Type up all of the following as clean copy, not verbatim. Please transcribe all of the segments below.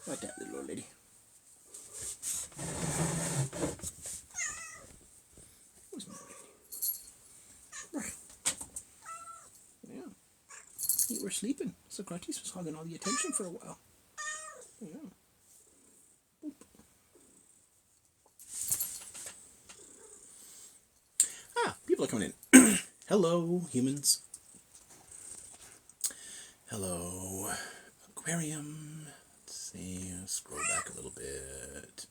Like that little old lady. Where's my lady? Yeah. You were sleeping. Socrates was hogging all the attention for a while. Yeah. Boop. People are coming in. Hello, humans. Hello, aquarium. Let's see. Scroll back a little bit.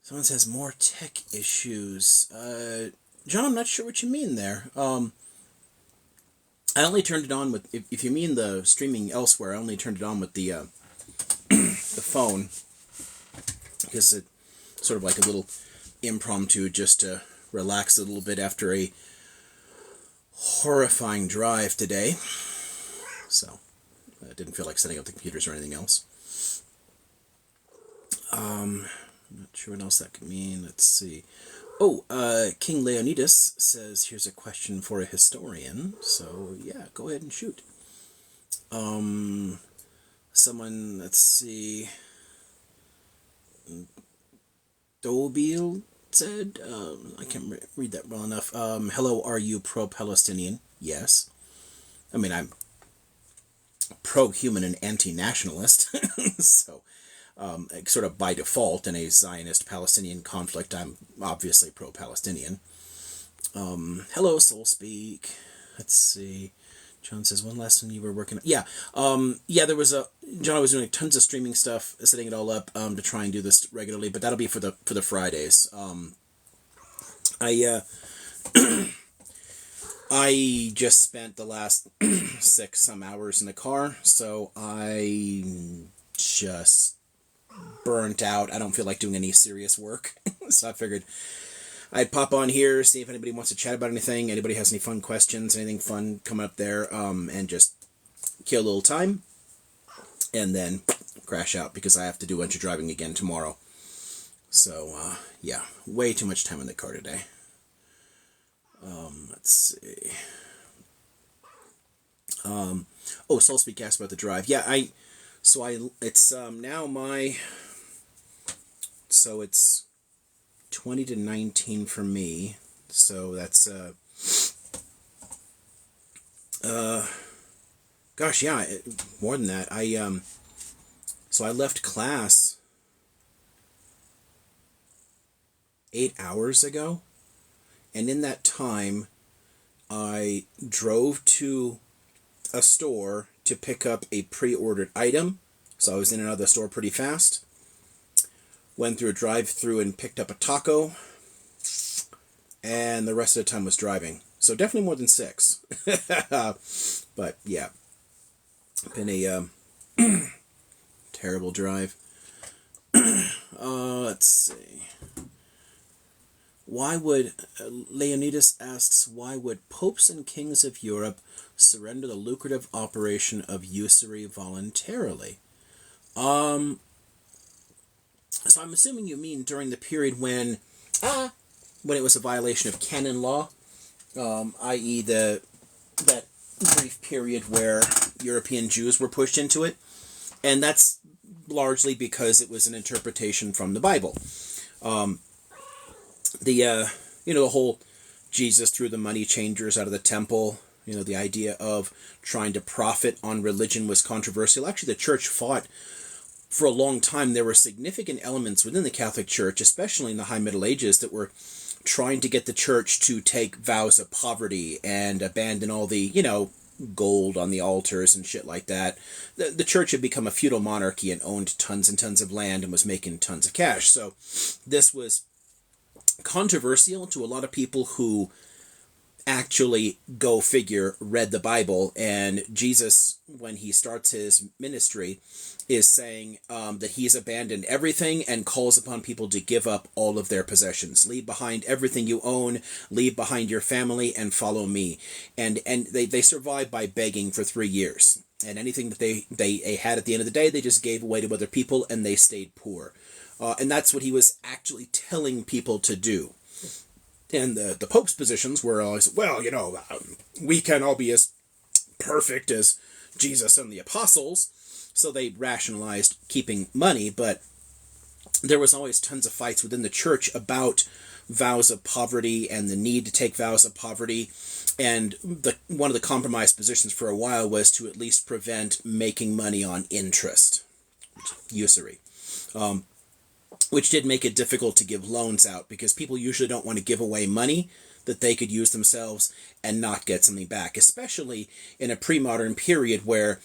Someone says more tech issues. John, I'm not sure what you mean there. I only turned it on with, if you mean the streaming elsewhere, I only turned it on with the the phone, because it's sort of like a little impromptu just to relax a little bit after a horrifying drive today. So, I didn't feel like setting up the computers or anything else. I'm not sure what else that could mean. Let's see. Oh, King Leonidas says, here's a question for a historian. So, yeah, go ahead and shoot. Someone, let's see. Dobil said, I can't read that well enough. Hello, are you pro-Palestinian? Yes. I mean, I'm pro-human and anti-nationalist. So, sort of by default, in a Zionist-Palestinian conflict, I'm obviously pro-Palestinian. Hello, SoulSpeak. Let's see. John says, one last one you were working on. Yeah. There was John was doing tons of streaming stuff, setting it all up, to try and do this regularly, but that'll be for the Fridays. I just spent the last 6 some hours in the car, so I just burnt out. I don't feel like doing any serious work. So I figured I'd pop on here, see if anybody wants to chat about anything, anybody has any fun questions, anything fun coming up there, and just kill a little time, and then crash out, because I have to do a bunch of driving again tomorrow. So, yeah, way too much time in the car today. Let's see. SoulSpeak asked about the drive. Yeah, it's now so it's 20 to 19 for me. So that's, gosh, yeah, more than that. So I left class 8 hours ago. And in that time, I drove to a store to pick up a pre-ordered item. So I was in and out of the store pretty fast. Went through a drive-through and picked up a taco. And the rest of the time was driving. So definitely more than 6. But yeah. Been a terrible drive. Let's see. Why would, Leonidas asks, why would popes and kings of Europe surrender the lucrative operation of usury voluntarily? So I'm assuming you mean during the period when it was a violation of canon law, i.e. that brief period where European Jews were pushed into it, and that's largely because it was an interpretation from the Bible. The whole Jesus threw the money changers out of the temple, the idea of trying to profit on religion was controversial. Actually, the church fought for a long time. There were significant elements within the Catholic Church, especially in the High Middle Ages, that were trying to get the church to take vows of poverty and abandon all the, gold on the altars and shit like that. The church had become a feudal monarchy and owned tons and tons of land and was making tons of cash. So this was controversial to a lot of people who actually, go figure, read the Bible. And Jesus, when he starts his ministry, is saying that he's abandoned everything and calls upon people to give up all of their possessions. Leave behind everything you own, leave behind your family, and follow me. And they survived by begging for 3 years. And anything that they had at the end of the day, they just gave away to other people, and they stayed poor. And that's what he was actually telling people to do. And the Pope's positions were always, we can all be as perfect as Jesus and the apostles, so they rationalized keeping money, but there was always tons of fights within the church about vows of poverty and the need to take vows of poverty. And one of the compromise positions for a while was to at least prevent making money on interest, usury, which did make it difficult to give loans out, because people usually don't want to give away money that they could use themselves and not get something back, especially in a pre-modern period where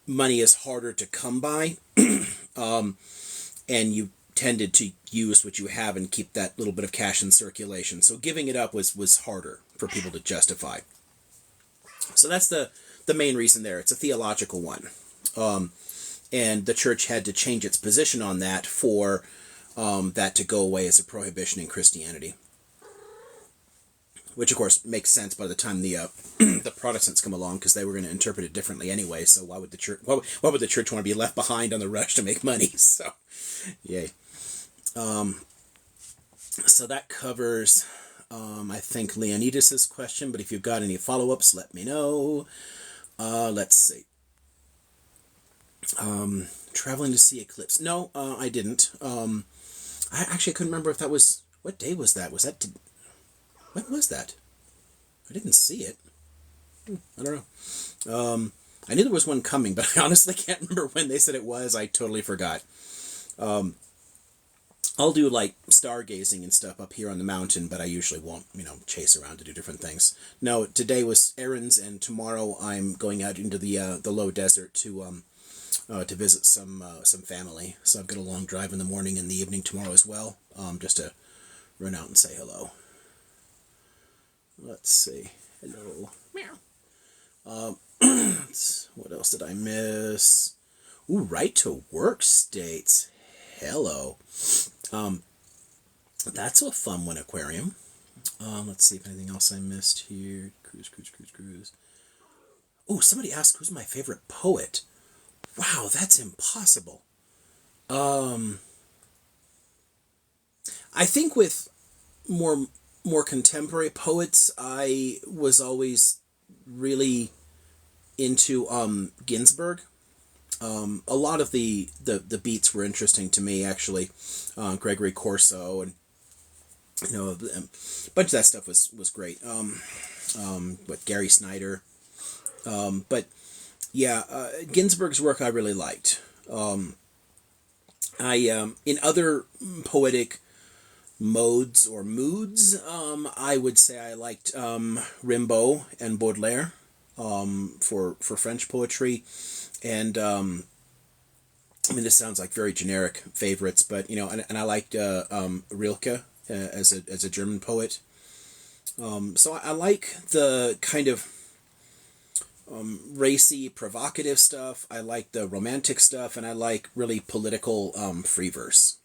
money is harder to come by, and you tended to use what you have and keep that little bit of cash in circulation. So giving it up was harder for people to justify. So that's the main reason there. It's a theological one. And the church had to change its position on that for that to go away as a prohibition in Christianity. Which, of course, makes sense by the time the the Protestants come along, because they were going to interpret it differently anyway. So why would the church? Why would the church want to be left behind on the rush to make money? So, yay. So that covers, I think, Leonidas's question. But if you've got any follow-ups, let me know. Let's see. Traveling to see eclipse. No, I didn't. I couldn't remember if that was... What day was that? When was that? I didn't see it. I don't know. I knew there was one coming, but I honestly can't remember when they said it was. I totally forgot. I'll do like stargazing and stuff up here on the mountain, but I usually won't, chase around to do different things. No, today was errands, and tomorrow I'm going out into the low desert to visit some family. So I've got a long drive in the morning and the evening tomorrow as well, just to run out and say hello. Let's see. Hello. Meow. What else did I miss? Ooh, right to work states. Hello. That's a fun one, aquarium. Let's see if anything else I missed here. Cruise. Oh, somebody asked who's my favorite poet. Wow, that's impossible. I think with more contemporary poets, I was always really into Ginsberg. A lot of the beats were interesting to me, actually. Gregory Corso, and a bunch of that stuff was great. Gary Snyder. But yeah, Ginsberg's work I really liked. In other poetic modes or moods, I would say I liked Rimbaud and Baudelaire for French poetry, and this sounds like very generic favorites, but and I liked Rilke as a German poet. So I like the kind of racy, provocative stuff. I like the romantic stuff, and I like really political free verse.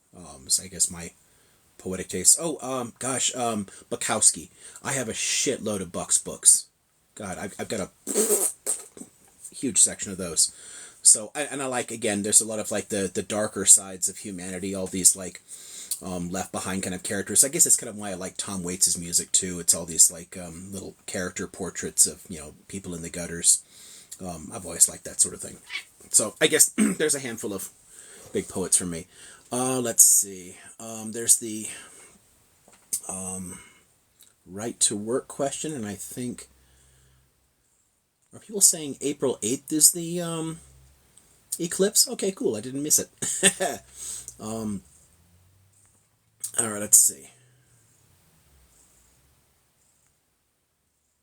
So I guess my poetic taste. Bukowski. I have a shitload of Buck's books. God, I've got a huge section of those. So, I like, again, there's a lot of like the darker sides of humanity, all these like left behind kind of characters. I guess it's kind of why I like Tom Waits' music too. It's all these like little character portraits of, people in the gutters. I've always liked that sort of thing. So I guess there's a handful of big poets for me. Let's see. There's the right to work question, and I think, are people saying April 8th is the eclipse? Okay, cool. I didn't miss it. All right, let's see.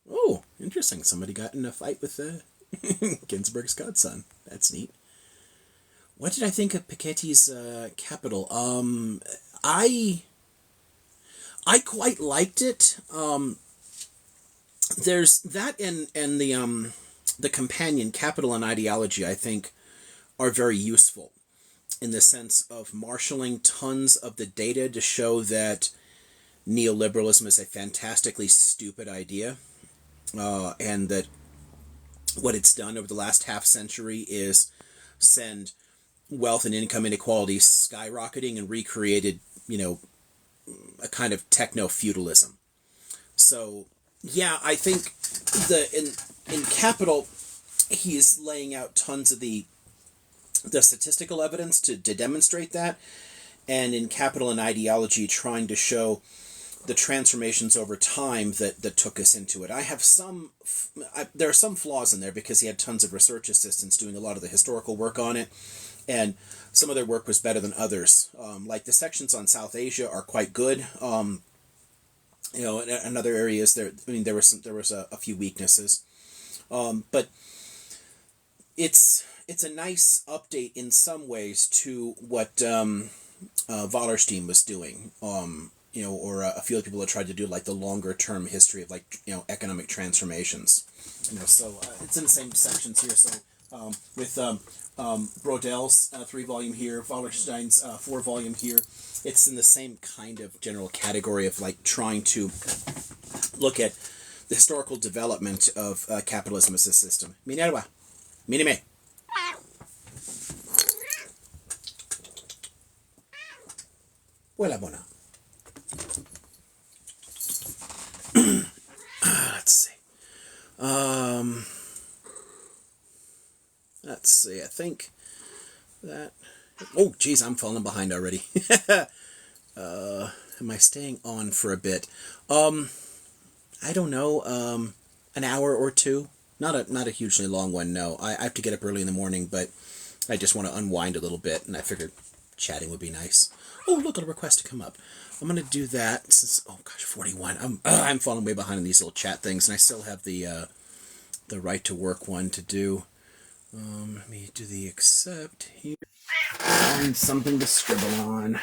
Oh, interesting. Somebody got in a fight with Ginsberg's godson. That's neat. What did I think of Piketty's Capital? I quite liked it. There's that, and the companion, Capital and Ideology, I think, are very useful in the sense of marshaling tons of the data to show that neoliberalism is a fantastically stupid idea, and that what it's done over the last half century is send wealth and income inequality skyrocketing and recreated, a kind of techno-feudalism. So, yeah, I think in Capital, he is laying out tons of the statistical evidence to demonstrate that, and in Capital and Ideology trying to show the transformations over time that took us into it. There are some flaws in there because he had tons of research assistants doing a lot of the historical work on it, and some of their work was better than others. Like the sections on South Asia are quite good. In other areas there was a few weaknesses, but it's a nice update in some ways to what Wallerstein was doing. Or a few other people that tried to do like the longer term history of economic transformations. So it's in the same sections here. So with Brodel's 3-volume here, Wallerstein's 4-volume here, it's in the same kind of general category of like trying to look at the historical development of capitalism as a system. Minerva, minime. Buona buona. Let's see. Let's see. I think that. Oh, geez, I'm falling behind already. Am I staying on for a bit? I don't know. An hour or two. Not a hugely long one. No, I have to get up early in the morning, but I just want to unwind a little bit, and I figured chatting would be nice. Oh, look, a request to come up. I'm gonna do that since 41. I'm falling way behind on these little chat things, and I still have the right to work one to do. Let me do the accept here. Find something to scribble on.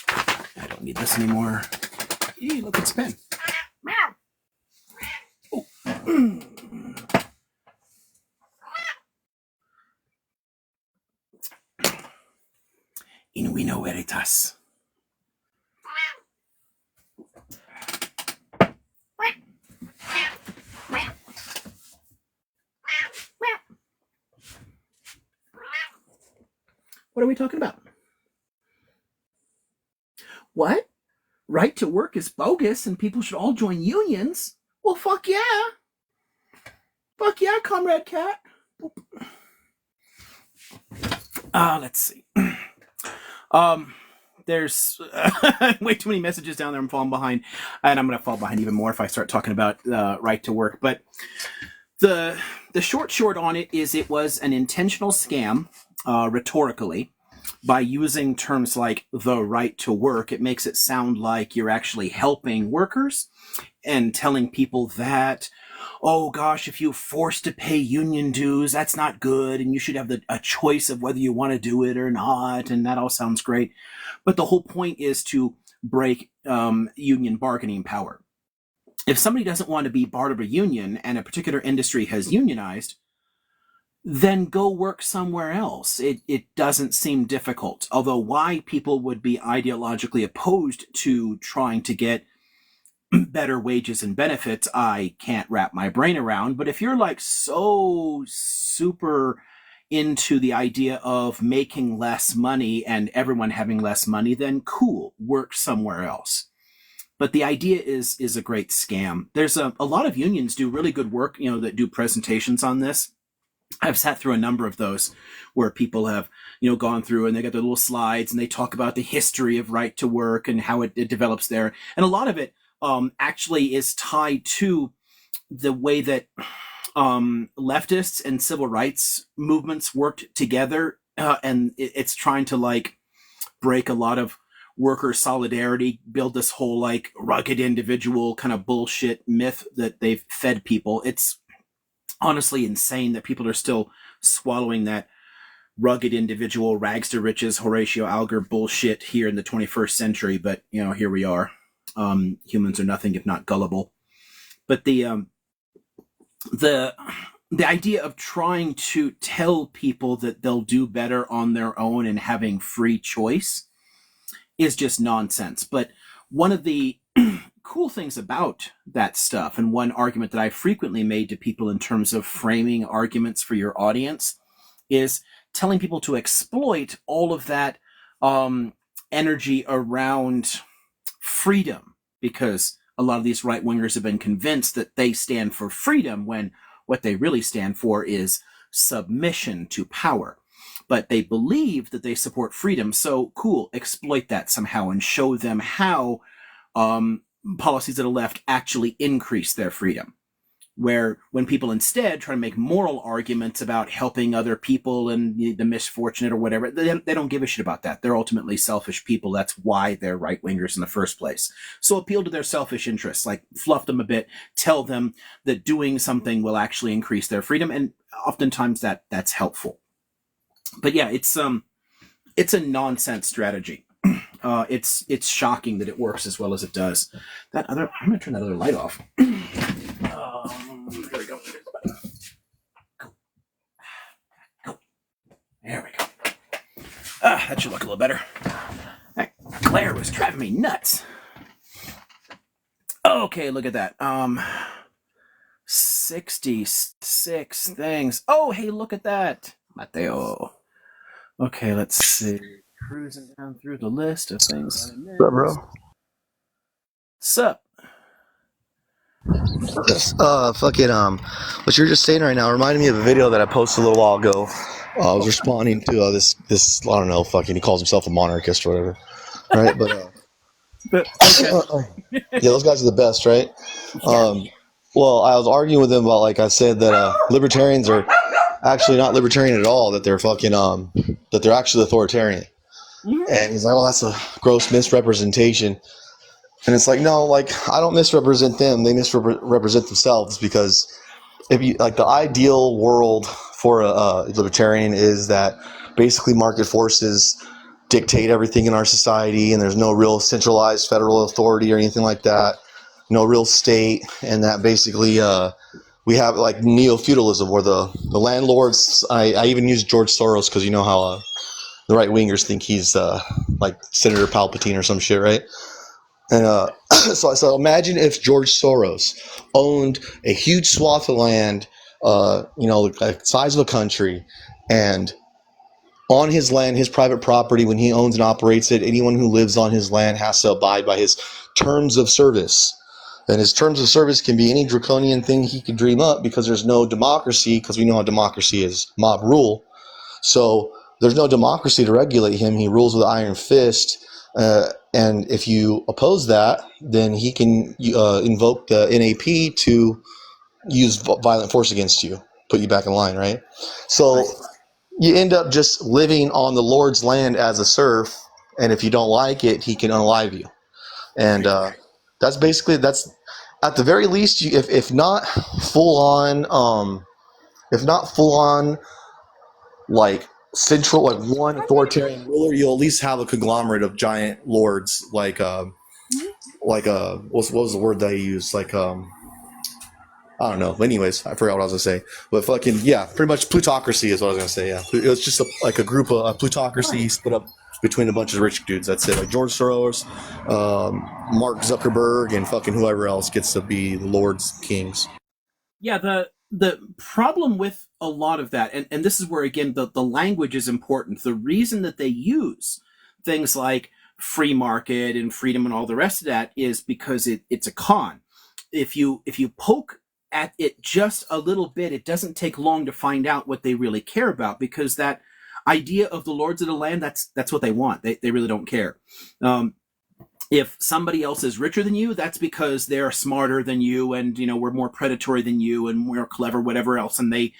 I don't need this anymore. Hey, look, it's a pen. Oh. In vino veritas. What are we talking about? What? Right to work is bogus and people should all join unions? Well, fuck yeah. Fuck yeah, Comrade Cat. Let's see. There's way too many messages down there. I'm falling behind, and I'm going to fall behind even more if I start talking about right to work. But the short on it is it was an intentional scam, rhetorically, by using terms like the right to work. It makes it sound like you're actually helping workers and telling people that, oh gosh, if you're forced to pay union dues, that's not good, and you should have a choice of whether you want to do it or not, and that all sounds great. But the whole point is to break union bargaining power. If somebody doesn't want to be part of a union and a particular industry has unionized, then go work somewhere else. It doesn't seem difficult. Although why people would be ideologically opposed to trying to get better wages and benefits, I can't wrap my brain around. But if you're like so super into the idea of making less money and everyone having less money, then cool, work somewhere else. But the idea is a great scam. There's a lot of unions do really good work, that do presentations on this. I've sat through a number of those where people have, gone through and they got their little slides and they talk about the history of right to work and how it develops there. And a lot of it actually is tied to the way that leftists and civil rights movements worked together. And it's trying to break a lot of worker solidarity, build this whole rugged individual kind of bullshit myth that they've fed people. It's honestly insane that people are still swallowing that rugged individual, rags to riches, Horatio Alger bullshit here in the 21st century. But, here we are. Humans are nothing if not gullible. But the idea of trying to tell people that they'll do better on their own and having free choice is just nonsense. But one of the cool things about that stuff, and one argument that I frequently made to people in terms of framing arguments for your audience, is telling people to exploit all of that energy around freedom, because a lot of these right-wingers have been convinced that they stand for freedom when what they really stand for is submission to power. But they believe that they support freedom. So cool, exploit that somehow and show them how policies of the left actually increase their freedom. Where when people instead try to make moral arguments about helping other people and the misfortunate or whatever, they don't give a shit about that. They're ultimately selfish people. That's why they're right-wingers in the first place. So appeal to their selfish interests, like fluff them a bit, tell them that doing something will actually increase their freedom, and oftentimes that's helpful. But yeah, it's a nonsense strategy. It's shocking that it works as well as it does. I'm gonna turn that other light off. There we go. Go. There we go. That should look a little better. That glare was driving me nuts. Okay, look at that. 66 things. Oh, hey, look at that. Mateo. Okay, let's see. Cruising down through the list of things I missed. What's up, bro? Sup? What you're just saying right now reminded me of a video that I posted a little while ago. I was responding to this I don't know, he calls himself a monarchist or whatever, right? But Okay. yeah, those guys are the best, right? Well, I was arguing with him about, like I said, that libertarians are actually not libertarian at all. That they're that they're actually authoritarian. Mm-hmm. And he's like, "Well, that's a gross misrepresentation." And it's like, no, I don't misrepresent them. They misrepresent themselves, because if you the ideal world for a libertarian is that basically market forces dictate everything in our society, and there's no real centralized federal authority or anything like that, no real state, and that basically we have neo-feudalism where the landlords. I even use George Soros because you know how the right wingers think he's like Senator Palpatine or some shit, right? And so imagine if George Soros owned a huge swath of land, the size of a country, and on his land, his private property, when he owns and operates it, anyone who lives on his land has to abide by his terms of service. And his terms of service can be any draconian thing he could dream up, because there's no democracy, because we know how democracy is mob rule. So there's no democracy to regulate him. He rules with an iron fist. And if you oppose that, then he can invoke the NAP to use violent force against you, put you back in line, right? So you end up just living on the Lord's land as a serf, and if you don't like it, he can unalive you. And that's at the very least, if not full on, central, one authoritarian ruler, you'll at least have a conglomerate of giant lords, what was the word that he used? I don't know. Anyways, I forgot what I was gonna say. But pretty much plutocracy is what I was gonna say. Yeah, it was just a group of a plutocracy split up between a bunch of rich dudes. That's it. Like George Soros, Mark Zuckerberg, and whoever else gets to be the lords, kings. Yeah, the problem with a lot of that, and this is where, again, the language is important. The reason that they use things like free market and freedom and all the rest of that is because it's a con. If you poke at it just a little bit, it doesn't take long to find out what they really care about, because that idea of the lords of the land, that's what they want. They really don't care. If somebody else is richer than you, that's because they're smarter than you, and we're more predatory than you, and we're clever, whatever else, and they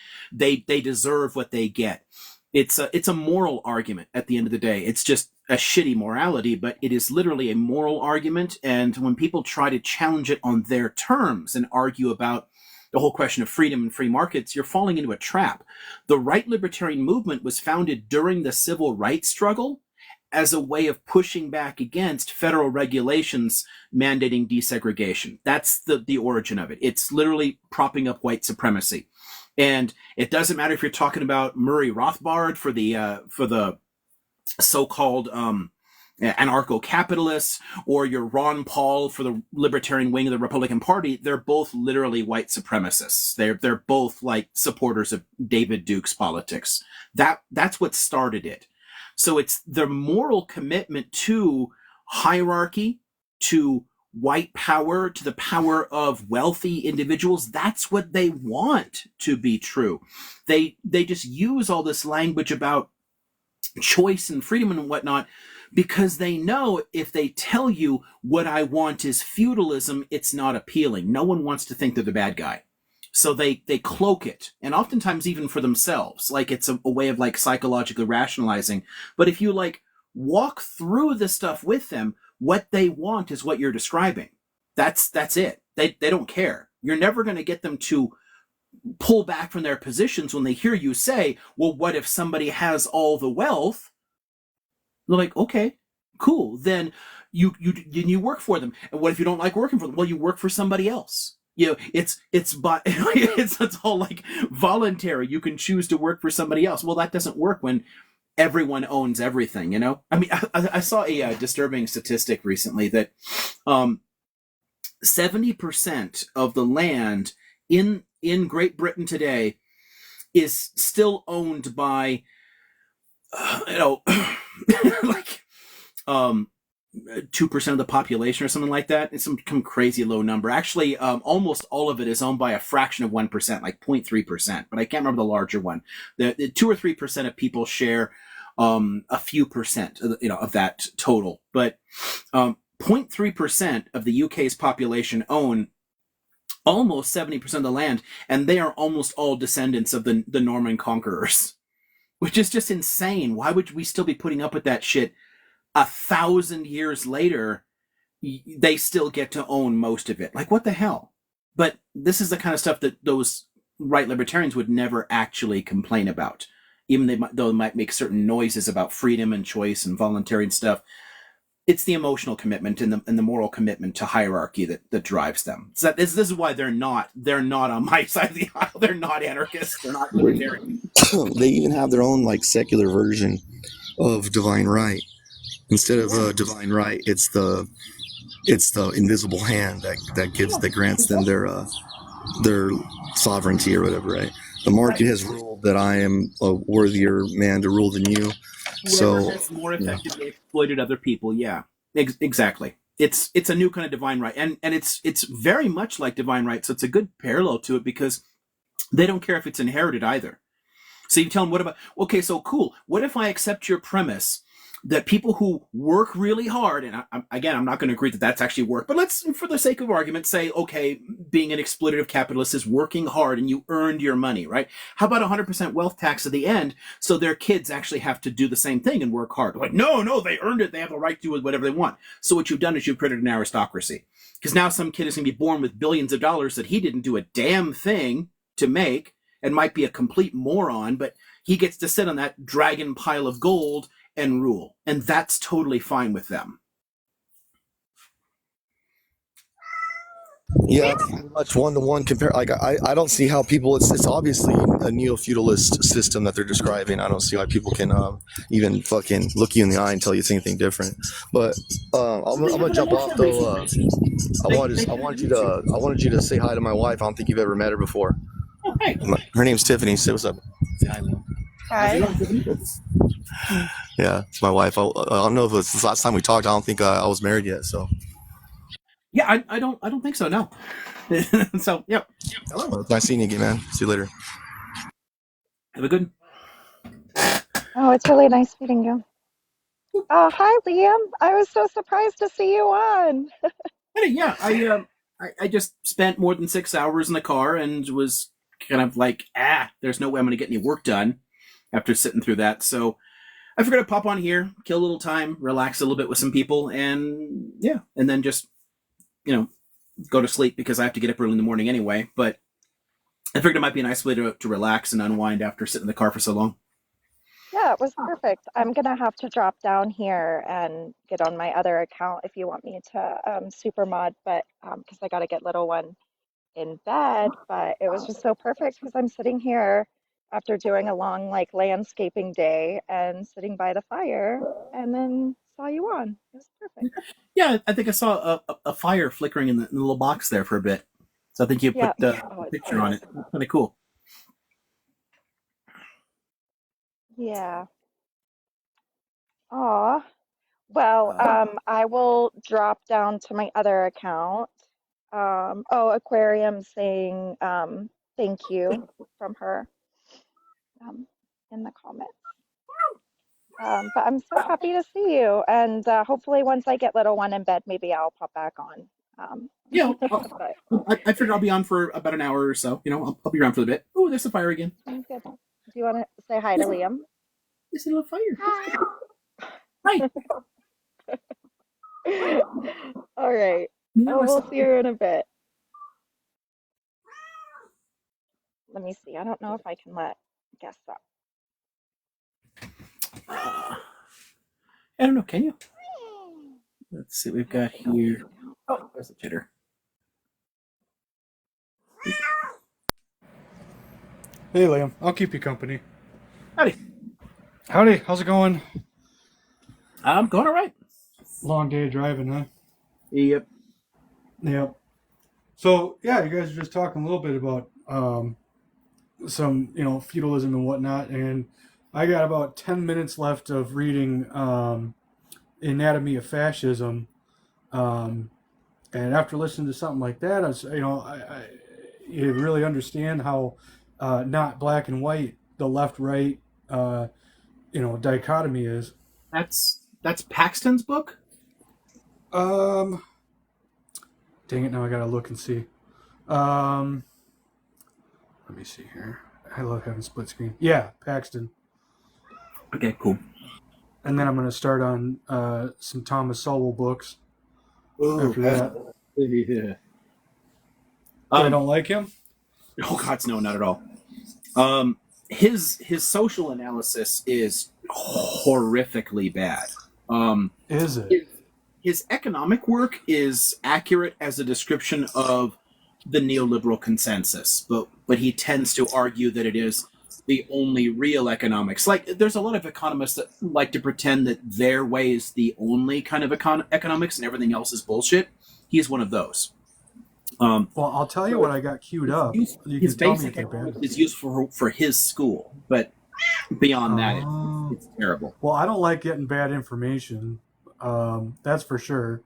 deserve what they get. It's a moral argument at the end of the day. It's just a shitty morality, but it is literally a moral argument. And when people try to challenge it on their terms and argue about the whole question of freedom and free markets, you're falling into a trap. The right libertarian movement was founded during the civil rights struggle as a way of pushing back against federal regulations mandating desegregation. That's the origin of it. It's literally propping up white supremacy. And it doesn't matter if you're talking about Murray Rothbard for the so-called anarcho-capitalists, or your Ron Paul for the libertarian wing of the Republican Party. They're both literally white supremacists. They're both supporters of David Duke's politics. That's what started it. So it's their moral commitment to hierarchy, to white power to the power of wealthy individuals, that's what they want to be true. They just use all this language about choice and freedom and whatnot because they know if they tell you what I want is feudalism, it's not appealing. No one wants to think they're the bad guy. So they cloak it, and oftentimes even for themselves, like it's a way of like psychologically rationalizing. But if you like walk through the stuff with them, what they want is what you're describing. That's it. They don't care. You're never going to get them to pull back from their positions when they hear you say, well, what if somebody has all the wealth? They're like, okay, cool. Then you work for them. And what if you don't like working for them? Well, you work for somebody else. You know, it's all like voluntary. You can choose to work for somebody else. Well, that doesn't work when everyone owns everything. You know, I mean, I saw a disturbing statistic recently that 70% of the land in Great Britain today is still owned by you know like 2% of the population or something like that. It's some crazy low number. Actually, almost all of it is owned by a fraction of 1%, like 0.3%, but I can't remember the larger one. The 2 or 3% of people share a few percent of that total, but 0.3% of the UK's population own almost 70% of the land, and they are almost all descendants of the Norman conquerors, which is just insane. Why would we still be putting up with that shit 1,000 years later? They still get to own most of it. Like, what the hell? But this is the kind of stuff that those right libertarians would never actually complain about. Even though they might make certain noises about freedom and choice and voluntary and stuff, it's the emotional commitment and the moral commitment to hierarchy that drives them. So this is why they're not on my side of the aisle. They're not anarchists. They're not libertarians. They even have their own like secular version of divine right. Instead of divine right, it's the invisible hand that grants them their sovereignty or whatever. Right. The market has ruled that I am a worthier man to rule than you. Whoever has more effectively exploited other people, yeah, exactly. It's a new kind of divine right, and it's very much like divine right. So it's a good parallel to it because they don't care if it's inherited either. So you tell them, what about, okay, so cool. What if I accept your premise that people who work really hard, and again, I'm not going to agree that that's actually work, but let's, for the sake of argument, say, okay, being an exploitative capitalist is working hard and you earned your money, right? How about 100% wealth tax at the end so their kids actually have to do the same thing and work hard? Like, no, they earned it. They have the right to do whatever they want. So what you've done is you've created an aristocracy. Because now some kid is going to be born with billions of dollars that he didn't do a damn thing to make and might be a complete moron, but he gets to sit on that dragon pile of gold and rule. And that's totally fine with them. Yeah, pretty much one-to-one compare. Like I don't see how people. It's obviously a neo-feudalist system that they're describing. I don't see why people can even fucking look you in the eye and tell you it's anything different. But I'm gonna jump off though. I wanted you to say hi to my wife. I don't think you've ever met her before. Oh, hey. Her name's Tiffany. Say what's up. Hi. Yeah, it's my wife. I don't know if it's the last time we talked. I don't think I was married yet. So Yeah, I don't think so. No. So yep. hello. It's nice seeing you again, man. See you later. Have a good. Oh, it's really nice meeting you. Oh, hi, Liam. I was so surprised to see you on. Hey, yeah, I just spent more than 6 hours in the car and was kind of like, there's no way I'm going to get any work done after sitting through that. So I figured I'd pop on here, kill a little time, relax a little bit with some people, and yeah, and then just go to sleep because I have to get up early in the morning anyway. But I figured it might be a nice way to relax and unwind after sitting in the car for so long. Yeah, it was perfect. I'm gonna have to drop down here and get on my other account if you want me to super mod, but because I got to get little one in bed. But it was just so perfect because I'm sitting here after doing a long like landscaping day and sitting by the fire, and then saw you on. It was perfect. Yeah, I think I saw a fire flickering in the little box there for a bit. So I think you Yeah. put the Oh, it's picture on gorgeous. it. Kind of cool. Yeah. Aw. Well, I will drop down to my other account. Oh, Aquarium saying thank you from her um, in the comments. But I'm so happy to see you, and hopefully once I get little one in bed, maybe I'll pop back on. Yeah, But I figured I'll be on for about an hour or so. I'll be around for a bit. Oh, there's the fire again. sounds good. Do you want to say hi to Liam? There's a little fire. Hi. Hi. All right. Yeah, Oh, we'll see you in a bit. Let me see. I don't know if I can let guests up. I don't know. Can you? Let's see what we've got here. Oh, there's the jitter. Hey, Liam. I'll keep you company. Howdy. Howdy. How's it going? I'm going all right. Long day of driving, huh? Yep. Yep. So, yeah, you guys are just talking a little bit about some, feudalism and whatnot, and I got about 10 minutes left of reading Anatomy of Fascism, and after listening to something like that, you really understand how not black and white the left-right, dichotomy is. That's Paxton's book. Dang it! Now I gotta look and see. Let me see here. I love having split screen. Yeah, Paxton. Okay, cool. And then I'm gonna start on some Thomas Sowell books. Ooh, after that. Yeah. I don't like him. Oh God, no, not at all. His social analysis is horrifically bad. Is it? His economic work is accurate as a description of the neoliberal consensus, but he tends to argue that it is the only real economics. Like, there's a lot of economists that like to pretend that their way is the only kind of economics and everything else is bullshit. He's one of those. Well, I'll tell you what I got queued up. You His can tell me basic if they're bad. economics is useful for his school, but beyond that, it's terrible. Well, I don't like getting bad information. That's for sure.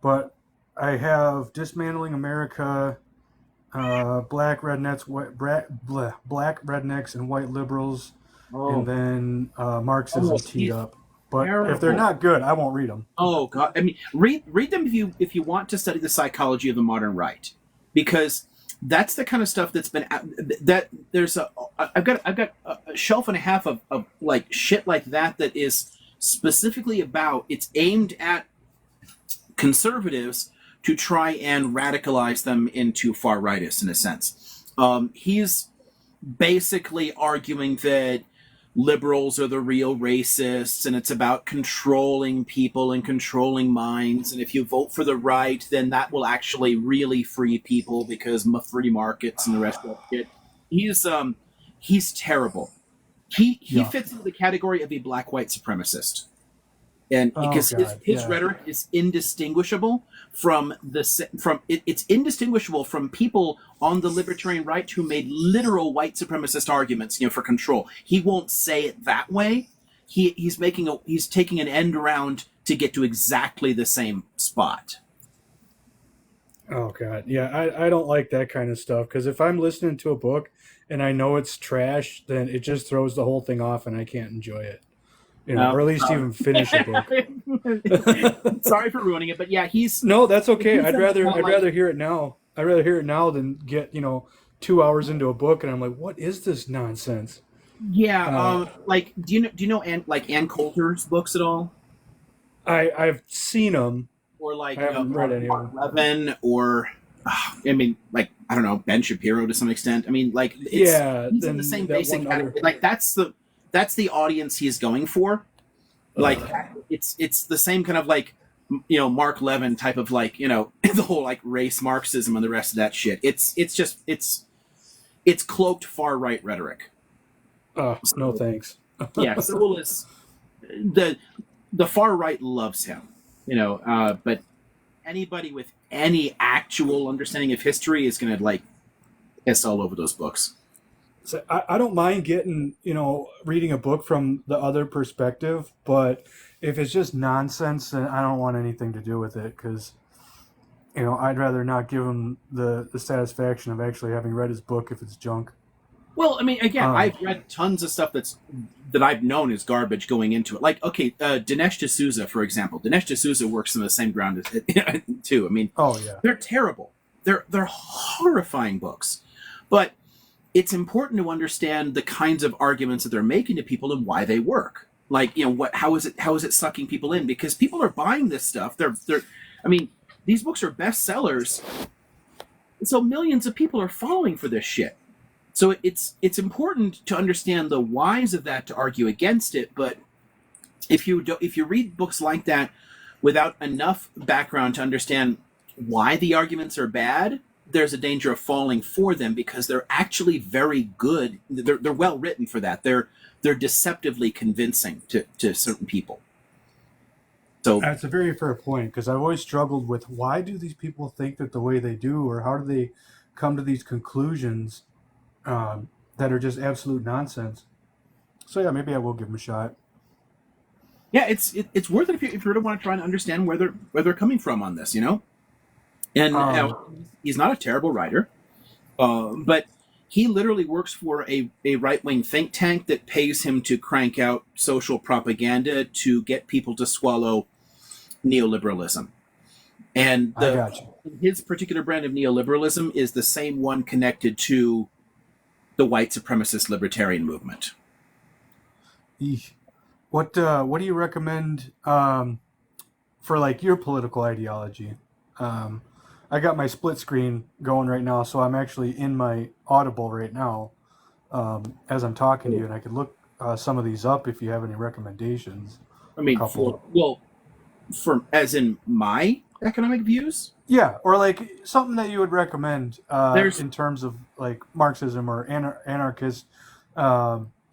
But I have Dismantling America, black rednecks, black rednecks and white liberals, and then Marxism teed up. But if they're not good, I won't read them. Oh God! I mean, read them if you want to study the psychology of the modern right, because that's the kind of stuff that's been that there's a I've got a shelf and a half of like shit like that is specifically about, it's aimed at conservatives to try and radicalize them into far rightists in a sense. He's basically arguing that liberals are the real racists, and it's about controlling people and controlling minds, and if you vote for the right, then that will actually really free people because free markets and the rest of that shit. He's terrible. He fits into the category of a black white supremacist, and because his rhetoric is indistinguishable it's indistinguishable from people on the libertarian right who made literal white supremacist arguments, for control. He won't say it that way. He's taking an end around to get to exactly the same spot. Oh God, yeah, I don't like that kind of stuff, because if I'm listening to a book and I know it's trash, then it just throws the whole thing off and I can't enjoy it. Or at least even finish a book. Sorry for ruining it, but yeah, no, that's okay. I'd rather hear it now. I'd rather hear it now than get 2 hours into a book and I'm like, what is this nonsense? Yeah, do you know Ann Coulter's books at all? I've seen them. Or like I haven't read any of them. Levin, or I don't know, Ben Shapiro to some extent. I mean, he's in the same basic category. Like that's the audience he's going for. Like it's the same kind of Mark Levin type of the whole race Marxism and the rest of that shit. It's cloaked far right rhetoric. No thanks. Yeah, Sowell is the far right loves him, but anybody with any actual understanding of history is gonna piss all over those books. So I don't mind getting, reading a book from the other perspective, but if it's just nonsense, then I don't want anything to do with it because, I'd rather not give him the satisfaction of actually having read his book if it's junk. Well, I mean, again, Um, I've read tons of stuff that I've known is garbage going into it. Like, okay, Dinesh D'Souza, for example. Dinesh D'Souza works on the same ground as it, too. I mean, oh, yeah. they're terrible. They're horrifying books. But it's important to understand the kinds of arguments that they're making to people and why they work. Like, how is it sucking people in? Because people are buying this stuff. I mean, these books are bestsellers. So millions of people are following for this shit. So it's important to understand the whys of that to argue against it. But if you read books like that without enough background to understand why the arguments are bad, there's a danger of falling for them because they're actually very good. They're well written for that. They're deceptively convincing to certain people. So That's a very fair point because I've always struggled with why do these people think that the way they do, or how do they come to these conclusions that are just absolute nonsense. So yeah, maybe I will give them a shot. yeah, it's worth it if you really want to try and understand where they're coming from on this, And he's not a terrible writer, but he literally works for a right-wing think tank that pays him to crank out social propaganda to get people to swallow neoliberalism. And I got you. his particular brand of neoliberalism is the same one connected to the white supremacist libertarian movement. Eesh. What do you recommend for like your political ideology? I got my split screen going right now, so I'm actually in my Audible right now as I'm talking to you, and I could look some of these up if you have any recommendations. I mean, for as in my economic views. Yeah, or like something that you would recommend in terms of like Marxism or anarchist.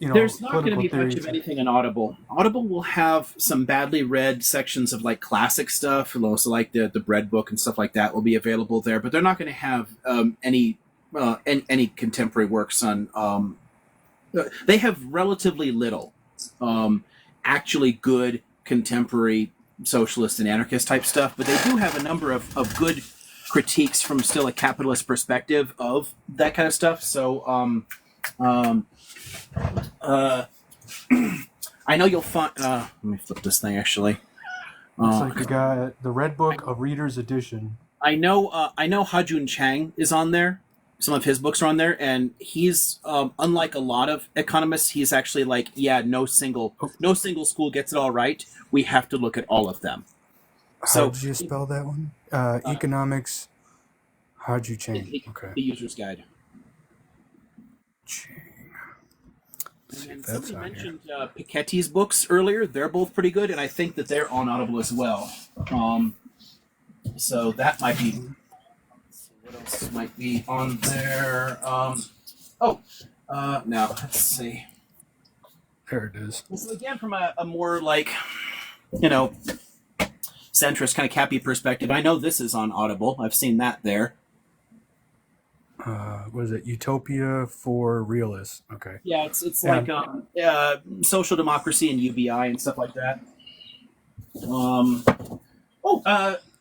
There's not going to be theories. much of anything on Audible. Audible will have some badly read sections of like classic stuff, and also like the Bread Book and stuff like that will be available there. But they're not going to have any contemporary works on. They have relatively little actually good contemporary socialist and anarchist type stuff, but they do have a number of good critiques from still a capitalist perspective of that kind of stuff. So I know you'll find. Let me flip this thing actually. Looks like you got the Red Book, a reader's edition. I know Ha-Joon Chang is on there. Some of his books are on there, and he's unlike a lot of economists. He's actually like, yeah, no single school gets it all right. We have to look at all of them. How did you spell that one? Economics. Ha-Joon Chang. Okay. The user's guide. Chang. And somebody mentioned Piketty's books earlier. They're both pretty good, and I think that they're on Audible as well. So that might be. What else might be on there? Now let's see. There it is. This is again from a more like, centrist kind of cappy perspective. I know this is on Audible. I've seen that there. What is it? Utopia for Realists. Okay. Yeah, it's like social democracy and UBI and stuff like that.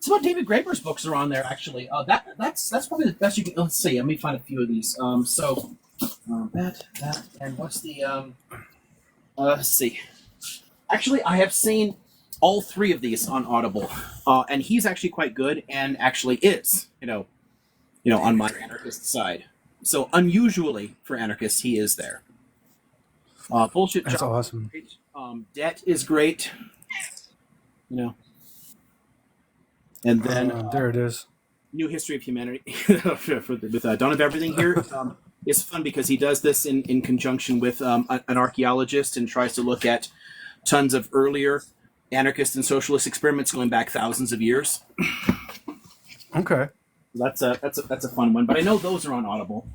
Some of David Graeber's books are on there actually. That's probably the best you can. Let's see. Let me find a few of these. That and what's the let's see. Actually, I have seen all three of these on Audible, and he's actually quite good, and actually is on my anarchist side. So unusually for anarchists, he is there. Bullshit. That's awesome. Great. Debt is great. And then there it is. New History of Humanity with Don't Have Everything here. It's fun because he does this in conjunction with an archaeologist and tries to look at tons of earlier anarchist and socialist experiments going back thousands of years. Okay. That's a fun one, but I know those are on Audible.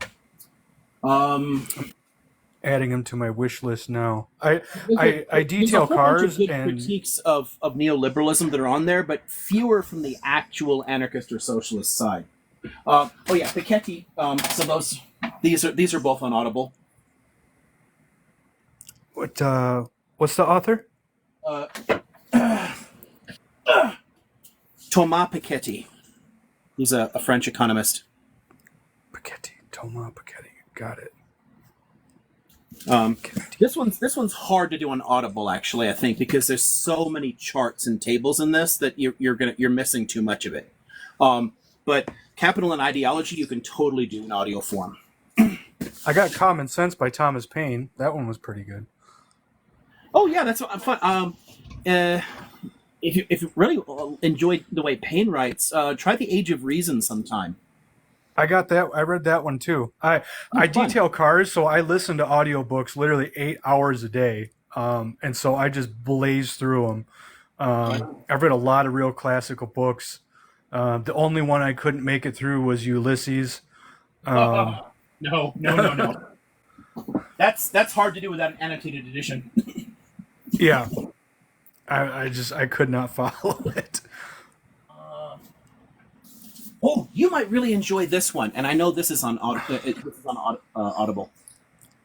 Adding them to my wish list now. I detail cars bunch of good and critiques of neoliberalism that are on there, but fewer from the actual anarchist or socialist side. Piketty. So these are both on Audible. What's the author? Uh, Thomas Piketty. He's a French economist. Thomas Piketty. Got it. This one's hard to do on Audible, actually, I think, because there's so many charts and tables in this that you're missing too much of it. But Capital and Ideology you can totally do in audio form. I got Common Sense by Thomas Paine. That one was pretty good. Oh yeah, that's fun. If you really enjoyed the way Paine writes, try The Age of Reason sometime. I got that. I read that one too. I detail cars, so I listen to audiobooks literally 8 hours a day. And so I just blaze through them. I've read a lot of real classical books. The only one I couldn't make it through was Ulysses. No. That's hard to do without an annotated edition. Yeah. I could not follow it. Oh, you might really enjoy this one, and I know this is on Audible.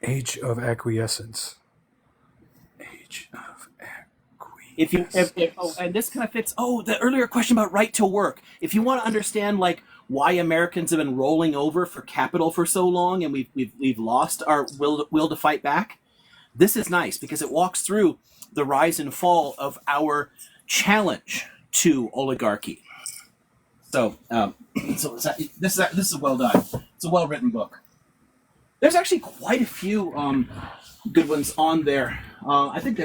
Age of Acquiescence. Age of Acquiescence. And this kind of fits. Oh, the earlier question about right to work. If you want to understand like why Americans have been rolling over for capital for so long, and we've lost our will to fight back, this is nice because it walks through the rise and fall of our challenge to oligarchy. So, this is well done. It's a well written book. There's actually quite a few good ones on there. I think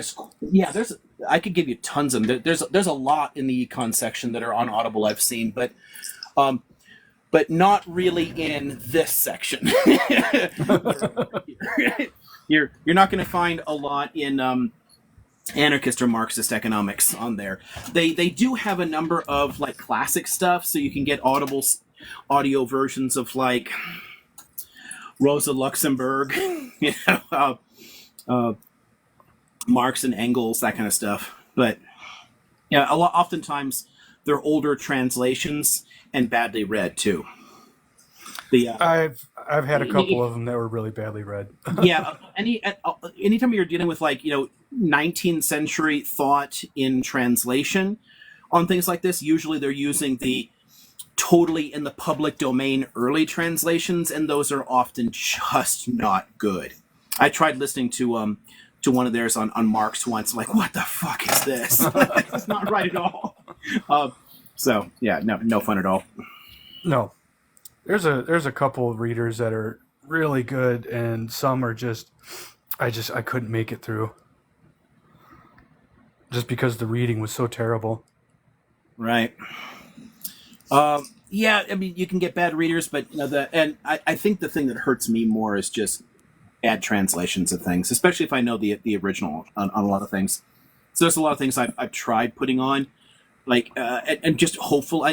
I could give you tons of them. There's a lot in the econ section that are on Audible I've seen, but not really in this section. You're not going to find a lot in anarchist or Marxist economics on there. They do have a number of like classic stuff, so you can get audio versions of like Rosa Luxemburg, Marx and Engels, that kind of stuff. But yeah, oftentimes they're older translations and badly read too. I've had a couple of them that were really badly read. Yeah, anytime you're dealing with 19th century thought in translation on things like this, usually they're using the totally in the public domain early translations, and those are often just not good. I tried listening to one of theirs on Marx once. I'm like, what the fuck is this? It's not right at all. So yeah, no fun at all. No. There's a couple of readers that are really good, and some are just I couldn't make it through. Just because the reading was so terrible. Right. Yeah, I mean, you can get bad readers, but I think the thing that hurts me more is just bad translations of things, especially if I know the original on a lot of things. So there's a lot of things I've tried putting on, like and just hopeful.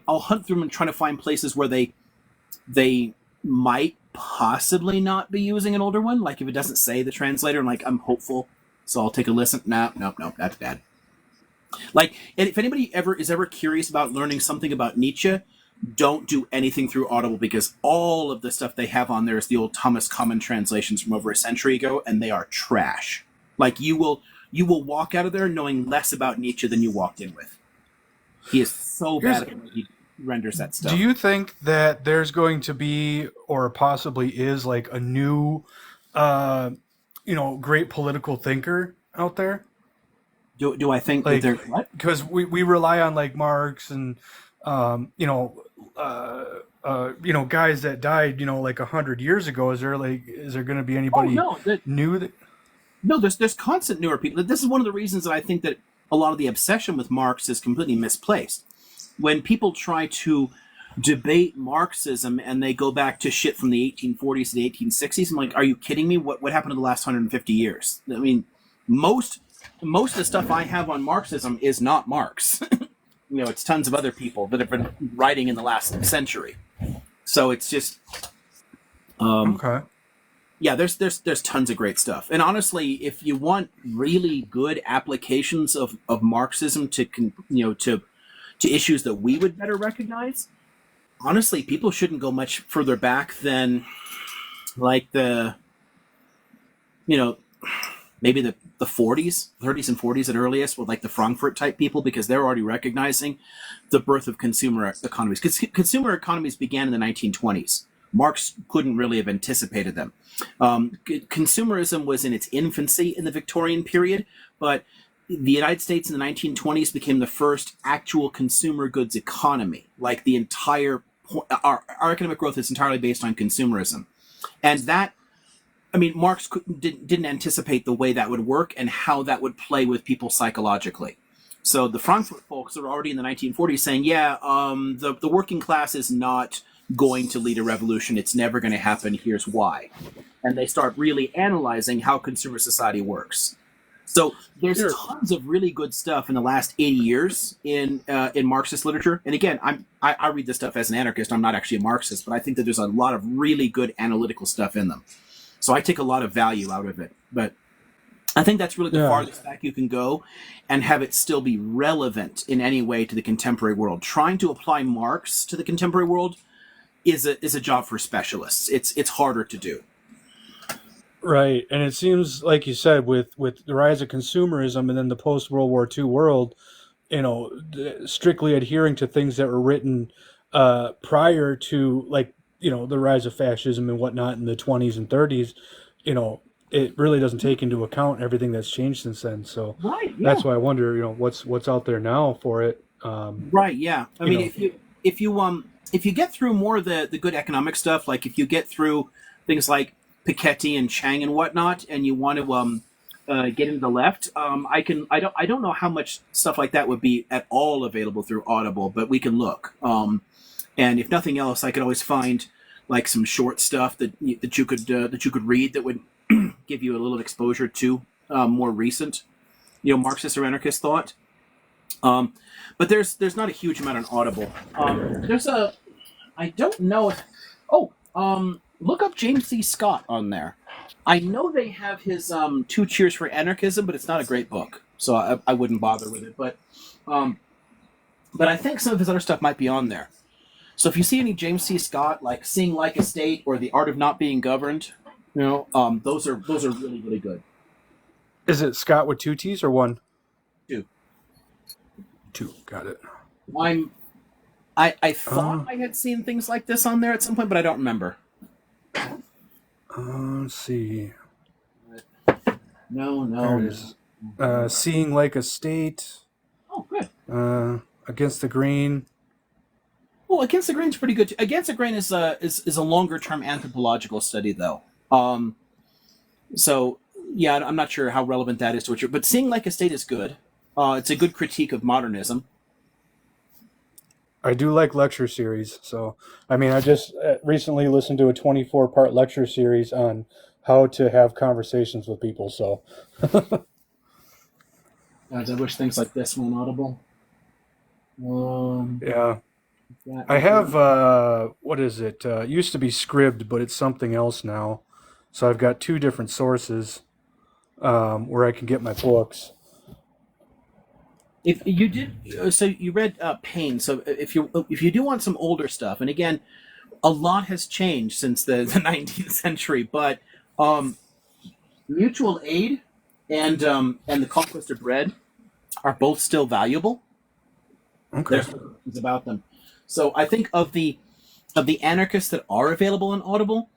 I'll hunt through them and try to find places where they might possibly not be using an older one. Like if it doesn't say the translator, I'm hopeful, so I'll take a listen. Nope, that's bad. Like, if anybody is ever curious about learning something about Nietzsche, don't do anything through Audible, because all of the stuff they have on there is the old Thomas Common translations from over a century ago, and they are trash. Like, you will walk out of there knowing less about Nietzsche than you walked in with. He is so bad at the way he renders that stuff. Do you think that there's going to be, or possibly is, like a new, great political thinker out there? Do I think that there's what? Because we rely on like Marx and guys that died like 100 years ago. Is there going to be anybody new? No, there's constant newer people. This is one of the reasons that I think that a lot of the obsession with Marx is completely misplaced. When people try to debate Marxism and they go back to shit from the 1840s to the 1860s, I'm like, are you kidding me? What happened in the last 150 years? I mean, most of the stuff I have on Marxism is not Marx. It's tons of other people that have been writing in the last century. So it's just okay. Yeah, there's tons of great stuff. And honestly, if you want really good applications of Marxism to issues that we would better recognize, honestly, people shouldn't go much further back than like the maybe the 40s, 30s and 40s at earliest, with like the Frankfurt type people, because they're already recognizing the birth of consumer economies. Because consumer economies began in the 1920s. Marx couldn't really have anticipated them. Consumerism was in its infancy in the Victorian period, but the United States in the 1920s became the first actual consumer goods economy. Like the entire, our economic growth is entirely based on consumerism. And that, I mean, Marx didn't anticipate the way that would work and how that would play with people psychologically. So the Frankfurt folks are already in the 1940s saying, yeah, the working class is not going to lead a revolution. It's never going to happen. Here's why. And they start really analyzing how consumer society works. So there's tons of really good stuff in the last 80 years in Marxist literature. And again, I read this stuff as an anarchist. I'm not actually a Marxist, but I think that there's a lot of really good analytical stuff in them. So I take a lot of value out of it. But I think that's really the farthest back you can go and have it still be relevant in any way to the contemporary world. Trying to apply Marx to the contemporary world is a job for specialists. It's harder to do. Right, and it seems like you said, with the rise of consumerism and then the post World War II world, strictly adhering to things that were written prior to, like, the rise of fascism and whatnot in the 20s and 30s, it really doesn't take into account everything that's changed since then. So that's why I wonder, what's out there now for it. Right. Yeah. I mean, if you get through more of the good economic stuff, like if you get through things like Piketty and Chang and whatnot, and you want to get into the left, I don't know how much stuff like that would be at all available through Audible, but we can look. And if nothing else, I could always find like some short stuff that you could read that would give you a little exposure to more recent, Marxist or anarchist thought. But there's not a huge amount on Audible. I don't know. Look up James C. Scott on there. I know they have his 2 Cheers for Anarchism, but it's not a great book, so I wouldn't bother with it. But I think some of his other stuff might be on there. So if you see any James C. Scott, like Seeing Like a State or The Art of Not Being Governed, those are really, really good. Is it Scott with 2 T's or 1? 2. 2, got it. I thought I had seen things like this on there at some point, but I don't remember. Let's see. No. There it is. Seeing Like a State. Oh, good. Against the Grain. Well, Against the Grain is pretty good. Against the Grain is a longer term anthropological study, though. So yeah, I'm not sure how relevant that is to what you're. But Seeing Like a State is good. It's a good critique of modernism. I do like lecture series, so I mean, I just recently listened to a 24-part lecture series on how to have conversations with people. So, I wish things like this were on Audible. Yeah, I have what is it? Used to be Scribd, but it's something else now. So I've got 2 different sources where I can get my books. If you did, so you read Paine. So if you do want some older stuff, and again, a lot has changed since the 19th century, but Mutual Aid and The Conquest of Bread are both still valuable. Okay, there's things about them. So I think of the anarchists that are available on Audible,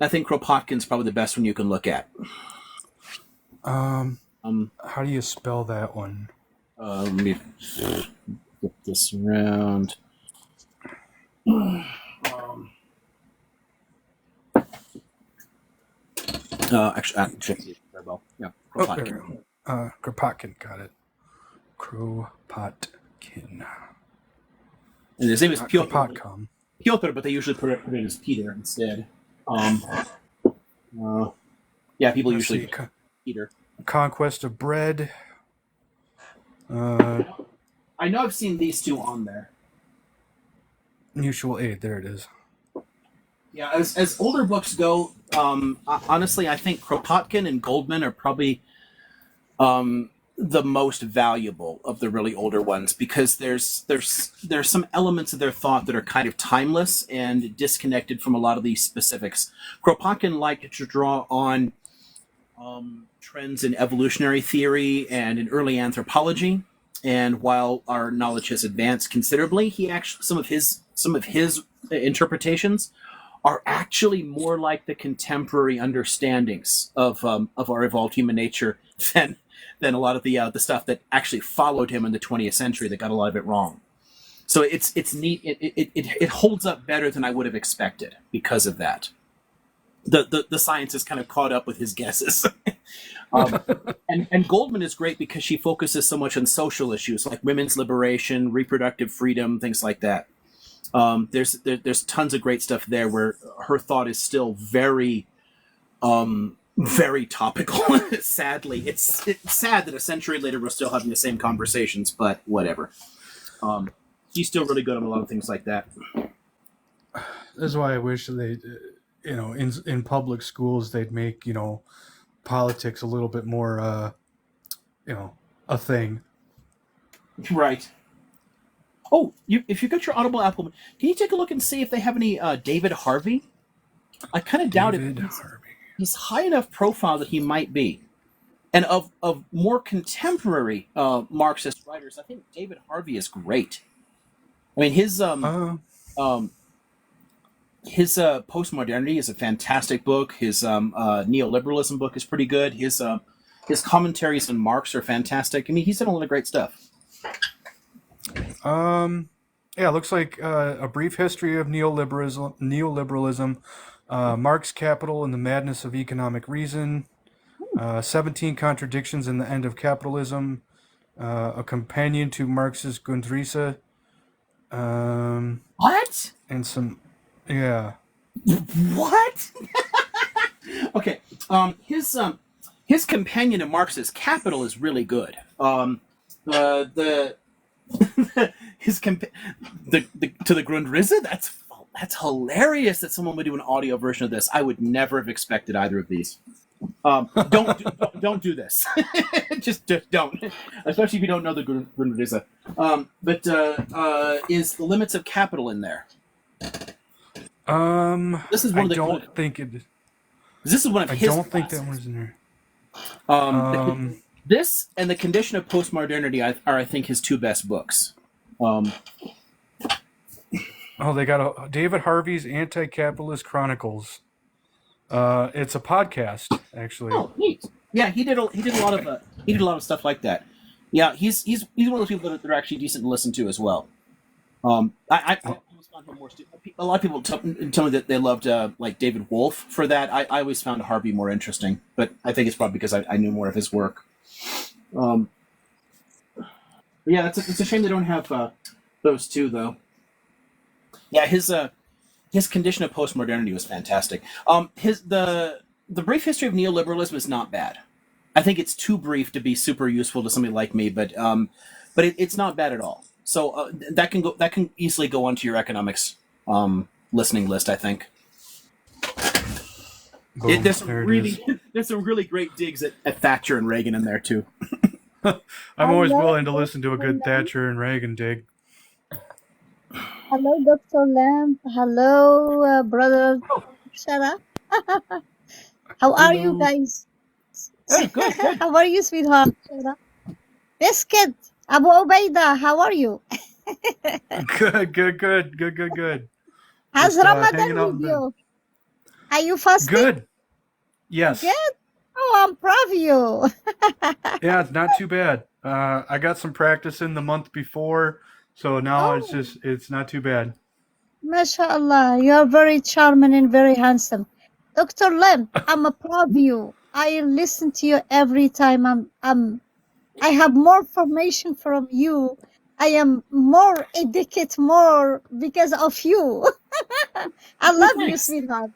I think Kropotkin's probably the best one you can look at. How do you spell that one? Let me flip this around. Actually, very well. Yeah, Kropotkin. Kropotkin, got it. Kropotkin. And his name is Piotr. Piotr, but they usually put it as Peter instead. Yeah, people usually Peter. Conquest of Bread. I know I've seen these 2 on there. Mutual Aid, there it is. Yeah, as older books go, honestly, I think Kropotkin and Goldman are probably the most valuable of the really older ones, because there's some elements of their thought that are kind of timeless and disconnected from a lot of these specifics. Kropotkin liked to draw on trends in evolutionary theory and in early anthropology. And while our knowledge has advanced considerably, he actually some of his interpretations are actually more like the contemporary understandings of our evolved human nature than a lot of the stuff that actually followed him in the 20th century that got a lot of it wrong. So it's neat. It holds up better than I would have expected because of that. The science is kind of caught up with his guesses. And Goldman is great because she focuses so much on social issues like women's liberation, reproductive freedom, things like that. There's tons of great stuff there where her thought is still very very topical. Sadly, it's sad that a century later we're still having the same conversations, but whatever. He's still really good on a lot of things like that. That's why I wish they, in public schools they'd make politics a little bit more, a thing. Right. Oh, if you got your Audible Apple, can you take a look and see if they have any David Harvey? I kind of doubt it. He's high enough profile that he might be. And of more contemporary Marxist writers, I think David Harvey is great. I mean, his Postmodernity is a fantastic book. His neoliberalism book is pretty good. His commentaries on Marx are fantastic. I mean, he's done a lot of great stuff. Yeah, it looks like A Brief History of Neoliberalism, Marx Capital and the Madness of Economic Reason, 17 Contradictions in the End of Capitalism, a companion to Marx's Grundrisse. What? And some, yeah. What? Okay. His companion to Marx's Capital is really good. To the Grundrisse, that's hilarious that someone would do an audio version of this. I would never have expected either of these. Don't do this. just don't, especially if you don't know the Grundrisse. But is The Limits of Capital in there? This is one of the. Don't think it. This is one of his. I don't think that one's in there. This and The Condition of Postmodernity are, I think, his two best books. They got David Harvey's Anti-Capitalist Chronicles. It's a podcast, actually. Oh, neat. Yeah, he did a lot of stuff like that. Yeah, he's one of those people that are actually decent to listen to as well. I always found him more. A lot of people tell me that they loved like David Wolf for that. I always found Harvey more interesting, but I think it's probably because I knew more of his work. Yeah, it's a shame they don't have those two though. Yeah, his Condition of Postmodernity was fantastic. The Brief History of Neoliberalism is not bad. I think it's too brief to be super useful to somebody like me, but it's not bad at all. So that can easily go onto your economics listening list, I think. Boom, there's some really great digs at Thatcher and Reagan in there too. I'm always willing to listen to a good Thatcher and Reagan dig. Hello, Dr. Lamb. Hello, brother. Shut up. How are you guys? Hey, good. How are you, sweetheart? Biscuit. Abu Ubaida, how are you? Good. How's Just, Ramadan hanging out with in you? Are you fasting? Good. Yes. Good? Oh, I'm proud of you. Yeah, it's not too bad. I got some practice in the month before, so now it's not too bad. MashaAllah, you are very charming and very handsome. Dr. Lim, I'm proud of you. I listen to you every time. I have more information from you. I am more educated more because of you. I love you, sweetheart.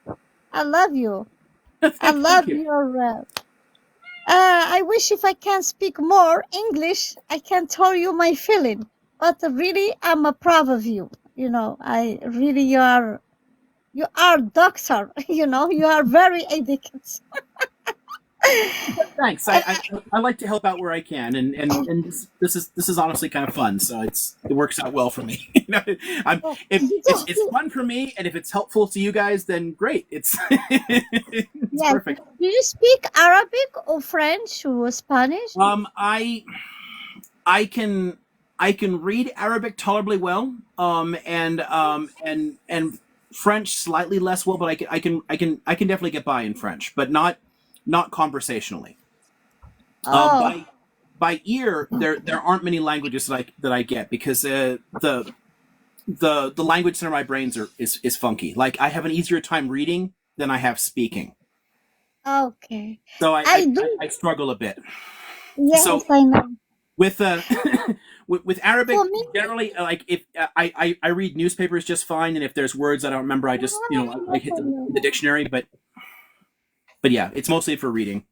I love you. I love your. I wish if I can speak more English, I can tell you my feeling. But really, I'm proud of you. You know, you are doctor. You know, you are very educated. Thanks. I like to help out where I can, and this is honestly kind of fun. So it works out well for me. If it's fun for me, and if it's helpful to you guys, then great. It's It's Yes. perfect. Do you speak Arabic or French or Spanish? I can read Arabic tolerably well, and French slightly less well, but I can definitely get by in French, but not conversationally. Oh, By ear, there aren't many languages that I get because the language center of my brains is funky. Like I have an easier time reading than I have speaking, okay. so I do. I struggle a bit. So Yes, I know. with with For Arabic, me, generally, like if I read newspapers just fine, and if there's words I don't remember, I just I no hit problem. the dictionary. But yeah, it's mostly for reading.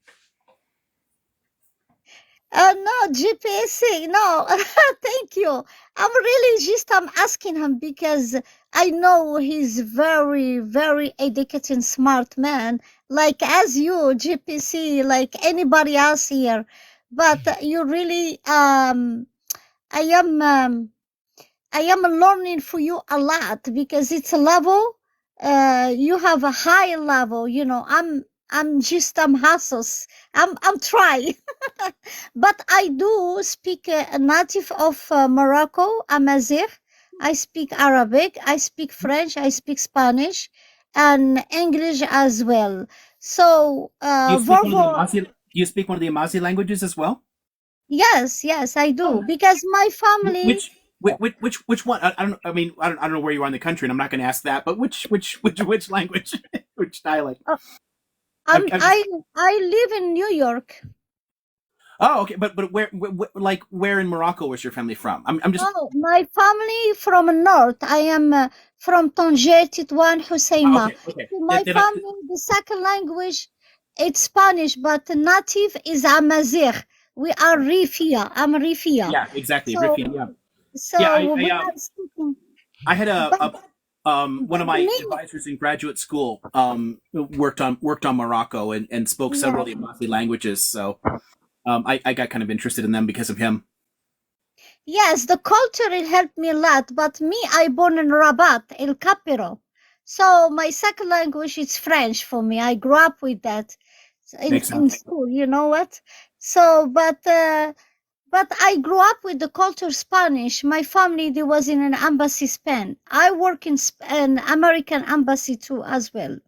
No, GPSC, no. Thank you. I'm asking him because I know he's very, very educated and smart man, like as you, GPC, like anybody else here. But you really, I am, I am learning for you a lot because it's a level. You have a high level. I'm hustles. I'm trying, but I do speak a native of Morocco, Amazigh. I speak Arabic. I speak French. I speak Spanish, and English as well. So, Do you speak one of the Volvo. Amazi? Do you speak one of the Amazi languages as well? Yes, yes, I Oh, do nice. because my family. Which one? I don't. I mean, I don't know where you are in the country, and I'm not going to ask that. But which language? Which dialect? Uh, I'm just. I live in New York. Oh, okay. But like where in Morocco was your family from? I'm just. Oh, my family from north. I am from Tanger, Tétouan, Oh, Hoceima. okay, okay. So my family, the second language, it's Spanish, but the native is Amazigh. We are Rifia. I'm Rifia. Yeah, exactly. So, Riffian. Yeah, yeah. so we are speaking. I had But, one but of my me, advisors in graduate school worked on Morocco and spoke several of yes. the Amazi languages. So I got kind of interested in them because of him. Yes, the culture it helped me a lot, but me, I born in Rabat, El Capiro. So my second language is French for me. I grew up with that Makes in sense. school, you know what? So, but I grew up with the culture Spanish. My family they was in an embassy Spain. I work in an American embassy too as well.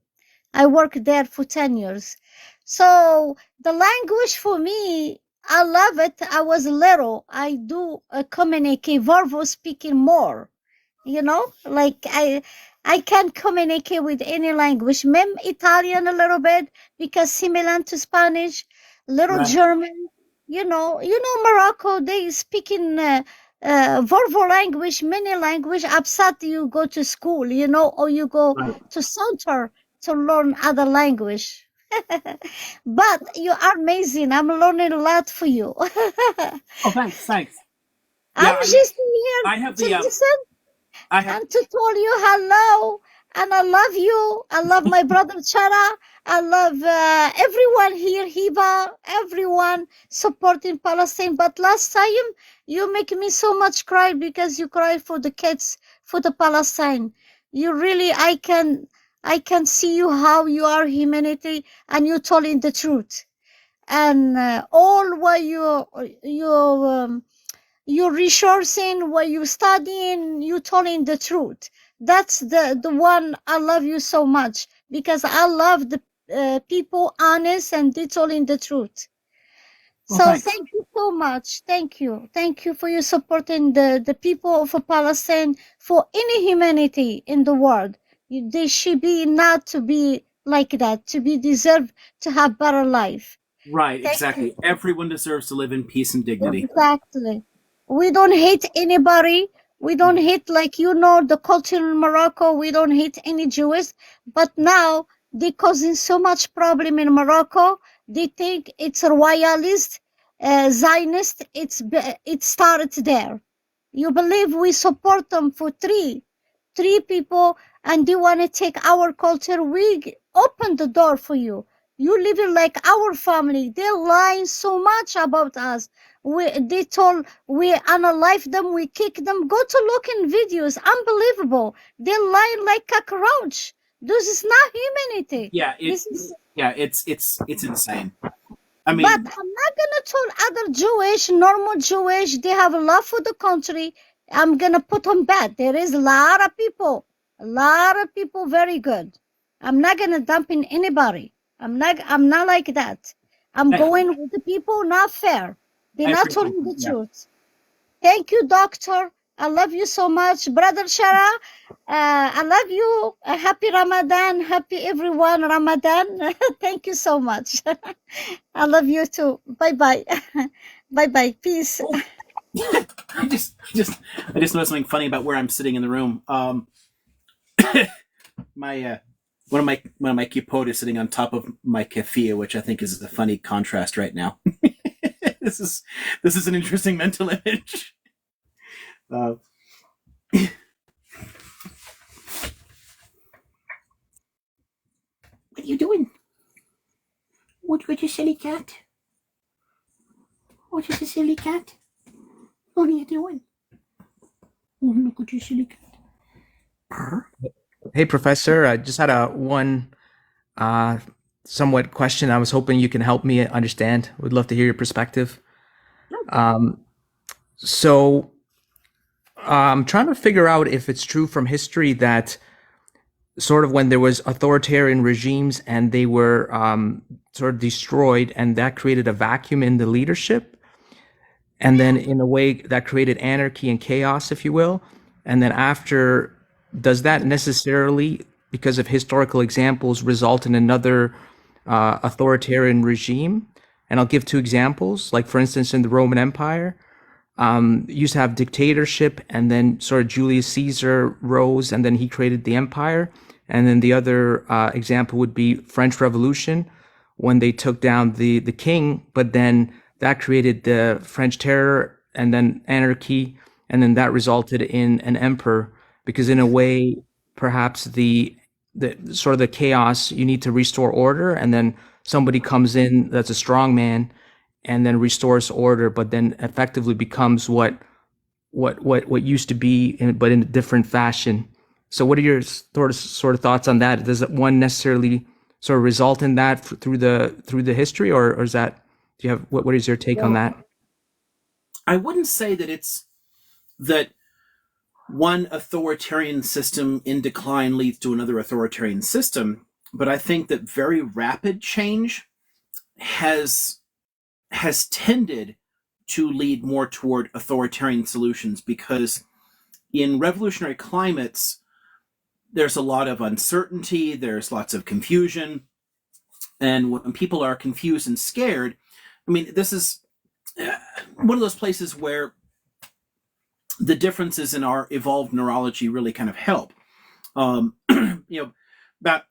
I worked there for 10 years. So the language for me, I love it. I was little. I do communicate verbal speaking more. Like I can communicate with any language. Mem Italian a little bit because similar to Spanish, little Right. German. Morocco they speak in verbal language, many language. Upside you go to school, or you go Right. to center to learn other language. But you are amazing. I'm learning a lot for you. Oh, thanks. Thanks. Yeah, I'm just here I have to the listen I have and to tell you hello and I love you. I love my brother Chara. I love everyone here, Hiba, everyone supporting Palestine. But last time you make me so much cry because you cry for the kids, for the Palestine. You really, I can see you how you are humanity and you telling the truth. And all what you resourcing, what you studying, you telling the truth. That's the one I love you so much because I love the people honest and they telling the truth. well, So thanks. thank you so much. Thank you for your supporting the people of Palestine for any humanity in the world. They should be not to be like that, to be deserve to have better life. Right, Thank you. exactly. Everyone deserves to live in peace and dignity. Exactly. We don't hate anybody. We don't hate, like, the culture in Morocco. We don't hate any Jews. But now they causing so much problem in Morocco. They think it's a royalist, Zionist. It started there. You believe we support them for three people, and they want to take our culture. We open the door for you. You living like our family. They're lying so much about us. They told we unalive them, we kick them. Go to look in videos. Unbelievable. They're lying like cockroach. This is not humanity. Yeah, This is. Yeah, it's insane. I But mean, I'm not gonna tell other Jewish, normal Jewish, they have a love for the country. I'm gonna put on bad. There is a lot of people very good. I'm not gonna dump in anybody. I'm not like that. I'm I, going with the people not fair. They're I not appreciate telling that. the Yeah. truth. Thank you, doctor. I love you so much, brother Shara. I love you. Happy Ramadan. Happy everyone Ramadan. Thank you so much. I love you too. Bye bye. Bye bye. Peace. Oh, I just noticed something funny about where I'm sitting in the room. My one of my kipot is sitting on top of my kefir, which I think is a funny contrast right now. this is this is an interesting mental image. Uh, what are you doing? What you silly cat? What is a silly cat? What are you doing? Oh, look at you, silly cat. Purr. Hey, Professor, I just had a one uh, somewhat question. I was hoping you can help me understand. Would love to hear your perspective. Um, so I'm trying to figure out if it's true from history that sort of when there was authoritarian regimes and they were sort of destroyed, and that created a vacuum in the leadership, and then in a way that created anarchy and chaos, if you will. And then after, does that necessarily, because of historical examples, result in another authoritarian regime? And I'll give two examples. Like, for instance, in the Roman Empire, used to have dictatorship, and then sort of Julius Caesar rose, and then he created the empire. And then the other example would be French Revolution, when they took down the king, but then that created the French Terror and then anarchy, and then that resulted in an emperor. Because in a way, perhaps the sort of the chaos, you need to restore order, and then somebody comes in that's a strong man, and then restores order, but then effectively becomes what used to be, but in a different fashion. So, what are your sort of thoughts on that? Does one necessarily sort of result in that through the history, or is that, do you have what is your take on Well, that? I wouldn't say that it's that one authoritarian system in decline leads to another authoritarian system, but I think that very rapid change has tended to lead more toward authoritarian solutions, because in revolutionary climates there's a lot of uncertainty, there's lots of confusion, and when people are confused and scared, I mean, this is one of those places where the differences in our evolved neurology really kind of help. You know, about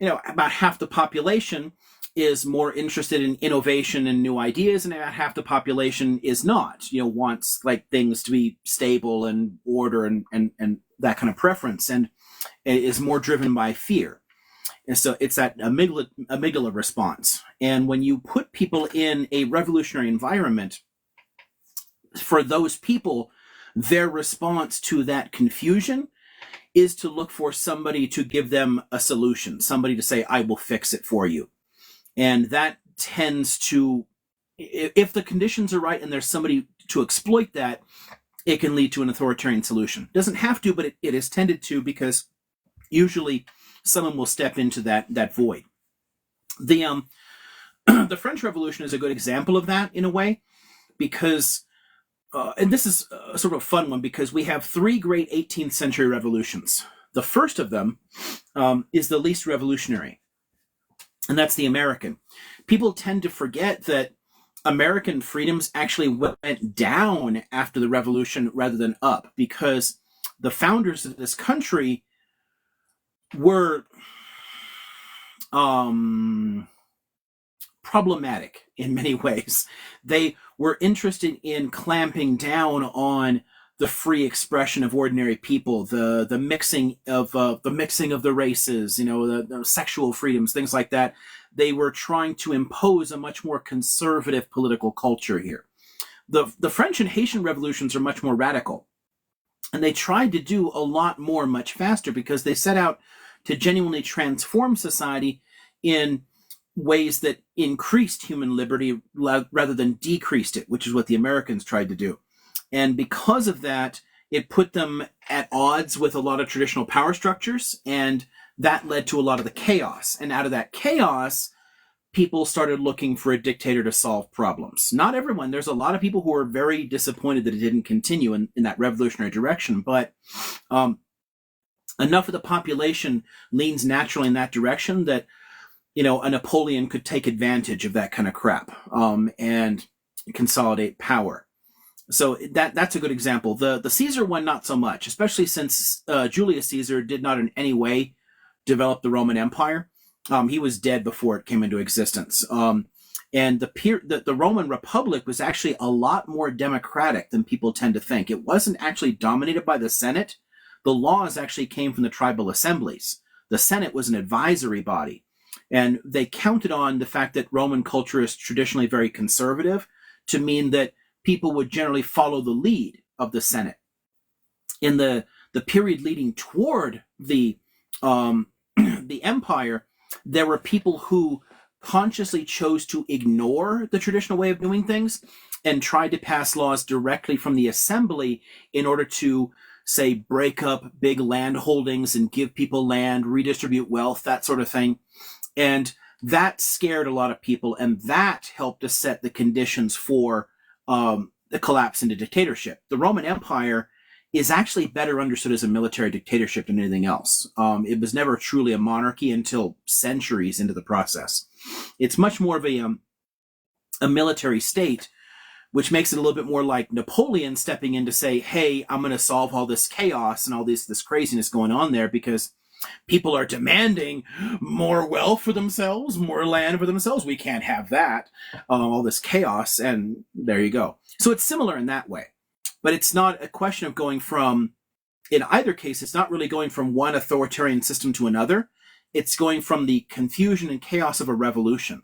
about half the population is more interested in innovation and new ideas, and about half the population is not. Wants like things to be stable and order and that kind of preference, and is more driven by fear. And so it's that amygdala response. And when you put people in a revolutionary environment, for those people, their response to that confusion is to look for somebody to give them a solution, somebody to say, I will fix it for you. And that tends to, if the conditions are right and there's somebody to exploit that, it can lead to an authoritarian solution. It doesn't have to, but it has tended to, because usually someone will step into that void. The the French Revolution is a good example of that in a way, because and this is sort of a fun one, because we have three great 18th century revolutions. The first of them is the least revolutionary, and that's the American. People tend to forget that American freedoms actually went down after the revolution rather than up, because the founders of this country were problematic in many ways. They were interested in clamping down on the free expression of ordinary people, the mixing of the races, the sexual freedoms, things like that. They were trying to impose a much more conservative political culture here. The French and Haitian revolutions are much more radical, and they tried to do a lot more much faster, because they set out to genuinely transform society in ways that increased human liberty rather than decreased it, which is what the Americans tried to do. And because of that, it put them at odds with a lot of traditional power structures, and that led to a lot of the chaos. And out of that chaos, people started looking for a dictator to solve problems. Not everyone. There's a lot of people who are very disappointed that it didn't continue in that revolutionary direction, but enough of the population leans naturally in that direction that, you know, a Napoleon could take advantage of that kind of crap and consolidate power. So that's a good example. The Caesar one, not so much, especially since Julius Caesar did not in any way develop the Roman Empire. He was dead before it came into existence. And the Roman Republic was actually a lot more democratic than people tend to think. It wasn't actually dominated by the Senate. The laws actually came from the tribal assemblies. The Senate was an advisory body. And they counted on the fact that Roman culture is traditionally very conservative to mean that people would generally follow the lead of the Senate. In the period leading toward the empire, there were people who consciously chose to ignore the traditional way of doing things and tried to pass laws directly from the assembly in order to, say, break up big land holdings and give people land, redistribute wealth, that sort of thing. And that scared a lot of people, and that helped to set the conditions for the collapse into dictatorship. The Roman Empire is actually better understood as a military dictatorship than anything else. It was never truly a monarchy until centuries into the process. It's much more of a military state, which makes it a little bit more like Napoleon stepping in to say, hey, I'm going to solve all this chaos and all this craziness going on there because people are demanding more wealth for themselves, more land for themselves. We can't have that, all this chaos, and there you go. So it's similar in that way. But it's not a question of going from, in either case, it's not really going from one authoritarian system to another. It's going from the confusion and chaos of a revolution.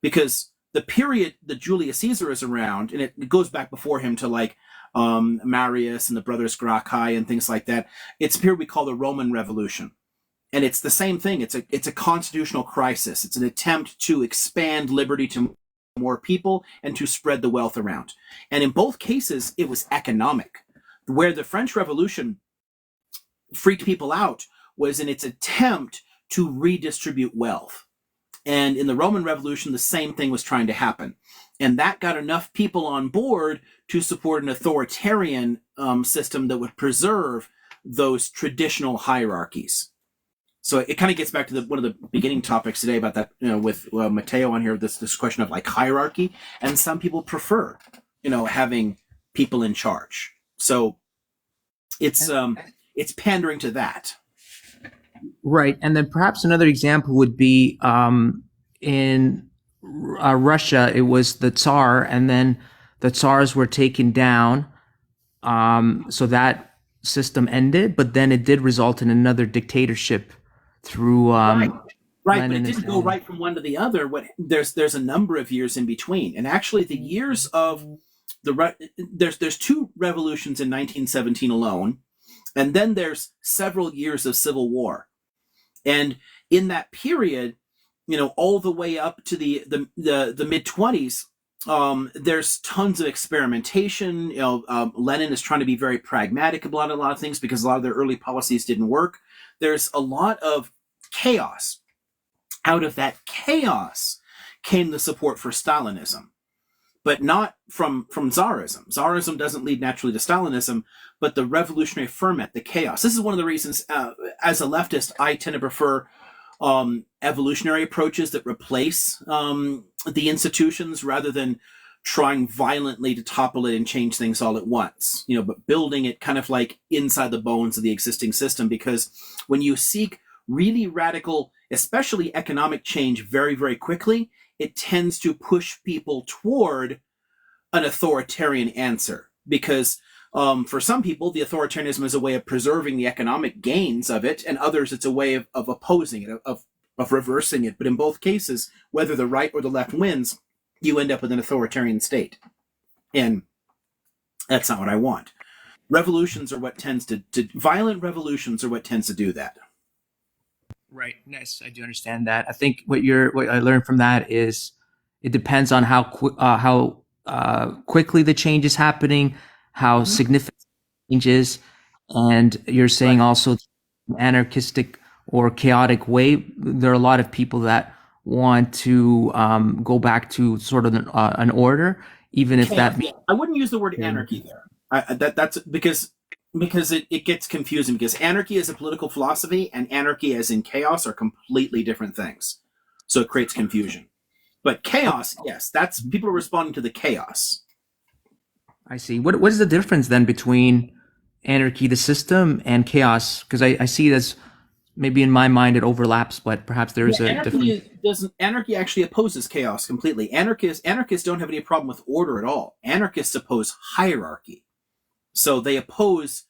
Because the period that Julius Caesar is around, and it goes back before him to like Marius and the brothers Gracchi and things like that, it's a period we call the Roman Revolution. And it's the same thing. It's a constitutional crisis. It's an attempt to expand liberty to more people and to spread the wealth around. And in both cases, it was economic. Where the French Revolution freaked people out was in its attempt to redistribute wealth. And in the Roman Revolution, the same thing was trying to happen. And that got enough people on board to support an authoritarian system that would preserve those traditional hierarchies. So it kind of gets back to one of the beginning topics today about that, you know, with Matteo on here, this question of like hierarchy, and some people prefer, you know, having people in charge. So it's pandering to that. Right. And then perhaps another example would be in Russia, it was the Tsar, and then the Tsars were taken down. So that system ended, but then it did result in another dictatorship through right, but it Lenin didn't go right from one to the other. There's a number of years in between, and actually the years of there's two revolutions in 1917 alone, and then there's several years of civil war, and in that period, you know, all the way up to the mid 20s, there's tons of experimentation. You know, Lenin is trying to be very pragmatic about a lot of things because a lot of their early policies didn't work. There's a lot of chaos. Out of that chaos came the support for Stalinism, but not from Tsarism. Tsarism doesn't lead naturally to Stalinism, but the revolutionary ferment, the chaos. This is one of the reasons, as a leftist, I tend to prefer evolutionary approaches that replace the institutions rather than trying violently to topple it and change things all at once, you know, but building it kind of like inside the bones of the existing system. Because when you seek really radical, especially economic change very, very quickly, it tends to push people toward an authoritarian answer. Because for some people, the authoritarianism is a way of preserving the economic gains of it, and others it's a way of opposing it, of reversing it. But in both cases, whether the right or the left wins, you end up with an authoritarian state. And that's not what I want. Revolutions are what tends to violent revolutions are what tends to do that. Right. Nice. I do understand that. I think what I learned from that is it depends on how quickly the change is happening, how Mhm. significant changes, and you're saying Right. also anarchistic or chaotic way. There are a lot of people that want to go back to sort of an order, even if Chaos. that means. Yeah, I wouldn't use the word anarchy there. That's because it gets confusing because anarchy as a political philosophy and anarchy as in chaos are completely different things. So it creates confusion. But chaos, yes, that's people are responding to the chaos. I see. What is the difference then between anarchy, the system, and chaos? Because I see it as maybe in my mind it overlaps, but perhaps there Yeah, is a difference. anarchy actually opposes chaos completely. Anarchists don't have any problem with order at all. Anarchists oppose hierarchy. So they oppose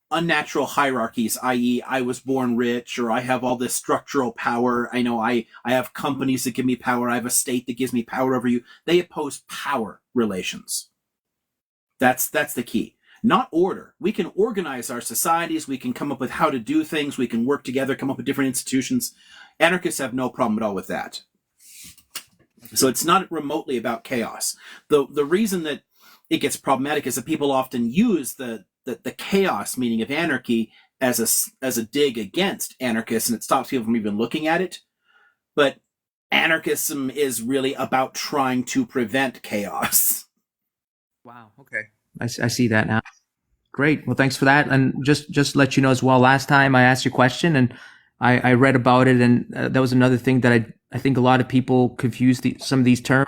unnatural hierarchies, i.e., I was born rich, or I have all this structural power. I know I have companies that give me power. I have a state that gives me power over you. They oppose power relations. That's the key. Not order. We can organize our societies. We can come up with how to do things. We can work together, come up with different institutions. Anarchists have no problem at all with that. So it's not remotely about chaos. The reason that it gets problematic is that people often use the chaos meaning of anarchy as a dig against anarchists, and it stops people from even looking at it. But anarchism is really about trying to prevent chaos. Wow. Okay. I see that now. Great. Well, thanks for that. And just to let you know as well, last time I asked you a question and I read about it, and that was another thing that I think a lot of people confuse some of these terms.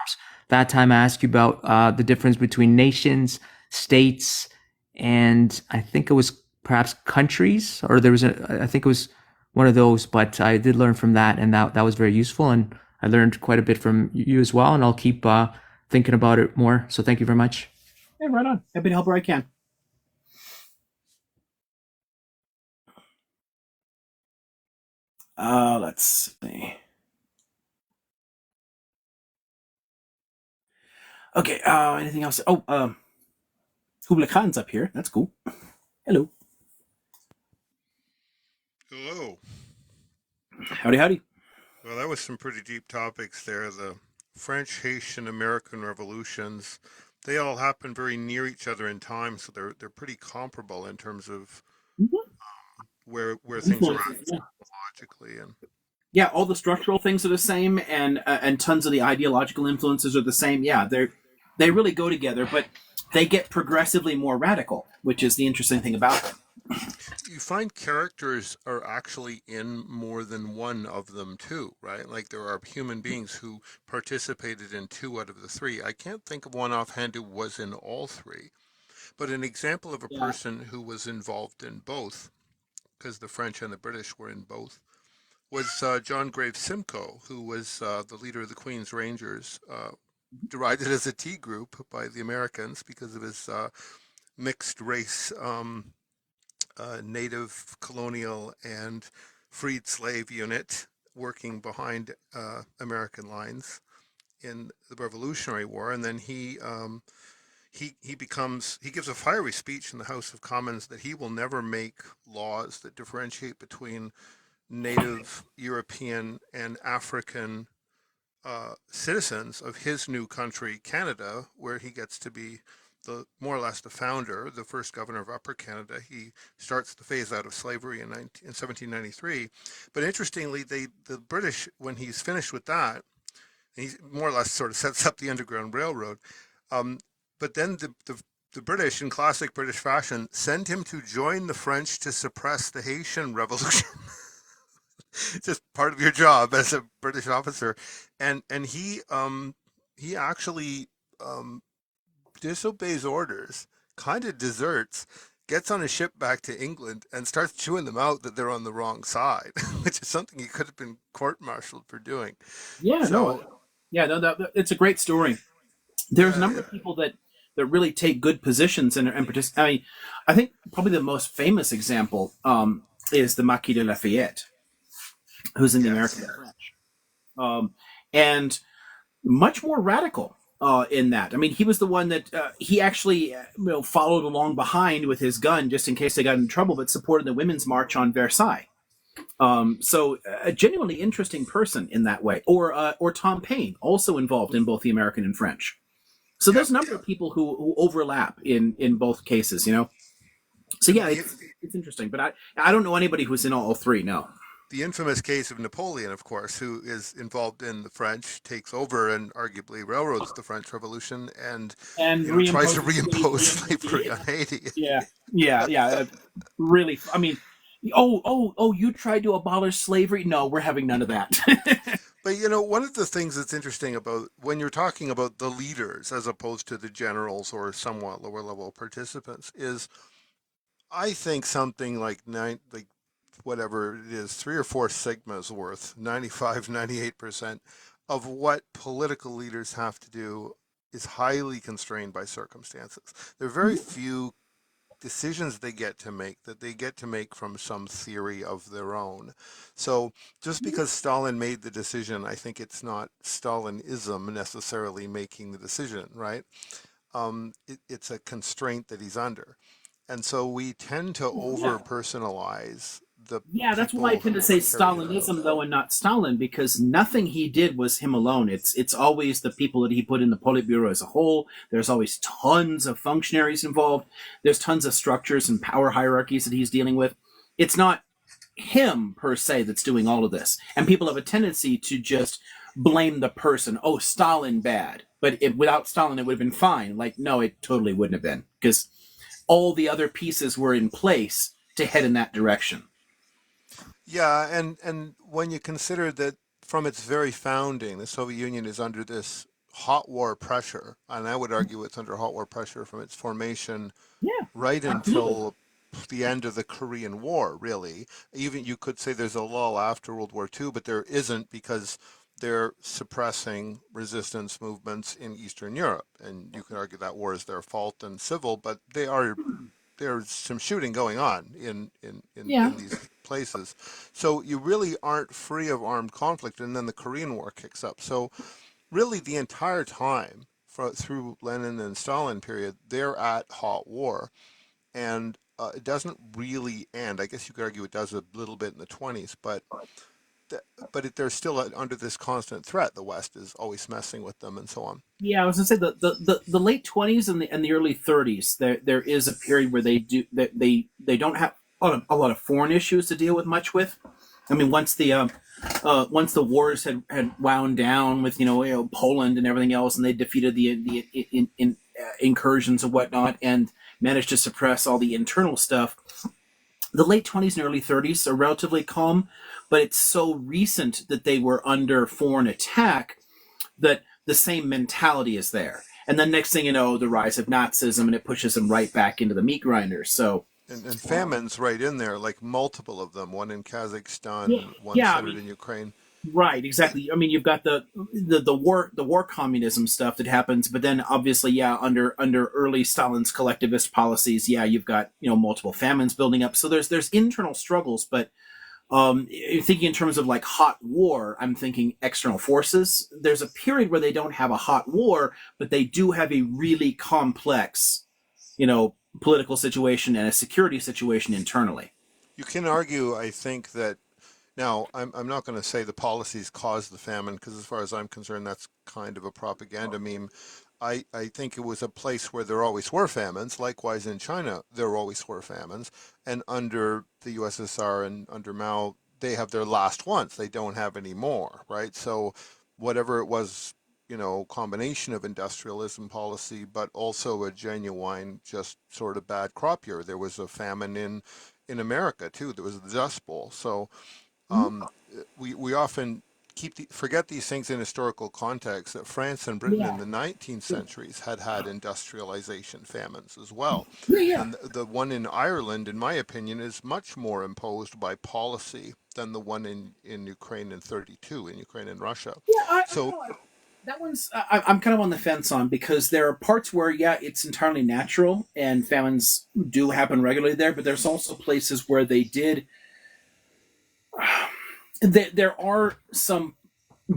That time I asked you about the difference between nations, states, and I think it was perhaps countries, or I think it was one of those. But I did learn from that, and that was very useful. And I learned quite a bit from you as well. And I'll keep thinking about it more. So thank you very much. Yeah, right on. Happy to help where I can. Let's see. Okay, anything else? Oh, Kubla Khan's up here. That's cool. Hello. Hello. Howdy, howdy. Well, that was some pretty deep topics there. The French, Haitian, American revolutions, they all happen very near each other in time, so they're pretty comparable in terms of where things are at Influences, yeah. logically. And Yeah, all the structural things are the same, and tons of the ideological influences are the same. Yeah, they really go together, but they get progressively more radical, which is the interesting thing about them. you find characters are actually in more than one of them too, right? Like there are human beings who participated in two out of the three. I can't think of one offhand who was in all three, but an example of a Yeah. person who was involved in both, because the French and the British were in both, was John Graves Simcoe, who was the leader of the Queen's Rangers, derided as a T group by the Americans because of his mixed race, native, colonial, and freed slave unit working behind American lines in the Revolutionary War, and then he gives a fiery speech in the House of Commons that he will never make laws that differentiate between native European and African citizens of his new country, Canada, where he gets to be the more or less the founder, the first governor of Upper Canada. He starts the phase out of slavery in 1793. But interestingly, the British, when he's finished with that, he more or less sort of sets up the Underground Railroad. Um, but then the British, in classic British fashion, send him to join the French to suppress the Haitian Revolution. Just part of your job as a British officer, and he actually um, disobeys orders, kind of deserts, gets on a ship back to England, and starts chewing them out that they're on the wrong side, which is something he could have been court-martialed for doing. Yeah, no, So yeah, no, it's a great story. There's a yeah, number of people that really take good positions and participate. I mean, I think probably the most famous example is the Marquis de Lafayette, who's in the American yes, French, and much more radical in that. I mean, he was the one that he actually followed along behind with his gun just in case they got in trouble, but supported the Women's March on Versailles. So a genuinely interesting person in that way. Or Tom Paine, also involved in both the American and French. So Yeah. there's a number of people who overlap in both cases, you know. So And yeah, it's interesting, but I don't know anybody who's in all three. No. the infamous case of Napoleon, of course, who is involved in the French, takes over and arguably railroads the French Revolution, and And tries to reimposes reimpose slavery slavery on Haiti. Yeah, yeah. Really, I mean, oh, you tried to abolish slavery? No, we're having none of that. But one of the things that's interesting about when you're talking about the leaders as opposed to the generals or somewhat lower level participants is I think something like whatever it is, 3 or 4 sigmas worth, 95, 98% of what political leaders have to do is highly constrained by circumstances. There are very few decisions they get to make that they get to make from some theory of their own. So just because Stalin made the decision, I think it's not Stalinism necessarily making the decision, right? It's a constraint that he's under. And so we tend to over Yeah, personalize the yeah. That's why I people tend to who say carry it out. Stalinism, though, and not Stalin, because nothing he did was him alone. It's always the people that he put in the Politburo as a whole. There's always tons of functionaries involved. There's tons of structures and power hierarchies that he's dealing with. It's not him per se that's doing all of this. And people have a tendency to just blame the person. Oh, Stalin bad. But without Stalin, it would have been fine. Like, no, it totally wouldn't have been because all the other pieces were in place to head in that direction. Yeah, and when you consider that from its very founding, the Soviet Union is under this hot war pressure, and I would argue it's under hot war pressure from its formation Yeah, right absolutely. until the end of the Korean War, really. Even you could say there's a lull after World War II, but there isn't because they're suppressing resistance movements in Eastern Europe. And you can argue that war is their fault and civil, but there's some shooting going on Yeah. in these places. So you really aren't free of armed conflict, and then the Korean War kicks up. So really the entire time through Lenin and Stalin period, they're at hot war and it doesn't really end. I guess you could argue it does a little bit in the 20s, but th- they're still under this constant threat. The West is always messing with them and so on. Yeah, I was gonna say the late 20s and the early 30s. There is a period where they don't have a lot of foreign issues to deal with much with. I mean, once the wars had wound down with Poland and everything else, and they defeated the incursions and whatnot, and managed to suppress all the internal stuff. The late 20s and early 30s are relatively calm, but it's so recent that they were under foreign attack that the same mentality is there. And then next thing you know, the rise of Nazism, and it pushes them right back into the meat grinders. So And famines right in there, like multiple of them, one in yeah, Kazakhstan, one yeah. I centered mean, in Ukraine. right, exactly. I mean, you've got the war communism stuff that happens, but then obviously, yeah, under early Stalin's collectivist policies, yeah, you've got multiple famines building up. So there's internal struggles, but thinking in terms of like hot war, I'm thinking external forces. There's a period where they don't have a hot war, but they do have a really complex, political situation and a security situation internally. You can argue, I think, that now I'm not going to say the policies caused the famine because, as far as I'm concerned, that's kind of a propaganda meme. I think it was a place where there always were famines. Likewise, in China, there always were famines. And under the USSR and under Mao, they have their last ones. They don't have any more, right? So, whatever it was, combination of industrialism policy, but also a genuine, just sort of bad crop year. There was a famine in America too. There was the Dust Bowl. So we often forget these things in historical context that France and Britain in Yeah, the 19th centuries had industrialization famines as well. yeah, yeah. And the one in Ireland, in my opinion, is much more imposed by policy than the one in Ukraine in 32, in Ukraine and Russia. Yeah, I don't So know. That one's I'm kind of on the fence on because there are parts where yeah, it's entirely natural and famines do happen regularly there, but there's also places where they did. There are some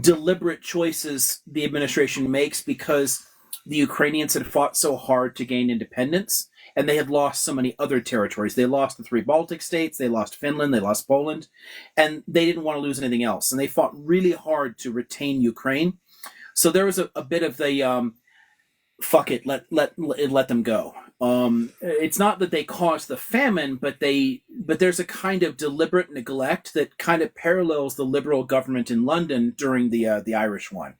deliberate choices the administration makes because the Ukrainians had fought so hard to gain independence, and they had lost so many other territories. They lost the 3 Baltic states, they lost Finland, they lost Poland, and they didn't want to lose anything else. And they fought really hard to retain Ukraine. So there was a bit of the fuck it, let them go. It's not that they caused the famine, but there's a kind of deliberate neglect that kind of parallels the Liberal government in London during the Irish one.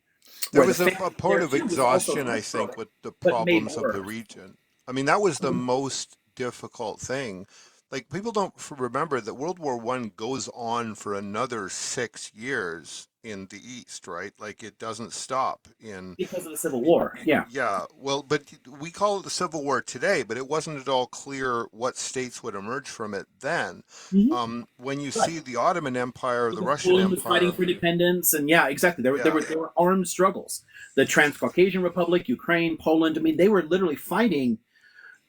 There Where was the a part of exhaustion, I think, with the but made problems of the worse. region. I mean, that was the most difficult thing. Like people don't remember that World War One goes on for another 6 years in the East, right? Like it doesn't stop in. Because of the Civil War. Yeah. Yeah, well, but we call it the Civil War today, but it wasn't at all clear what states would emerge from it then. Mm-hmm. When you Right. see the Ottoman Empire, the Because Russian Poland was fighting Empire, for independence, and yeah, exactly. yeah, There were armed struggles. The Transcaucasian Republic, Ukraine, Poland. I mean, they were literally fighting,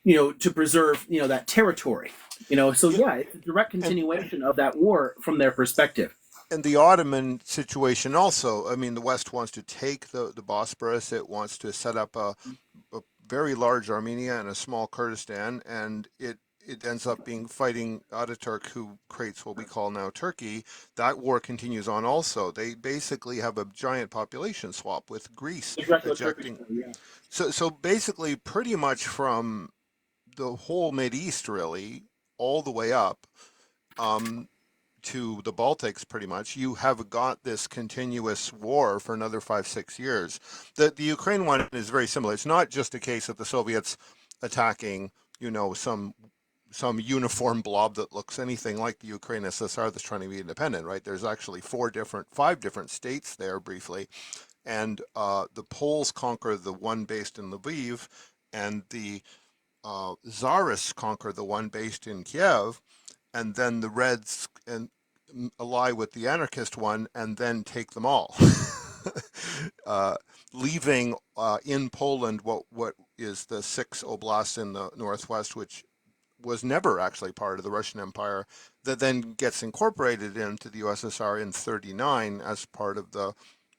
to preserve, that territory. So yeah, yeah, it's a direct and continuation of that war from their perspective. and the Ottoman situation also. I mean, the West wants to take the Bosporus. It wants to set up a very large Armenia and a small Kurdistan, and it ends up being fighting Ataturk, who creates what we call now Turkey. That war continues on also. They basically have a giant population swap with Greece The Greco-Turkish ejecting. War, yeah. So basically, pretty much from the whole Mid East, really, all the way up. Um, to the Baltics, pretty much, you have got this continuous war for another 5, 6 years. The Ukraine one is very similar. It's not just a case of the Soviets attacking, some uniform blob that looks anything like the Ukraine SSR that's trying to be independent, right? There's actually 5 different states there briefly, and the Poles conquer the one based in Lviv, and the Tsarists conquer the one based in Kiev, and then the Reds and ally with the anarchist one, and then take them all, uh, leaving in Poland what is the 6 oblasts in the northwest, which was never actually part of the Russian Empire, that then gets incorporated into the USSR in '39 as part of the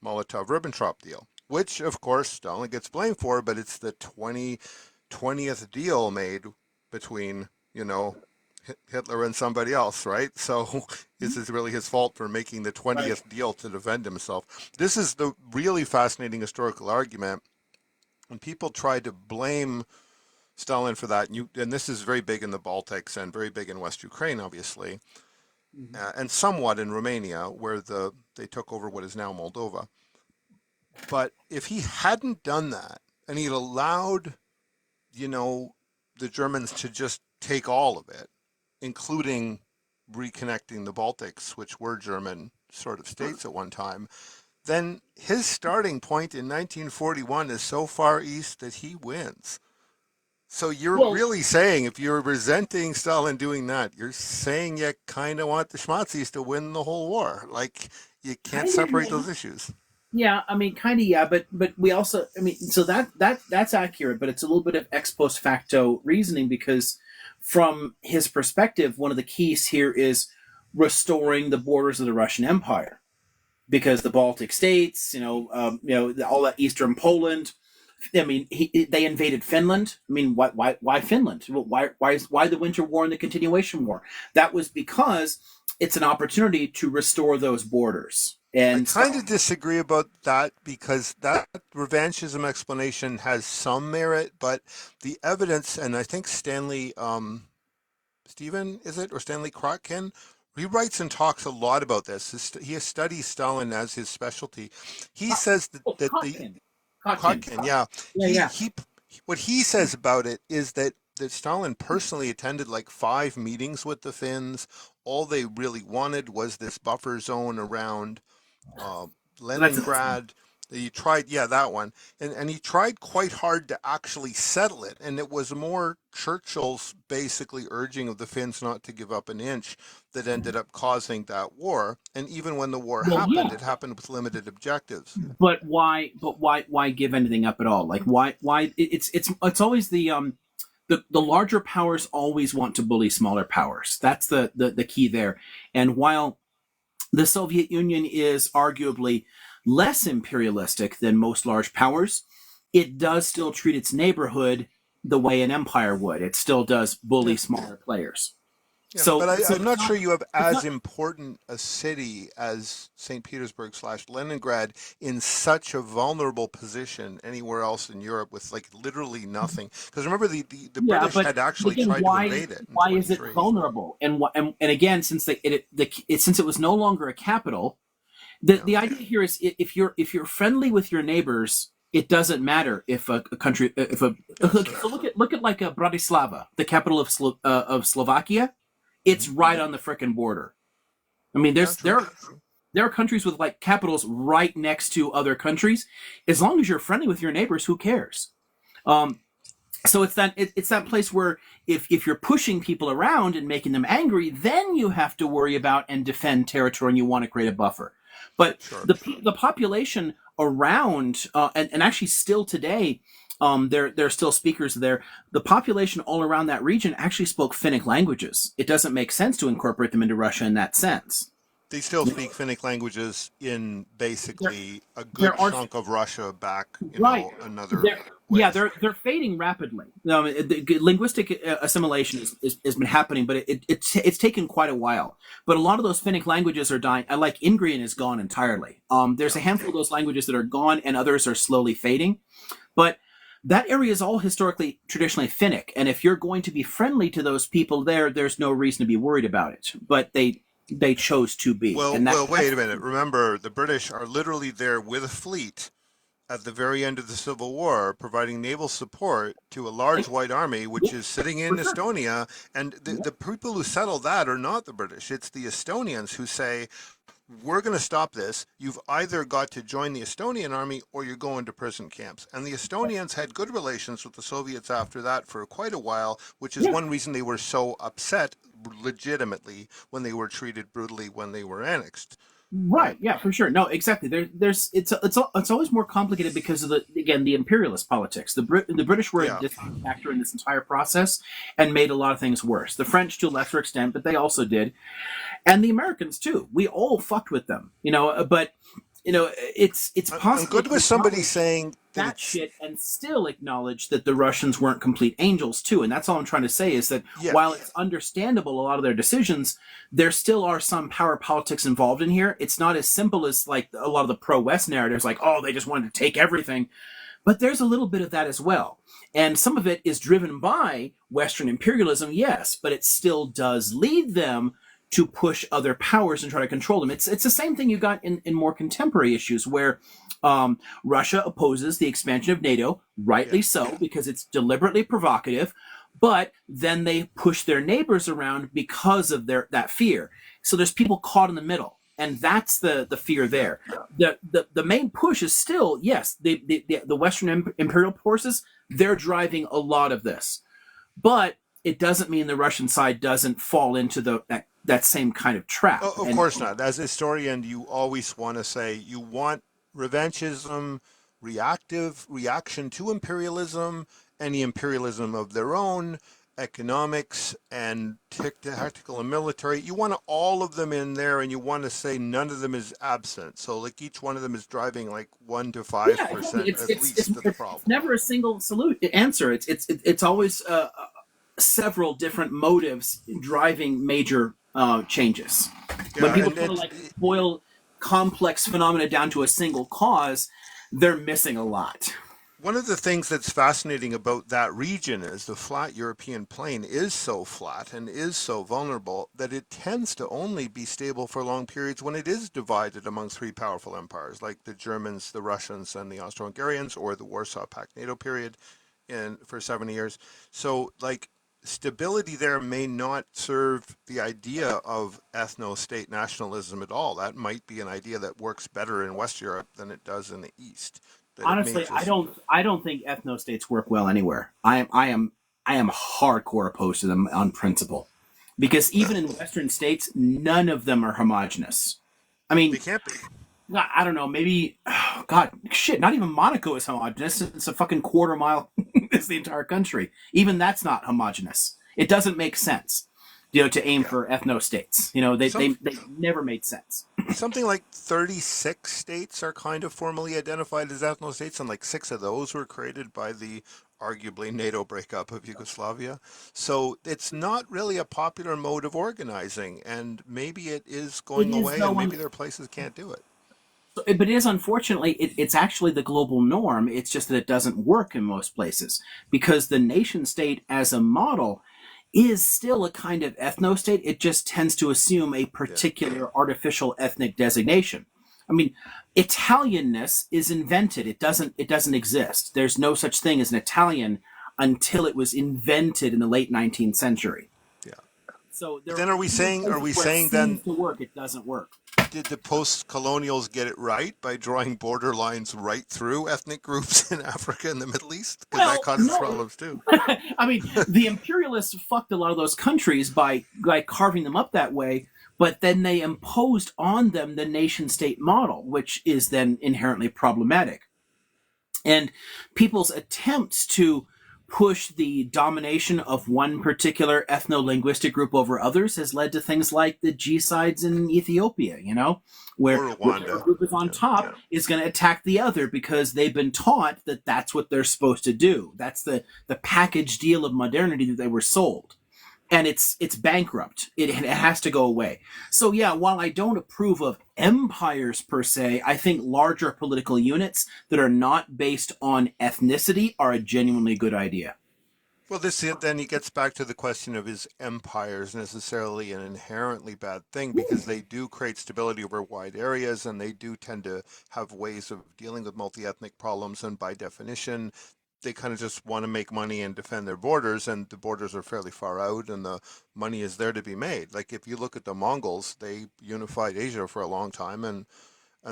Molotov-Ribbentrop deal, which of course Stalin gets blamed for, but it's the 20th deal made between, Hitler and somebody else, right? So this is really his fault for making the Right. 20th deal to defend himself. This is the really fascinating historical argument. When people try to blame Stalin for that, and this is very big in the Baltics and very big in West Ukraine, obviously, Mhm. and somewhat in Romania, where they took over what is now Moldova. But if he hadn't done that, and he'd allowed, you know, the Germans to just take all of it, including reconnecting the Baltics, which were German sort of states at one time, then his starting point in 1941 is so far east that he wins. So you're Well, really saying, if you're resenting Stalin doing that, you're saying you kind of want the Schmazis to win the whole war. Like, you can't kind of, separate yeah. those issues. Yeah, I mean, kind of, yeah, but we also, I mean, so that's accurate, but it's a little bit of ex post facto reasoning because, from his perspective, one of the keys here is restoring the borders of the Russian Empire because the Baltic states, all that eastern Poland. I mean, they invaded Finland. I mean, why Finland? Why the Winter War and the Continuation War? That was because it's an opportunity to restore those borders I and kind stop. of disagree about that because that revanchism explanation has some merit, but the evidence, and I think Stanley, Stephen, is it, or Stanley Kropkin? He writes and talks a lot about this. He studies Stalin as his specialty. He says Oh, that the Kotkin. Kotkin. Kropkin, yeah, Yeah, yeah. he what he says about it is that Stalin personally attended like 5 meetings with the Finns. All they really wanted was this buffer zone around uh, So that's this one. Leningrad. He tried, yeah, that one, and he tried quite hard to actually settle it. And it was more Churchill's basically urging of the Finns not to give up an inch that ended up causing that war. And even when the war Well, happened, yeah, it happened with limited objectives. but why? But why give anything up at all? Like why? Why? It's always the larger powers always want to bully smaller powers. That's the key there. And while the Soviet Union is arguably less imperialistic than most large powers, it does still treat its neighborhood the way an empire would. It still does bully Yeah. smaller players. Yeah, So, but so I'm not sure you have it's as not important a city as St. Petersburg slash Leningrad in such a vulnerable position anywhere else in Europe with like literally nothing. Because remember, the yeah, British but had actually again, tried to invade it in why is it 23. vulnerable? And again, since since it was no longer a capital, Yeah, the idea here is if you're friendly with your neighbors, it doesn't matter if a country if a yeah, so sure. look at like Bratislava, the capital of Slovakia. It's Hmm. right on the frickin' border. I mean, Yeah, true, true. there are countries with like capitals right next to other countries. As long as you're friendly with your neighbors, who cares? Um, so it's that place where if you're pushing people around and making them angry, then you have to worry about and defend territory, and you want to create a buffer. But Sure. the population around and actually still today, there are still speakers there. The population all around that region actually spoke Finnic languages. It doesn't make sense to incorporate them into Russia in that sense. They still speak Finnic languages in There basically a good there are chunk of Russia back, right. another Yeah, ways. they're fading rapidly. Linguistic assimilation has been happening, but it's taken quite a while. But a lot of those Finnic languages are dying. Like Ingrian is gone entirely. There's a Yeah. handful of those languages that are gone, and others are slowly fading. But that area is all historically, traditionally Finnic, and if you're going to be friendly to those people there, there's no reason to be worried about it. But they chose to be, Well, and well, that's wait a minute. Remember, the British are literally there with a fleet at the very end of the Civil War, providing naval support to a large white army, which yeah, is sitting in for sure. Estonia. And Yeah, the people who settle that are not the British. It's the Estonians who say, we're going to stop this. You've either got to join the Estonian army or you're going to prison camps. And the Estonians had good relations with the Soviets after that for quite a while, which is yeah. one reason they were so upset legitimately when they were treated brutally when they were annexed. Right. Right? Yeah, for sure. No, exactly. There's it's always more complicated because of the imperialist politics. The British were a Yeah. deciding factor in this entire process and made a lot of things worse. The French to a lesser extent, but they also did, and the Americans too. We all fucked with them, but it's I'm possible good to with somebody acknowledge saying that that it's, shit and still acknowledge that the Russians weren't complete angels too. And that's all I'm trying to say is that yeah, while it's understandable a lot of their decisions, there still are some power politics involved in here. It's not as simple as like a lot of the pro-West narratives, like, oh, they just wanted to take everything. But there's a little bit of that as well. And some of it is driven by Western imperialism, yes, but it still does lead them to push other powers and try to control them. It's the same thing you got in more contemporary issues where Russia opposes the expansion of NATO, yeah. rightly so, because it's deliberately provocative, but then they push their neighbors around because of that fear. So there's people caught in the middle. And that's the fear Yeah. there. The main push is still, yes, the Western imperial forces, they're driving a lot of this. But it doesn't mean the Russian side doesn't fall into that same kind of trap. Of And course not. As a historian, you always want to say you want revanchism, reactive reaction to imperialism, any imperialism of their own, economics and tactical and military. You want all of them in there, and you want to say none of them is absent. So like each one of them is driving like 1 to 5 yeah, exactly. percent at least of the It's problem. never a single answer. It's always several different motives driving major changes. When Yeah, people and try to it like boil complex phenomena down to a single cause, they're missing a lot. one of the things that's fascinating about that region is the flat European plain is so flat and is so vulnerable that it tends to only be stable for long periods when it is divided among three powerful empires, like the Germans, the Russians, and the Austro-Hungarians, or the Warsaw Pact NATO period for 70 years. So, like, stability there may not serve the idea of ethno-state nationalism at all. That might be an idea that works better in West Europe than it does in the East. That it may Honestly, just I don't think ethno states work well anywhere. I am hardcore opposed to them on principle, because even in Western states, none of them are homogenous. I they mean, can't be. I don't know, maybe, oh, God, shit, not even Monaco is homogenous. It's a fucking quarter mile. It's the entire country. Even that's not homogenous. It doesn't make sense, to aim Yeah. for ethno states. Some They never made sense. something like 36 states are kind of formally identified as ethno states, and like six of those were created by the arguably NATO breakup of Yugoslavia. So it's not really a popular mode of organizing, and maybe it is It going is away, and though, maybe there are places can't do it. but it is unfortunately it's actually the global norm. It's just that it doesn't work in most places because the nation state as a model is still a kind of ethno state. It just tends to assume a Yeah. particular artificial ethnic designation. I mean, Italianness is invented. It doesn't exist. There's no such thing as an Italian until it was invented in the late 19th century. Yeah. So But there then are are we saying places where it then seems to work, it doesn't work. did the post-colonials get it right by drawing border lines right through ethnic groups in Africa and the Middle East? Because that Well, causes no. problems too. I mean, the imperialists fucked a lot of those countries by carving them up that way, but then they imposed on them the nation state model, which is then inherently problematic. And people's attempts to push the domination of one particular ethno-linguistic group over others has led to things like the G-sides in Ethiopia, where Or whichever Rwanda. group is on top is going to attack the other because they've been taught that that's what they're supposed to do. That's the package deal of modernity that they were sold. And it's bankrupt. It has to go away. So yeah, while I don't approve of empires per se, I think larger political units that are not based on ethnicity are a genuinely good idea. Well, then he gets back to the question of is empires necessarily an inherently bad thing because they do create stability over wide areas and they do tend to have ways of dealing with multi-ethnic problems, and by definition they kind of just want to make money and defend their borders, and the borders are fairly far out and the money is there to be made. Like if you look at the Mongols, they unified Asia for a long time, and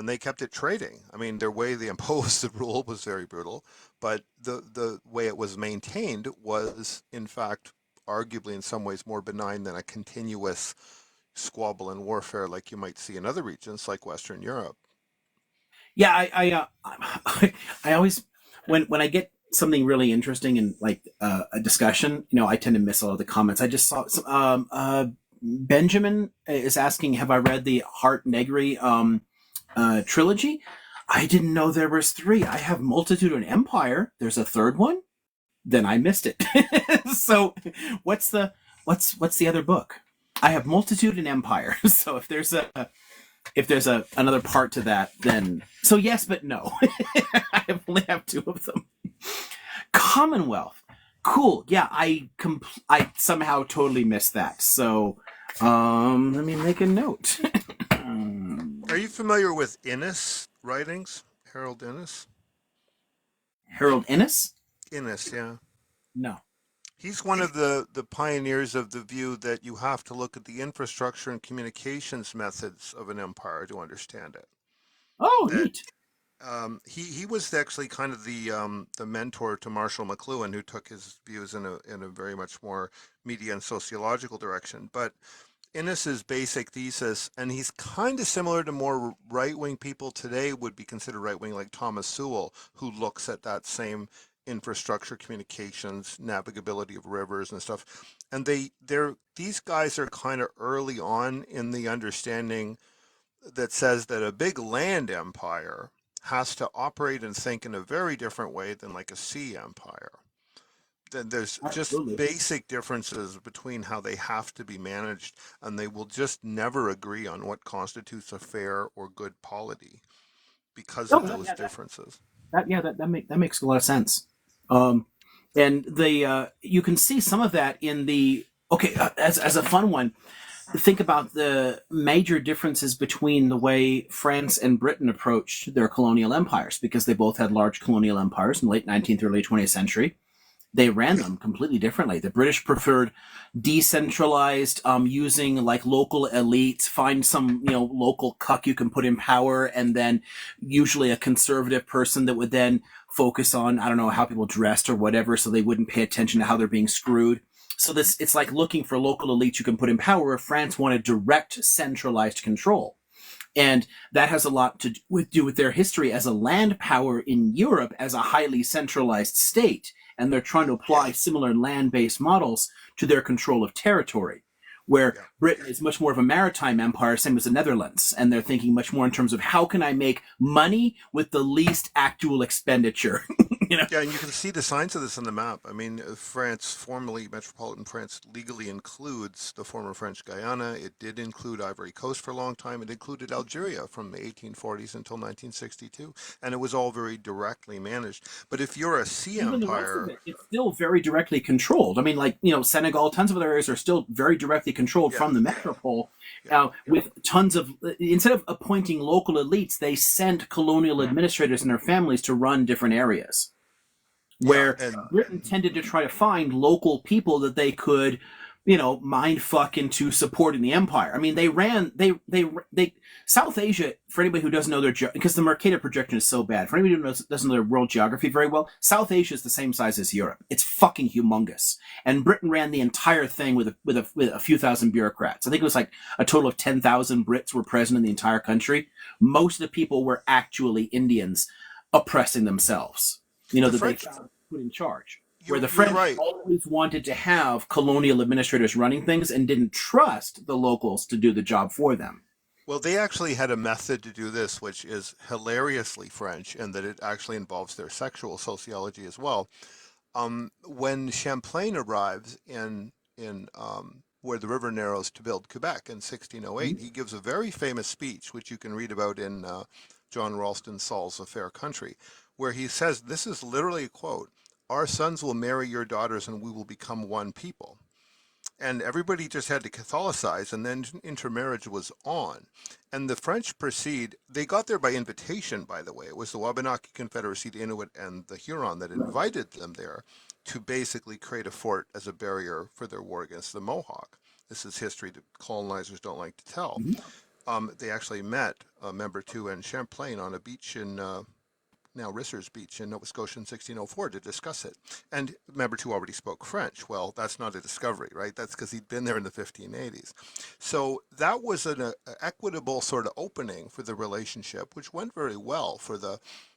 they kept it trading. I mean, their way they imposed the rule was very brutal, but the way it was maintained was, in fact, arguably in some ways more benign than a continuous squabble and warfare like you might see in other regions like Western Europe. Yeah, I always when I get something really interesting in like a discussion, I tend to miss all of the comments. I just saw Benjamin is asking, have I read the Hart Negri trilogy? I didn't know there was three. I have Multitude and Empire. There's a third one? Then I missed it. So what's the other book? I have Multitude and Empire. So if there's another part to that, then so yes, but no. I only have two of them. Commonwealth. Cool. Yeah, I somehow totally missed that. So let me make a note. Are you familiar with Innes writings? Harold Innes? Harold Innes? Innes, yeah. No. He's one of the pioneers of the view that you have to look at the infrastructure and communications methods of an empire to understand it. Oh, That neat. he was actually kind of the mentor to Marshall McLuhan, who took his views in a very much more media and sociological direction. But Innes's basic thesis, and he's kind of similar to more right-wing people today would be considered right-wing, like Thomas Sewell, who looks at that same infrastructure, communications, navigability of rivers and stuff. And these guys are kind of early on in the understanding that says that a big land empire has to operate and think in a very different way than like a sea empire. Then there's just Absolutely. basic differences between how they have to be managed, and they will just never agree on what constitutes a fair or good polity because Oh, of those differences. that makes a lot of sense. Um, and you can see some of that in the as a fun one. Think about the major differences between the way France and Britain approached their colonial empires, because they both had large colonial empires in the late 19th, early 20th century. They ran them completely differently. The British preferred decentralized, using like local elites, find some, local cuck you can put in power, and then usually a conservative person that would then focus on, I don't know, how people dressed or whatever, so they wouldn't pay attention to how they're being screwed. So it's like looking for local elites you can put in power. France wanted direct centralized control. And that has a lot to do with their history as a land power in Europe as a highly centralized state. And they're trying to apply similar land-based models to their control of territory, where Britain is much more of a maritime empire, same as the Netherlands. And they're thinking much more in terms of how can I make money with the least actual expenditure. Yeah, and you can see the signs of this on the map. I mean, France, formerly metropolitan France, legally includes the former French Guiana. It did include Ivory Coast for a long time. It included Algeria from the 1840s until 1962, and it was all very directly managed. But if you're a sea Even the rest of empire, it, it's still very directly controlled. I mean, like, Senegal, tons of other areas are still very directly controlled yeah, from the metropole. yeah, With tons of, instead of appointing local elites, they sent colonial administrators and their families to run different areas, yeah, where and Britain tended to try to find local people that they could, mind fuck into supporting the empire. I mean, they South Asia, for anybody who doesn't know because the Mercator projection is so bad, for anybody who doesn't know their world geography very well, South Asia is the same size as Europe. It's fucking humongous. And Britain ran the entire thing with a few thousand bureaucrats. I think it was like a total of 10,000 Brits were present in the entire country. Most of the people were actually Indians oppressing themselves, the that they French, found put in charge. Where you're the you're French right. always wanted to have colonial administrators running things and didn't trust the locals to do the job for them. Well, they actually had a method to do this, which is hilariously French, and that it actually involves their sexual sociology as well. When Champlain arrives in where the river narrows to build Quebec in 1608, he gives a very famous speech, which you can read about in John Ralston Saul's A Fair Country, where he says, this is literally a quote, "Our sons will marry your daughters and we will become one people." And everybody just had to Catholicize, and then intermarriage was on. And the French proceed, they got there by invitation, by the way. It was the Wabanaki Confederacy, the Inuit, and the Huron that invited them there to basically create a fort as a barrier for their war against the Mohawk. This is history that colonizers don't like to tell. They actually met Member 2 and Champlain on a beach in now Risser's Beach in Nova Scotia in 1604 to discuss it. And member two already spoke French. Well, that's not a discovery, right? That's because he'd been there in the 1580s. So that was an equitable sort of opening for the relationship, which went very well for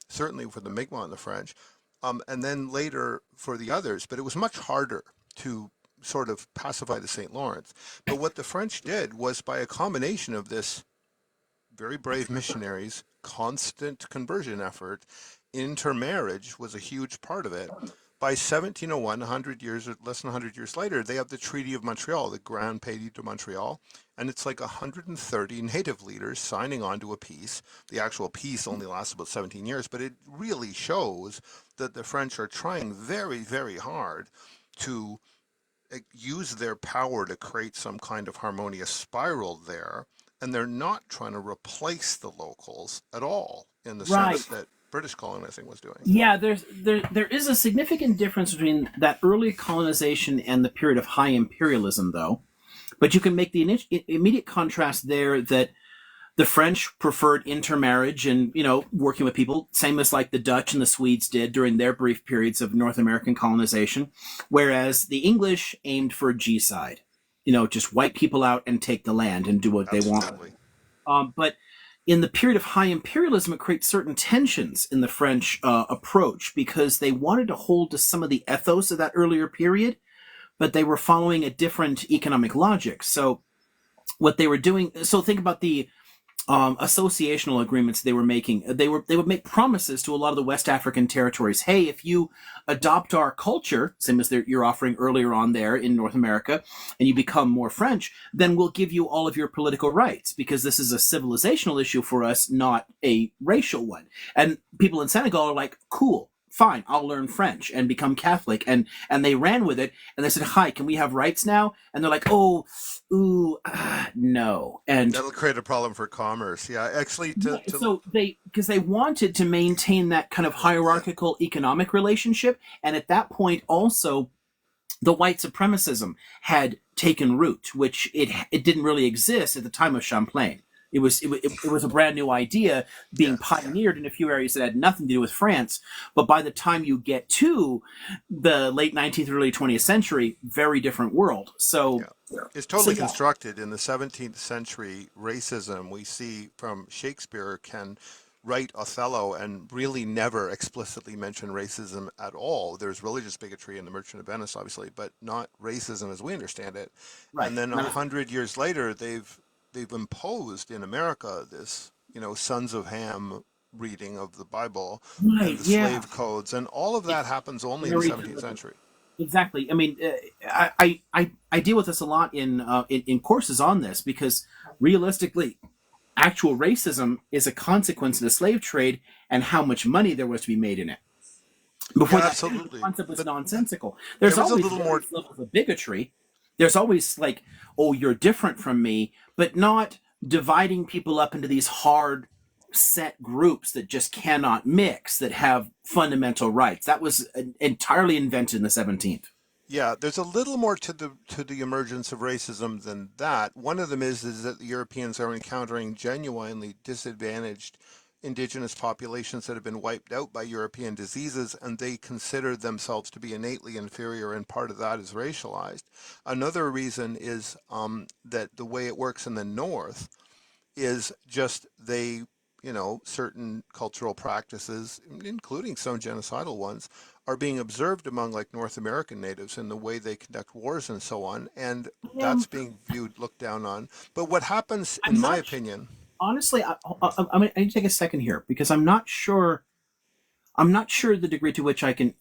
certainly for the Mi'kmaq and the French, and then later for the others. But it was much harder to sort of pacify the St. Lawrence. But what the French did was by a combination of this very brave missionaries, constant conversion effort, intermarriage was a huge part of it. By 1701, 100 years or less than 100 years later, they have the Treaty of Montreal, the Grand Pays de Montreal, and it's like 130 native leaders signing on to a peace. The actual peace only lasts about 17 years, but it really shows that the French are trying very, very hard to use their power to create some kind of harmonious spiral there, and they're not trying to replace the locals at all in the Right. sense that British colonizing was doing. Yeah, there is a significant difference between that early colonization and the period of high imperialism, though. But you can make the immediate contrast there that the French preferred intermarriage and working with people, same as like the Dutch and the Swedes did during their brief periods of North American colonization, whereas the English aimed for a G-side, just wipe people out and take the land and do what they want. Absolutely. But in the period of high imperialism, it creates certain tensions in the French approach because they wanted to hold to some of the ethos of that earlier period, but they were following a different economic logic. So what they were doing, so think about the associational agreements they were making. They would make promises to a lot of the West African territories. Hey, if you adopt our culture, same as you're offering earlier on there in North America, and you become more French, then we'll give you all of your political rights because this is a civilizational issue for us, not a racial one. And people in Senegal are like, cool. Fine, I'll learn French and become Catholic, and they ran with it, and they said, "Hi, can we have rights now?" And they're like, "Oh, ooh, no." And That'll create a problem for commerce. Yeah, actually, so because they wanted to maintain that kind of hierarchical economic relationship, and at that point also the white supremacism had taken root, which it didn't really exist at the time of Champlain. It was a brand new idea being pioneered in a few areas that had nothing to do with France. But by the time you get to the late 19th, early 20th century, very different world. So it's totally yeah. constructed in the 17th century. Racism we see from Shakespeare can write Othello and really never explicitly mention racism at all. There's religious bigotry in The Merchant of Venice, obviously, but not racism as we understand it. Right. And then 100 years later, they've imposed in America this, Sons of Ham reading of the Bible and Right. the Yeah. slave codes, and all of that happens only in the Very 17th true. century. Exactly. I mean, I deal with this a lot in courses on this because realistically, actual racism is a consequence of the slave trade and how much money there was to be made in it. Before Yeah, that, the absolutely. concept was But nonsensical. there There's was a always little more. various levels of bigotry. There's always like, oh, you're different from me, but not dividing people up into these hard set groups that just cannot mix, that have fundamental rights. That was entirely invented in the 17th. Yeah, there's a little more to the emergence of racism than that. One of them is that the Europeans are encountering genuinely disadvantaged indigenous populations that have been wiped out by European diseases, and they consider themselves to be innately inferior, and part of that is racialized. Another reason is that the way it works in the North is just they, certain cultural practices, including some genocidal ones, are being observed among like North American natives in the way they conduct wars and so on, and that's Um, being viewed, looked down on. But what happens, in I'm my not opinion, honestly. I need to take a second here because I'm not sure. I'm not sure the degree to which I can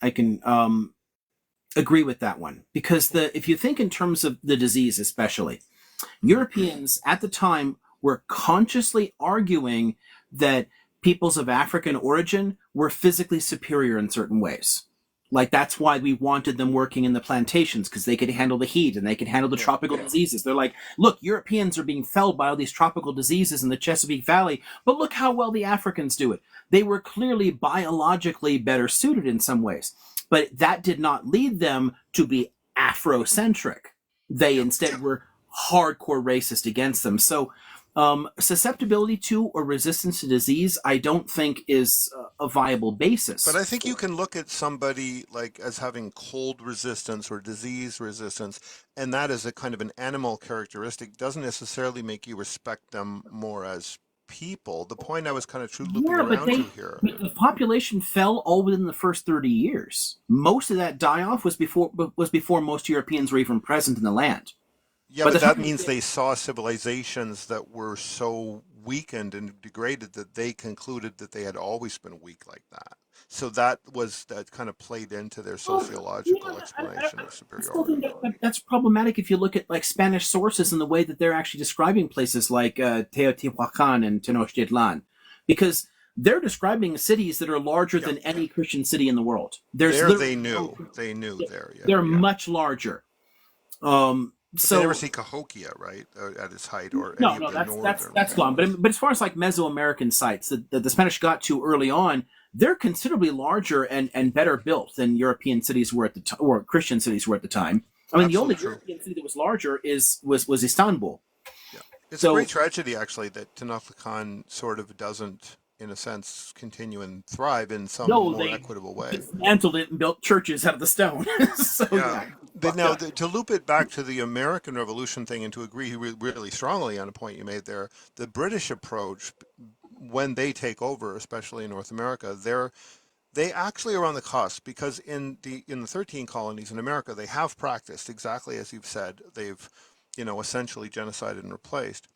agree with that one because the if you think in terms of the disease, especially Europeans at the time were consciously arguing that peoples of African origin were physically superior in certain ways. Like that's why we wanted them working in the plantations because they could handle the heat and they could handle the yeah, tropical diseases. They're like, look, Europeans are being felled by all these tropical diseases in the Chesapeake Valley, but look how well the Africans do it. They were clearly biologically better suited in some ways, but that did not lead them to be Afrocentric. They yeah. instead were hardcore racist against them. So, susceptibility to or resistance to disease, I don't think is a viable But basis I think you for it. can look at somebody like as having cold resistance or disease resistance, and that is a kind of an animal characteristic, doesn't necessarily make you respect them more as people. The point I was kind of looping Yeah, around to here. but the population fell all within the first 30 years. Most of that die off was before most Europeans were even present in the land. Yeah, By but the that time you means get they saw civilizations that were so weakened and degraded that they concluded that they had always been weak like that. So that kind of played into their well, yeah, sociological explanation of I still think superiority. that's problematic if you look at like Spanish sources and the way that they're actually describing places like Teotihuacan and Tenochtitlan, because they're describing cities that are larger Yeah, than any Christian city in the world. There's there literally no, they knew there. Yeah, they're yeah. much larger. Um, But they never so see Cahokia, right, at its height, or any no, of no, the northern that's gone. ones. But as far as like Mesoamerican sites that the Spanish got to early on, they're considerably larger and better built than European cities were at the time, or Christian cities were at the time. I mean, the only Absolutely true. European city that was larger was Istanbul. Yeah, it's a great So tragedy actually that Tenochtitlan sort of doesn't, in a sense, continue and thrive in some no, more they equitable way. dismantled it and built churches out of the stone. So Yeah, yeah, but fucked now up. to loop it back to the American Revolution thing and to agree really strongly on a point you made there, the British approach when they take over, especially in North America, they actually are on the cusp because in the 13 colonies in America, they have practiced exactly as you've said. They've, essentially genocided and replaced.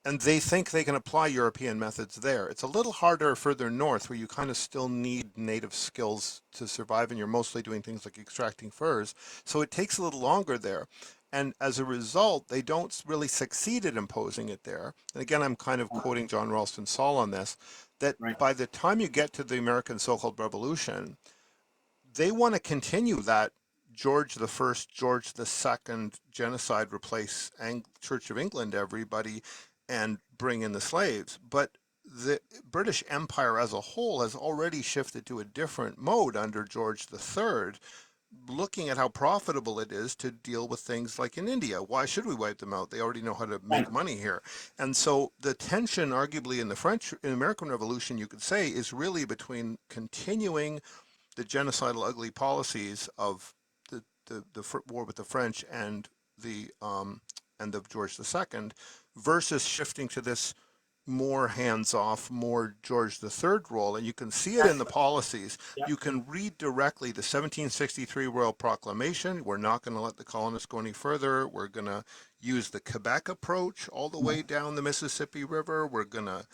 And they think they can apply European methods there. It's a little harder further north where you kind of still need native skills to survive and you're mostly doing things like extracting furs. So it takes a little longer there. And as a result, they don't really succeed at imposing it there. And again, I'm kind of quoting John Ralston Saul on this, that Right. by the time you get to the American so-called revolution, they want to continue that George the First, George the Second genocide, replace Church of England, everybody, and bring in the slaves. But the British Empire as a whole has already shifted to a different mode under George the Third, looking at how profitable it is to deal with things like in India. Why should we wipe them out? They already know how to Right. make money here. And so the tension, arguably in American Revolution, you could say, is really between continuing the genocidal, ugly policies of the war with the French the and of George II, versus shifting to this more hands-off, more George III role, and you can see it in the policies. Yeah. You can read directly the 1763 Royal Proclamation. We're not going to let the colonists go any further. We're going to use the Quebec approach all the way down the Mississippi River. We're going to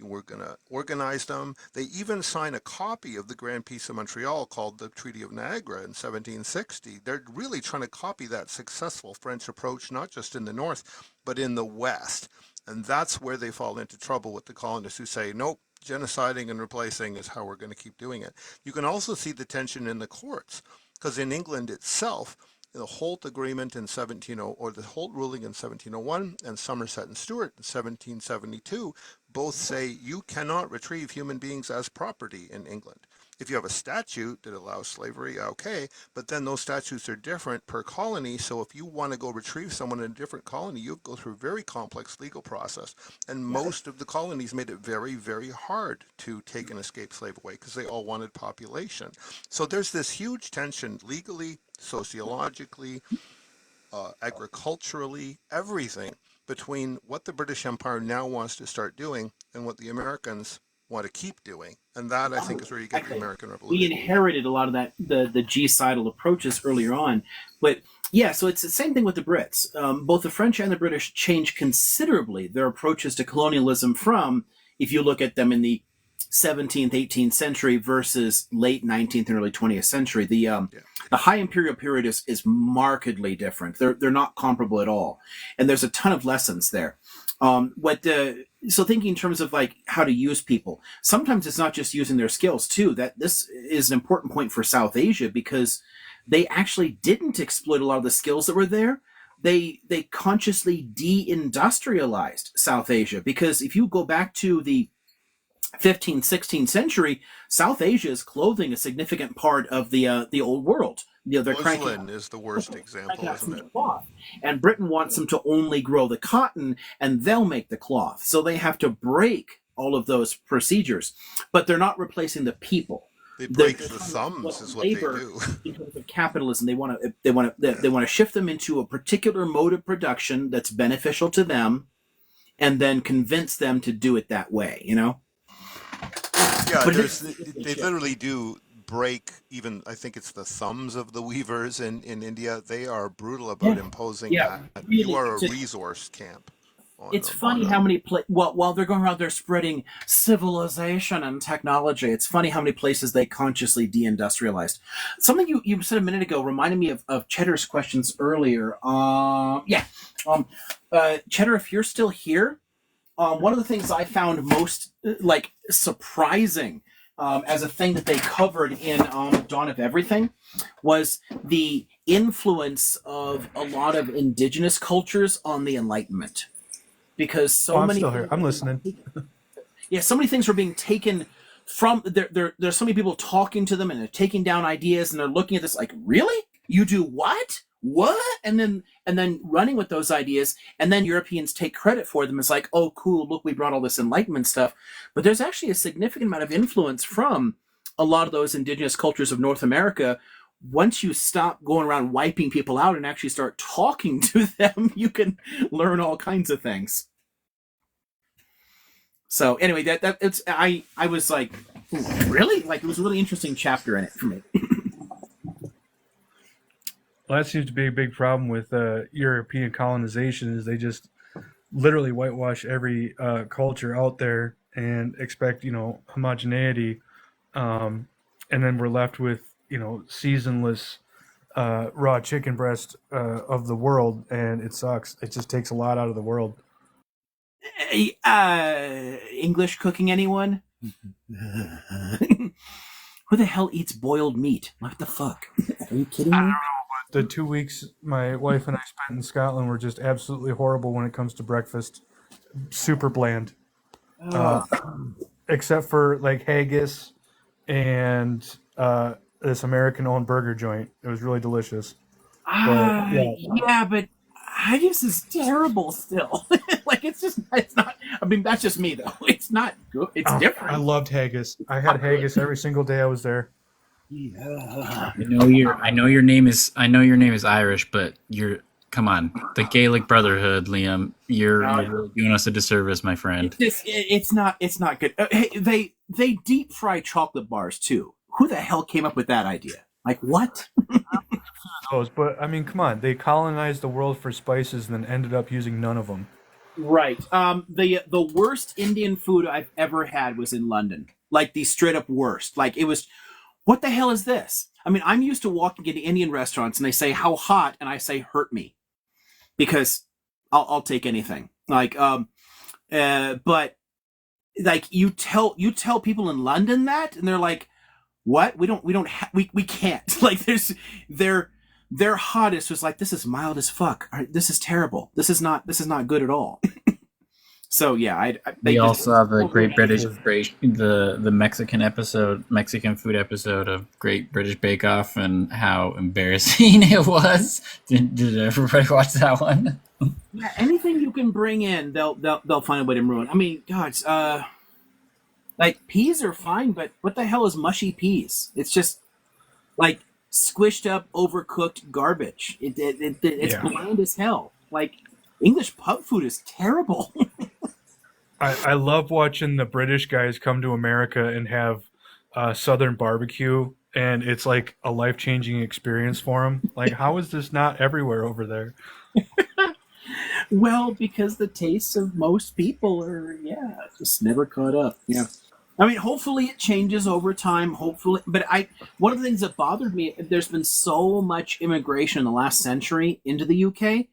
We're going to organize them. They even sign a copy of the Grand Peace of Montreal called the Treaty of Niagara in 1760. They're really trying to copy that successful French approach, not just in the North, but in the West. And that's where they fall into trouble with the colonists who say, nope, genociding and replacing is how we're going to keep doing it. You can also see the tension in the courts, because in England itself, the Holt Agreement in 1700, or the Holt ruling in 1701, and Somerset and Stewart in 1772, both say you cannot retrieve human beings as property in England. If you have a statute that allows slavery, okay, but then those statutes are different per colony, so if you want to go retrieve someone in a different colony, you go through a very complex legal process. And most of the colonies made it very, very hard to take an escaped slave away because they all wanted population. So there's this huge tension legally, sociologically, agriculturally, everything between what the British Empire now wants to start doing and what the Americans want to keep doing. And that, I think, is where you get the American We Revolution. inherited a lot of that, the genocidal approaches earlier on. But yeah, so it's the same thing with the Brits. Both the French and the British changed considerably their approaches to colonialism from, if you look at them in the 17th, 18th century versus late 19th and early 20th century. The High Imperial period is markedly different. They're not comparable at all. And there's a ton of lessons there. So thinking in terms of like how to use people, sometimes it's not just using their skills too. That this is an important point for South Asia, because they actually didn't exploit a lot of the skills that were there. They consciously deindustrialized South Asia, because if you go back to the 15th, 16th century, South Asia is clothing a significant part of the old world. They're Muslin is the worst example, isn't it? Cloth. And Britain wants them to only grow the cotton, and they'll make the cloth. So they have to break all of those procedures, but they're not replacing the people. They break the thumbs, is what they do. In terms of capitalism, they want to shift them into a particular mode of production that's beneficial to them, and then convince them to do it that way. Yeah, they literally do break even, I think it's the thumbs of the weavers in India. They are brutal about imposing that. Really, you are a resource camp. It's funny how many while they're going around there spreading civilization and technology, it's funny how many places they consciously deindustrialized. Something you said a minute ago reminded me of Cheddar's questions earlier. Cheddar, if you're still here, one of the things I found most surprising as a thing that they covered in Dawn of Everything was the influence of a lot of indigenous cultures on the Enlightenment. Because I'm still here. I'm listening. Yeah, so many things were being taken from there's so many people talking to them, and they're taking down ideas, and they're looking at this like, really? You do what? And then running with those ideas, and then Europeans take credit for them. It's like, oh, cool, look, we brought all this Enlightenment stuff. But there's actually a significant amount of influence from a lot of those indigenous cultures of North America. Once you stop going around wiping people out and actually start talking to them, you can learn all kinds of things. So anyway, I was like, really? Like, it was a really interesting chapter in it for me. Well, that seems to be a big problem with European colonization, is they just literally whitewash every culture out there and expect, homogeneity. And then we're left with, seasonless raw chicken breast of the world, and it sucks. It just takes a lot out of the world. English cooking, anyone? Who the hell eats boiled meat? What the fuck? Are you kidding me? I don't know, but the 2 weeks my wife and I spent in Scotland were just absolutely horrible when it comes to breakfast. Super bland. Except for like haggis and this American-owned burger joint. It was really delicious. But haggis is terrible still. It's not. I mean, that's just me though. It's not good. It's different. I loved haggis. I had haggis every single day I was there. Yeah. I know your name is Irish, but come on, the Gaelic Brotherhood, Liam. You're really doing us a disservice, my friend. It's not good. Hey, they deep fry chocolate bars too. Who the hell came up with that idea? Like, what? But I mean, come on. They colonized the world for spices and then ended up using none of them. Right. The worst Indian food I've ever had was in London. Like the straight up worst. Like it was. What the hell is this? I mean, I'm used to walking into Indian restaurants and they say how hot, and I say hurt me because I'll take anything. But like you tell people in London that, and they're like, "What? We can't." Like their hottest was like, "This is mild as fuck. This is terrible. This is not good at all." So yeah, they We just also have the Great British the Mexican food episode of Great British Bake Off, and how embarrassing it was. Did everybody watch that one? yeah, anything you can bring in, they'll find a way to ruin. I mean, God, like peas are fine, but what the hell is mushy peas? It's just like squished up, overcooked garbage. It's bland as hell. Like English pub food is terrible. I love watching the British guys come to America and have Southern barbecue, and it's like a life-changing experience for them. Like, how is this not everywhere over there? Well, because the tastes of most people are just never caught up. Yeah. I mean, hopefully it changes over time. Hopefully, but one of the things that bothered me, there's been so much immigration in the last century into the UK.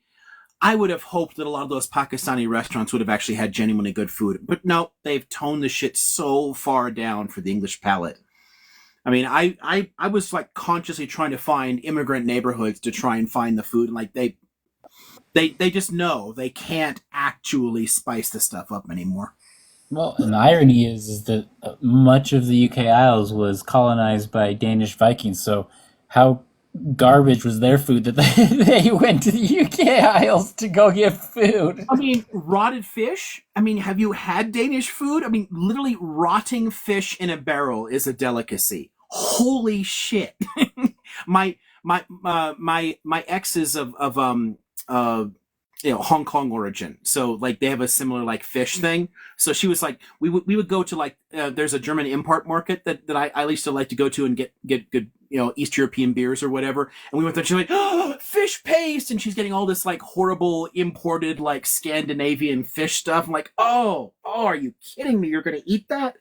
I would have hoped that a lot of those Pakistani restaurants would have actually had genuinely good food, but no, they've toned the shit so far down for the English palate. I mean, I was like consciously trying to find immigrant neighborhoods to try and find the food, and like they just know they can't actually spice the stuff up anymore. Well, and the irony is that much of the UK Isles was colonized by Danish Vikings. So, how garbage was their food that they went to the UK Isles to go get food? I mean, rotted fish. I mean, have you had Danish food? I mean, literally rotting fish in a barrel is a delicacy. Holy shit! My ex is of Hong Kong origin, so like they have a similar like fish thing. So she was like, we would go to like there's a German import market that I used to like to go to and get good East European beers or whatever. And we went there. She's like, oh, fish paste, and she's getting all this like horrible imported like Scandinavian fish stuff. I'm like, oh, are you kidding me? You're gonna eat that?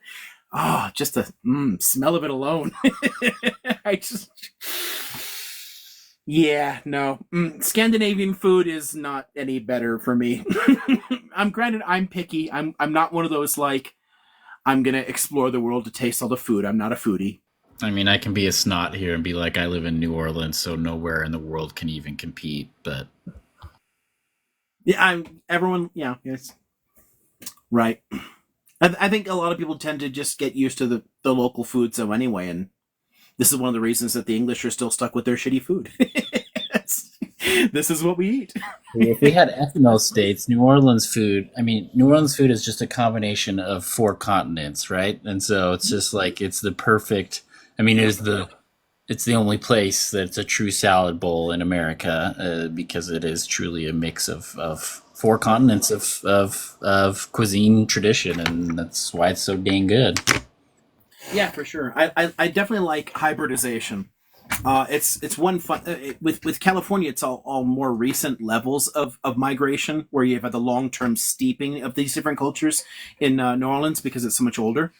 Oh, just the smell of it alone. I just. Yeah, no. Scandinavian food is not any better for me. I'm picky. I'm not one of those like I'm gonna explore the world to taste all the food. I'm not a foodie. I mean, I can be a snot here and be like, I live in New Orleans, so nowhere in the world can even compete. But yeah, everyone. Yeah, yes, right. I think a lot of people tend to just get used to the local food. So anyway, and this is one of the reasons that the English are still stuck with their shitty food. This is what we eat. if we had ethanol states, New Orleans food is just a combination of 4 continents, right? And so it's just like it's the perfect. I mean, it's the only place that's a true salad bowl in America because it is truly a mix of 4 continents of cuisine tradition, and that's why it's so dang good. Yeah, for sure. I definitely like hybridization. It's one fun with California. It's all more recent levels of migration where you've had the long term steeping of these different cultures in New Orleans because it's so much older.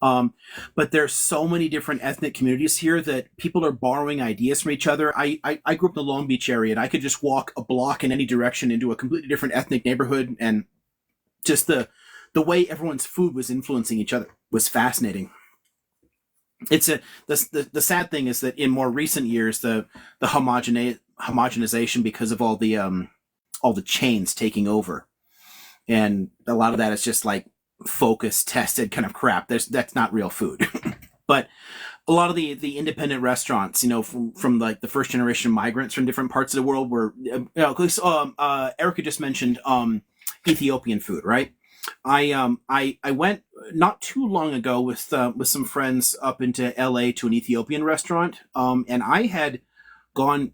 But there's so many different ethnic communities here that people are borrowing ideas from each other. I grew up in the Long Beach area, and I could just walk a block in any direction into a completely different ethnic neighborhood, and just the way everyone's food was influencing each other was fascinating. It's the sad thing is that in more recent years the homogenization because of all the chains taking over, and a lot of that is just like focus tested kind of crap. That's not real food. But a lot of the independent restaurants, from like the first generation migrants from different parts of the world were Erica just mentioned Ethiopian food, right? I went not too long ago with some friends up into LA to an Ethiopian restaurant, and I had gone.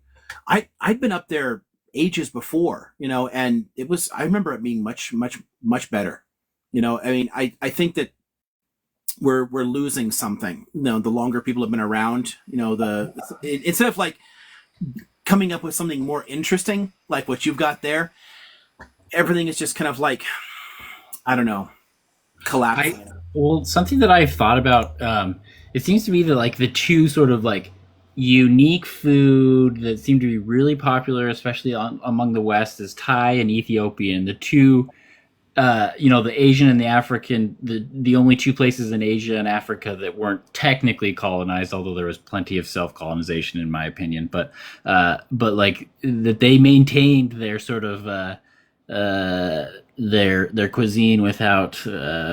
I'd been up there ages before, and I remember it being much better. I mean, I think that we're losing something. The longer people have been around, instead of like coming up with something more interesting like what you've got there, everything is just kind of like, I don't know, collapsing. Well, something that I've thought about, it seems to be that like the two sort of like unique food that seem to be really popular, especially among the West, is Thai and Ethiopian. The two, the Asian and the African, the only two places in Asia and Africa that weren't technically colonized, although there was plenty of self colonization in my opinion. But like that they maintained their sort of their cuisine without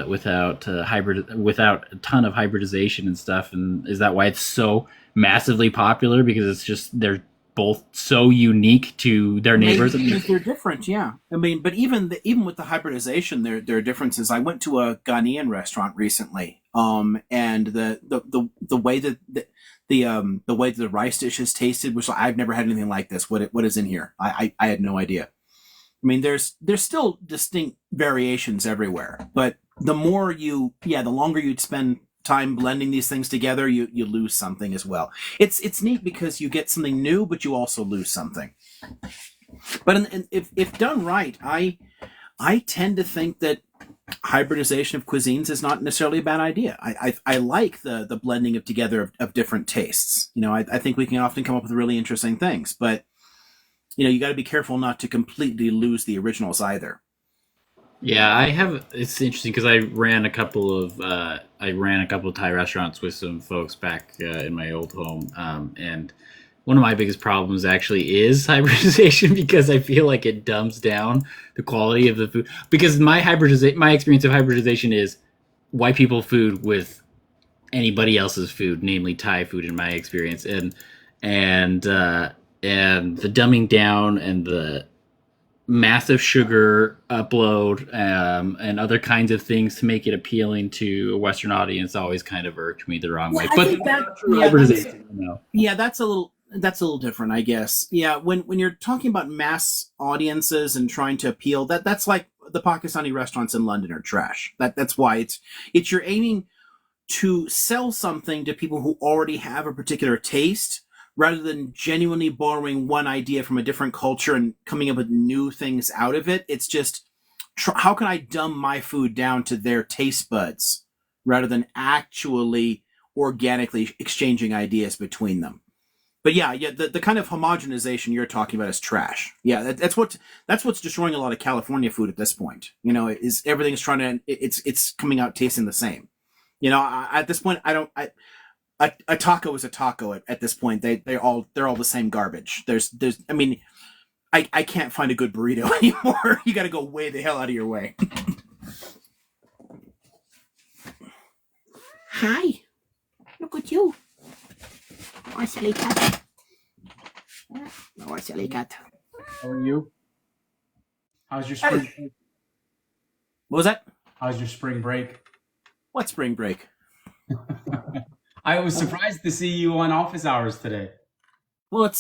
without a ton of hybridization and stuff. And is that why it's so massively popular? Because it's just they're both so unique to their neighbors. Maybe because they're different, yeah. I mean, but even with the hybridization, there are differences. I went to a Ghanaian restaurant recently, and the way that the way that the rice dishes tasted was, I've never had anything like this. What is in here? I had no idea. I mean, there's still distinct variations everywhere, but the longer you'd spend time blending these things together, you lose something as well. It's neat because you get something new, but you also lose something. But if done right, I tend to think that hybridization of cuisines is not necessarily a bad idea. I like the blending together of different tastes. I think we can often come up with really interesting things, but you got to be careful not to completely lose the originals either. Yeah, it's interesting because I ran a couple of Thai restaurants with some folks back in my old home, and one of my biggest problems actually is hybridization because I feel like it dumbs down the quality of the food. Because my experience of hybridization is white people food with anybody else's food, namely Thai food, in my experience, and the dumbing down and the massive sugar upload and other kinds of things to make it appealing to a Western audience always kind of irked me the wrong way. But that's a little different, I guess. Yeah, when you're talking about mass audiences and trying to appeal, that's like the Pakistani restaurants in London are trash. That's why it's you're aiming to sell something to people who already have a particular taste, rather than genuinely borrowing one idea from a different culture and coming up with new things out of it. It's just, how can I dumb my food down to their taste buds rather than actually organically exchanging ideas between them? But yeah, the kind of homogenization you're talking about is trash. Yeah, that's what's destroying a lot of California food at this point. Is everything's trying to, it's coming out tasting the same. At this point, a taco is a taco at this point. They're all the same garbage. I mean, I can't find a good burrito anymore. You got to go way the hell out of your way. Hi, look at you. Oh, silly cat. Oh, silly cat. How are you? How's your spring break? What was that? How's your spring break? What spring break? I was surprised to see you on office hours today. Well,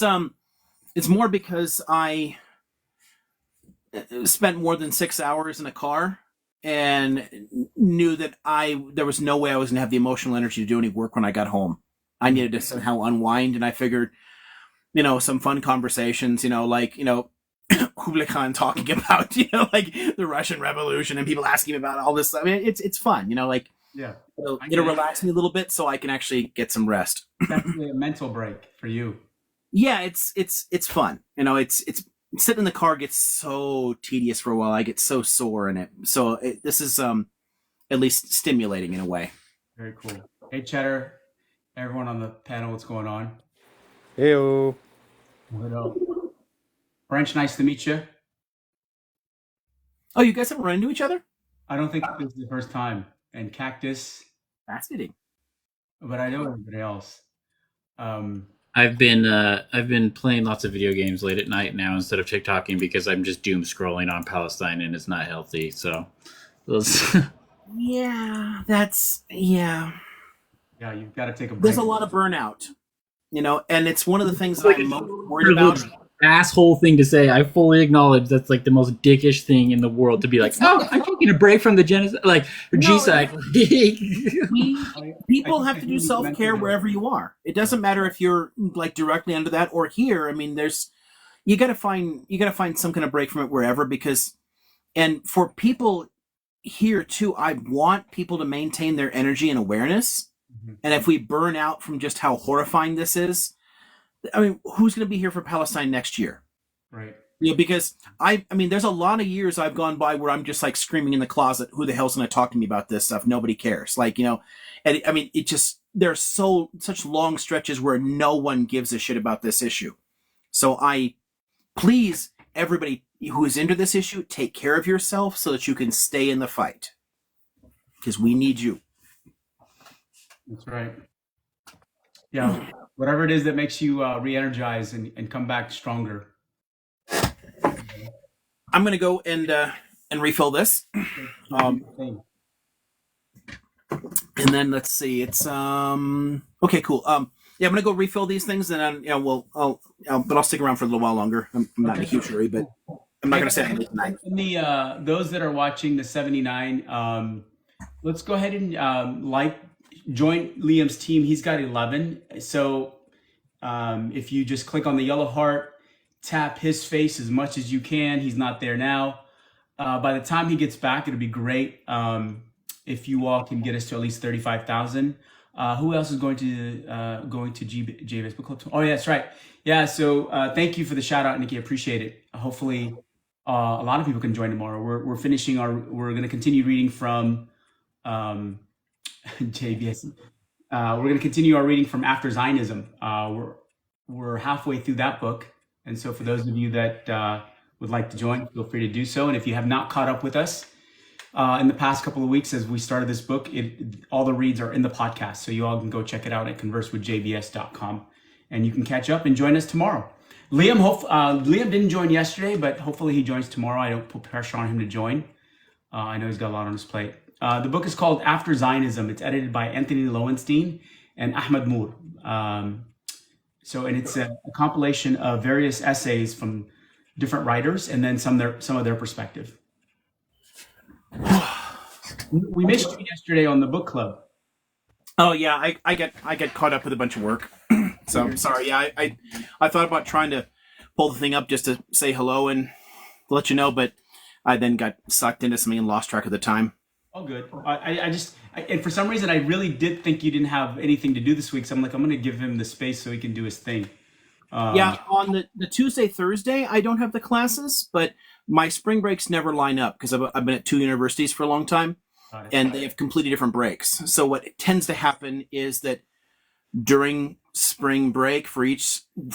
it's more because I spent more than 6 hours in a car and knew that there was no way I was going to have the emotional energy to do any work when I got home. I needed to somehow unwind, and I figured, some fun conversations, like, Kublai Khan talking about, like the Russian Revolution and people asking about all this. I mean, it's fun, Yeah, it'll relax me a little bit so I can actually get some rest. Definitely a mental break for you. Yeah, it's fun. It's sitting in the car gets so tedious for a while. I get so sore in it. So this is at least stimulating in a way. Very cool. Hey, Cheddar, everyone on the panel, what's going on? Heyo. What up? French, nice to meet you. Oh, you guys haven't run into each other? I don't think this is the first time. And Cactus. Fascinating. But I know everybody else. I've been playing lots of video games late at night now instead of TikToking because I'm just doom scrolling on Palestine and it's not healthy. So, yeah, Yeah, you've got to take a break. There's a lot of burnout, and it's one of the things that I'm most worried about. Asshole thing to say. I fully acknowledge that's like the most dickish thing in the world to be like, oh, I'm taking a break from the genocide, like G-side. People have to do self-care wherever you are. It doesn't matter if you're like directly under that or here. I mean, you got to find some kind of break from it wherever, because And for people here too, I want people to maintain their energy and awareness. Mhm. And if we burn out from just how horrifying this is, I mean, who's going to be here for Palestine next year? Right. Because I mean, there's a lot of years I've gone by where I'm just like screaming in the closet, who the hell's going to talk to me about this stuff? Nobody cares. Like, and I mean, it just, there's such long stretches where no one gives a shit about this issue. So please, everybody who is into this issue, take care of yourself so that you can stay in the fight. Because we need you. That's right. Yeah. Whatever it is that makes you re-energize and come back stronger. I'm going to go and refill this. And then let's see. It's okay, cool. Yeah, I'm gonna go refill these things, and then but I'll stick around for a little while longer. I'm not in a huge hurry, but I'm not gonna say anything tonight. And those that are watching the 79, let's go ahead and join Liam's team. He's got 11. So if you just click on the yellow heart, tap his face as much as you can. He's not there now. By the time he gets back, it'll be great. If you all can get us to at least 35,000. Who else is going to JBS Book Club? Oh, yeah, that's right. Yeah, so thank you for the shout out, Nikki. I appreciate it. Hopefully, a lot of people can join tomorrow. We're finishing we're going to continue reading from JBS. We're going to continue our reading from After Zionism. We're halfway through that book. And so for those of you that would like to join, feel free to do so. And if you have not caught up with us, in the past couple of weeks as we started this book, all the reads are in the podcast. So you all can go check it out at conversewithjbs.com and you can catch up and join us tomorrow. Liam didn't join yesterday, but hopefully he joins tomorrow. I don't put pressure on him to join. I know he's got a lot on his plate. The book is called After Zionism. It's edited by Anthony Lowenstein and Ahmed Moore. And it's a compilation of various essays from different writers and then some of their perspective. We missed you yesterday on the book club. Oh yeah, I get caught up with a bunch of work. So I'm sorry. Yeah, I thought about trying to pull the thing up just to say hello and let you know, but I then got sucked into something and lost track of the time. Oh, good. And for some reason I really did think you didn't have anything to do this week. So I'm like, I'm going to give him the space so he can do his thing. Yeah, on the Tuesday, Thursday, I don't have the classes, but my spring breaks never line up because I've been at two universities for a long time, and they have completely different breaks. So what tends to happen is that during spring break for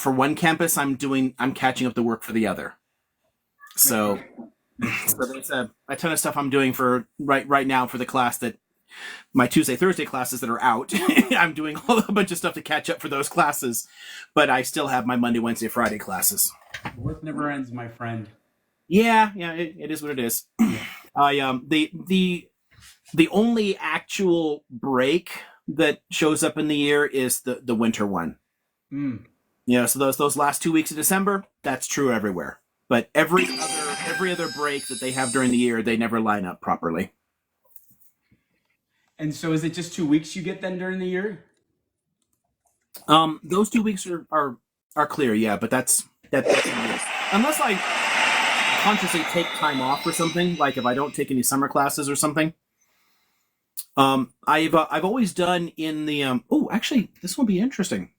one campus, I'm catching up the work for the other. So there's a ton of stuff I'm doing for right now for the class that my Tuesday, Thursday classes that are out. I'm doing a bunch of stuff to catch up for those classes, but I still have my Monday, Wednesday, Friday classes. Work never ends, my friend. Yeah, it is what it is. The only actual break that shows up in the year is the winter one. Yeah, so those last 2 weeks of December, that's true everywhere. But every other break that they have during the year, they never line up properly. And so is it just 2 weeks you get then during the year? Those 2 weeks are clear, yeah, but that's unless I consciously take time off or something, like if I don't take any summer classes or something. I've always done in the actually this will be interesting.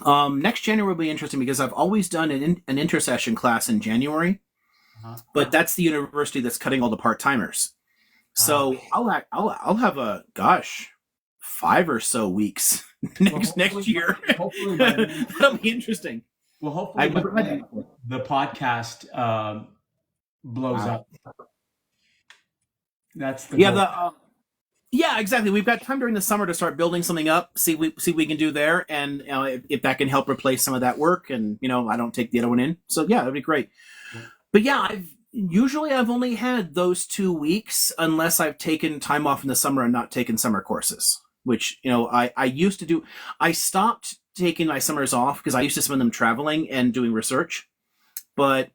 Next January will be interesting because I've always done an intercession class in January, but that's the university that's cutting all the part-timers. So I'll have 5 or so weeks next year. Hopefully that'll be interesting. Well, hopefully the podcast blows up. That's the goal. Yeah, exactly. We've got time during the summer to start building something up. See what we can do there, and if that can help replace some of that work, and I don't take the other one in. So yeah, that'd be great. But yeah, I've only had those 2 weeks, unless I've taken time off in the summer and not taken summer courses, which I used to do. I stopped taking my summers off because I used to spend them traveling and doing research, but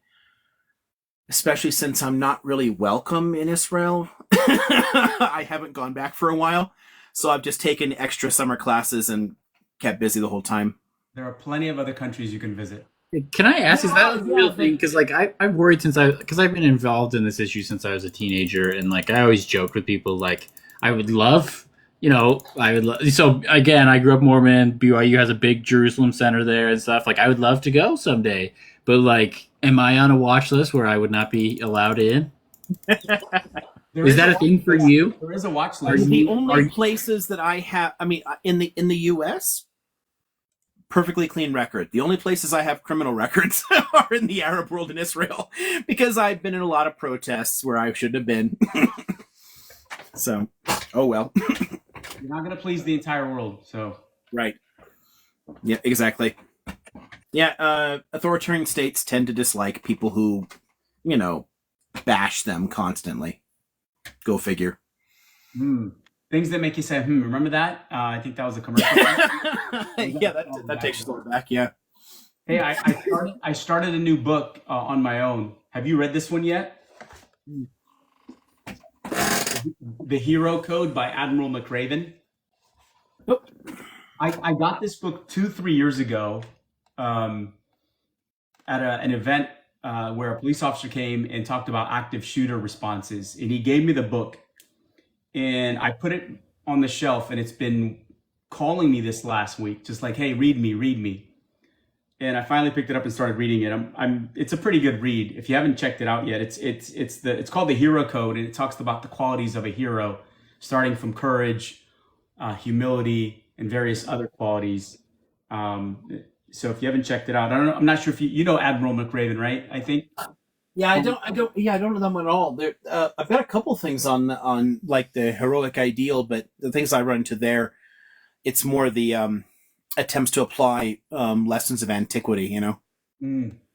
especially since I'm not really welcome in Israel, I haven't gone back for a while. So I've just taken extra summer classes and kept busy the whole time. There are plenty of other countries you can visit. Can I ask, is that a Yeah, real thing? Because like I've worried because I've been involved in this issue since I was a teenager, and like I always joked with people like I would love, I would love. So again, I grew up Mormon. BYU has a big Jerusalem center there and stuff. Like I would love to go someday, but like, am I on a watch list where I would not be allowed in? Is that a thing for you? There is a watch Are list. the you? only places that I have, I mean, in the U.S., perfectly clean record. The only places I have criminal records are in the Arab world and Israel, because I've been in a lot of protests where I shouldn't have been. So, oh well. You're not going to please the entire world, so. Right. Yeah, exactly. Yeah, authoritarian states tend to dislike people who, bash them constantly. Go figure. Things that make you say, remember that? I think that was a commercial. Yeah, that takes you back, yeah. Hey, I started a new book on my own. Have you read this one yet? The Hero Code by Admiral McRaven. Nope. I got this book 2-3 years ago at an event where a police officer came and talked about active shooter responses. And he gave me the book. And I put it on the shelf, and it's been calling me this last week, just like, hey, read me. And I finally picked it up and started reading it. It's a pretty good read. If you haven't checked it out yet, it's called The Hero Code, and it talks about the qualities of a hero, starting from courage, humility, and various other qualities. So if you haven't checked it out, I'm not sure if you know Admiral McRaven, right? I think. Yeah, I don't know them at all. I've got a couple things on like the heroic ideal, but the things I run into there, it's more the attempts to apply lessons of antiquity.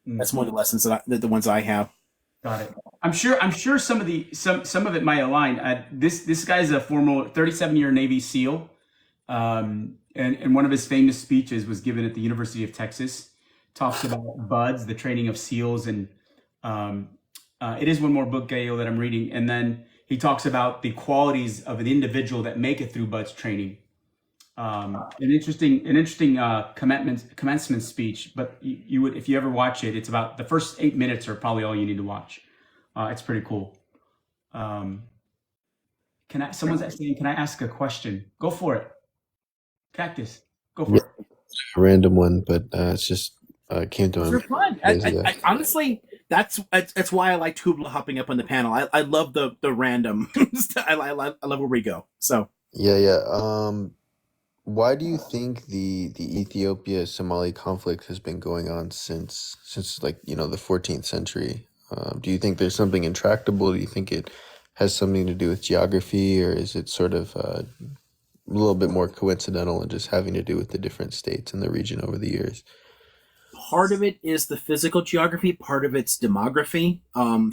That's more the lessons that the ones I have. Got it. I'm sure some of it might align. This guy's a former 37-year Navy SEAL, and one of his famous speeches was given at the University of Texas. Talks about BUDS, the training of SEALs, and it is one more book, Gail, that I'm reading. And then he talks about the qualities of an individual that make it through BUDS training. An interesting commencement speech, but you would, if you ever watch it, it's about the first 8 minutes are probably all you need to watch. It's pretty cool. Someone's saying, can I ask a question? Go for it. Cactus, go for it. A random one, but it's just came to They're mind. fun. I honestly, that's why I like Tubla hopping up on the panel. I love the random. I love where we go. So Yeah. Why do you think the Ethiopia Somali conflict has been going on since like the 14th century? Do you think there's something intractable? Do you think it has something to do with geography, or is it sort of a little bit more coincidental and just having to do with the different states in the region over the years? Part of it is the physical geography, part of it's demography.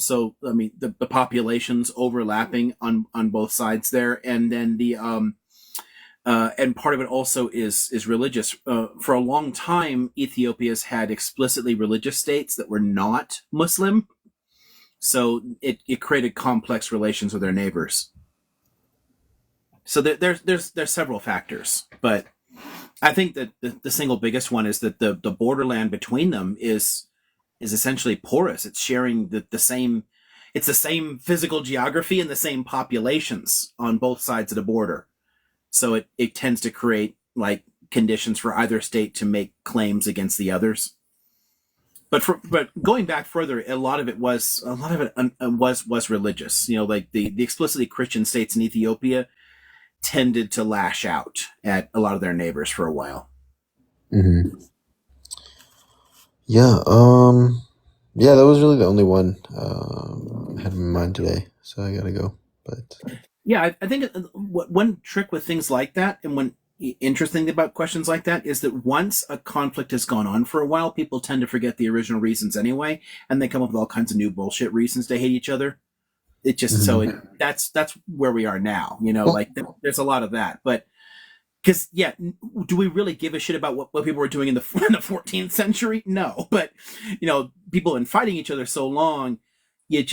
So I mean the populations overlapping on both sides there, and then the and part of it also is religious. For a long time, Ethiopia's had explicitly religious states that were not Muslim, so it created complex relations with their neighbors. So there's several factors, but I think that the single biggest one is that the borderland between them is essentially porous. It's sharing the same. It's the same physical geography and the same populations on both sides of the border. So it tends to create like conditions for either state to make claims against the others. But going back further, a lot of it was religious. Like the explicitly Christian states in Ethiopia tended to lash out at a lot of their neighbors for a while. Mm-hmm. Yeah. Yeah, that was really the only one I had in mind today. So I gotta go. But yeah, I think one trick with things like that, and one interesting thing about questions like that, is that once a conflict has gone on for a while, people tend to forget the original reasons anyway, and they come up with all kinds of new bullshit reasons to hate each other. It just that's where we are now. Like there's a lot of that, but because do we really give a shit about what people were doing in the 14th century? No, but people have been fighting each other so long, you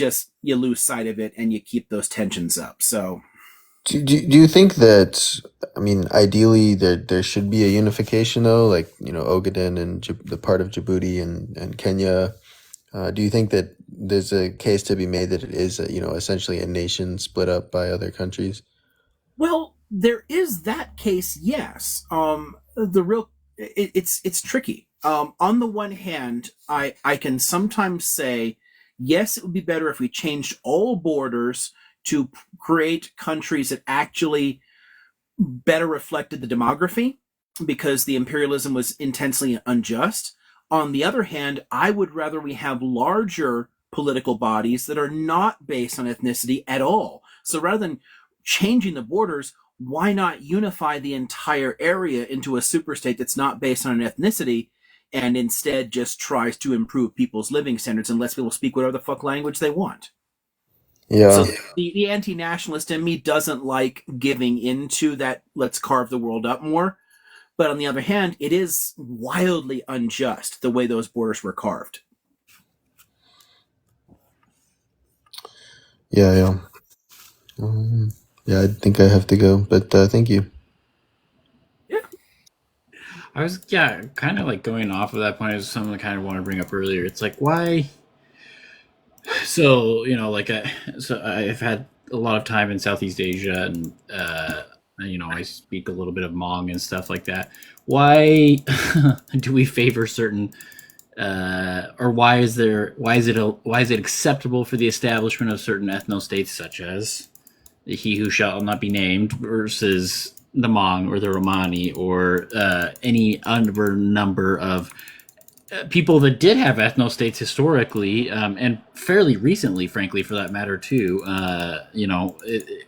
lose sight of it and you keep those tensions up. So Do you think that, I mean, ideally there should be a unification though, like, Ogaden and the part of Djibouti and Kenya? Do you think that there's a case to be made that it is, essentially a nation split up by other countries? Well, there is that case, yes. It's tricky. On the one hand, I can sometimes say, yes, it would be better if we changed all borders to create countries that actually better reflected the demography, because the imperialism was intensely unjust. On the other hand, I would rather we have larger political bodies that are not based on ethnicity at all. So rather than changing the borders, why not unify the entire area into a superstate that's not based on an ethnicity, and instead just tries to improve people's living standards and lets people speak whatever the fuck language they want? Yeah. So the anti-nationalist in me doesn't like giving into that let's carve the world up more. But on the other hand, it is wildly unjust the way those borders were carved. Yeah. Yeah, I think I have to go, but thank you. I was kind of like going off of that point is something I kind of want to bring up earlier. It's like why. So I've had a lot of time in Southeast Asia, and I speak a little bit of Hmong and stuff like that. Why do we favor certain, or why is it acceptable for the establishment of certain ethno states such as he who shall not be named versus the Hmong or the Romani or any other number of people that did have ethno states historically, and fairly recently, frankly, for that matter, too.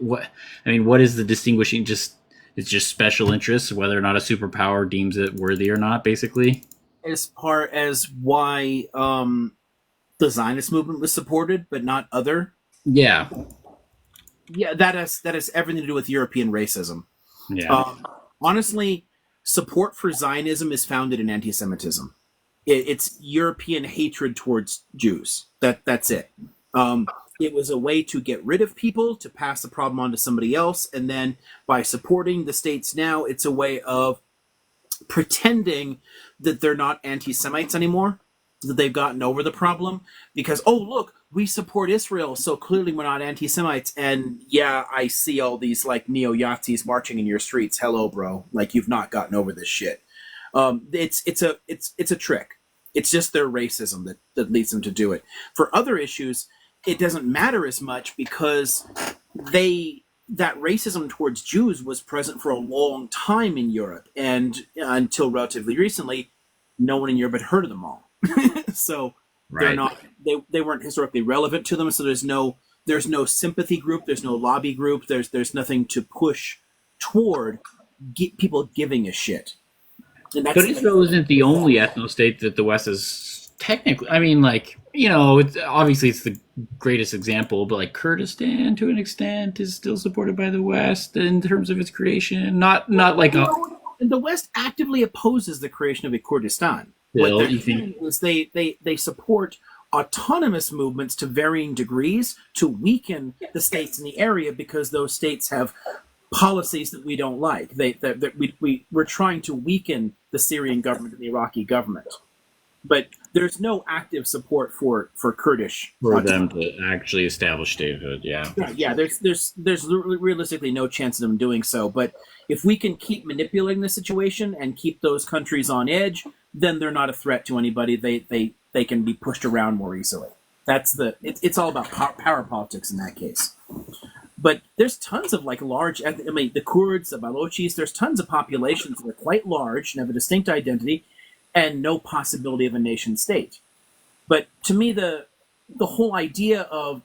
What is the distinguishing? It's just special interests, whether or not a superpower deems it worthy or not, basically. As far as why the Zionist movement was supported, but not other. Yeah. Yeah, that has everything to do with European racism. Yeah. Honestly, support for Zionism is founded in anti-Semitism. It's European hatred towards Jews. That's it. It was a way to get rid of people, to pass the problem on to somebody else, and then by supporting the states now, it's a way of pretending that they're not anti-Semites anymore, that they've gotten over the problem, because, oh, look, we support Israel, so clearly we're not anti-Semites, and yeah, I see all these, like, neo-Yazis marching in your streets. Hello, bro. Like, you've not gotten over this shit. It's a trick. It's just their racism that leads them to do it. For other issues, it doesn't matter as much because that racism towards Jews was present for a long time in Europe, and until relatively recently, no one in Europe had heard of them all. So they're not they weren't historically relevant to them. So there's no sympathy group, there's no lobby group, there's nothing to push toward people giving a shit. But Israel isn't the only ethno state that the West is technically. I mean, obviously it's the greatest example, but like Kurdistan, to an extent, is still supported by the West in terms of its creation. Not like the West actively opposes the creation of a Kurdistan. Bill, what they're doing is they support autonomous movements to varying degrees to weaken the states in the area, because those states have policies that we don't like. We're trying to weaken the Syrian government and the Iraqi government, but there's no active support for Kurdish for them to actually establish statehood. Yeah. There's realistically no chance of them doing so. But if we can keep manipulating the situation and keep those countries on edge, then they're not a threat to anybody. They can be pushed around more easily. It's all about power politics in that case. But there's tons of the Kurds, the Balochis, there's tons of populations that are quite large and have a distinct identity and no possibility of a nation state. But to me, the whole idea of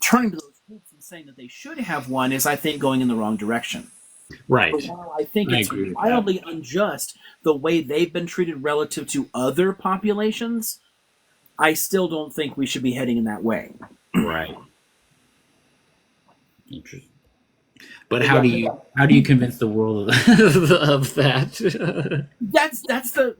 turning to those groups and saying that they should have one is, I think, going in the wrong direction. Right. But while I think it's wildly unjust the way they've been treated relative to other populations, I still don't think we should be heading in that way. Right. Interesting. But how do you convince the world of that? That's the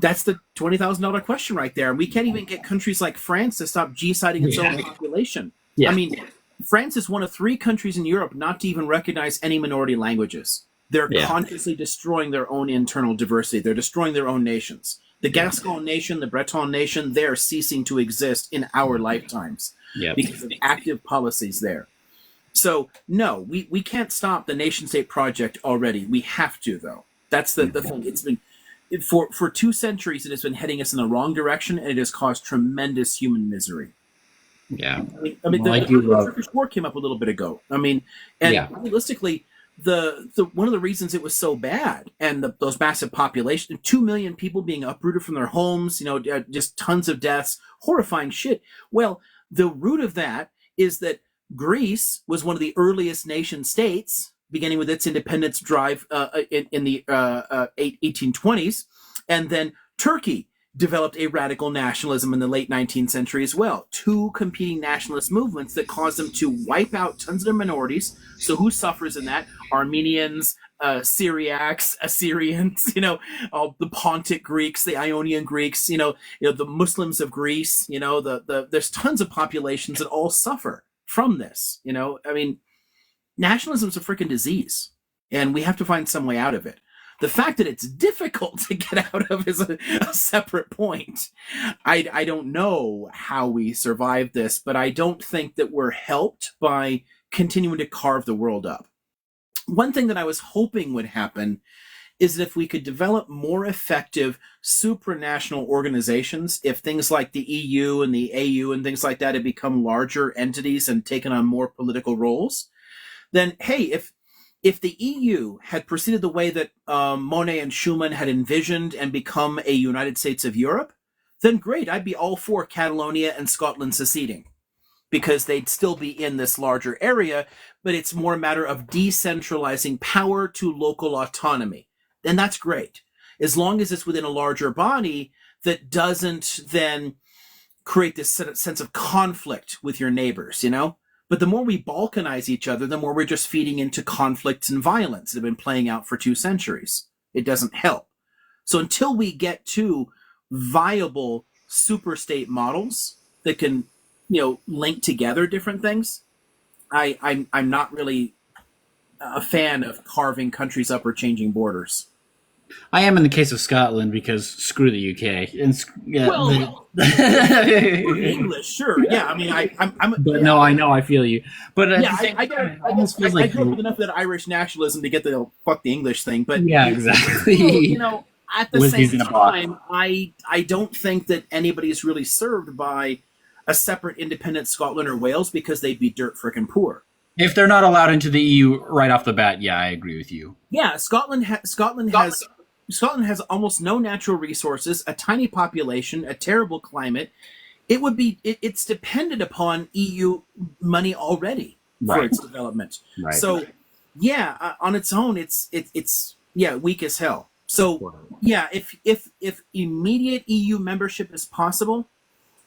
$20,000 question right there. And we can't even get countries like France to stop G-siding its own population. Yeah. I mean, France is one of 3 countries in Europe not to even recognize any minority languages. They're consciously destroying their own internal diversity. They're destroying their own nations. The Gascon nation, the Breton nation, they're ceasing to exist in our lifetimes because of active policies there. So, no, we can't stop the nation-state project already. We have to, though. That's the thing. It's been, for 2 centuries, it has been heading us in the wrong direction, and it has caused tremendous human misery. Yeah. I mean, the Turkish War came up a little bit ago. I mean, and realistically, the one of the reasons it was so bad, and those massive population, 2 million people being uprooted from their homes, just tons of deaths, horrifying shit. Well, the root of that is that Greece was one of the earliest nation states, beginning with its independence drive in the 1820s, and then Turkey developed a radical nationalism in the late 19th century as well. 2 competing nationalist movements that caused them to wipe out tons of their minorities. So who suffers in that? Armenians, Syriacs, Assyrians, all the Pontic Greeks, the Ionian Greeks, the Muslims of Greece, there's tons of populations that all suffer from this. I mean, nationalism's a freaking disease, and we have to find some way out of it. The fact that it's difficult to get out of is a separate point. I don't know how we survive this, but I don't think that we're helped by continuing to carve the world up. One thing that I was hoping would happen is that if we could develop more effective supranational organizations, if things like the EU and the AU and things like that had become larger entities and taken on more political roles, then, hey, if the EU had proceeded the way that Monet and Schuman had envisioned and become a United States of Europe, then great, I'd be all for Catalonia and Scotland seceding, because they'd still be in this larger area, but it's more a matter of decentralizing power to local autonomy. And that's great, as long as it's within a larger body that doesn't then create this sense of conflict with your neighbors, But the more we balkanize each other, the more we're just feeding into conflicts and violence that have been playing out for 2 centuries. It doesn't help. So until we get to viable superstate models that can, link together different things, I'm not really a fan of carving countries up or changing borders. I am in the case of Scotland because screw the UK. And English, sure, yeah. I mean, I'm. But no, I know, I feel you. But I grew up with enough of that Irish nationalism to get the fuck the English thing. But exactly. Still, at the same time, I don't think that anybody's really served by a separate independent Scotland or Wales, because they'd be dirt frickin' poor. If they're not allowed into the EU right off the bat, yeah, I agree with you. Yeah, Scotland has almost no natural resources, a tiny population, a terrible climate. It's dependent upon EU money already for its development. Right. So, yeah, on its own, it's weak as hell. So, yeah, if immediate EU membership is possible,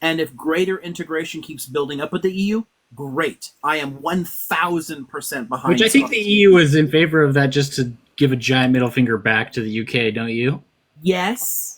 and if greater integration keeps building up with the EU, great. I am 1,000% behind. Which I think the EU is in favor of that, just to give a giant middle finger back to the UK, don't you? Yes,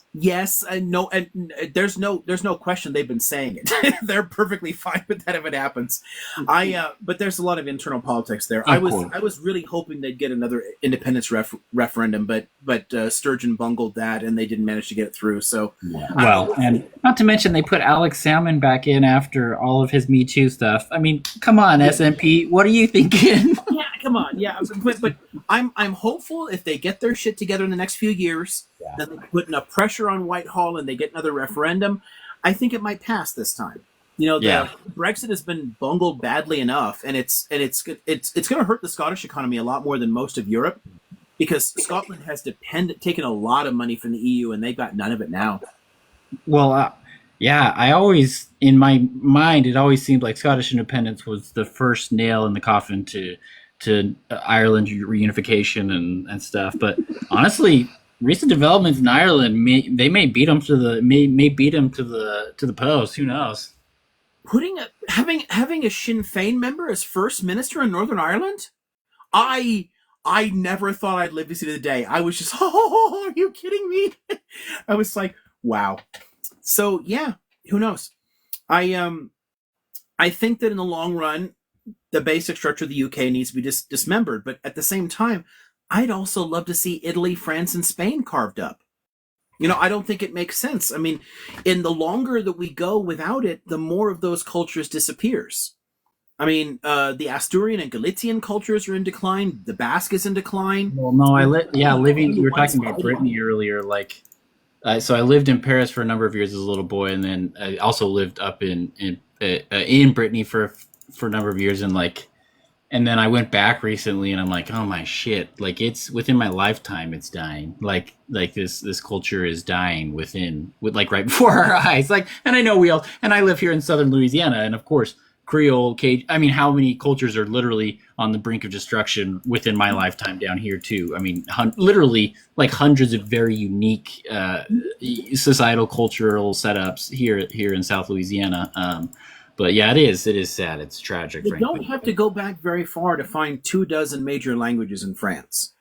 no, and there's no question they've been saying it. They're perfectly fine with that if it happens. But there's a lot of internal politics there. I was really hoping they'd get another independence referendum, but Sturgeon bungled that, and they didn't manage to get it through. So well, and not to mention they put Alex Salmon back in after all of his Me Too stuff. I mean, come on, SNP, what are you thinking? Yeah, come on, yeah, but I'm hopeful if they get their shit together in the next few years, that they put enough pressure on Whitehall and they get another referendum, I think it might pass this time. Brexit has been bungled badly enough, and it's going to hurt the Scottish economy a lot more than most of Europe, because Scotland has taken a lot of money from the EU, and they've got none of it now. Well, I always, in my mind, it always seemed like Scottish independence was the first nail in the coffin to Ireland reunification and stuff. But honestly, recent developments in Ireland may beat them to the post. Who knows? Having a Sinn Féin member as first minister in Northern Ireland, I never thought I'd live to see the day. I was just, are you kidding me? I was like, wow. So yeah, who knows? I think that in the long run, the basic structure of the UK needs to be dismembered. But at the same time, I'd also love to see Italy, France, and Spain carved up. I don't think it makes sense. I mean, in the longer that we go without it, the more of those cultures disappears. I mean, the Asturian and Galician cultures are in decline. The Basque is in decline. Well, no, living. You were talking about Brittany earlier. Like, so I lived in Paris for a number of years as a little boy, and then I also lived up in Brittany for a number of years, and then I went back recently, and I'm like, oh my shit! Like, it's within my lifetime, it's dying. Like this culture is dying right before our eyes. Like, and I know and I live here in southern Louisiana, and of course, Creole, Cajun. I mean, how many cultures are literally on the brink of destruction within my lifetime down here too? I mean, literally like hundreds of very unique societal cultural setups here in South Louisiana. But yeah, it is sad. It's tragic. You don't have to go back very far to find 24 major languages in France.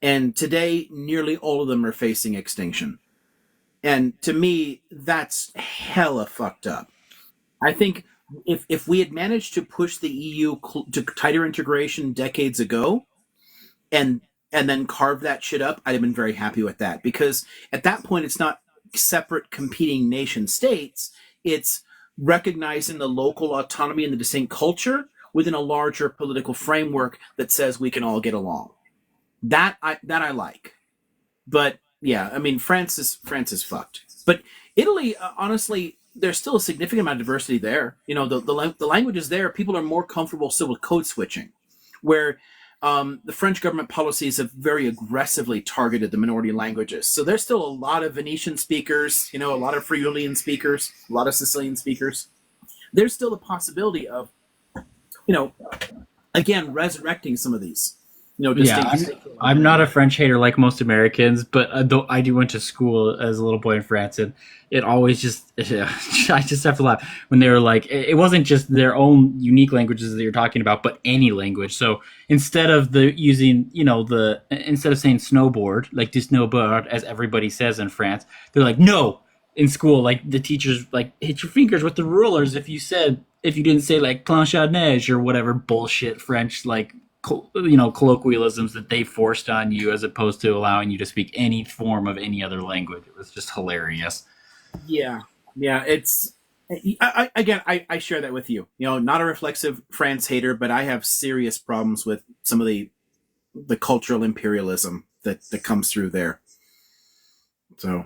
And today, nearly all of them are facing extinction. And to me, that's hella fucked up. I think if we had managed to push the EU to tighter integration decades ago and then carve that shit up, I'd have been very happy with that. Because at that point, it's not separate competing nation states. It's recognizing the local autonomy and the distinct culture within a larger political framework that says we can all get along. That I like. But yeah, I mean, France is fucked. But Italy, honestly, there's still a significant amount of diversity there. The language is there. People are more comfortable still with code switching, where the French government policies have very aggressively targeted the minority languages. So there's still a lot of Venetian speakers, a lot of Friulian speakers, a lot of Sicilian speakers. There's still the possibility of, again, resurrecting some of these. I'm not a French hater like most Americans, but though I went to school as a little boy in France, and it always I just have to laugh when they were like, it wasn't just their own unique languages that you're talking about, but any language. So instead of instead of saying snowboard, like du snowboard, as everybody says in France, they're like, no, in school, like the teachers like hit your fingers with the rulers if you didn't say like planche à neige or whatever bullshit French colloquialisms that they forced on you, as opposed to allowing you to speak any form of any other language. It was just hilarious. Yeah. It's I share that with you. Not a reflexive France hater, but I have serious problems with some of the cultural imperialism that comes through there. So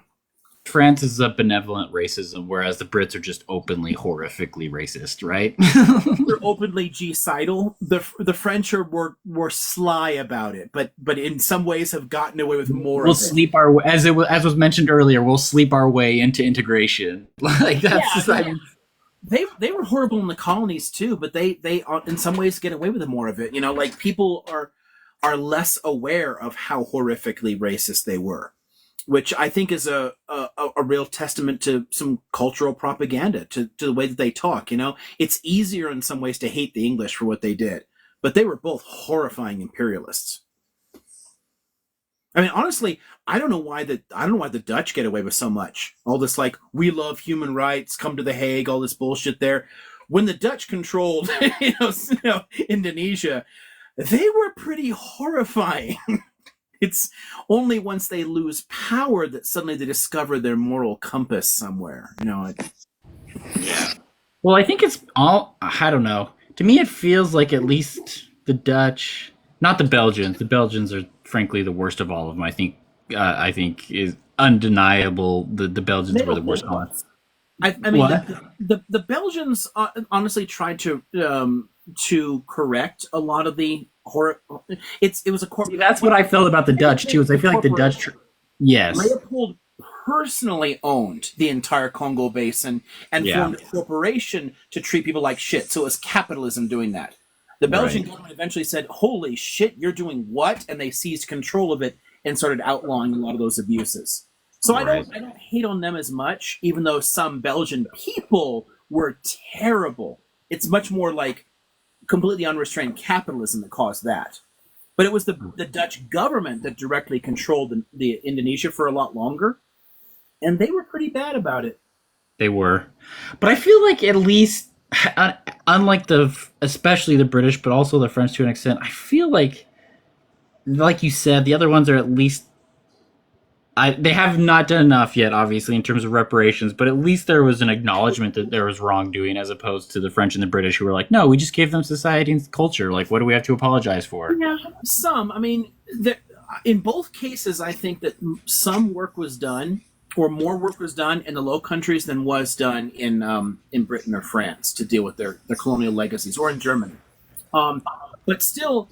France is a benevolent racism, whereas the Brits are just openly horrifically racist, right? They're openly genocidal. The French are more sly about it, but in some ways have gotten away with more. We'll sleep our way, as was mentioned earlier. We'll sleep our way into integration. Like that's. Yeah. They were horrible in the colonies too, but they in some ways get away with more of it. Like people are less aware of how horrifically racist they were, which I think is a real testament to some cultural propaganda, to the way that they talk. It's easier in some ways to hate the English for what they did, but they were both horrifying imperialists. I mean, honestly, I don't know why the Dutch get away with so much. All this like, we love human rights, come to the Hague, all this bullshit there. When the Dutch controlled, Indonesia, they were pretty horrifying. It's only once they lose power that suddenly they discover their moral compass somewhere. Yeah. Well, I think it's all. I don't know. To me, it feels like at least the Dutch, not the Belgians. The Belgians are frankly the worst of all of them. I think is undeniable. The Belgians were the worst ones. I mean, the Belgians honestly tried to correct a lot of the horror. It was a corporate. That's what I felt about the Dutch too. Is I feel like the Dutch. Yes. Leopold personally owned the entire Congo basin and formed a corporation to treat people like shit. So it was capitalism doing that. The Belgian government eventually said, "Holy shit, you're doing what?" And they seized control of it and started outlawing a lot of those abuses. So I don't hate on them as much, even though some Belgian people were terrible. It's much more like completely unrestrained capitalism that caused that. But it was the Dutch government that directly controlled the Indonesia for a lot longer, and they were pretty bad about it. They were. But I feel like at least unlike especially the British, but also the French to an extent, I feel like you said, the other ones are at least. They have not done enough yet, obviously, in terms of reparations, but at least there was an acknowledgement that there was wrongdoing, as opposed to the French and the British, who were like, "No, we just gave them society and culture. Like, what do we have to apologize for?" Yeah, some. I mean, in both cases, I think that some work was done, or more work was done in the Low Countries than was done in Britain or France to deal with their colonial legacies, or in Germany. But still,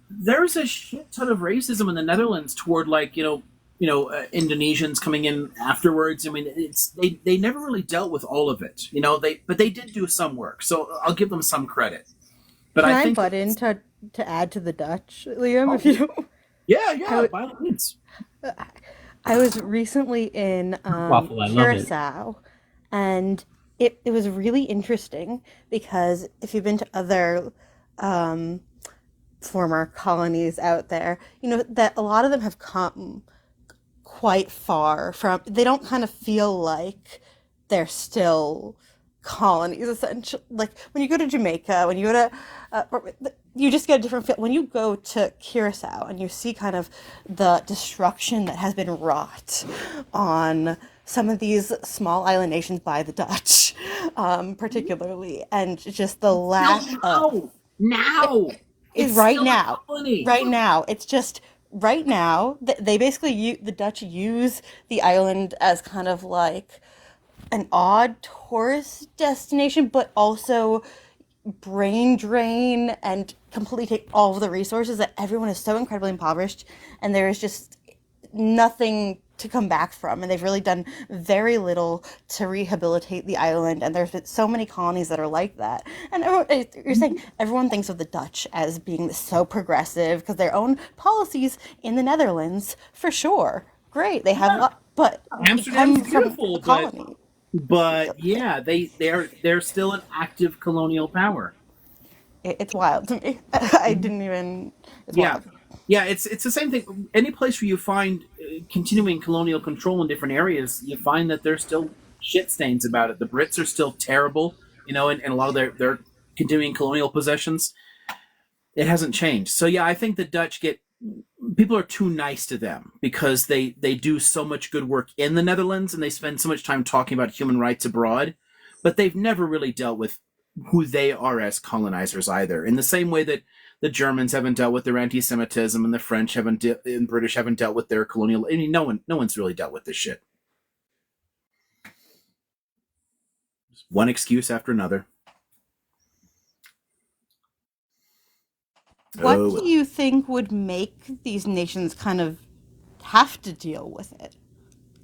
there's a shit ton of racism in the Netherlands toward, like, Indonesians coming in afterwards. I mean, they never really dealt with all of it. But they did do some work, so I'll give them some credit. But Can I I think butt in to add to the Dutch, Liam? If you don't. yeah, by all means. I was recently in Waffle, I love it. Curacao, and it was really interesting because if you've been to other former colonies out there, you know that a lot of them have come quite far from. They don't kind of feel like they're still colonies, essentially. Like when you go to Jamaica, when you go to you just get a different feel when you go to Curacao and you see kind of the destruction that has been wrought on some of these small island nations by the Dutch, particularly, and just the lack of now is it's right still a now. colony. Right now, it's just right now. They basically the Dutch use the island as kind of like an odd tourist destination, but also brain drain and completely take all of the resources that everyone is so incredibly impoverished, and there is just nothing to come back from, and they've really done very little to rehabilitate the island, and there's been so many colonies that are like that. And you're saying everyone thinks of the Dutch as being so progressive because their own policies in the Netherlands, for sure, great, they have but they come Amsterdam's from beautiful, a colony. but yeah, they're still an active colonial power. It's wild to me. I didn't even. It's Yeah, wild. yeah, it's the same thing. Any place where you find continuing colonial control in different areas, you find that there's still shit stains about it. The Brits are still terrible, and a lot of their continuing colonial possessions. It hasn't changed. So yeah, I think the Dutch people are too nice to them because they do so much good work in the Netherlands, and they spend so much time talking about human rights abroad, but they've never really dealt with who they are as colonizers either. In the same way that the Germans haven't dealt with their anti-Semitism, and the French and British haven't dealt with their colonial. I mean, no one's really dealt with this shit. One excuse after another. What do you think would make these nations kind of have to deal with it?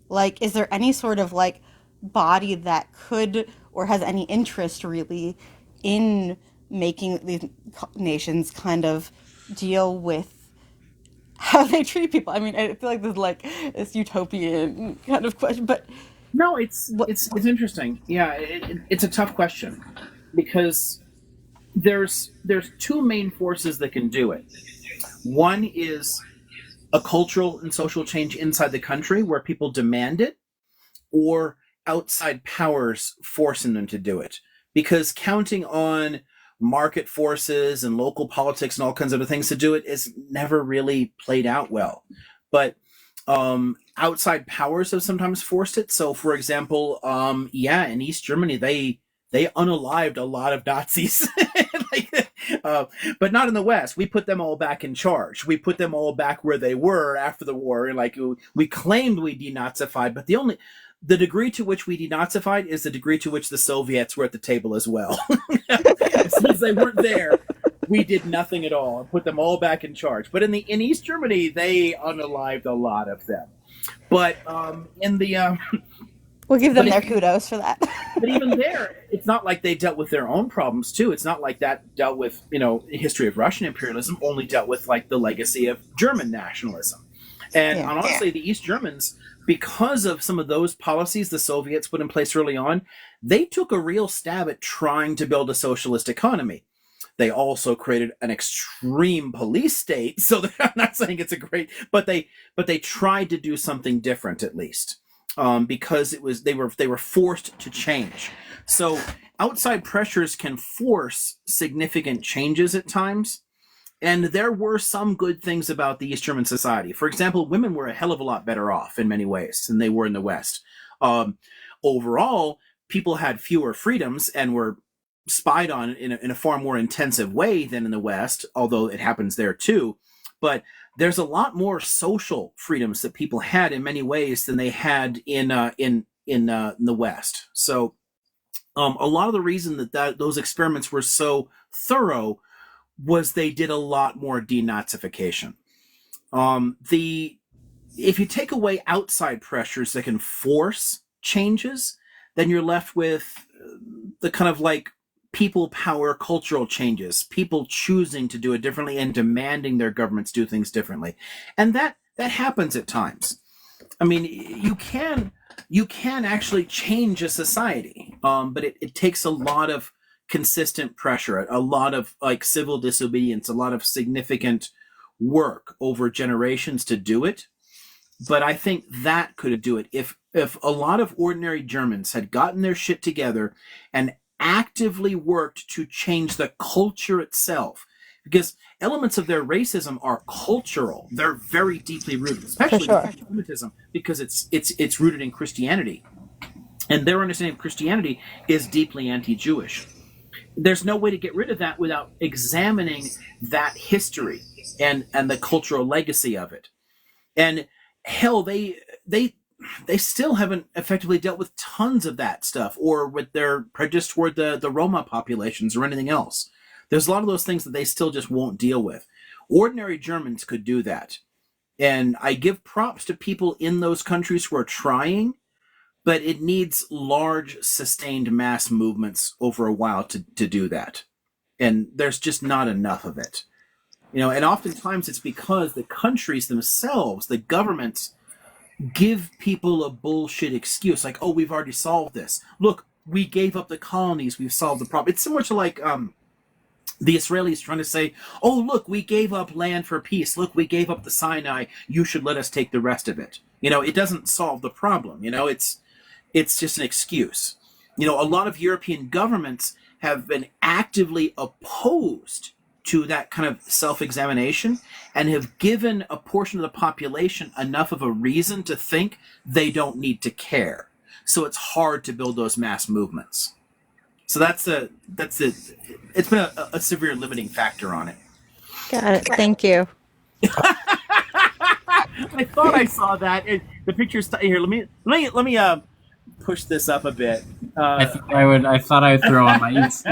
Like, is there any sort of like body that could or has any interest really in making these nations kind of deal with how they treat people? I mean, I feel like this is like this utopian kind of question, but no, it's interesting. Yeah, it's a tough question because there's two main forces that can do it. One is a cultural and social change inside the country where people demand it, or outside powers forcing them to do it. Because counting on market forces and local politics and all kinds of other things to do it is never really played out well. But outside powers have sometimes forced it. So, for example, in East Germany, they unalived a lot of Nazis, but not in the West. We put them all back in charge. We put them all back where they were after the war. Like, we claimed we denazified, but the degree to which we denazified is the degree to which the Soviets were at the table as well. Since they weren't there, we did nothing at all and put them all back in charge. But in East Germany, they unalived a lot of them. But in the we'll give them their kudos for that. But even there, it's not like they dealt with their own problems too. It's not like that dealt with, history of Russian imperialism, only dealt with like the legacy of German nationalism. And honestly, the East Germans, because of some of those policies the Soviets put in place early on, they took a real stab at trying to build a socialist economy. They also created an extreme police state. So I'm not saying it's a great, but they tried to do something different at least. because they were forced to change. So outside pressures can force significant changes at times. And there were some good things about the East German society. For example, women were a hell of a lot better off in many ways than they were in the West. Overall, people had fewer freedoms and were spied on in a far more intensive way than in the West, although it happens there too. But there's a lot more social freedoms that people had in many ways than they had in the West. So a lot of the reason that those experiments were so thorough was they did a lot more denazification. If you take away outside pressures that can force changes, then you're left with the kind of like people power cultural changes, people choosing to do it differently and demanding their governments do things differently. And that happens at times. I mean, you can actually change a society, but it takes a lot of consistent pressure, a lot of like civil disobedience, a lot of significant work over generations to do it. But I think that could do it if a lot of ordinary Germans had gotten their shit together and actively worked to change the culture itself, because elements of their racism are cultural. They're very deeply rooted, especially anti-Semitism, because it's rooted in Christianity, and their understanding of Christianity is deeply anti-Jewish. There's no way to get rid of that without examining that history and the cultural legacy of it. And hell, they still haven't effectively dealt with tons of that stuff, or with their prejudice toward the Roma populations or anything else. There's a lot of those things that they still just won't deal with. Ordinary Germans could do that. And I give props to people in those countries who are trying, but it needs large, sustained mass movements over a while to do that. And there's just not enough of it. And oftentimes it's because the countries themselves, the governments, give people a bullshit excuse. Like, oh, we've already solved this. Look, we gave up the colonies. We've solved the problem. It's similar to like the Israelis trying to say, oh, look, we gave up land for peace. Look, we gave up the Sinai. You should let us take the rest of it. It doesn't solve the problem. It's just an excuse. A lot of European governments have been actively opposed to that kind of self-examination and have given a portion of the population enough of a reason to think they don't need to care. So it's hard to build those mass movements. So that's it's been a severe limiting factor on it. Got it. Thank you. I thought I saw that. The picture's here. Let me push this up a bit. I thought I would throw on my East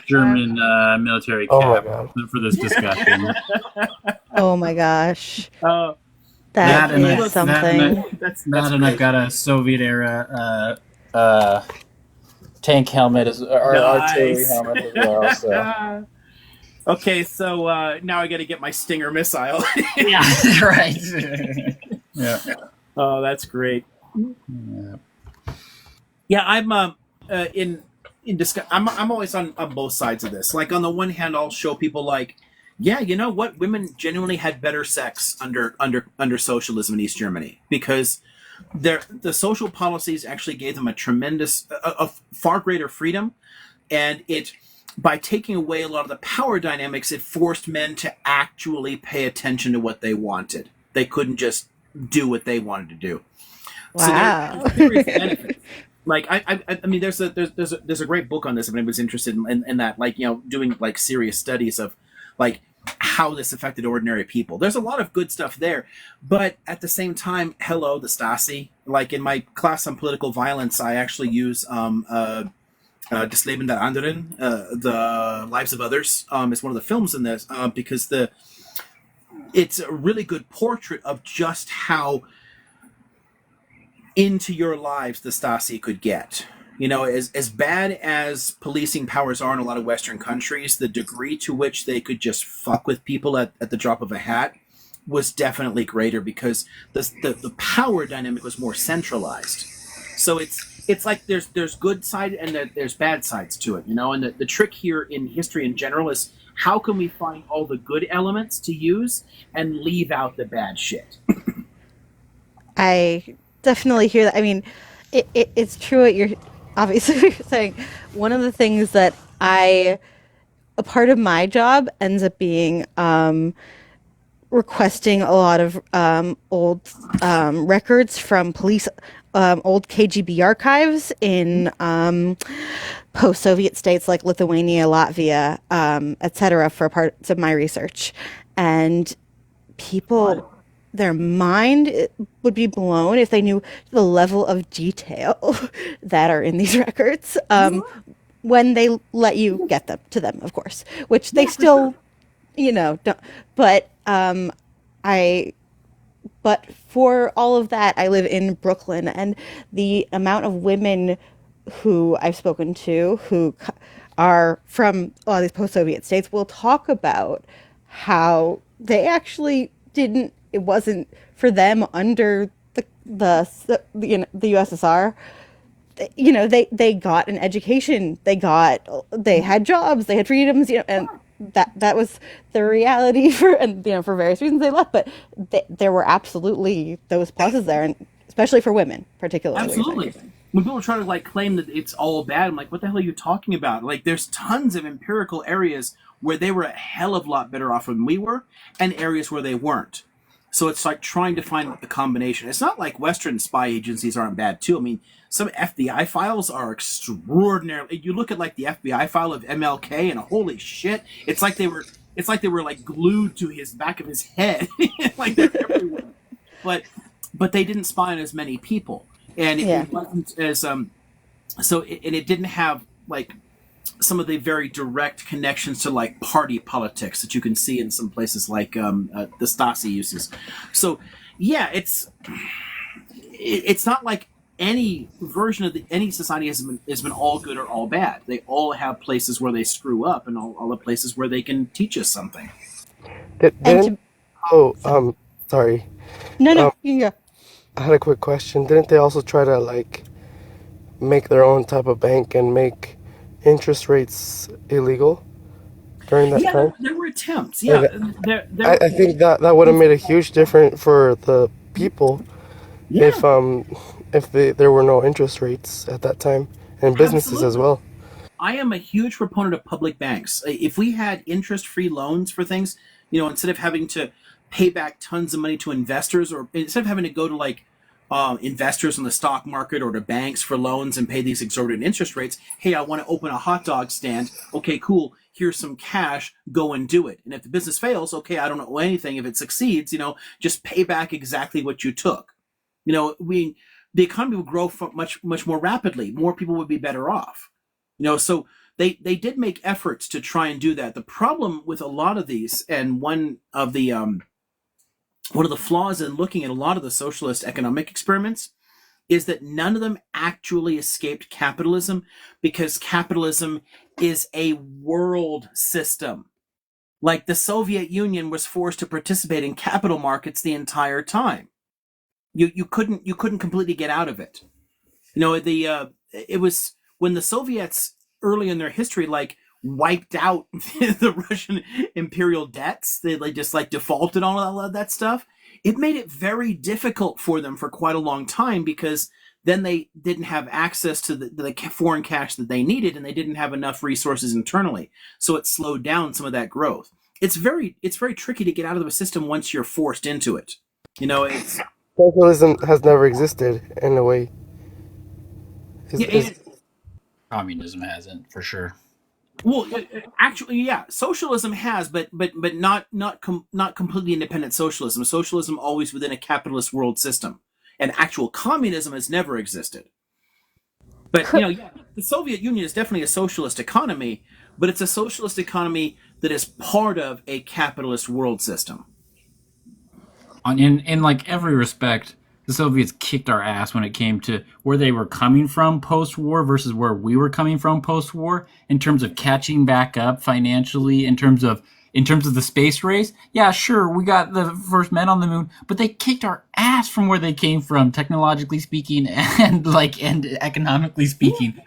German military cap for this discussion. Oh my gosh. That is something. And I've got a Soviet era tank helmet or artillery helmet as well. So. Okay, so now I got to get my Stinger missile. Yeah, right. Yeah. Oh, that's great. Yeah, I'm in discuss. I'm always on both sides of this. Like on the one hand, I'll show people like, yeah, you know what, women genuinely had better sex under socialism in East Germany, because the social policies actually gave them a far greater freedom, and by taking away a lot of the power dynamics, it forced men to actually pay attention to what they wanted. They couldn't just do what they wanted to do. Wow. So there's benefits. Like I mean, there's a great book on this if anybody's interested in that, like, doing like serious studies of like how this affected ordinary people. There's a lot of good stuff there, but at the same time, hello, the Stasi. Like in my class on political violence, I actually use Das Leben der Anderen, the Lives of Others, is one of the films in this, because it's a really good portrait of just how into your lives the Stasi could get. As bad as policing powers are in a lot of Western countries, the degree to which they could just fuck with people at the drop of a hat was definitely greater, because the power dynamic was more centralized. So it's like there's good side and there's bad sides to it, and the trick here in history in general is how can we find all the good elements to use and leave out the bad shit. I definitely hear that. I mean, it's true what you're obviously saying. One of the things that a part of my job ends up being requesting a lot of old records from police, old KGB archives in post-Soviet states like Lithuania, Latvia, etc., for parts of my research. And people, their mind would be blown if they knew the level of detail that are in these records. When they let you get them to them, of course, which they still, don't. But I but for all of that, I live in Brooklyn, and the amount of women who I've spoken to who are from all these post-Soviet states will talk about how they actually didn't. It wasn't for them under the USSR. They got an education, they had jobs, they had freedoms, and that was the reality for various reasons they left. But there were absolutely those pluses there, and especially for women particularly. Absolutely. When people try to like claim that it's all bad, I'm like, what the hell are you talking about? Like, there's tons of empirical areas where they were a hell of a lot better off than we were, and areas where they weren't. So it's like trying to find the combination. It's not like Western spy agencies aren't bad too. I mean, some FBI files are extraordinarily. You look at like the FBI file of MLK, and holy shit, it's like they were like glued to his back of his head, like they're everywhere. But they didn't spy on as many people, and it wasn't as and it didn't have like some of the very direct connections to like party politics that you can see in some places like the Stasi uses. So yeah, it's not like any version of any society has been all good or all bad. They all have places where they screw up, and all the places where they can teach us something. Sorry. No, you can go. I had a quick question. Didn't they also try to like make their own type of bank and make interest rates illegal during that time? There were attempts. Yeah, I think that would have made a huge difference for the people if there were no interest rates at that time, and businesses as well. I am a huge proponent of public banks. If we had interest-free loans for things, instead of having to pay back tons of money to investors, or instead of having to go to like investors in the stock market or to banks for loans and pay these exorbitant interest rates. Hey, I want to open a hot dog stand. Okay, cool. Here's some cash. Go and do it. And if the business fails, okay, I don't owe anything. If it succeeds, just pay back exactly what you took. The economy would grow much more rapidly. More people would be better off. So they did make efforts to try and do that. The problem with a lot of these, and one of the flaws in looking at a lot of the socialist economic experiments, is that none of them actually escaped capitalism, because capitalism is a world system. Like the Soviet Union was forced to participate in capital markets the entire time. You couldn't completely get out of it. It was when the Soviets early in their history like wiped out the Russian imperial debts. They just like defaulted on all of that stuff. It made it very difficult for them for quite a long time, because then they didn't have access to the foreign cash that they needed, and they didn't have enough resources internally. So it slowed down some of that growth. It's very tricky to get out of the system once you're forced into it. Socialism has never existed in a way. Communism hasn't, for sure. Well, actually, yeah, socialism has, but not completely independent socialism. Socialism always within a capitalist world system, and actual communism has never existed. But the Soviet Union is definitely a socialist economy, but it's a socialist economy that is part of a capitalist world system. In like every respect, the Soviets kicked our ass when it came to where they were coming from post-war versus where we were coming from post-war, in terms of catching back up financially, in terms of the space race. Yeah, sure, we got the first men on the moon, but they kicked our ass from where they came from, technologically speaking and economically speaking.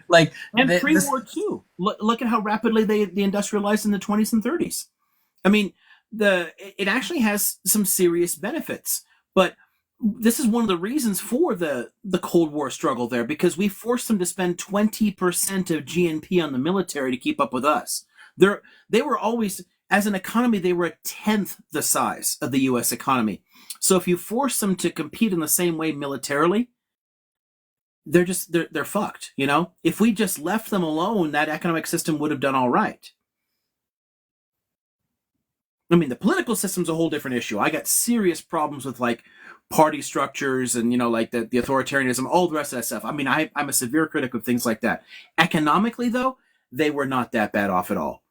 And pre-war too. Look at how rapidly they industrialized in the 20s and 30s. I mean, it actually has some serious benefits, but this is one of the reasons for the Cold War struggle there, because we forced them to spend 20% of GNP on the military to keep up with us. They were always, as an economy, they were a tenth the size of the U.S. economy. So if you force them to compete in the same way militarily, they're fucked. You know, if we just left them alone, that economic system would have done all right. I mean, the political system's a whole different issue. I got serious problems with like party structures and, you know, like the authoritarianism, all the rest of that stuff. I mean, I'm a severe critic of things like that. Economically, though, they were not that bad off at all.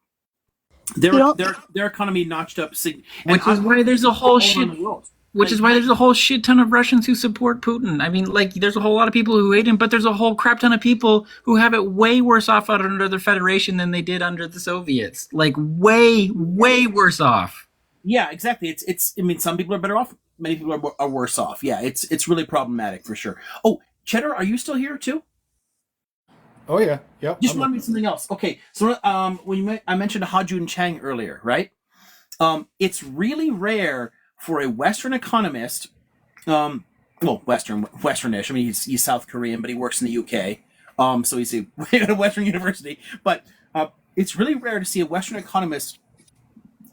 Their economy notched up, which is why there's a whole shit. Which is why there's a whole shit ton of Russians who support Putin. I mean, like, there's a whole lot of people who hate him, but there's a whole crap ton of people who have it way worse off under the Federation than they did under the Soviets. Like, way worse off. Yeah, exactly. It's. I mean, some people are better off. Many people are worse off. Yeah, it's really problematic for sure. Oh, Cheddar, are you still here too? Oh yeah, yep. Just remind me of something else. Okay, so when I mentioned Ha-Joon Chang earlier, right? It's really rare for a Western economist, well, Westernish. I mean, he's South Korean, but he works in the UK, so he's at a Western university. But it's really rare to see a Western economist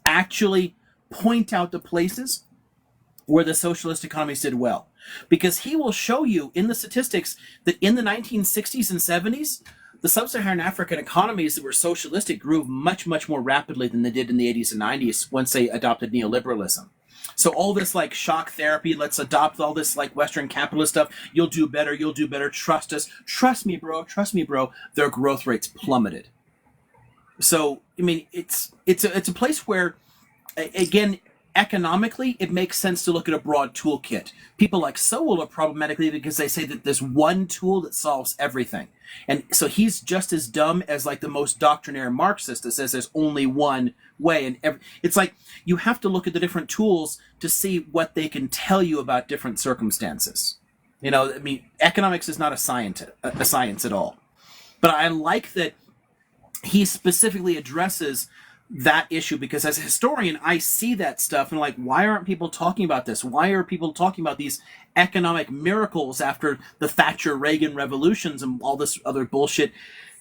actually point out the places where the socialist economies did well, because he will show you in the statistics that in the 1960s and 70s, the sub-Saharan African economies that were socialistic grew much, much more rapidly than they did in the 80s and 90s once they adopted neoliberalism. So all this like shock therapy, let's adopt all this like Western capitalist stuff. You'll do better. Trust us. Trust me, bro. Their growth rates plummeted. So I mean, it's a place where, again, economically, it makes sense to look at a broad toolkit. People like Sowell are problematically because they say that there's one tool that solves everything. And so he's just as dumb as like the most doctrinaire Marxist that says there's only one way. And it's like you have to look at the different tools to see what they can tell you about different circumstances. You know, I mean, economics is not a science at all. But I like that he specifically addresses that issue, because as a historian, I see that stuff and like, why aren't people talking about this? Why are people talking about these economic miracles after the Thatcher Reagan revolutions and all this other bullshit?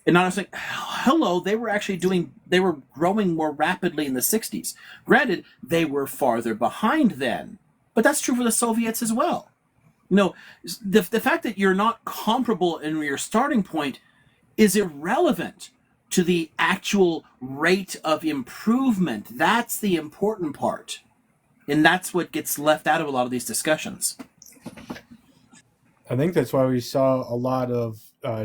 And I was like, hello, they were growing more rapidly in the 60s. Granted, they were farther behind then, but that's true for the Soviets as well. You know, the fact that you're not comparable in your starting point is irrelevant to the actual rate of improvement. That's the important part. And that's what gets left out of a lot of these discussions. I think that's why we saw a lot of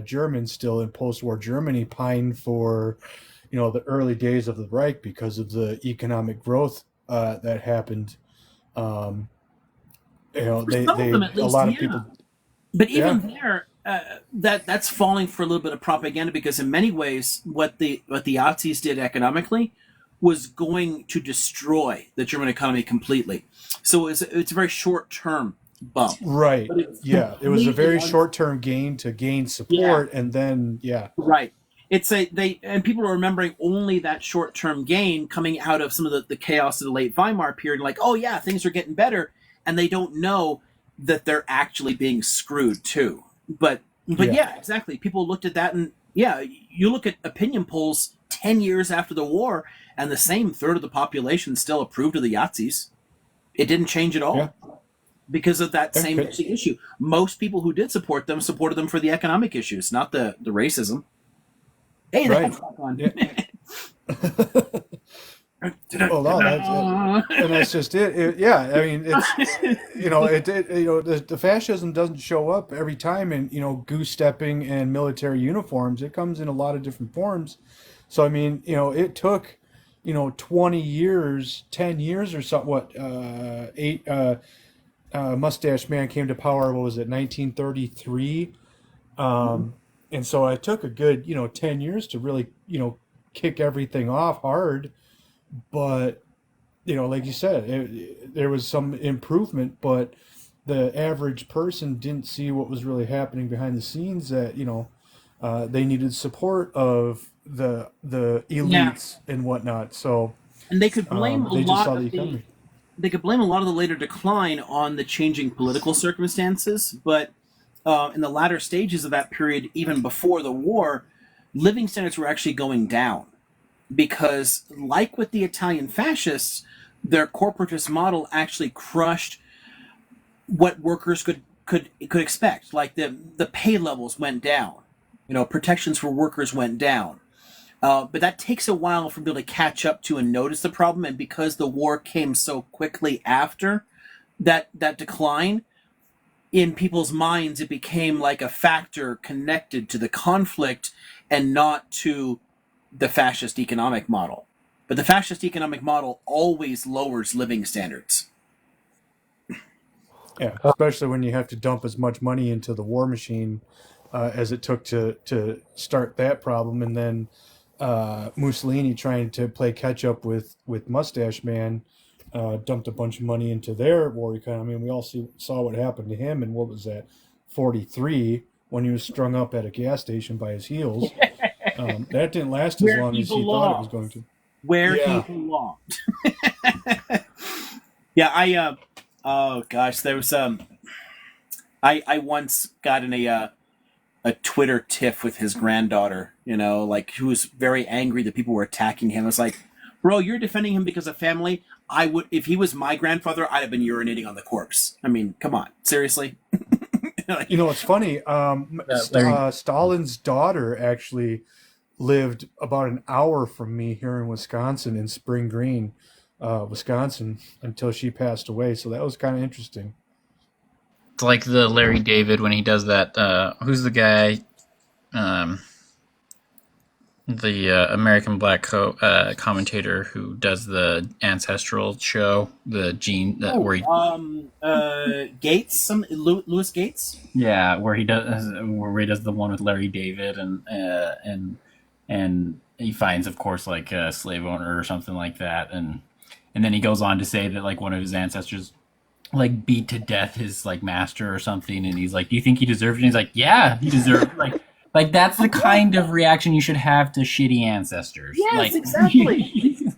Germans still in post-war Germany pine for, you know, the early days of the Reich because of the economic growth that happened. You know, a lot of people. But even there, that's falling for a little bit of propaganda, because in many ways, what the Nazis did economically was going to destroy the German economy completely. So it's a very short term bump. Right. It was a very short term gain to gain support, and then Right. And people are remembering only that short term gain coming out of some of the chaos of the late Weimar period, like, oh yeah, things are getting better, and they don't know that they're actually being screwed too. But yeah, exactly. People looked at that, and you look at opinion polls 10 years after the war, and the same third of the population still approved of the Yazis. It didn't change at all because of that same issue. Most people who did support them supported them for the economic issues, not the racism. Hey, that's on. Well, no, that's just it. I mean, it's the fascism doesn't show up every time in goose stepping and military uniforms. It comes in a lot of different forms. So I mean, it took 20 years, 10 years or something. Mustache Man came to power. What was it, 1933? And so it took a good 10 years to really kick everything off hard. But like you said, there was some improvement, but the average person didn't see what was really happening behind the scenes. That they needed support of the elites and whatnot. So and they could blame a lot of could blame a lot of the later decline on the changing political circumstances, but in the latter stages of that period, even before the war, living standards were actually going down because, like with the Italian fascists, their corporatist model actually crushed what workers could expect. Like the pay levels went down, protections for workers went down. But that takes a while for people to catch up to and notice the problem. And because the war came so quickly after that decline, in people's minds, it became like a factor connected to the conflict and not to the fascist economic model. But the fascist economic model always lowers living standards. Yeah, especially when you have to dump as much money into the war machine as it took to start that problem, and then Mussolini trying to play catch up with Mustache Man dumped a bunch of money into their war economy. We all saw what happened to him, and what was that, 43, when he was strung up at a gas station by his heels. That didn't last as long as he thought it was going to. Where he belonged. Yeah, oh gosh, there was I once got in a Twitter tiff with his granddaughter, like who was very angry that people were attacking him. I was like, bro, you're defending him because of family. I would, if he was my grandfather, I'd have been urinating on the corpse. I mean, come on, seriously. It's funny. Stalin's daughter actually lived about an hour from me here in Wisconsin, in Spring Green, Wisconsin, until she passed away. So that was kind of interesting. It's like the Larry David when he does that. Who's the guy? The American Black commentator who does the ancestral show, the Gene. Where he, Gates, Louis Gates. Yeah, where he does the one with Larry David, and he finds, of course, like a slave owner or something like that, and then he goes on to say that like one of his ancestors like beat to death his like master or something, and he's like, "Do you think he deserved it?" And he's like, "Yeah, he deserved it." Like that's the kind of reaction you should have to shitty ancestors. Yes, exactly.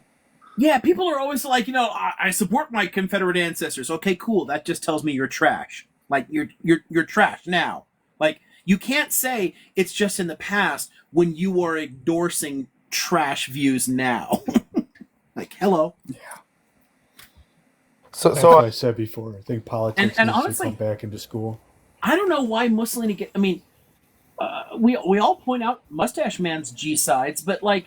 Yeah, people are always like, I support my Confederate ancestors. Okay, cool. That just tells me you're trash. Like you're trash now. Like you can't say it's just in the past when you are endorsing trash views now. Like, hello. Yeah. So what I said before. I think politics needs honestly, to come back into school. I don't know why Mussolini we all point out Mustache Man's G-sides, but like,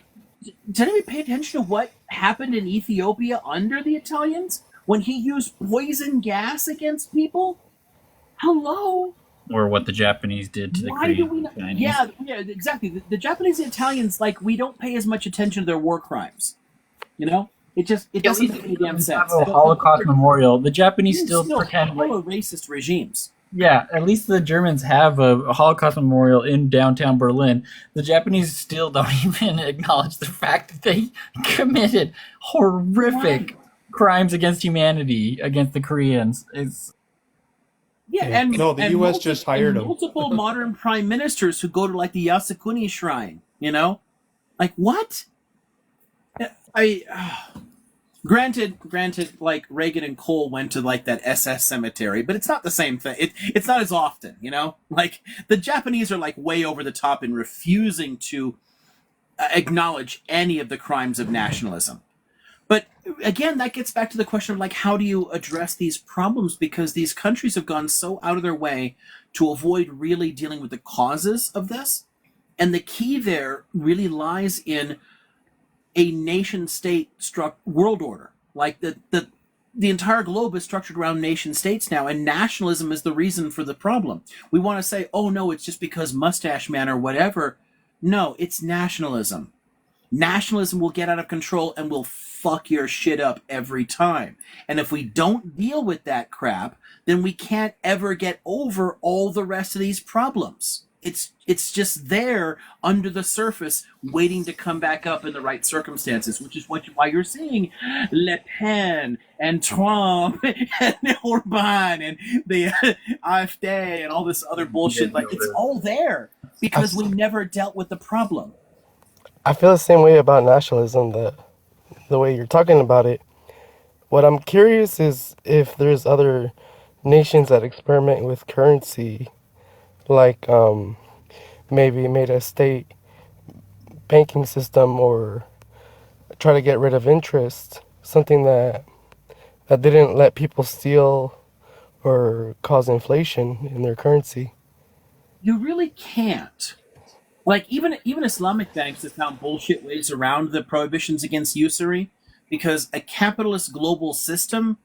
did anybody pay attention to what happened in Ethiopia under the Italians when he used poison gas against people? Hello? Or what the Japanese did to the Korean Chinese. Yeah, exactly. The Japanese and Italians, like, we don't pay as much attention to their war crimes. It doesn't make any damn sense. The Holocaust Memorial. The Japanese still pretend like racist regimes. Yeah, at least the Germans have a Holocaust Memorial in downtown Berlin. The Japanese still don't even acknowledge the fact that they committed horrific crimes against humanity against the Koreans. The U.S. just hired them. Multiple modern prime ministers who go to like the Yasukuni shrine. Like what? Granted, like Reagan and Cole went to like that SS cemetery, but it's not the same thing. It's not as often, Like the Japanese are like way over the top in refusing to acknowledge any of the crimes of nationalism. But again, that gets back to the question of like, how do you address these problems? Because these countries have gone so out of their way to avoid really dealing with the causes of this. And the key there really lies in a nation-state world order. Like the entire globe is structured around nation-states now, and nationalism is the reason for the problem. We want to say, oh no, it's just because Mustache Man or whatever. No, it's nationalism. Nationalism will get out of control and will fuck your shit up every time. And if we don't deal with that crap, then we can't ever get over all the rest of these problems. It's just there under the surface, waiting to come back up in the right circumstances, which is why you're seeing Le Pen and Trump and Orban and the AfD and all this other bullshit. Like, it's all there because we never dealt with the problem. I feel the same way about nationalism, the way you're talking about it. what I'm curious is if there's other nations that experiment with currency, like maybe made a state banking system or try to get rid of interest, something that didn't let people steal or cause inflation in their currency. You really can't. Like even Islamic banks have found bullshit ways around the prohibitions against usury because a capitalist global system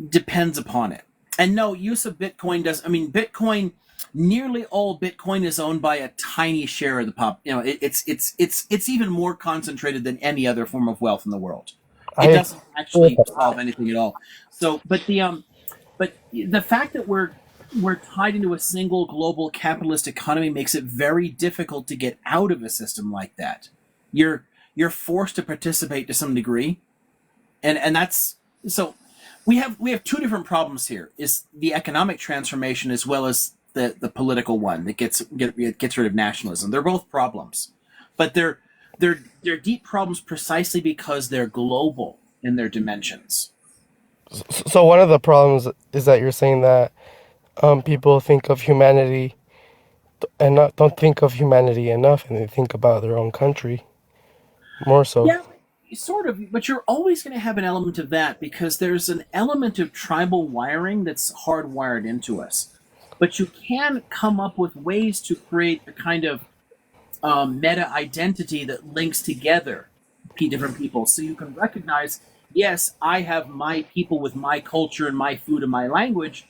depends upon it. And no, use of Bitcoin does. I mean, Bitcoin. Nearly all Bitcoin is owned by a tiny share of the pop. You know, it's even more concentrated than any other form of wealth in the world. It I doesn't actually solve anything at all. So, but the fact that we're tied into a single global capitalist economy makes it very difficult to get out of a system like that. You're forced to participate to some degree, and that's so. We have two different problems here: is the economic transformation as well as the political one that gets rid of nationalism. They're both problems, but they're deep problems precisely because they're global in their dimensions. So one of the problems is that you're saying that people think of humanity and don't think of humanity enough, and they think about their own country more so. Yeah, sort of, but you're always going to have an element of that because there's an element of tribal wiring that's hardwired into us. But you can come up with ways to create a kind of meta identity that links together different people. So you can recognize, yes, I have my people with my culture and my food and my language,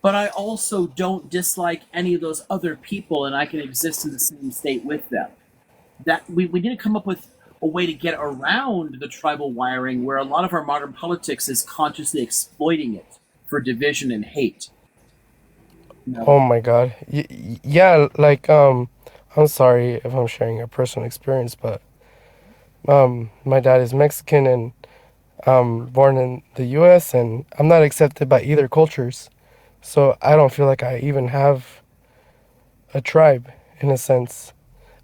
but I also don't dislike any of those other people and I can exist in the same state with them. That we need to come up with a way to get around the tribal wiring where a lot of our modern politics is consciously exploiting it for division and hate. You know? Oh my God. Yeah, like I'm sorry if I'm sharing a personal experience, but my dad is Mexican and I'm born in the US and I'm not accepted by either cultures. So I don't feel like I even have a tribe in a sense.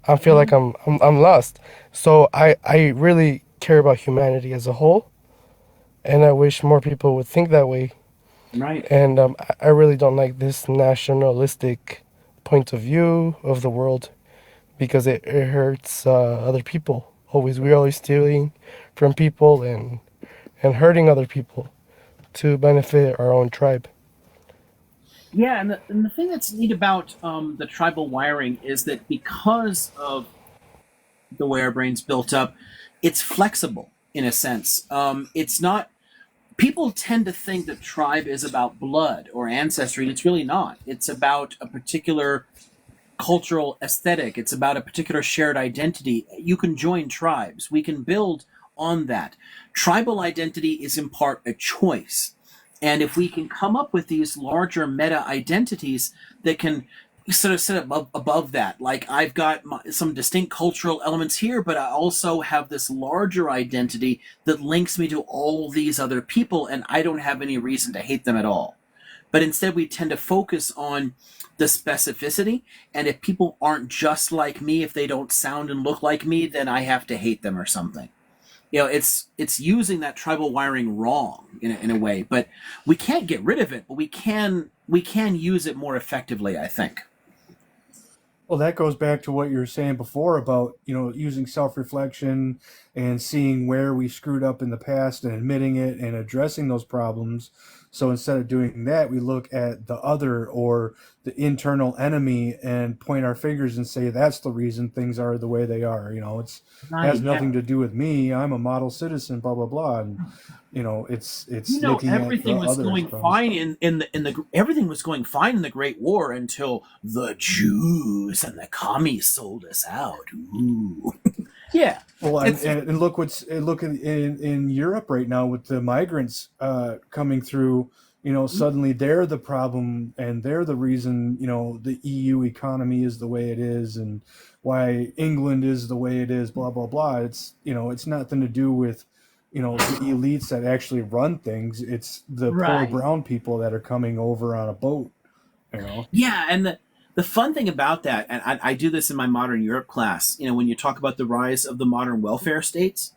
I feel like I'm lost. So I really care about humanity as a whole, and I wish more people would think that way. Right. And I really don't like this nationalistic point of view of the world because it hurts other people. We're always stealing from people and hurting other people to benefit our own tribe. Yeah, and the thing that's neat about the tribal wiring is that because of the way our brain's built up, it's flexible in a sense. It's not. People tend to think that tribe is about blood or ancestry, and it's really not. It's about a particular cultural aesthetic. It's about a particular shared identity. You can join tribes. We can build on that. Tribal identity is in part a choice. And if we can come up with these larger meta identities that can sort of sit above that, like I've got some distinct cultural elements here, but I also have this larger identity that links me to all these other people, and I don't have any reason to hate them at all. But instead, we tend to focus on the specificity. And if people aren't just like me, if they don't sound and look like me, then I have to hate them or something. You know, it's using that tribal wiring wrong in a way. But we can't get rid of it. But we can use it more effectively, I think. Well, that goes back to what you were saying before about, using self-reflection and seeing where we screwed up in the past and admitting it and addressing those problems. So instead of doing that, we look at the other or the internal enemy and point our fingers and say that's the reason things are the way they are. It's has Right, nothing yeah. to do with me. I'm a model citizen, blah blah blah. And it's looking at the Everything was others' going problems. fine in the everything was going fine in the Great War until the Jews and the commies sold us out. Ooh. Yeah. Well, and, It's and look in Europe right now with the migrants coming through. Suddenly they're the problem and they're the reason. The EU economy is the way it is and why England is the way it is. Blah blah blah. It's nothing to do with the elites that actually run things. It's the poor right. brown people that are coming over on a boat. Yeah, and the fun thing about that, and I do this in my modern Europe class, when you talk about the rise of the modern welfare states,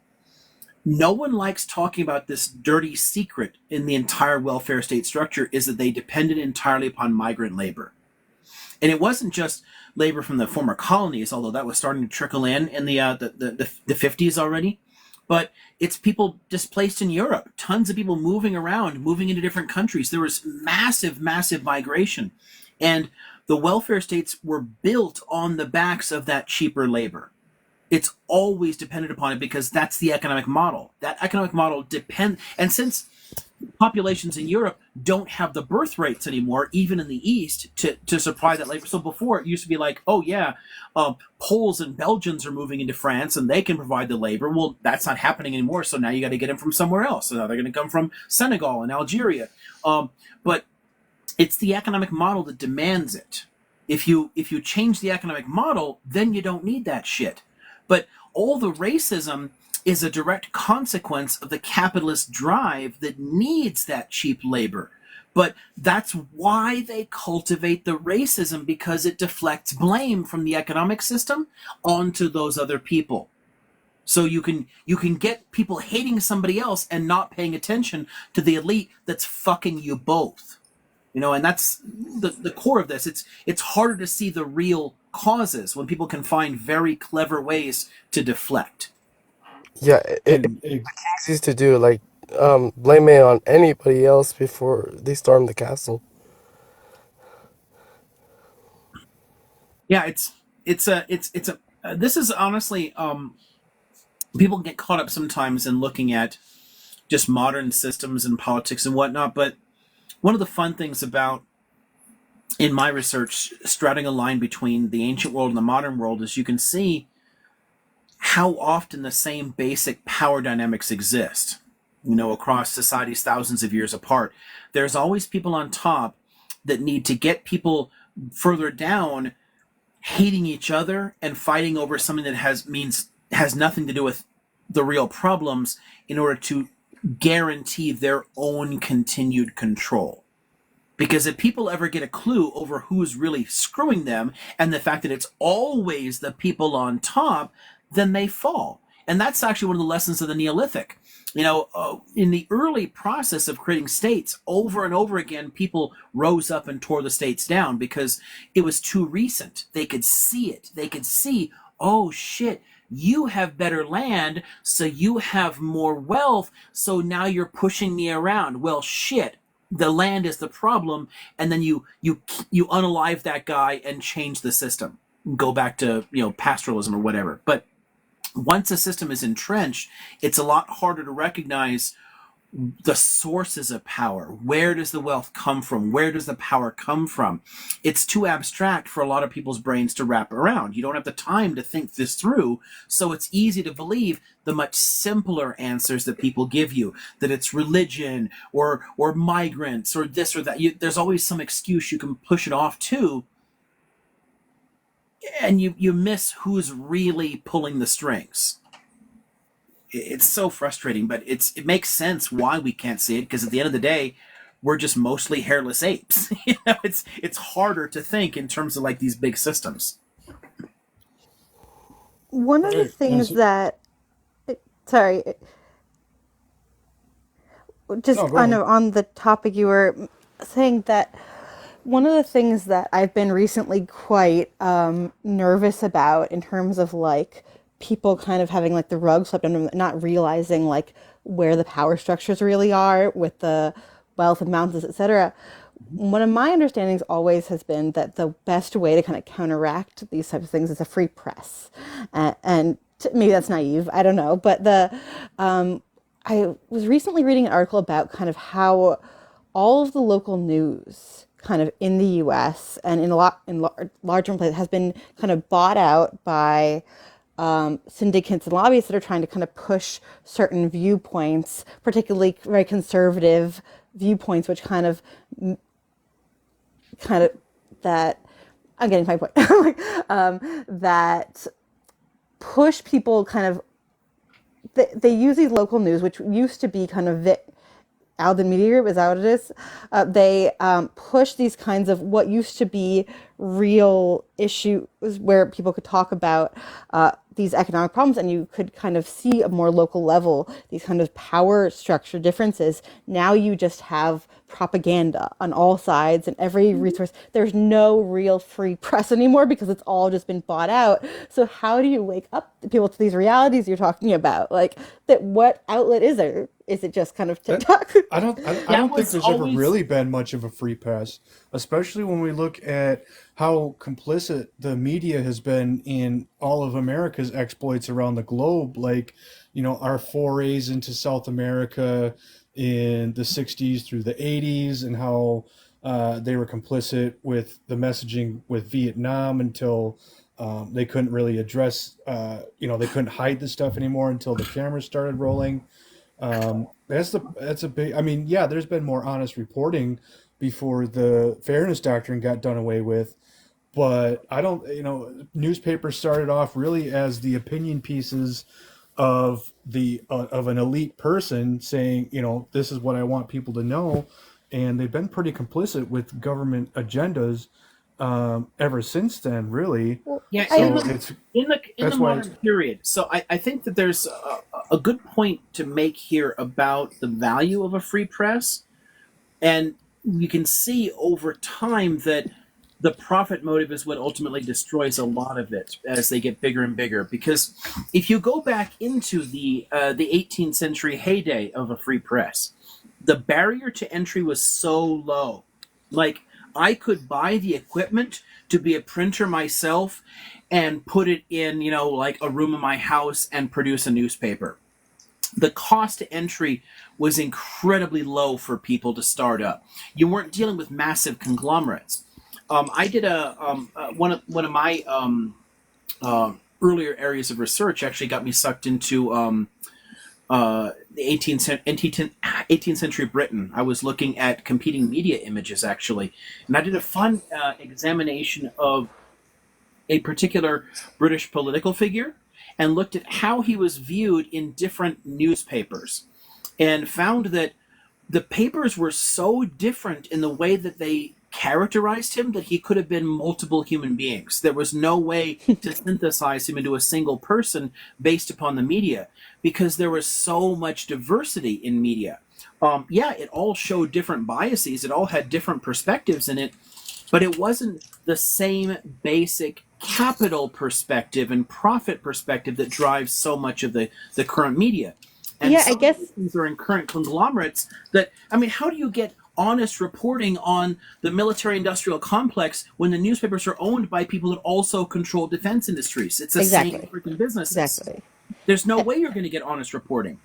No one likes talking about this dirty secret in the entire welfare state structure is that they depended entirely upon migrant labor. And it wasn't just labor from the former colonies, although that was starting to trickle in the 50s already. But it's people displaced in Europe, tons of people moving around, moving into different countries. There was massive, massive migration. And the welfare states were built on the backs of that cheaper labor. It's always dependent upon it because that's the economic model. That economic model depends, and since populations in Europe don't have the birth rates anymore, even in the East, to supply that labor. So before it used to be like, oh yeah, Poles and Belgians are moving into France and they can provide the labor. Well, that's not happening anymore. So now you got to get them from somewhere else. So now they're going to come from Senegal and Algeria. But it's the economic model that demands it. If you change the economic model, then you don't need that shit. But all the racism is a direct consequence of the capitalist drive that needs that cheap labor. But that's why they cultivate the racism, because it deflects blame from the economic system onto those other people. So you can get people hating somebody else and not paying attention to the elite that's fucking you both. And that's the core of this. It's harder to see the real causes when people can find very clever ways to deflect. Yeah, Kings used to do like blame it on anybody else before they stormed the castle. Yeah, this is honestly, people get caught up sometimes in looking at just modern systems and politics and whatnot, but one of the fun things about, in my research, straddling a line between the ancient world and the modern world is you can see how often the same basic power dynamics exist, across societies thousands of years apart. There's always people on top that need to get people further down hating each other and fighting over something that has nothing to do with the real problems in order to guarantee their own continued control. Because if people ever get a clue over who's really screwing them and the fact that it's always the people on top, then they fall. And that's actually one of the lessons of the Neolithic. In the early process of creating states, over and over again, people rose up and tore the states down because it was too recent. They could see it. They could see, oh shit, you have better land, so you have more wealth, so now you're pushing me around. Well, shit, the land is the problem, and then you unalive that guy and change the system. Go back to pastoralism or whatever. But once a system is entrenched, it's a lot harder to recognize the sources of power. Where does the wealth come from? Where does the power come from? It's too abstract for a lot of people's brains to wrap around. You don't have the time to think this through, so it's easy to believe the much simpler answers that people give you, that it's religion or migrants or this or that. There's always some excuse you can push it off to, and you miss who's really pulling the strings. It's so frustrating, but it makes sense why we can't see it, because at the end of the day, we're just mostly hairless apes. It's harder to think in terms of like these big systems. One of the things that, sorry, just on the topic you were saying, that one of the things that I've been recently quite nervous about in terms of like people kind of having like the rug swept under them, not realizing like where the power structures really are with the wealth of mountains, etc. One of my understandings always has been that the best way to kind of counteract these types of things is a free press, and maybe that's naive, I don't know, but I was recently reading an article about kind of how all of the local news kind of in the U.S. and in larger places has been kind of bought out by syndicates and lobbyists that are trying to kind of push certain viewpoints, particularly very conservative viewpoints, which kind of that, I'm getting my point, that push people kind of, they use these local news, which used to be kind of out of the media group, is that what it is? They push these kinds of what used to be real issues where people could talk about these economic problems, and you could kind of see a more local level these kind of power structure differences. Now you just have propaganda on all sides and every resource. There's no real free press anymore because it's all just been bought out. So how do you wake up people to these realities you're talking about? Like, that, what outlet is there? Is it just kind of TikTok? I don't think there's ever really been much of a free press, especially when we look at how complicit the media has been in all of America's exploits around the globe. Like, our forays into South America in the 60s through the 80s, and how they were complicit with the messaging with Vietnam until they couldn't really address, they couldn't hide the stuff anymore until the cameras started rolling. That's a big. I mean, yeah, there's been more honest reporting before the fairness doctrine got done away with, but I don't. Newspapers started off really as the opinion pieces of an elite person saying, this is what I want people to know, and they've been pretty complicit with government agendas ever since then. Really, Yeah, so in the modern period. So I think that there's a good point to make here about the value of a free press, and you can see over time that the profit motive is what ultimately destroys a lot of it as they get bigger and bigger. Because if you go back into the 18th century heyday of a free press, the barrier to entry was so low. Like, I could buy the equipment to be a printer myself and put it in, like a room in my house and produce a newspaper. The cost to entry was incredibly low for people to start up. You weren't dealing with massive conglomerates. I did one of my earlier areas of research actually got me sucked into the 18th century Britain. I was looking at competing media images, actually. And I did a fun examination of a particular British political figure and looked at how he was viewed in different newspapers, and found that the papers were so different in the way that they characterized him that he could have been multiple human beings. There was no way to synthesize him into a single person based upon the media, because there was so much diversity in media. It all showed different biases. It all had different perspectives in it, but it wasn't the same basic capital perspective and profit perspective that drives so much of the current media. And I guess things are in current conglomerates that, how do you get honest reporting on the military-industrial complex when the newspapers are owned by people that also control defense industries? It's the same freaking businesses. Exactly. There's no way you're going to get honest reporting.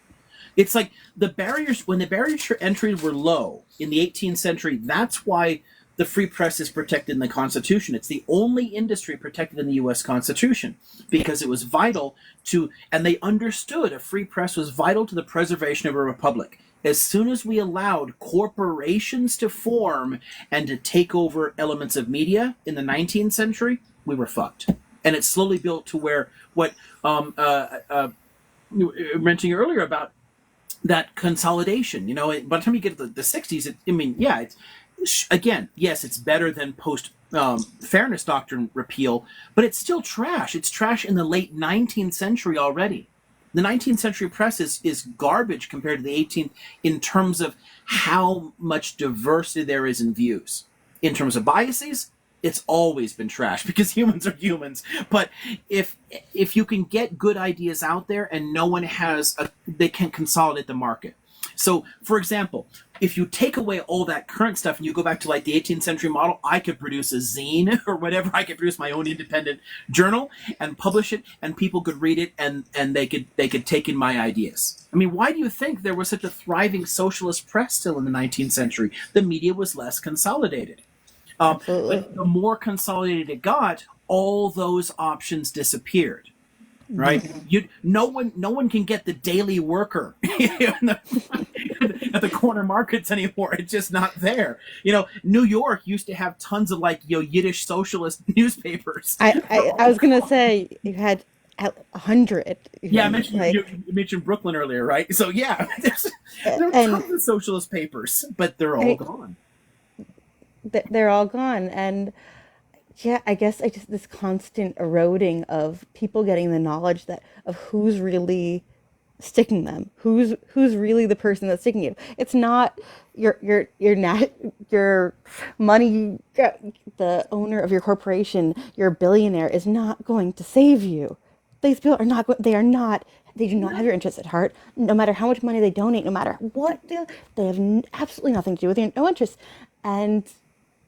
It's like when the barriers for entry were low in the 18th century, that's why the free press is protected in the Constitution. It's the only industry protected in the U.S. Constitution because it was vital to, and they understood a free press was vital to the preservation of a republic. As soon as we allowed corporations to form and to take over elements of media in the 19th century, we were fucked. And it slowly built to where what you were mentioning earlier about that consolidation. By the time you get to the 60s, again, yes, it's better than post fairness doctrine repeal, but it's still trash. It's trash in the late 19th century already. The 19th century press is garbage compared to the 18th in terms of how much diversity there is in views. In terms of biases, it's always been trash because humans are humans. But if you can get good ideas out there and no one they can consolidate the market. So, for example, if you take away all that current stuff and you go back to like the 18th century model, I could produce a zine or whatever. I could produce my own independent journal and publish it, and people could read it, and they could take in my ideas. Why do you think there was such a thriving socialist press still in the 19th century? The media was less consolidated. But the more consolidated it got, all those options disappeared. Right? No one can get the Daily Worker at the corner markets anymore. It's just not there. New York used to have tons of Yiddish socialist newspapers. I was gonna say you had 100. Yeah, I mentioned you mentioned Brooklyn earlier, right? So yeah, there are tons of socialist papers, but they're all gone. They're all gone, and yeah, I guess I just this constant eroding of people getting the knowledge that of who's really sticking them, who's really the person that's sticking you. It's not your money, the owner of your corporation, your billionaire is not going to save you. These people are not. They are not. They do not have your interests at heart. No matter how much money they donate, no matter what, they have absolutely nothing to do with your no interest. And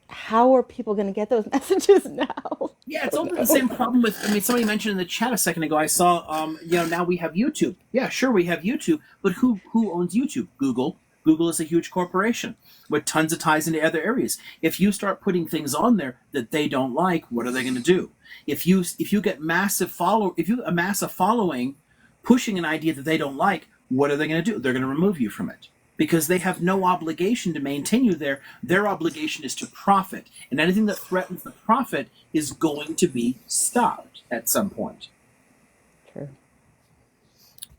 how are people going to get those messages now? Yeah, it's almost the same problem with. I mean, somebody mentioned in the chat a second ago. I saw, now we have YouTube. Yeah, sure, we have YouTube, but who owns YouTube? Google. Google is a huge corporation with tons of ties into other areas. If you start putting things on there that they don't like, what are they going to do? If you get if you amass a following, pushing an idea that they don't like, what are they going to do? They're going to remove you from it because they have no obligation to maintain you there. Their obligation is to profit, and anything that threatens the profit is going to be stopped at some point. True.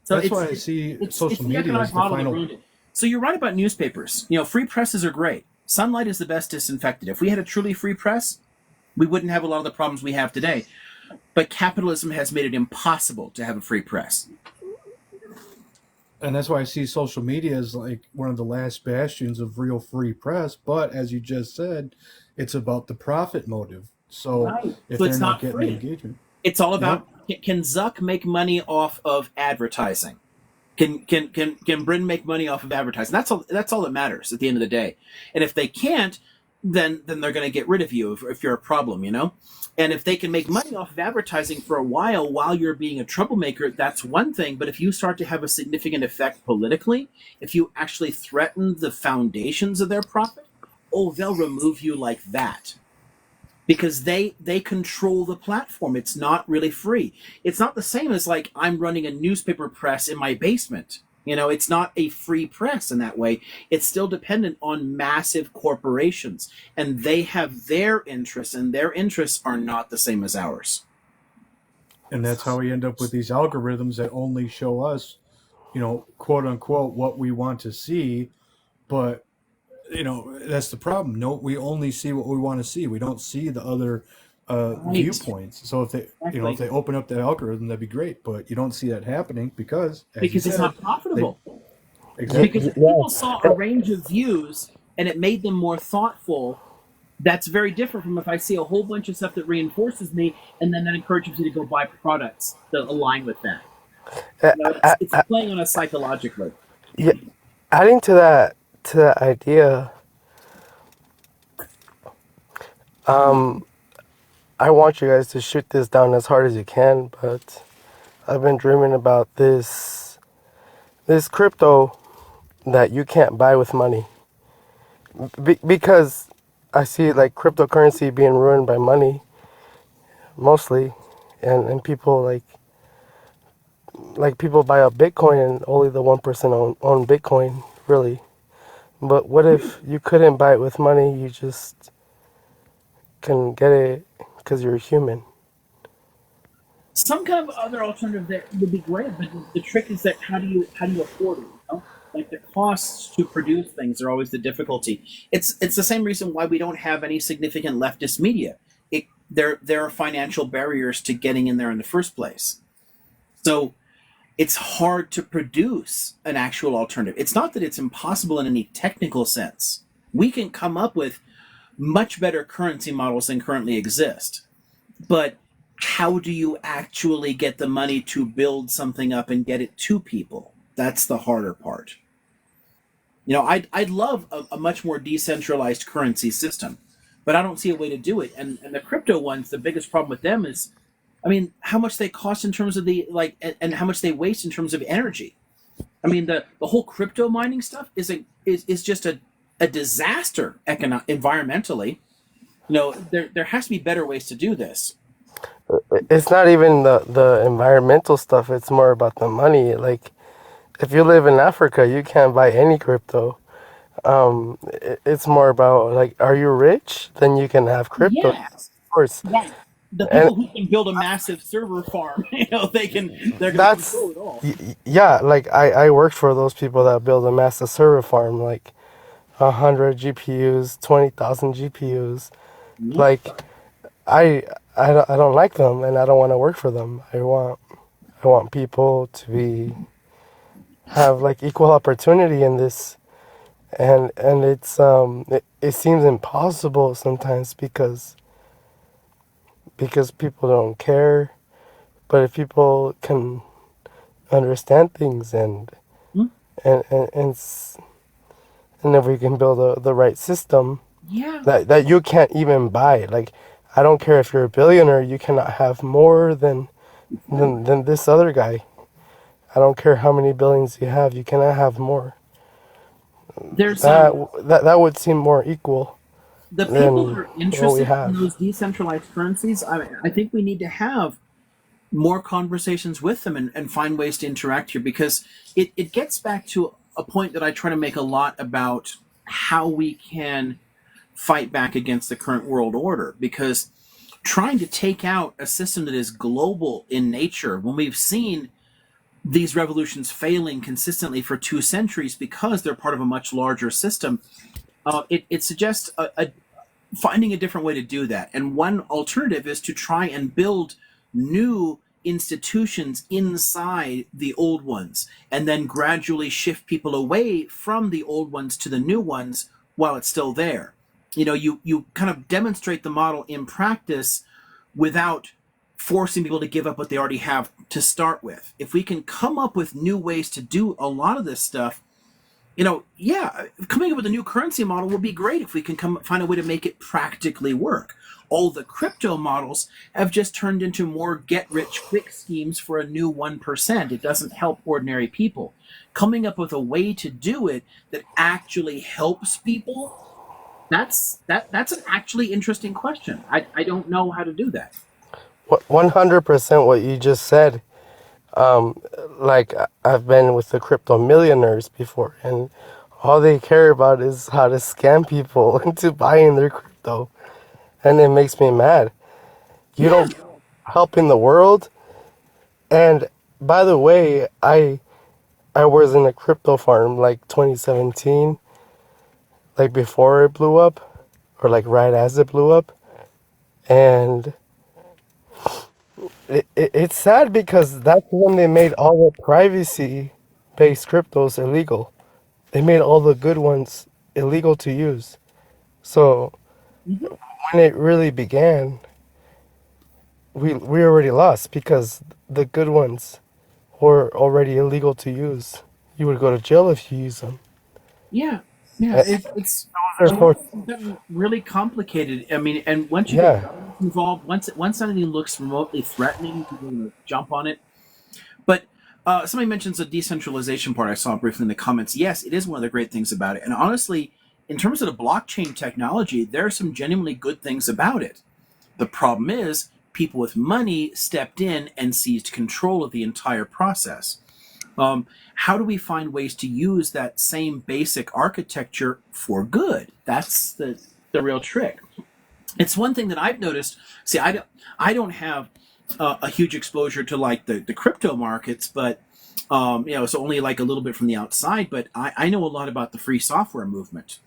So That's why I see social the media economic as the model that final. ruined it. So you're right about newspapers. Free presses are great. Sunlight is the best disinfectant. If we had a truly free press, we wouldn't have a lot of the problems we have today. But capitalism has made it impossible to have a free press. And that's why I see social media as like one of the last bastions of real free press. But as you just said, it's about the profit motive. So Right. if So they're it's not not getting free. engagement, It's all yep. about, can Zuck make money off of advertising? Can Britain make money off of advertising? That's all that matters at the end of the day. And if they can't, then they're going to get rid of you if you're a problem, And if they can make money off of advertising for a while you're being a troublemaker, that's one thing. But if you start to have a significant effect politically, if you actually threaten the foundations of their profit, they'll remove you like that. Because they control the platform. It's not really free. It's not the same as like I'm running a newspaper press in my basement. It's not a free press in that way. It's still dependent on massive corporations, and they have their interests, and their interests are not the same as ours. And that's how we end up with these algorithms that only show us, quote unquote, what we want to see. But that's the problem. No, we only see what we want to see. We don't see the other Right. viewpoints. So if they Exactly. if they open up the algorithm, that'd be great. But you don't see that happening because, as Because you it's said, not profitable. exactly. Because if people saw a range of views and it made them more thoughtful, that's very different from if I see a whole bunch of stuff that reinforces me and then that encourages me to go buy products that align with that. It's playing on us psychologically. Yeah, adding to that idea, I want you guys to shoot this down as hard as you can, but I've been dreaming about this crypto that you can't buy with money. Because I see like cryptocurrency being ruined by money mostly, and people like people buy up Bitcoin and only the 1% own Bitcoin, really. But what if you couldn't buy it with money? You just can get it because you're a human. Some kind of other alternative that would be great, but the trick is that how do you afford it? Like the costs to produce things are always the difficulty. It's the same reason why we don't have any significant leftist media. There are financial barriers to getting in there in the first place. So it's hard to produce an actual alternative. It's not that it's impossible in any technical sense. We can come up with much better currency models than currently exist. But how do you actually get the money to build something up and get it to people? That's the harder part. I'd love a much more decentralized currency system, but I don't see a way to do it. And the crypto ones, the biggest problem with them is, how much they cost in terms of and how much they waste in terms of energy. The whole crypto mining stuff is just a disaster environmentally. There has to be better ways to do this. It's not even the environmental stuff. It's more about the money. Like, if you live in Africa, you can't buy any crypto. It's more about like, are you rich? Then you can have crypto. Yes. Of course. Right. The And people who can build a massive server farm, they're going to that's control it all. yeah. Like I worked for those people that build a massive server farm, like 100 GPUs, 20,000 GPUs. Mhm. Like I don't like them, and I don't want to work for them. I want people to have like equal opportunity in this, and it seems impossible sometimes because people don't care. But if people can understand things Hmm? and and if we can build the right system Yeah. that you can't even buy, like I don't care if you're a billionaire, you cannot have more than this other guy. I don't care how many billions you have, you cannot have more. There's That would seem more equal the people that than are what we interested in have. those decentralized currencies. I think we need to have more conversations with them and find ways to interact here, because it gets back to a point that I try to make a lot about how we can fight back against the current world order, because trying to take out a system that is global in nature, when we've seen these revolutions failing consistently for 2 centuries because they're part of a much larger system, it suggests finding a different way to do that. And one alternative is to try and build new institutions inside the old ones and then gradually shift people away from the old ones to the new ones while it's still there. You kind of demonstrate the model in practice without forcing people to give up what they already have to start with. If we can come up with new ways to do a lot of this stuff, yeah, coming up with a new currency model would be great if we can find a way to make it practically work. All the crypto models have just turned into more get-rich-quick schemes for a new 1%. It doesn't help ordinary people. Coming up with a way to do it that actually helps people, that's an actually interesting question. I don't know how to do that. 100% what you just said. Um, like I've been with the crypto millionaires before, and all they care about is how to scam people into buying their crypto, and it makes me mad. You Yeah. don't help in the world. And by the way, I was in a crypto farm like 2017, like before it blew up, or like right as it blew up, and it's sad because that's when they made all the privacy-based cryptos illegal. They made all the good ones illegal to use. So Mhm. when it really began, we already lost because the good ones were already illegal to use. You would go to jail if you use them. Yeah, yeah, Uh, it's Those the are for, world has gotten really complicated. I mean, and once you get yeah. governments involved, once something looks remotely threatening, people are going to jump on it. But somebody mentions the decentralization part. I saw briefly in the comments. Yes, it is one of the great things about it. And honestly, in terms of the blockchain technology, there are some genuinely good things about it. The problem is, people with money stepped in and seized control of the entire process. How do we find ways to use that same basic architecture for good? That's the real trick. It's one thing that I've noticed. See, I don't have a huge exposure to like the crypto markets, but it's only like a little bit from the outside. But I know a lot about the free software movement,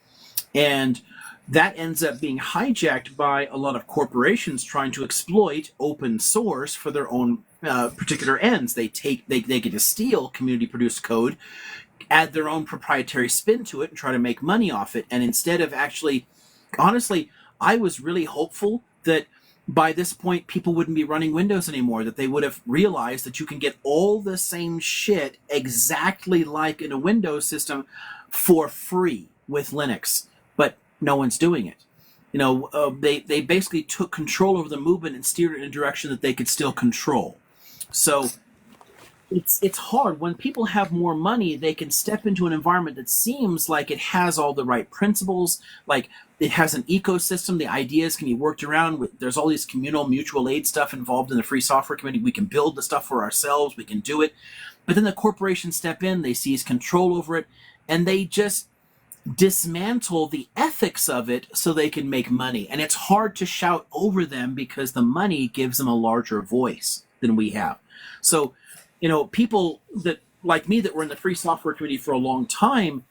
and that ends up being hijacked by a lot of corporations trying to exploit open source for their own particular ends. They get to steal community produced code, add their own proprietary spin to it, and try to make money off it. And instead of actually, honestly, I was really hopeful that by this point people wouldn't be running Windows anymore, that they would have realized that you can get all the same shit exactly like in a Windows system for free with Linux. But no one's doing it. They basically took control over the movement and steered it in a direction that they could still control. So it's hard when people have more money. They can step into an environment that seems like it has all the right principles, like it has an ecosystem. The ideas can be worked around. There's all these communal mutual aid stuff involved in the free software community. We can build the stuff for ourselves. We can do it. But then the corporations step in. They seize control over it, and they just dismantle the ethics of it so they can make money. And it's hard to shout over them because the money gives them a larger voice than we have. So, people that like me that were in the free software community for a long time,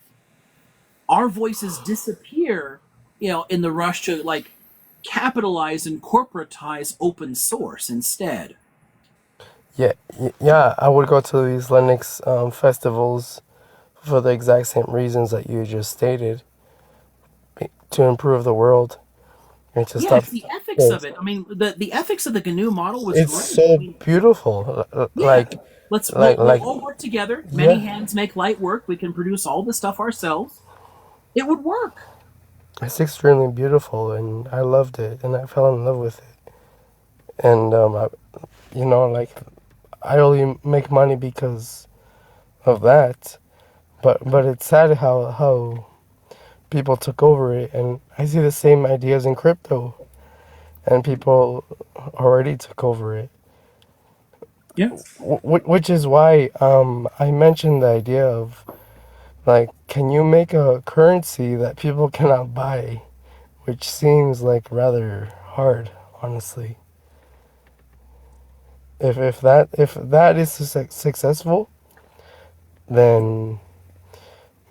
our voices disappear, in the rush to like capitalize and corporatize open source instead. Yeah, I would go to these Linux festivals for the exact same reasons that you just stated, to improve the world and to Yeah, stop. it's the ethics of it. I mean, the ethics of the GNU model was It's great. I so mean, beautiful. yeah, we'll Like, all work together. Many yeah, hands make light work. We can produce all the stuff ourselves. It would work. it's extremely beautiful, and I loved it, and I fell in love with it. And like, I only make money because of that. But it's sad how people took over it, and I see the same ideas in crypto, and people already took over it. Yeah. Which is why I mentioned the idea of, like, can you make a currency that people cannot buy, which seems like rather hard, honestly. If that is successful, then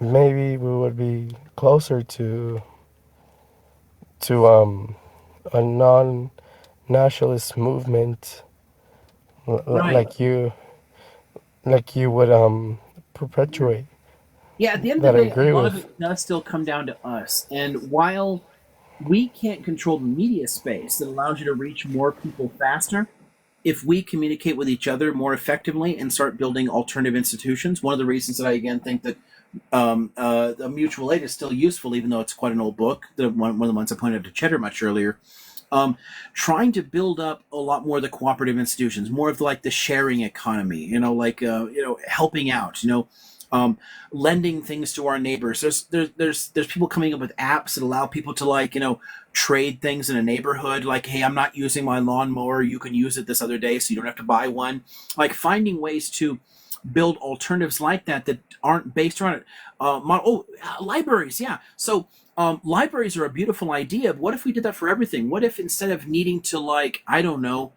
maybe we would be closer to a non-nationalist movement, Right. like you would perpetuate. Yeah, at the end of That I the day, a agree lot of with. it does still come down to us. And while we can't control the media space that allows you to reach more people faster, if we communicate with each other more effectively and start building alternative institutions, one of the reasons that I again think that the mutual aid is still useful, even though it's quite an old book, one of the ones I pointed out to Cheddar much earlier, trying to build up a lot more of the cooperative institutions, more of like the sharing economy, helping out, lending things to our neighbors. There's people coming up with apps that allow people to, like, trade things in a neighborhood. Like, hey, I'm not using my lawnmower, you can use it this other day, so you don't have to buy one. Like, finding ways to build alternatives like that aren't based around it. Libraries, yeah. So libraries are a beautiful idea. But what if we did that for everything? What if instead of needing to, like, I don't know,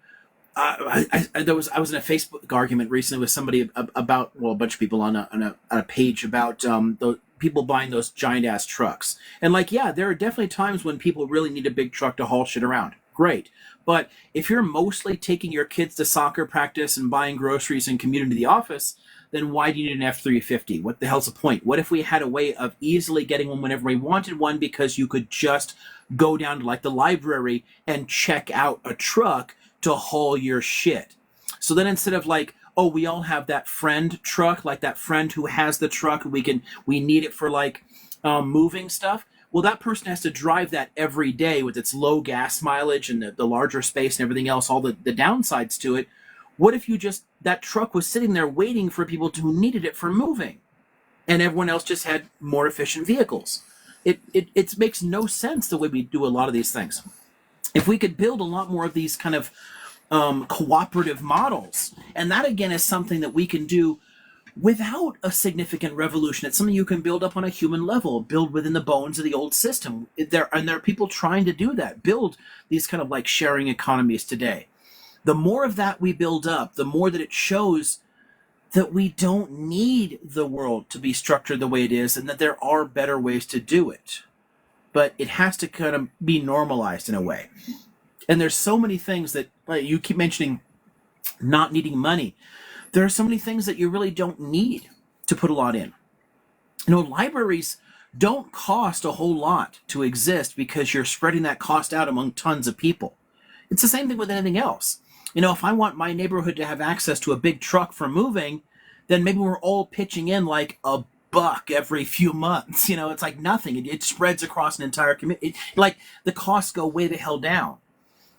I was in a Facebook argument recently with somebody about, well, a bunch of people on a page about the people buying those giant ass trucks. And, like, yeah, there are definitely times when people really need a big truck to haul shit around. Great. But if you're mostly taking your kids to soccer practice and buying groceries and commuting to the office, then why do you need an F-350? What the hell's the point? What if we had a way of easily getting one whenever we wanted one, because you could just go down to, like, the library and check out a truck to haul your shit? So then, instead of, like, oh, we all have that friend truck, like that friend who has the truck, we need it for, like, moving stuff. Well, that person has to drive that every day with its low gas mileage and the larger space and everything else, all the downsides to it. What if that truck was sitting there waiting for people who needed it for moving, and everyone else just had more efficient vehicles? It makes no sense the way we do a lot of these things. If we could build a lot more of these kind of cooperative models, and that again is something that we can do without a significant revolution. It's something you can build up on a human level, build within the bones of the old system. There are people trying to do that, build these kind of, like, sharing economies today. The more of that we build up, the more that it shows that we don't need the world to be structured the way it is, and that there are better ways to do it. But it has to kind of be normalized in a way. And there's so many things that, like, you keep mentioning not needing money. There are so many things that you really don't need to put a lot in. Libraries don't cost a whole lot to exist because you're spreading that cost out among tons of people. It's the same thing with anything else. If I want my neighborhood to have access to a big truck for moving, then maybe we're all pitching in like $1 every few months. It's like nothing. It spreads across an entire community. Like, the costs go way the hell down.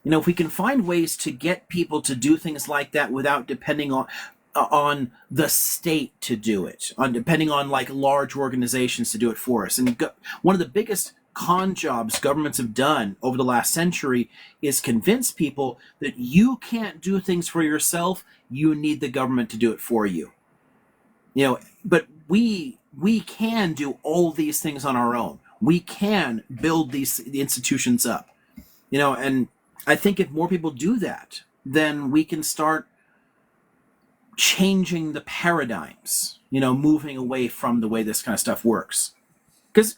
If we can find ways to get people to do things like that without depending on the state to do it, on depending on, like, large organizations to do it for us. And one of the biggest con jobs governments have done over the last century is convince people that you can't do things for yourself. You need the government to do it for you. But we can do all these things on our own. We can build the institutions up. And I think if more people do that, then we can start changing the paradigms, moving away from the way this kind of stuff works. Because,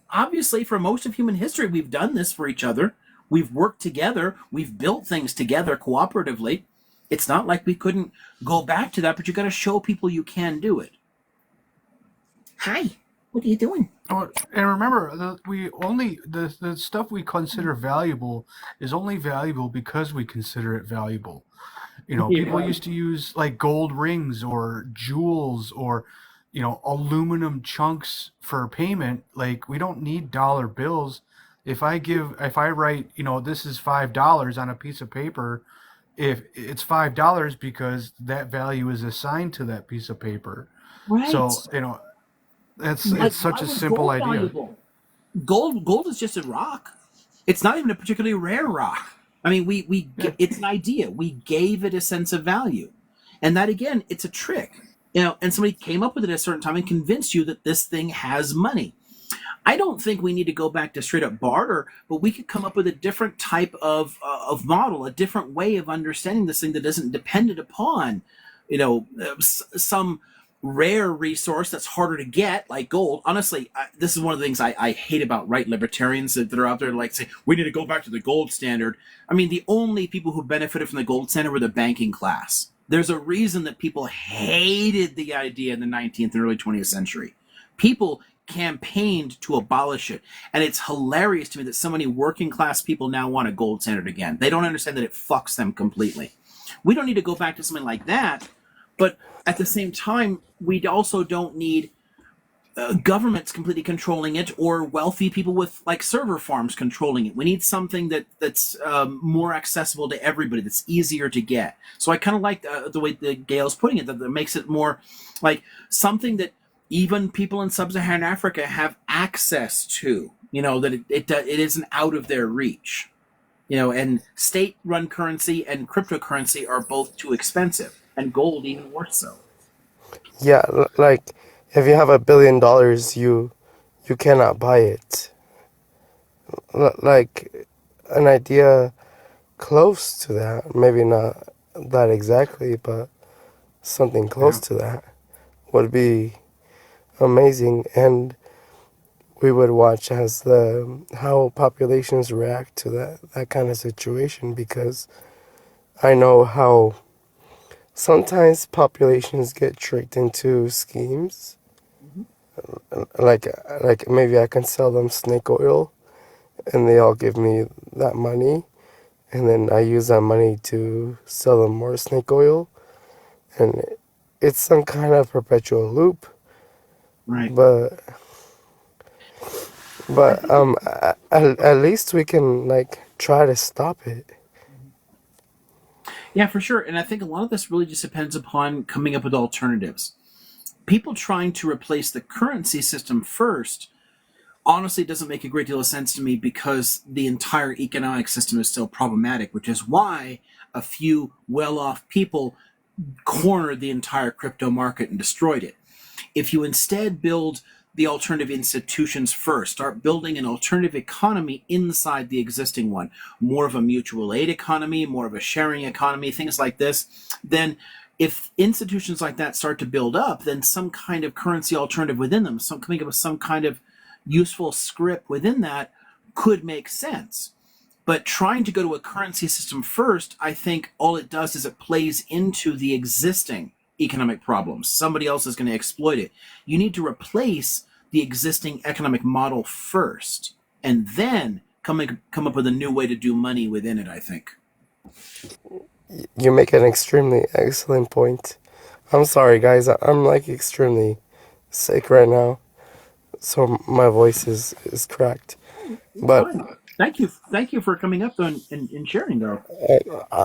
obviously, for most of human history, we've done this for each other. We've worked together. We've built things together cooperatively. It's not like we couldn't go back to that, but you got to show people you can do it. Hi, what are you doing? Oh, and remember, the stuff we consider valuable is only valuable because we consider it valuable. You know, people used to use like gold rings or jewels or, you know, aluminum chunks for payment. Like we don't need dollar bills. If I write, you know, this is $5 on a piece of paper, if it's $5 because that value is assigned to that piece of paper. Right. So, you know, it's such Why a was simple gold idea. valuable? Gold is just a rock. It's not even a particularly rare rock. I mean, it's an idea. We gave it a sense of value, and that again, it's a trick. You know, and somebody came up with it at a certain time and convinced you that this thing has money. I don't think we need to go back to straight up barter, but we could come up with a different type of model, a different way of understanding this thing that isn't dependent upon, you know, some rare resource that's harder to get, like gold. Honestly, this is one of the things I hate about right libertarians that are out there, like say we need to go back to the gold standard. I mean, the only people who benefited from the gold standard were the banking class. There's a reason that people hated the idea in the 19th and early 20th century. People campaigned to abolish it. And it's hilarious to me that so many working class people now want a gold standard again. They don't understand that it fucks them completely. We don't need to go back to something like that, but at the same time, we also don't need governments completely controlling it or wealthy people with like server farms controlling it. We need something that's more accessible to everybody, that's easier to get. So I kind of like the way that Gail's putting it, that makes it more like something that even people in sub-Saharan Africa have access to, you know, that it isn't out of their reach. You know, and state-run currency and cryptocurrency are both too expensive, and gold even more so. Yeah, like if you have $1 billion, you cannot buy it. Like an idea close to that, maybe not that exactly, but something close to that would be amazing. And we would watch as how populations react to that kind of situation, because I know how sometimes populations get tricked into schemes. Like maybe I can sell them snake oil and they all give me that money, and then I use that money to sell them more snake oil, and it's some kind of perpetual loop. Right. But at least we can like try to stop it. Yeah, for sure. And I think a lot of this really just depends upon coming up with alternatives. People trying to replace the currency system first honestly doesn't make a great deal of sense to me, because the entire economic system is still problematic, which is why a few well-off people cornered the entire crypto market and destroyed it. If you instead build the alternative institutions first, start building an alternative economy inside the existing one, more of a mutual aid economy, more of a sharing economy, things like this, then if institutions like that start to build up, then some kind of currency alternative within them, coming up with some kind of useful script within that could make sense. But trying to go to a currency system first, I think all it does is it plays into the existing economic problems. Somebody else is going to exploit it. You need to replace the existing economic model first, and then come up with a new way to do money within it, I think. You make an extremely excellent point. I'm sorry, guys. I'm like extremely sick right now, so my voice is cracked. But Thank you for coming up though and sharing though.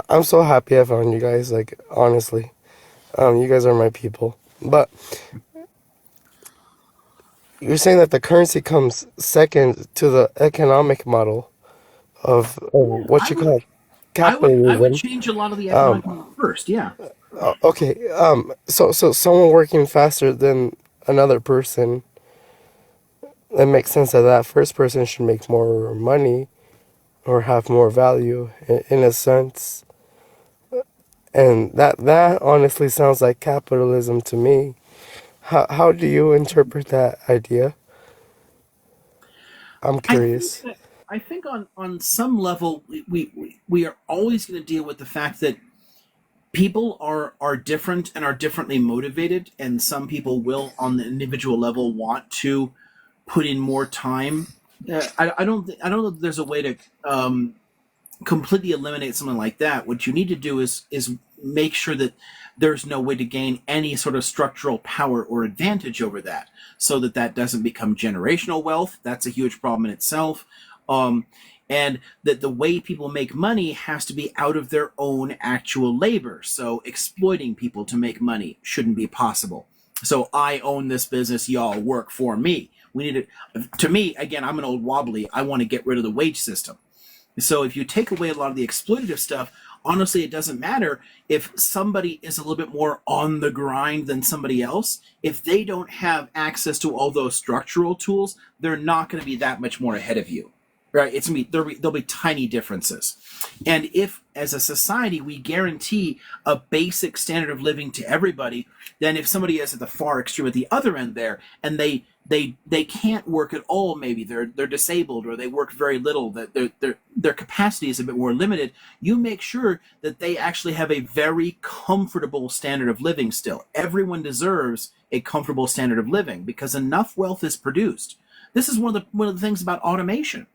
I'm so happy I found you guys. Like honestly, you guys are my people. But you're saying that the currency comes second to the economic model of what you call I would capitalism. change a lot of the economic model first. Yeah. Okay. So someone working faster than another person, it makes sense that that first person should make more money or have more value in a sense. And that honestly sounds like capitalism to me. How do you interpret that idea? I'm curious. I think on some level we are always going to deal with the fact that people are different and are differently motivated, and some people will on the individual level want to put in more time. I don't know that there's a way to completely eliminate something like that. What you need to do is make sure that there's no way to gain any sort of structural power or advantage over that, so that that doesn't become generational wealth. That's a huge problem in itself. And that the way people make money has to be out of their own actual labor. So exploiting people to make money shouldn't be possible. So I own this business, y'all work for me. We need to me, again, I'm an old wobbly. I want to get rid of the wage system. So if you take away a lot of the exploitative stuff, honestly, it doesn't matter if somebody is a little bit more on the grind than somebody else. If they don't have access to all those structural tools, they're not going to be that much more ahead of you, right? It's gonna be there'll be tiny differences. And if, as a society, we guarantee a basic standard of living to everybody, then if somebody is at the far extreme at the other end there, and they can't work at all, maybe they're disabled or they work very little, that their capacity is a bit more limited, you make sure that they actually have a very comfortable standard of living still. Everyone deserves a comfortable standard of living because enough wealth is produced. This is one of the things about automation.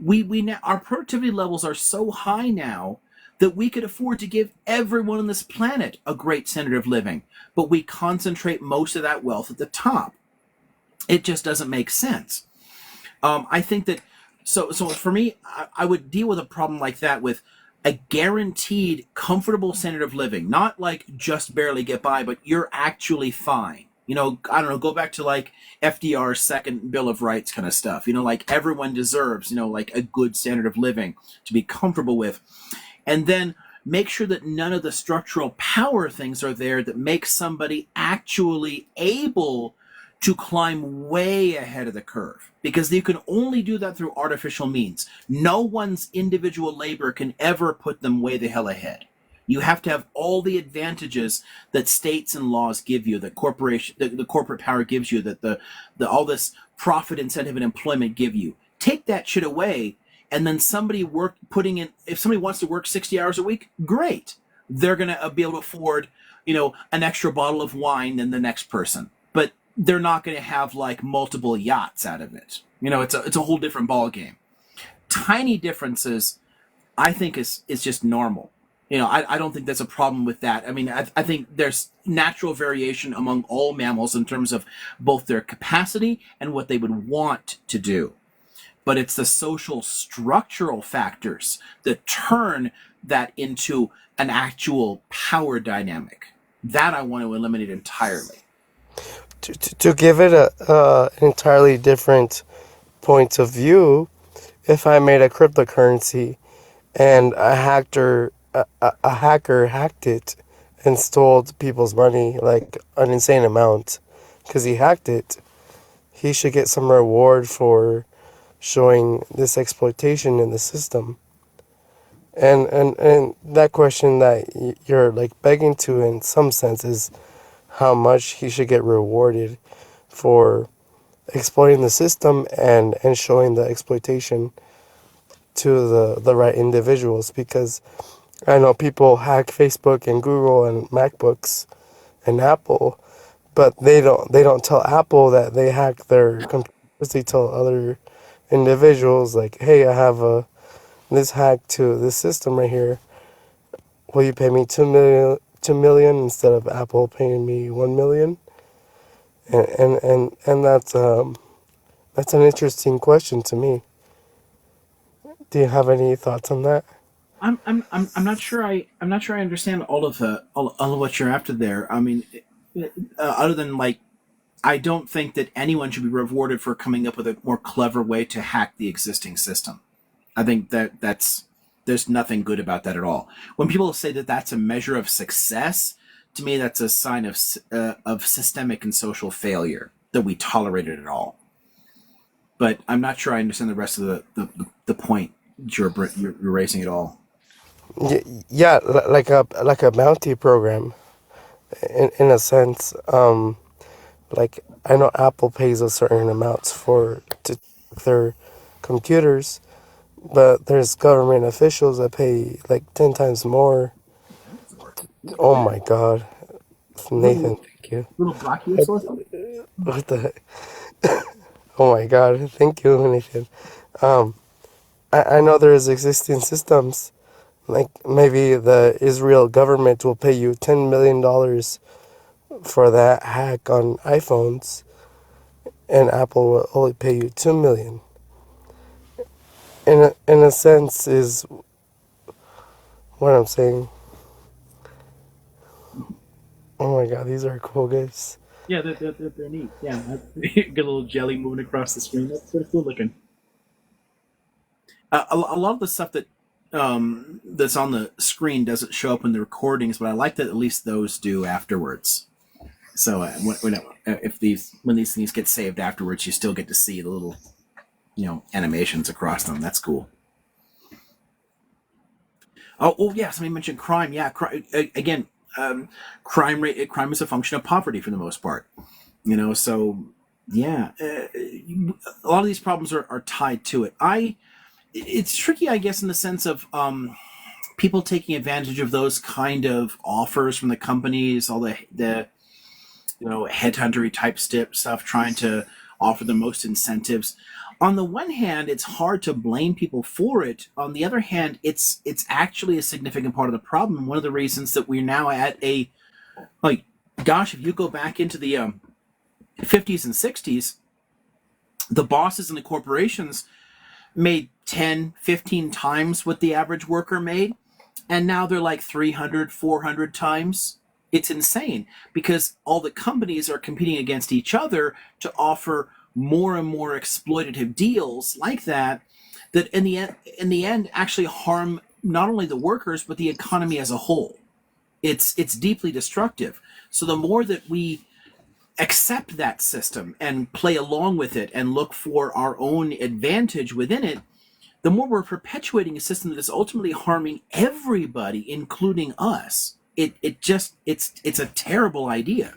We now, our productivity levels are so high now that we could afford to give everyone on this planet a great standard of living, but we concentrate most of that wealth at the top. It just doesn't make sense. I think that so for me, I would deal with a problem like that with a guaranteed comfortable standard of living, not like just barely get by, but you're actually fine. You know, I don't know, go back to like FDR's second Bill of Rights kind of stuff. You know, like everyone deserves, you know, like a good standard of living to be comfortable with. And then make sure that none of the structural power things are there that make somebody actually able to climb way ahead of the curve, because you can only do that through artificial means. No one's individual labor can ever put them way the hell ahead. You have to have all the advantages that states and laws give you, that the corporate power gives you, that the all this profit, incentive, and employment give you. Take that shit away, and then if somebody wants to work 60 hours a week, great. They're gonna be able to afford, you know, an extra bottle of wine than the next person. But they're not going to have like multiple yachts out of it. You know, it's a whole different ball game. Tiny differences, I think, is just normal. You know, I don't think there's a problem with that. I mean, I think there's natural variation among all mammals in terms of both their capacity and what they would want to do. But it's the social structural factors that turn that into an actual power dynamic. That I want to eliminate entirely. To give it an entirely different point of view, if I made a cryptocurrency and a hacker hacked it and stole people's money, like an insane amount, because he hacked it, he should get some reward for showing this exploitation in the system. And that question that you're like begging to in some sense is how much he should get rewarded for exploiting the system and showing the exploitation to the right individuals, because I know people hack Facebook and Google and MacBooks and Apple, but they don't tell Apple that they hack their computers. They tell other individuals like, hey, I have this hack to this system right here. Will you pay me $2 million instead of Apple paying me $1 million? And that's an interesting question to me. Do you have any thoughts on that? I'm not sure I'm not sure I understand all of what you're after there. I mean, other than like, I don't think that anyone should be rewarded for coming up with a more clever way to hack the existing system. I think that's there's nothing good about that at all. When people say that that's a measure of success, to me that's a sign of systemic and social failure that we tolerate it at all. But I'm not sure I understand the rest of the point you're raising at all. Yeah, like a bounty program, in a sense. Like I know Apple pays a certain amounts for to their computers, but there's government officials that pay like 10 times more. Oh my God, Nathan, Little thank you. brachiosaurus. What the heck? Oh my God, thank you, Nathan. Um, I know there is existing systems, like maybe the Israel government will pay you $10 million for that hack on iPhones, and Apple will only pay you 2 million. In a sense, is what I'm saying. Oh my God, these are cool guys. Yeah, they're neat. Yeah, get a little jelly moving across the screen. That's sort of cool looking. A lot of the stuff that's on the screen doesn't show up in the recordings, but I like that at least those do afterwards. So when these things get saved afterwards, you still get to see the little animations across them. That's cool. Oh yeah, somebody mentioned crime. Yeah, again, crime rate. Crime is a function of poverty for the most part. So yeah, a lot of these problems are tied to it. It's tricky, I guess, in the sense of people taking advantage of those kind of offers from the companies, all the headhuntery type stuff, trying to offer the most incentives. On the one hand, it's hard to blame people for it. On the other hand, it's actually a significant part of the problem. One of the reasons that we're now at gosh, if you go back into the 50s and 60s, the bosses and the corporations made 10, 15 times what the average worker made. And now they're like 300, 400 times. It's insane because all the companies are competing against each other to offer more and more exploitative deals like that in the end actually harm not only the workers but the economy as a whole. It's deeply destructive. So the more that we accept that system and play along with it and look for our own advantage within it, the more we're perpetuating a system that is ultimately harming everybody, including us. It's a terrible idea,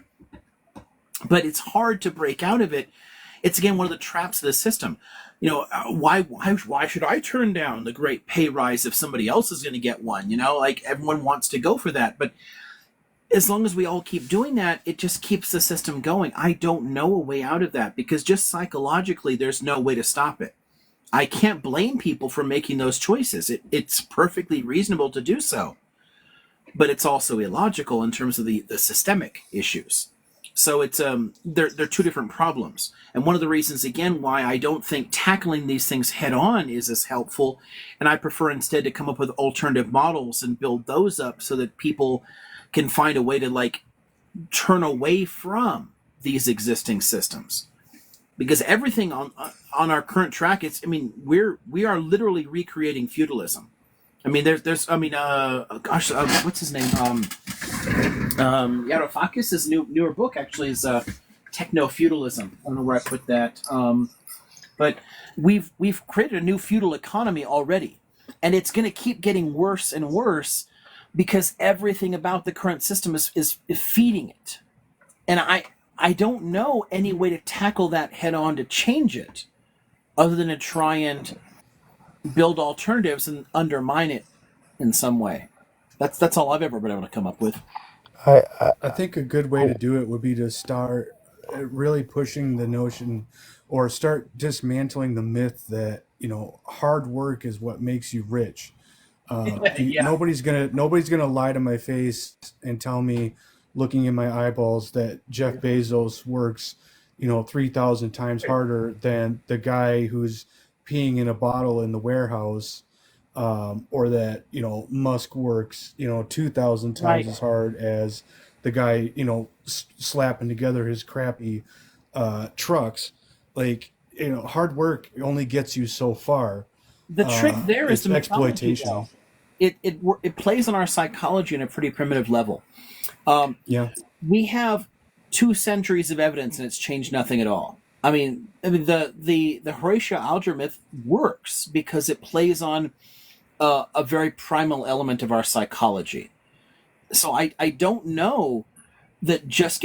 but it's hard to break out of it. It's again one of the traps of the system. Why should I turn down the great pay rise if somebody else is going to get one? Like everyone wants to go for that, but as long as we all keep doing that, it just keeps the system going. I don't know a way out of that because just psychologically, there's no way to stop it. I can't blame people for making those choices. It's perfectly reasonable to do so, but it's also illogical in terms of the systemic issues. So it's they're two different problems, and one of the reasons again why I don't think tackling these things head on is as helpful, and I prefer instead to come up with alternative models and build those up so that people can find a way to turn away from these existing systems. Because everything on our current track, we are literally recreating feudalism. There's what's his name? Varoufakis' newer book actually is techno feudalism. I don't know where I put that, but we've created a new feudal economy already, and it's going to keep getting worse and worse because everything about the current system is feeding it, and I don't know any way to tackle that head on to change it other than to try and build alternatives and undermine it in some way. That's all I've ever been able to come up with. I think a good way to do it would be to start really pushing the notion or start dismantling the myth that, hard work is what makes you rich. Yeah. Nobody's gonna lie to my face and tell me, looking in my eyeballs, that Jeff Bezos works, 3,000 times harder than the guy who's peeing in a bottle in the warehouse, or that Musk works 2,000 times Right. as hard as the guy slapping together his crappy trucks. Like, hard work only gets you so far. The trick there is It's the mythology, exploitation. though. It plays on our psychology in a pretty primitive level. Yeah. We have 2 centuries of evidence, and it's changed nothing at all. The Horatio Alger myth works because it plays on a very primal element of our psychology. So I don't know that just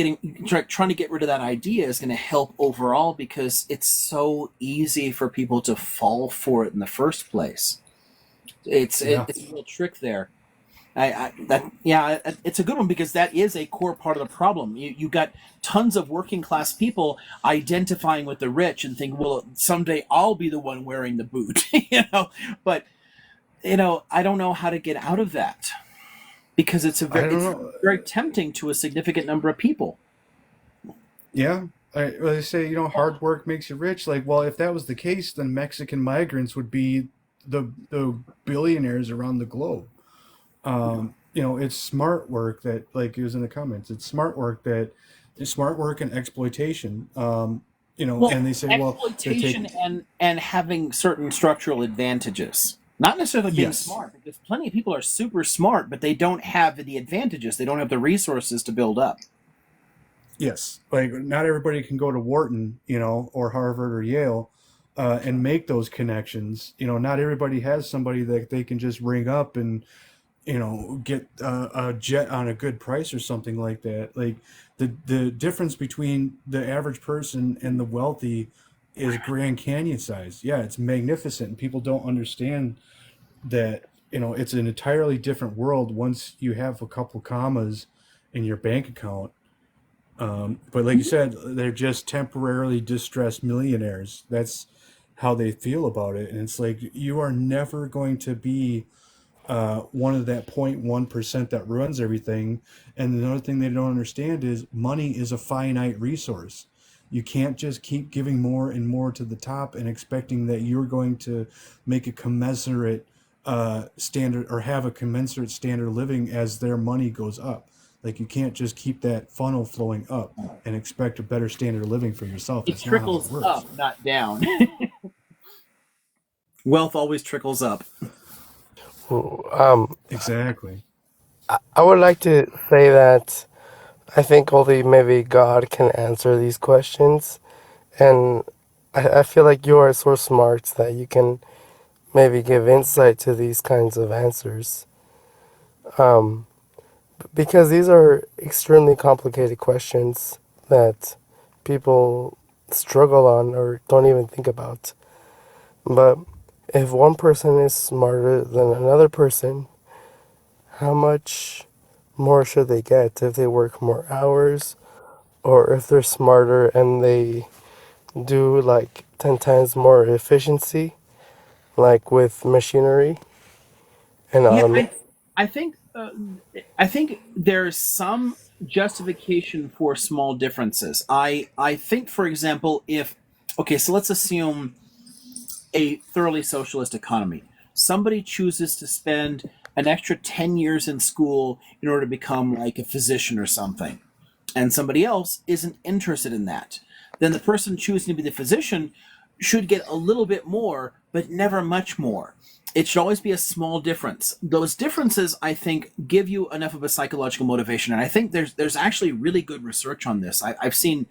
trying to get rid of that idea is going to help overall, because it's so easy for people to fall for it in the first place. It's a real trick there. It's a good one, because that is a core part of the problem. You got tons of working class people identifying with the rich and think, well, someday I'll be the one wearing the boot, But I don't know how to get out of that, because it's very tempting to a significant number of people. Yeah. They say, hard work makes you rich. Like, well, if that was the case, then Mexican migrants would be the billionaires around the globe. It's smart work that, like it was in the comments, it's smart work and exploitation. And they say, exploitation and having certain structural advantages. Not necessarily being smart, because plenty of people are super smart, but they don't have the advantages. They don't have the resources to build up. Yes, like not everybody can go to Wharton, or Harvard or Yale, and make those connections. Not everybody has somebody that they can just ring up and get a jet on a good price or something like that. Like the difference between the average person and the wealthy is Grand Canyon size. Yeah, it's magnificent, and people don't understand that it's an entirely different world once you have a couple commas in your bank account. But like you said, they're just temporarily distressed millionaires. That's how they feel about it, and it's like, you are never going to be one of that 0.1% that ruins everything. And another thing they don't understand is money is a finite resource. You can't just keep giving more and more to the top and expecting that you're going to make a commensurate standard, or have a commensurate standard of living as their money goes up. Like, you can't just keep that funnel flowing up and expect a better standard of living for yourself. It trickles up, not down. Wealth always trickles up. Exactly. I would like to say that I think only maybe God can answer these questions, and I feel like you are so smart that you can maybe give insight to these kinds of answers. Because these are extremely complicated questions that people struggle on or don't even think about. But if one person is smarter than another person, how much more should they get if they work more hours, or if they're smarter and they do like 10 times more efficiency, like with machinery and automation? I think there's some justification for small differences. I think, for example, so let's assume a thoroughly socialist economy. Somebody chooses to spend an extra 10 years in school in order to become like a physician or something, and somebody else isn't interested in that. Then the person choosing to be the physician should get a little bit more, but never much more. It should always be a small difference. Those differences, I think, give you enough of a psychological motivation. And I think there's actually really good research on this. I've seen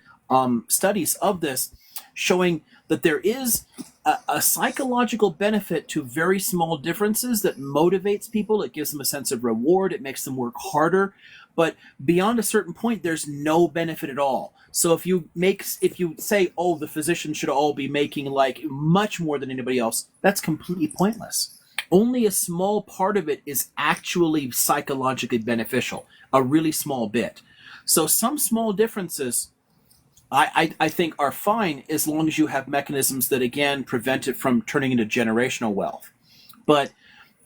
studies of this showing that there is a psychological benefit to very small differences that motivates people. It gives them a sense of reward. It makes them work harder. But beyond a certain point, there's no benefit at all. So if you say, oh, the physicians should all be making like much more than anybody else, that's completely pointless. Only a small part of it is actually psychologically beneficial, a really small bit. So some small differences I think are fine, as long as you have mechanisms that, again, prevent it from turning into generational wealth. But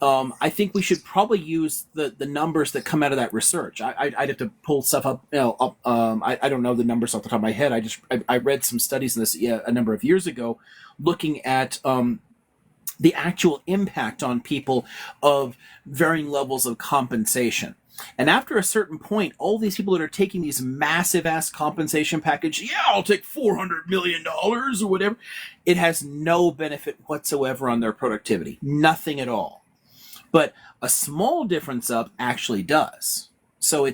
I think we should probably use the numbers that come out of that research. I'd have to pull stuff up. I don't know the numbers off the top of my head. I read some studies in this a number of years ago, looking at the actual impact on people of varying levels of compensation. And after a certain point, all these people that are taking these massive ass compensation package, I'll take $400 million or whatever, it has no benefit whatsoever on their productivity. Nothing at all. But a small difference up actually does. So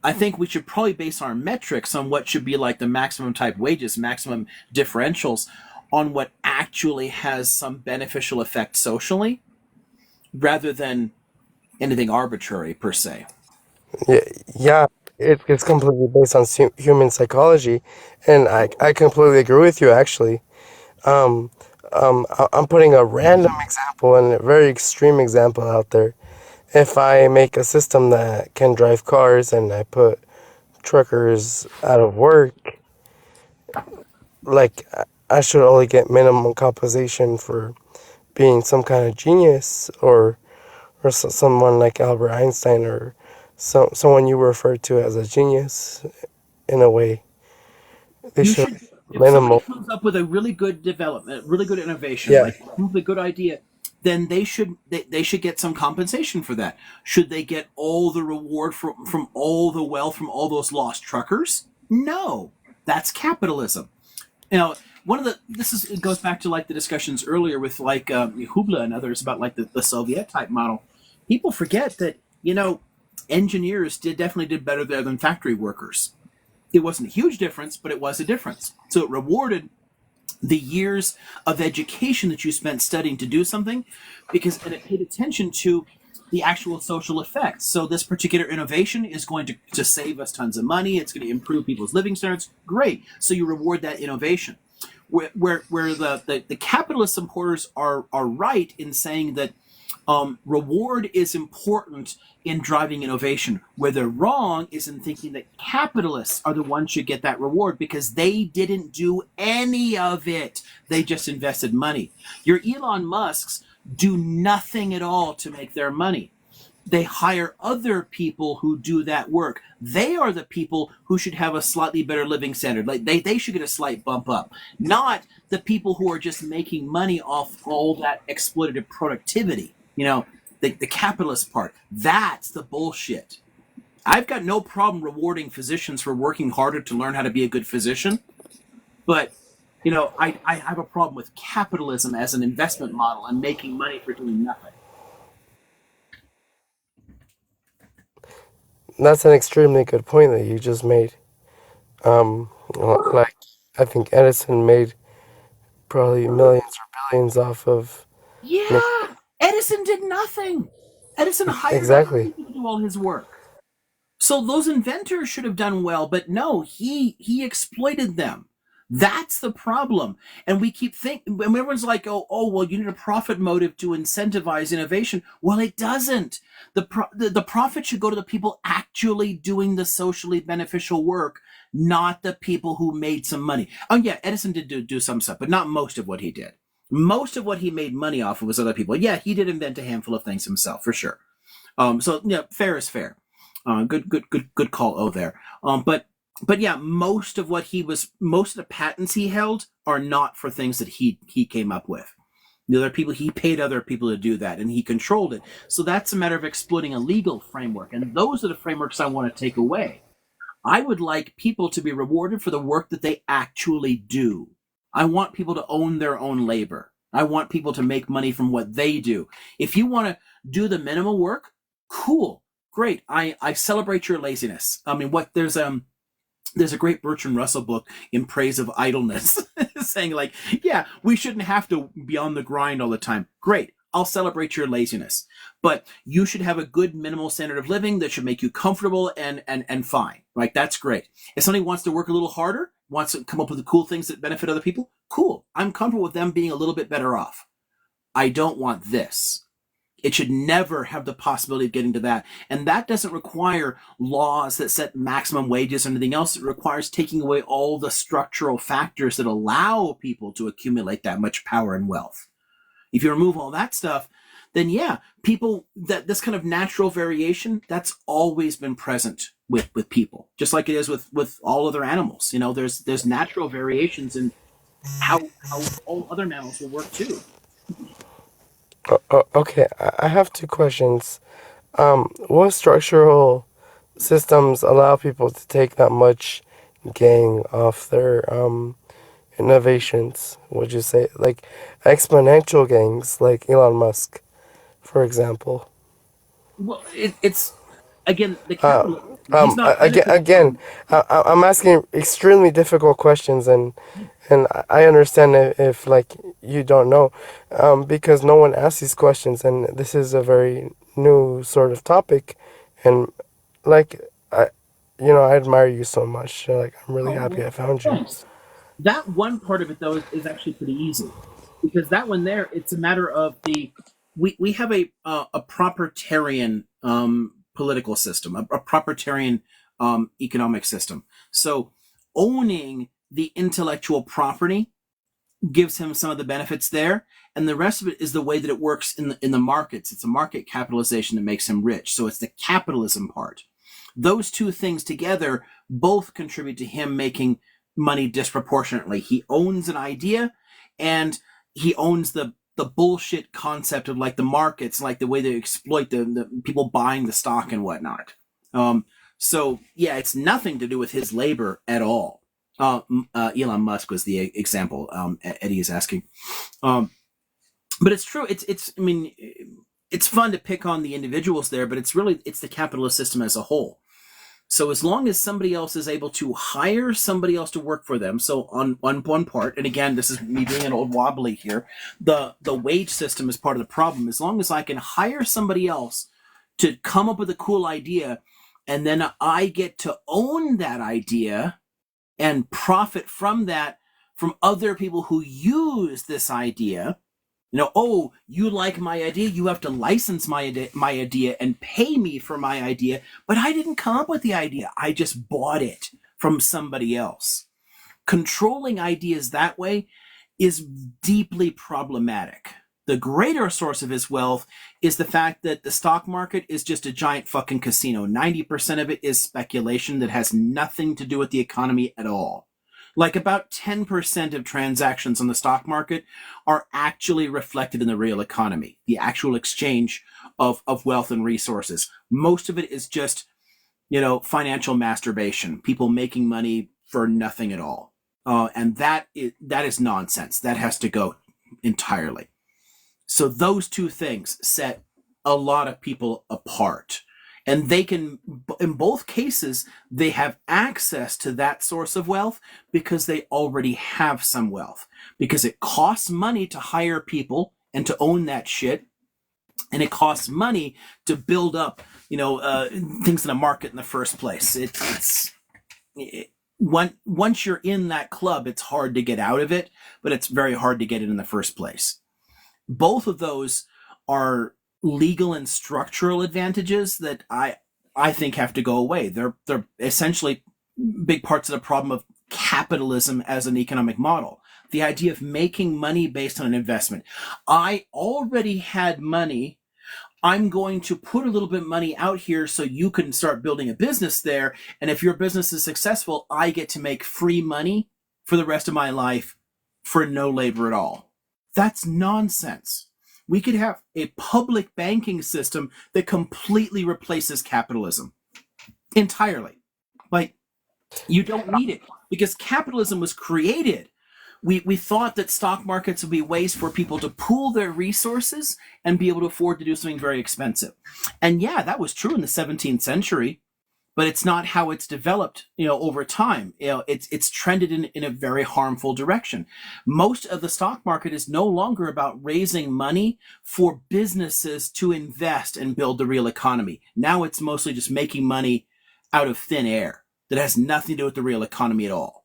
I think we should probably base our metrics on what should be like the maximum type wages, maximum differentials, on what actually has some beneficial effect socially, rather than anything arbitrary per se. Yeah, it's completely based on human psychology, and I completely agree with you actually. Um, I'm putting a random example and a very extreme example out there. If I make a system that can drive cars and I put truckers out of work, like I should only get minimum compensation for being some kind of genius, or someone like Albert Einstein, or someone you refer to as a genius in a way. They You should should, if somebody minimal. comes up with a really good development, really good innovation, Yeah. like a good idea, then they should get some compensation for that. Should they get all the reward from all the wealth from all those lost truckers? No, that's capitalism. You know, one of the this is it goes back to like the discussions earlier with like Hubla and others about like the Soviet type model. People forget that engineers definitely did better there than factory workers. It wasn't a huge difference, but it was a difference. So it rewarded the years of education that you spent studying to do something, because and it paid attention to the actual social effects. So this particular innovation is going to save us tons of money. It's going to improve people's living standards. Great. So you reward that innovation. Where the capitalist supporters are right in saying that reward is important in driving innovation. Where they're wrong is in thinking that capitalists are the ones who should get that reward because they didn't do any of it. They just invested money. Your Elon Musks do nothing at all to make their money. They hire other people who do that work. They are the people who should have a slightly better living standard. Like they should get a slight bump up, not the people who are just making money off all that exploitative productivity. The capitalist part. That's the bullshit. I've got no problem rewarding physicians for working harder to learn how to be a good physician, but I have a problem with capitalism as an investment model and making money for doing nothing. That's an extremely good point that you just made. Like I think Edison made probably millions or billions off of Yeah, Edison did nothing. Edison hired other exactly. people to do all his work. So those inventors should have done well, but no, he exploited them. That's the problem. And we keep thinking, and everyone's like, well, you need a profit motive to incentivize innovation. Well, it doesn't. The profit should go to the people actually doing the socially beneficial work, not the people who made some money. Oh yeah, Edison did do some stuff, but not most of what he did. Most of what he made money off of was other people. Yeah, he did invent a handful of things himself, for sure. So yeah, fair is fair. Good call. Oh, there. But yeah, most of the patents he held are not for things that he came up with. The other people, he paid other people to do that, and he controlled it. So that's a matter of exploiting a legal framework, and those are the frameworks I want to take away. I would like people to be rewarded for the work that they actually do. I want people to own their own labor. I want people to make money from what they do. If you want to do the minimal work, cool, great. I celebrate your laziness. I mean, there's a great Bertrand Russell book in praise of idleness, saying like, yeah, we shouldn't have to be on the grind all the time. Great. I'll celebrate your laziness, but you should have a good minimal standard of living that should make you comfortable and fine, right? That's great. If somebody wants to work a little harder, wants to come up with the cool things that benefit other people, cool. I'm comfortable with them being a little bit better off. I don't want this. It should never have the possibility of getting to that. And that doesn't require laws that set maximum wages or anything else. It requires taking away all the structural factors that allow people to accumulate that much power and wealth. If you remove all that stuff, then yeah, people, that this kind of natural variation, that's always been present with people, just like it is with all other animals. There's natural variations in how all other mammals will work too. Okay, I have two questions. What structural systems allow people to take that much gain off their innovations? Would you say like exponential gains, like Elon Musk, for example? Well, it's again the capitalist. He's not Again, benefiting I'm asking extremely difficult questions, and I understand if like you don't know, because no one asks these questions, and this is a very new sort of topic, and like I admire you so much. Like, I'm really Oh, happy well, I found you. thanks. That one part of it though is actually pretty easy, because that one there, it's a matter of we have a propertarian political system, a propertarian economic system. So owning the intellectual property gives him some of the benefits there, and the rest of it is the way that it works in the markets. It's a market capitalization that makes him rich. So it's the capitalism part. Those two things together both contribute to him making money disproportionately. He owns an idea, and he owns the bullshit concept of like the markets, like the way they exploit the people buying the stock and whatnot. So yeah, it's nothing to do with his labor at all. Elon Musk was the example Eddie is asking. But it's true. I mean, it's fun to pick on the individuals there, but it's the capitalist system as a whole. So as long as somebody else is able to hire somebody else to work for them, so on one part, and again, this is me being an old wobbly here, the wage system is part of the problem. As long as I can hire somebody else to come up with a cool idea, and then I get to own that idea and profit from that, from other people who use this idea. Oh, you like my idea, you have to license my idea and pay me for my idea, but I didn't come up with the idea. I just bought it from somebody else. Controlling ideas that way is deeply problematic. The greater source of his wealth is the fact that the stock market is just a giant fucking casino. 90% of it is speculation that has nothing to do with the economy at all. Like about 10% of transactions on the stock market are actually reflected in the real economy, the actual exchange of wealth and resources. Most of it is just, financial masturbation, people making money for nothing at all. And that is nonsense. That has to go entirely. So those two things set a lot of people apart. And they can, in both cases, they have access to that source of wealth because they already have some wealth. Because it costs money to hire people and to own that shit. And it costs money to build up, things in the market in the first place. Once you're in that club, it's hard to get out of it, but it's very hard to get it in the first place. Both of those are legal and structural advantages that I think have to go away. They're essentially big parts of the problem of capitalism as an economic model. The idea of making money based on an investment. I already had money. I'm going to put a little bit of money out here so you can start building a business there. And if your business is successful, I get to make free money for the rest of my life for no labor at all. That's nonsense. We could have a public banking system that completely replaces capitalism entirely. Like, you don't need it because capitalism was created. We thought that stock markets would be ways for people to pool their resources and be able to afford to do something very expensive. And yeah, that was true in the 17th century, but it's not how it's developed, over time. It's trended in a very harmful direction. Most of the stock market is no longer about raising money for businesses to invest and build the real economy. Now it's mostly just making money out of thin air that has nothing to do with the real economy at all.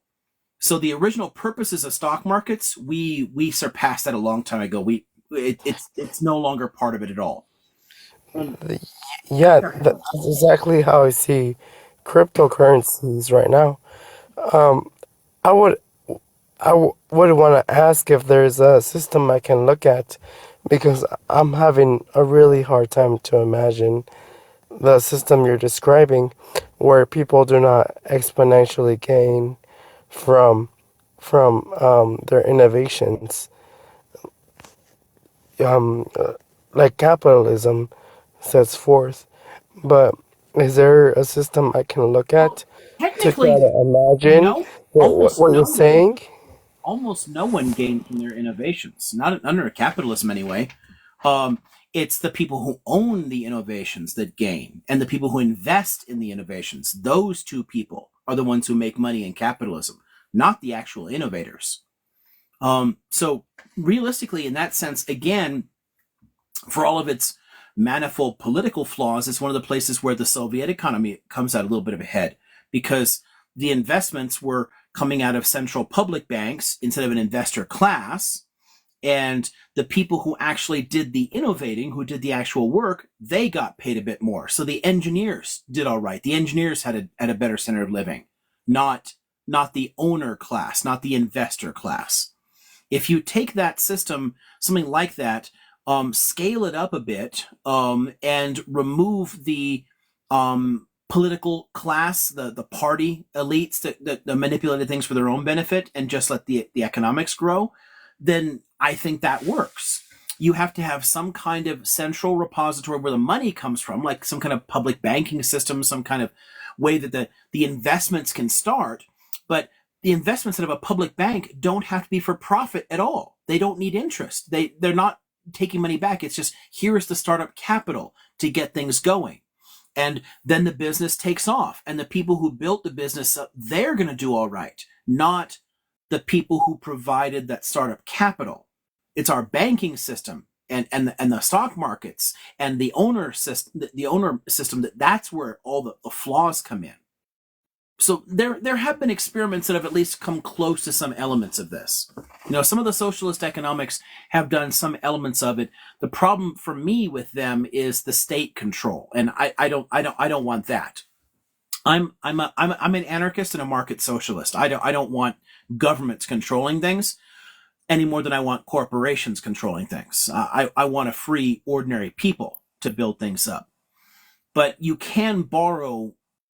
So the original purposes of stock markets, we surpassed that a long time ago. It's no longer part of it at all. Yeah, that's exactly how I see cryptocurrencies right now. Um, I would would want to ask if there's a system I can look at because I'm having a really hard time to imagine the system you're describing where people do not exponentially gain from their innovations. Um, uh, like capitalism sets forth. But is there a system I can look Well, at to try technically, to imagine no. Almost what no you're one. saying? Almost no one gained from their innovations. Not under capitalism, anyway. It's the people who own the innovations that gain, and the people who invest in the innovations. Those two people are the ones who make money in capitalism, not the actual innovators. So realistically, in that sense, again, for all of its manifold political flaws, it's one of the places where the Soviet economy comes out a little bit of ahead because the investments were coming out of central public banks instead of an investor class. And the people who actually did the innovating, who did the actual work, they got paid a bit more. So the engineers did all right. The engineers had a better standard of living, not the owner class, not the investor class. If you take that system, something like that, scale it up a bit, and remove the political class, the party elites that manipulated things for their own benefit, and just let the economics grow, then I think that works. You have to have some kind of central repository where the money comes from, like some kind of public banking system, some kind of way that the investments can start. But the investments out of a public bank don't have to be for profit at all. They don't need interest. They're not taking money back. It's just, here is the startup capital to get things going. And then the business takes off. And the people who built the business up, they're going to do all right, not the people who provided that startup capital. It's our banking system and the stock markets and the owner system, that's where all the flaws come in. So there have been experiments that have at least come close to some elements of this. Some of the socialist economics have done some elements of it. The problem for me with them is the state control, and I don't want that. I'm an anarchist and a market socialist. I don't want governments controlling things any more than I want corporations controlling things. I want to free ordinary people to build things up. But you can borrow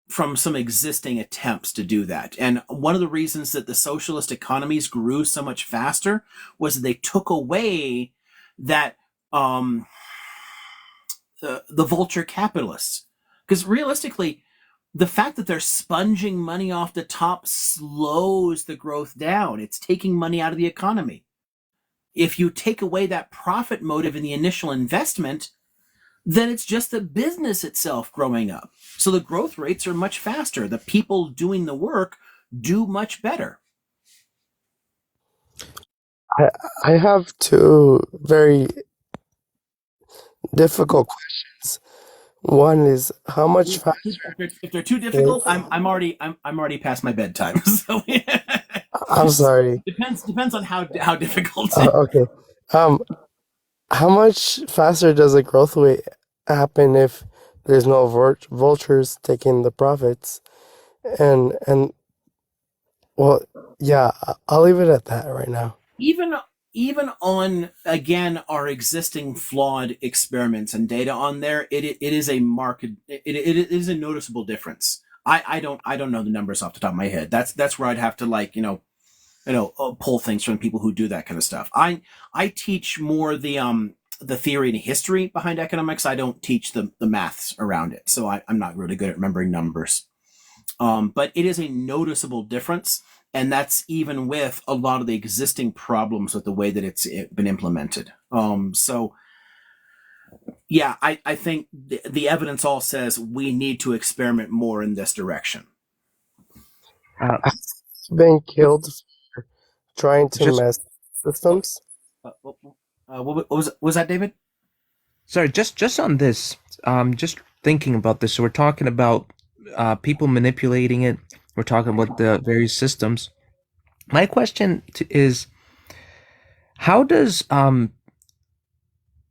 from some existing attempts to do that. And one of the reasons that the socialist economies grew so much faster was that they took away that the vulture capitalists. Because realistically, the fact that they're sponging money off the top slows the growth down. It's taking money out of the economy. If you take away that profit motive in the initial investment, then it's just the business itself growing up. So the growth rates are much faster. The people doing the work do much better. I have two very difficult questions. One is how much faster. If they're too difficult, I'm already past my bedtime. So I'm sorry. Depends on how difficult. Okay. How much faster does a growth rate happen if there's no vultures taking the profits? And well, yeah, I'll leave it at that right now. Even on, again, our existing flawed experiments and data on there, it is a marked, it is a noticeable difference. I don't know the numbers off the top of my head. That's where I'd have to pull things from people who do that kind of stuff. I teach more the theory and history behind economics. I don't teach the maths around it. So I'm not really good at remembering numbers. But it is a noticeable difference. And that's even with a lot of the existing problems with the way that it's been implemented. So yeah, I think the evidence all says we need to experiment more in this direction. Been killed for trying to mess systems. What was that, David? Sorry, just on this, just thinking about this. So we're talking about people manipulating it. We're talking about the various systems. My question is, how does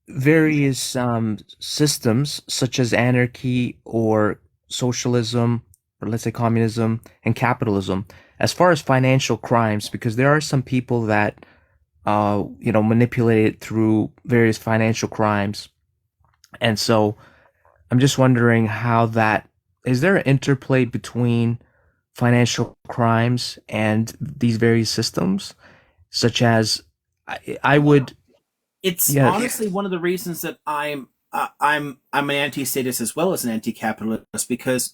various systems such as anarchy or socialism, or let's say communism and capitalism, as far as financial crimes, because there are some people that manipulate it through various financial crimes, and so I'm just wondering how that is there an interplay between financial crimes and these various systems, such as I would. It's honestly one of the reasons that I'm an anti-statist as well as an anti-capitalist, because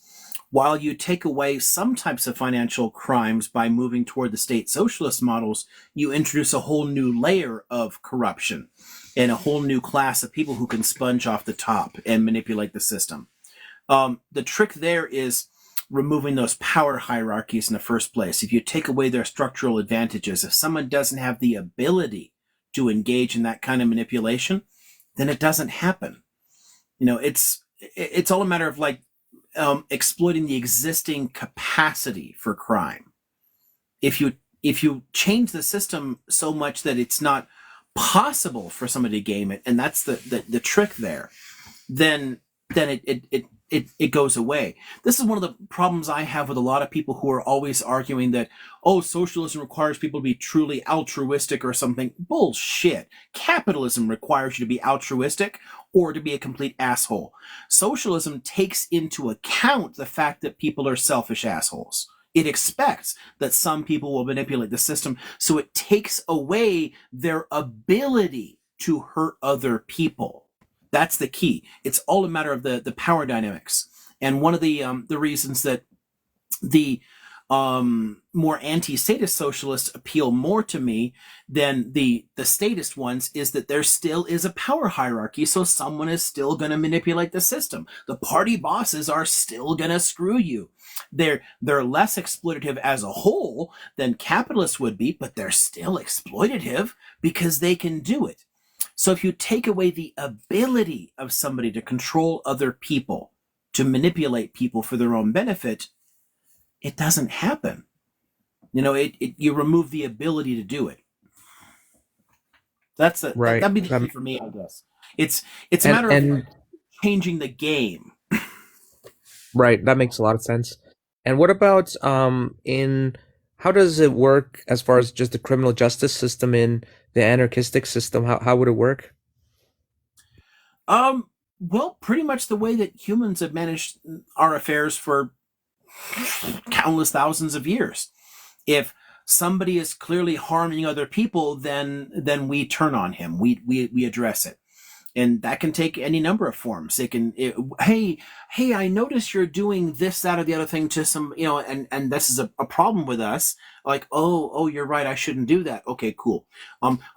while you take away some types of financial crimes by moving toward the state socialist models, you introduce a whole new layer of corruption and a whole new class of people who can sponge off the top and manipulate the system. The trick there is removing those power hierarchies in the first place. If you take away their structural advantages, if someone doesn't have the ability to engage in that kind of manipulation, then it doesn't happen. It's all a matter of, like, exploiting the existing capacity for crime. If you change the system so much that it's not possible for somebody to game it, and that's the trick there, then it goes away. This is one of the problems I have with a lot of people who are always arguing that, oh, socialism requires people to be truly altruistic or something. Bullshit. Capitalism requires you to be altruistic or to be a complete asshole. Socialism takes into account the fact that people are selfish assholes. It expects that some people will manipulate the system, so it takes away their ability to hurt other people. That's the key. It's all a matter of the power dynamics. And one of the reasons that the more anti-statist socialists appeal more to me than the statist ones is that there still is a power hierarchy, so someone is still going to manipulate the system. The party bosses are still going to screw you. They're less exploitative as a whole than capitalists would be, but they're still exploitative because they can do it. So if you take away the ability of somebody to control other people, to manipulate people for their own benefit, it doesn't happen. You remove the ability to do it. Right. That'd be the key for me, I guess. It's a matter of changing the game. Right, that makes a lot of sense. And what about how does it work as far as just the criminal justice system in the anarchistic system? How would it work? Well, pretty much the way that humans have managed our affairs for countless thousands of years. If somebody is clearly harming other people, then we turn on him. We address it. And that can take any number of forms. Hey, I notice you're doing this, that, or the other thing to some, and this is a problem with us. Like, oh, you're right, I shouldn't do that. Okay, cool.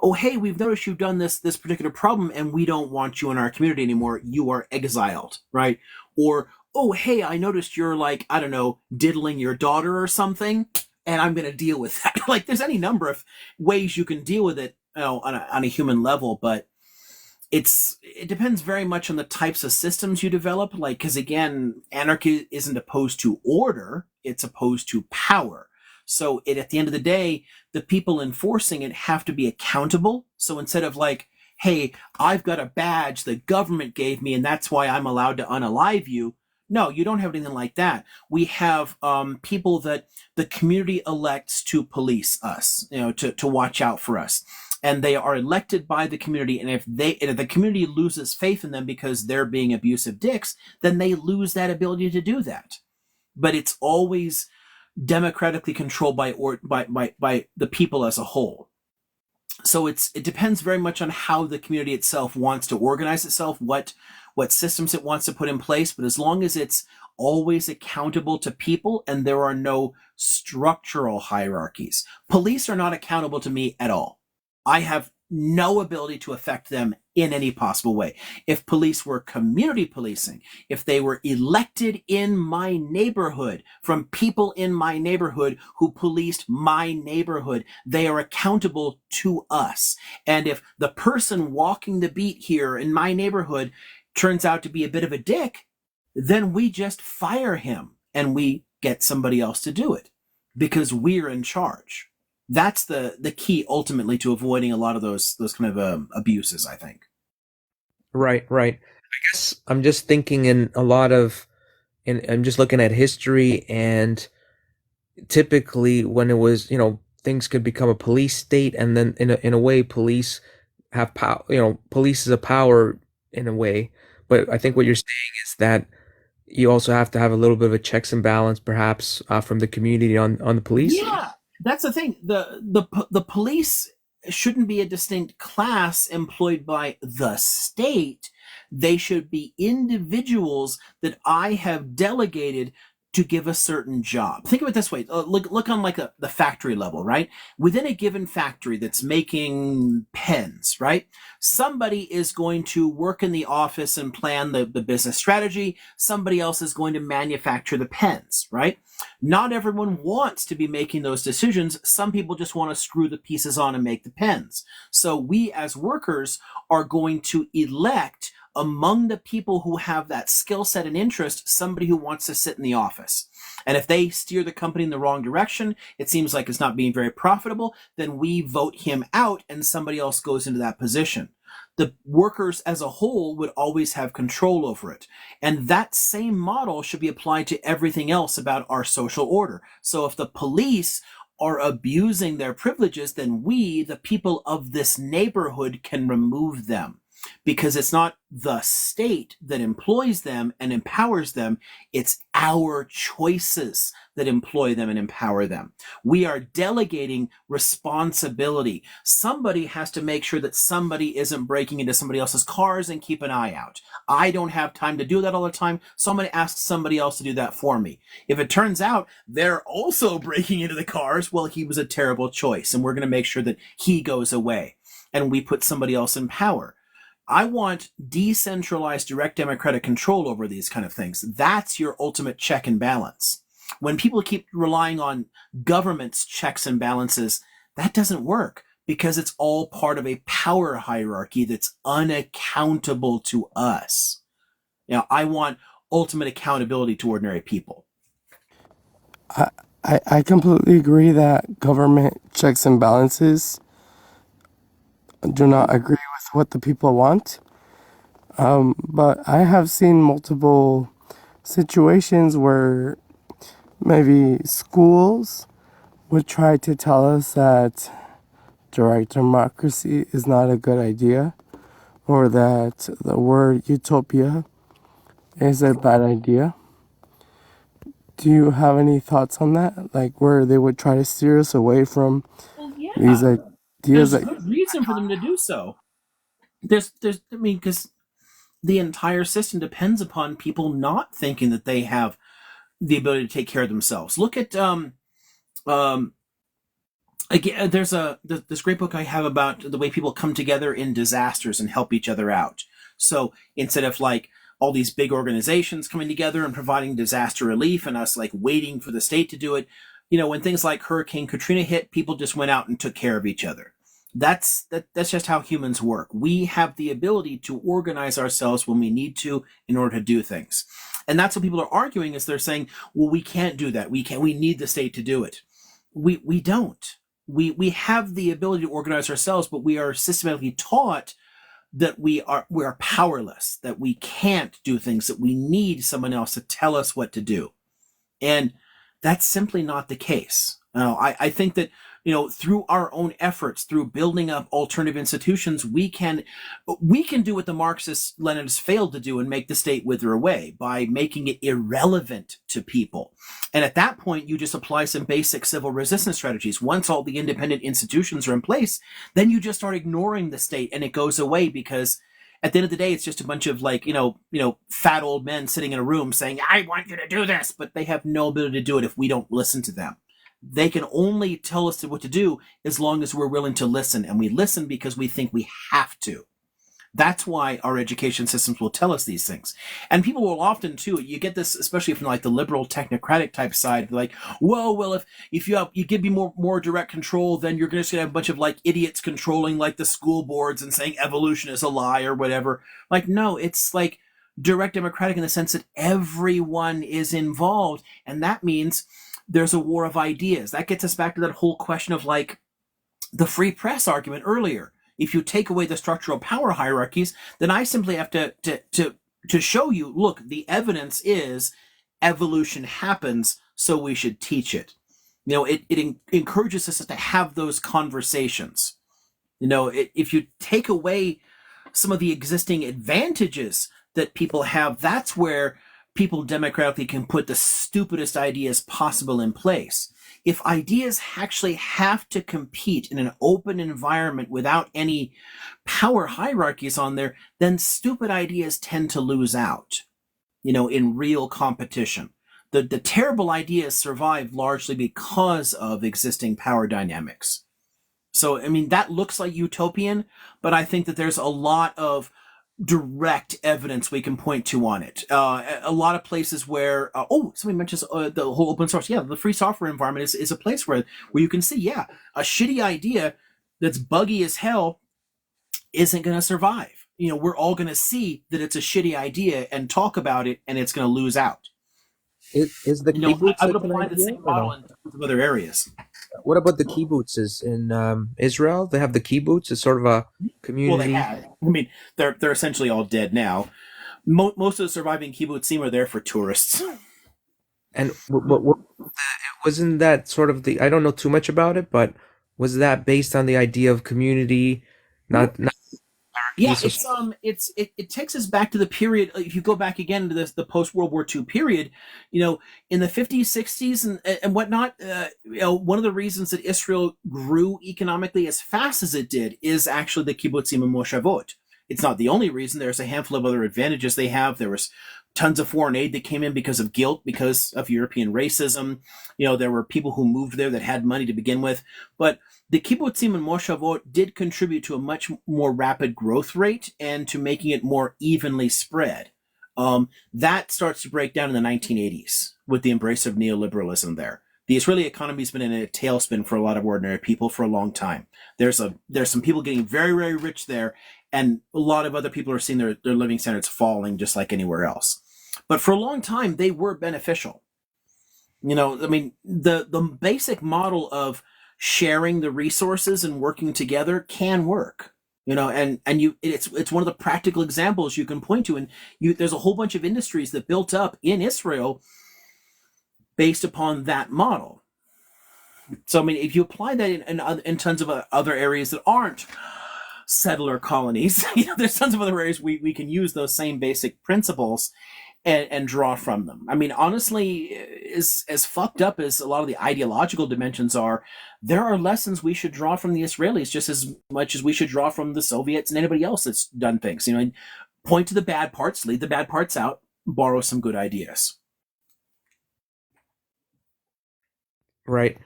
Oh, hey, we've noticed you've done this particular problem, and we don't want you in our community anymore. You are exiled, right? Or, oh, hey, I noticed you're like, I don't know, diddling your daughter or something, and I'm going to deal with that. Like, there's any number of ways you can deal with it, on a human level, but it depends very much on the types of systems you develop. Like, because again, anarchy isn't opposed to order; it's opposed to power. So at the end of the day, the people enforcing it have to be accountable. So instead of like, hey, I've got a badge the government gave me, and that's why I'm allowed to unalive you. No, you don't have anything like that. We have people that the community elects to police us, to watch out for us. And they are elected by the community. And if the community loses faith in them because they're being abusive dicks, then they lose that ability to do that. But it's always democratically controlled by the people as a whole. So it depends very much on how the community itself wants to organize itself, what systems it wants to put in place. But as long as it's always accountable to people and there are no structural hierarchies, police are not accountable to me at all. I have no ability to affect them in any possible way. If police were community policing, if they were elected in my neighborhood from people in my neighborhood who policed my neighborhood, they are accountable to us. And if the person walking the beat here in my neighborhood turns out to be a bit of a dick, then we just fire him and we get somebody else to do it because we're in charge. That's the key ultimately to avoiding a lot of those kind of abuses, I think. Right. I guess I'm just thinking I'm just looking at history, and typically when it was, things could become a police state, and then in a way police have power, police is a power in a way. But I think what you're saying is that you also have to have a little bit of a checks and balance, perhaps, from the community on the police. Yeah. That's the thing. The police shouldn't be a distinct class employed by the state. They should be individuals that I have delegated to give a certain job. Think of it this way. Look on like the factory level, right? Within a given factory that's making pens, right? Somebody is going to work in the office and plan the business strategy. Somebody else is going to manufacture the pens, right? Not everyone wants to be making those decisions. Some people just want to screw the pieces on and make the pens. So we as workers are going to elect among the people who have that skill set and interest, somebody who wants to sit in the office. And if they steer the company in the wrong direction, it seems like it's not being very profitable, then we vote him out and somebody else goes into that position. The workers as a whole would always have control over it. And that same model should be applied to everything else about our social order. So if the police are abusing their privileges, then we, the people of this neighborhood, can remove them. Because it's not the state that employs them and empowers them, it's our choices that employ them and empower them. We are delegating responsibility. Somebody has to make sure that somebody isn't breaking into somebody else's cars and keep an eye out. I don't have time to do that all the time, so I'm going to ask somebody else to do that for me. If it turns out they're also breaking into the cars, well, he was a terrible choice, and we're going to make sure that he goes away, and we put somebody else in power. I want decentralized direct democratic control over these kind of things. That's your ultimate check and balance. When people keep relying on government's checks and balances, that doesn't work because it's all part of a power hierarchy that's unaccountable to us. I want ultimate accountability to ordinary people. I completely agree that government checks and balances do not agree with what the people want. But I have seen multiple situations where maybe schools would try to tell us that direct democracy is not a good idea, or that the word utopia is a bad idea. Do you have any thoughts on that? Like where they would try to steer us away from these ideas? There's a good reason for them to do so. Because the entire system depends upon people not thinking that they have the ability to take care of themselves. Look at again, there's this great book I have about the way people come together in disasters and help each other out. So instead of like all these big organizations coming together and providing disaster relief and us like waiting for the state to do it, when things like Hurricane Katrina hit, people just went out and took care of each other. That's just how humans work. We have the ability to organize ourselves when we need to in order to do things. And that's what people are arguing is they're saying, well, we can't do that. We need the state to do it. We don't. We have the ability to organize ourselves, but we are systematically taught that we are powerless, that we can't do things, that we need someone else to tell us what to do. And that's simply not the case. I think that through our own efforts, through building up alternative institutions, we can do what the Marxists, Leninists failed to do and make the state wither away by making it irrelevant to people. And at that point, you just apply some basic civil resistance strategies. Once all the independent institutions are in place, then you just start ignoring the state and it goes away because at the end of the day, it's just a bunch of fat old men sitting in a room saying, I want you to do this, but they have no ability to do it if we don't listen to them. They can only tell us what to do as long as we're willing to listen, and we listen because we think we have to. That's why our education systems will tell us these things. And people will often, too, you get this, especially from like the liberal technocratic type side, like, well, if you give me more direct control, then you're just going to have a bunch of like idiots controlling like the school boards and saying evolution is a lie or whatever. Like, no, it's like direct democratic in the sense that everyone is involved. And that means there's a war of ideas. That gets us back to that whole question of like the free press argument earlier. If you take away the structural power hierarchies, then I simply have to show you, look, the evidence is evolution happens, so we should teach it. It encourages us to have those conversations. If you take away some of the existing advantages that people have, that's where people democratically can put the stupidest ideas possible in place. If ideas actually have to compete in an open environment without any power hierarchies on there, then stupid ideas tend to lose out, in real competition. The terrible ideas survive largely because of existing power dynamics. So, that looks like utopian, but I think that there's a lot of direct evidence we can point to on it. A lot of places where, somebody mentions the whole open source. Yeah, the free software environment is a place where you can see, a shitty idea that's buggy as hell isn't going to survive. we're all going to see that it's a shitty idea and talk about it, and it's going to lose out. Is the kibbutz I would such an apply the idea same or model no? in tons of other areas. What about the kibbutzes in Israel? They have the kibbutz. It's sort of a Well, they community. had. I mean, they're essentially all dead now. Most of the surviving kibbutzim are there for tourists. And wasn't that sort of the? I don't know too much about it, but was that based on the idea of community, not Yeah, hierarchy? it takes us back to the period. If you go back again to the post World War II period, in the 50s, 60s, and whatnot, one of the reasons that Israel grew economically as fast as it did is actually the kibbutzim and moshavot. It's not the only reason. There's a handful of other advantages they have. There was tons of foreign aid that came in because of guilt, because of European racism. There were people who moved there that had money to begin with, but the kibbutzim and moshavot did contribute to a much more rapid growth rate and to making it more evenly spread. That starts to break down in the 1980s with the embrace of neoliberalism there. The Israeli economy's been in a tailspin for a lot of ordinary people for a long time. There's some people getting very, very rich there, and a lot of other people are seeing their living standards falling just like anywhere else. But for a long time, they were beneficial. I mean, the basic model of sharing the resources and working together can work. It's one of the practical examples you can point to, and there's a whole bunch of industries that built up in Israel based upon that model. So I mean, if you apply that in tons of other areas that aren't settler colonies, there's tons of other areas we can use those same basic principles and draw from them. I mean, honestly, as fucked up as a lot of the ideological dimensions are, there are lessons we should draw from the Israelis just as much as we should draw from the Soviets and anybody else that's done things. And point to the bad parts, leave the bad parts out, borrow some good ideas. Right.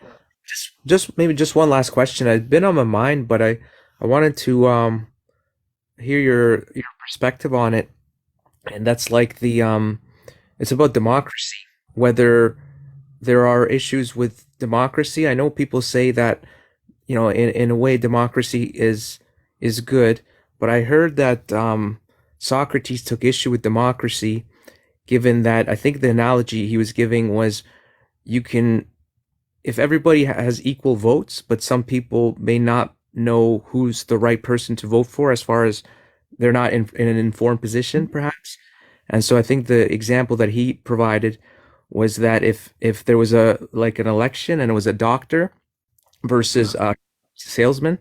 Just maybe just one last question. It's been on my mind, but I wanted to hear your perspective on it. And that's like it's about democracy, whether there are issues with democracy. I know people say that, in a way democracy is good, but I heard that Socrates took issue with democracy, given that I think the analogy he was giving was if everybody has equal votes, but some people may not know who's the right person to vote for as far as they're not in an informed position, perhaps. And so I think the example that he provided was that if there was an election and it was a doctor versus a salesman,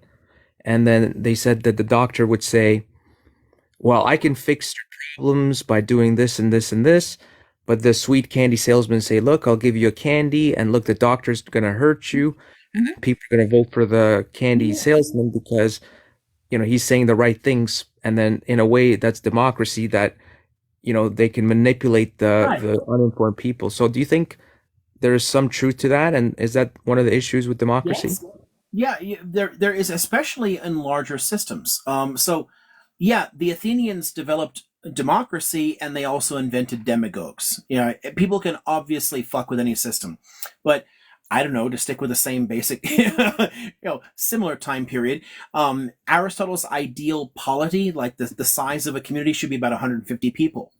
and then they said that the doctor would say, well, I can fix your problems by doing this and this and this, but the sweet candy salesman say, look, I'll give you a candy, and look, the doctor's going to hurt you, and then people are going to vote for the candy salesman because he's saying the right things, and then in a way that's democracy, that they can manipulate the uninformed people. So do you think there's some truth to that, and is that one of the issues with democracy? Yes. Yeah, there is, especially in larger systems. The Athenians developed democracy, and they also invented demagogues. People can obviously fuck with any system, but I don't know, to stick with the same basic, similar time period. Aristotle's ideal polity, like the size of a community, should be about 150 people.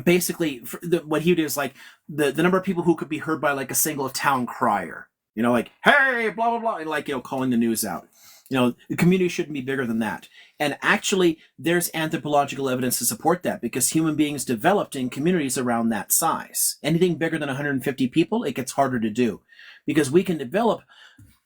Basically, what he would do is like the number of people who could be heard by like a single town crier. Like, hey, blah blah blah, and like calling the news out. The community shouldn't be bigger than that. And actually, there's anthropological evidence to support that, because human beings developed in communities around that size. Anything bigger than 150 people, it gets harder to do, because we can develop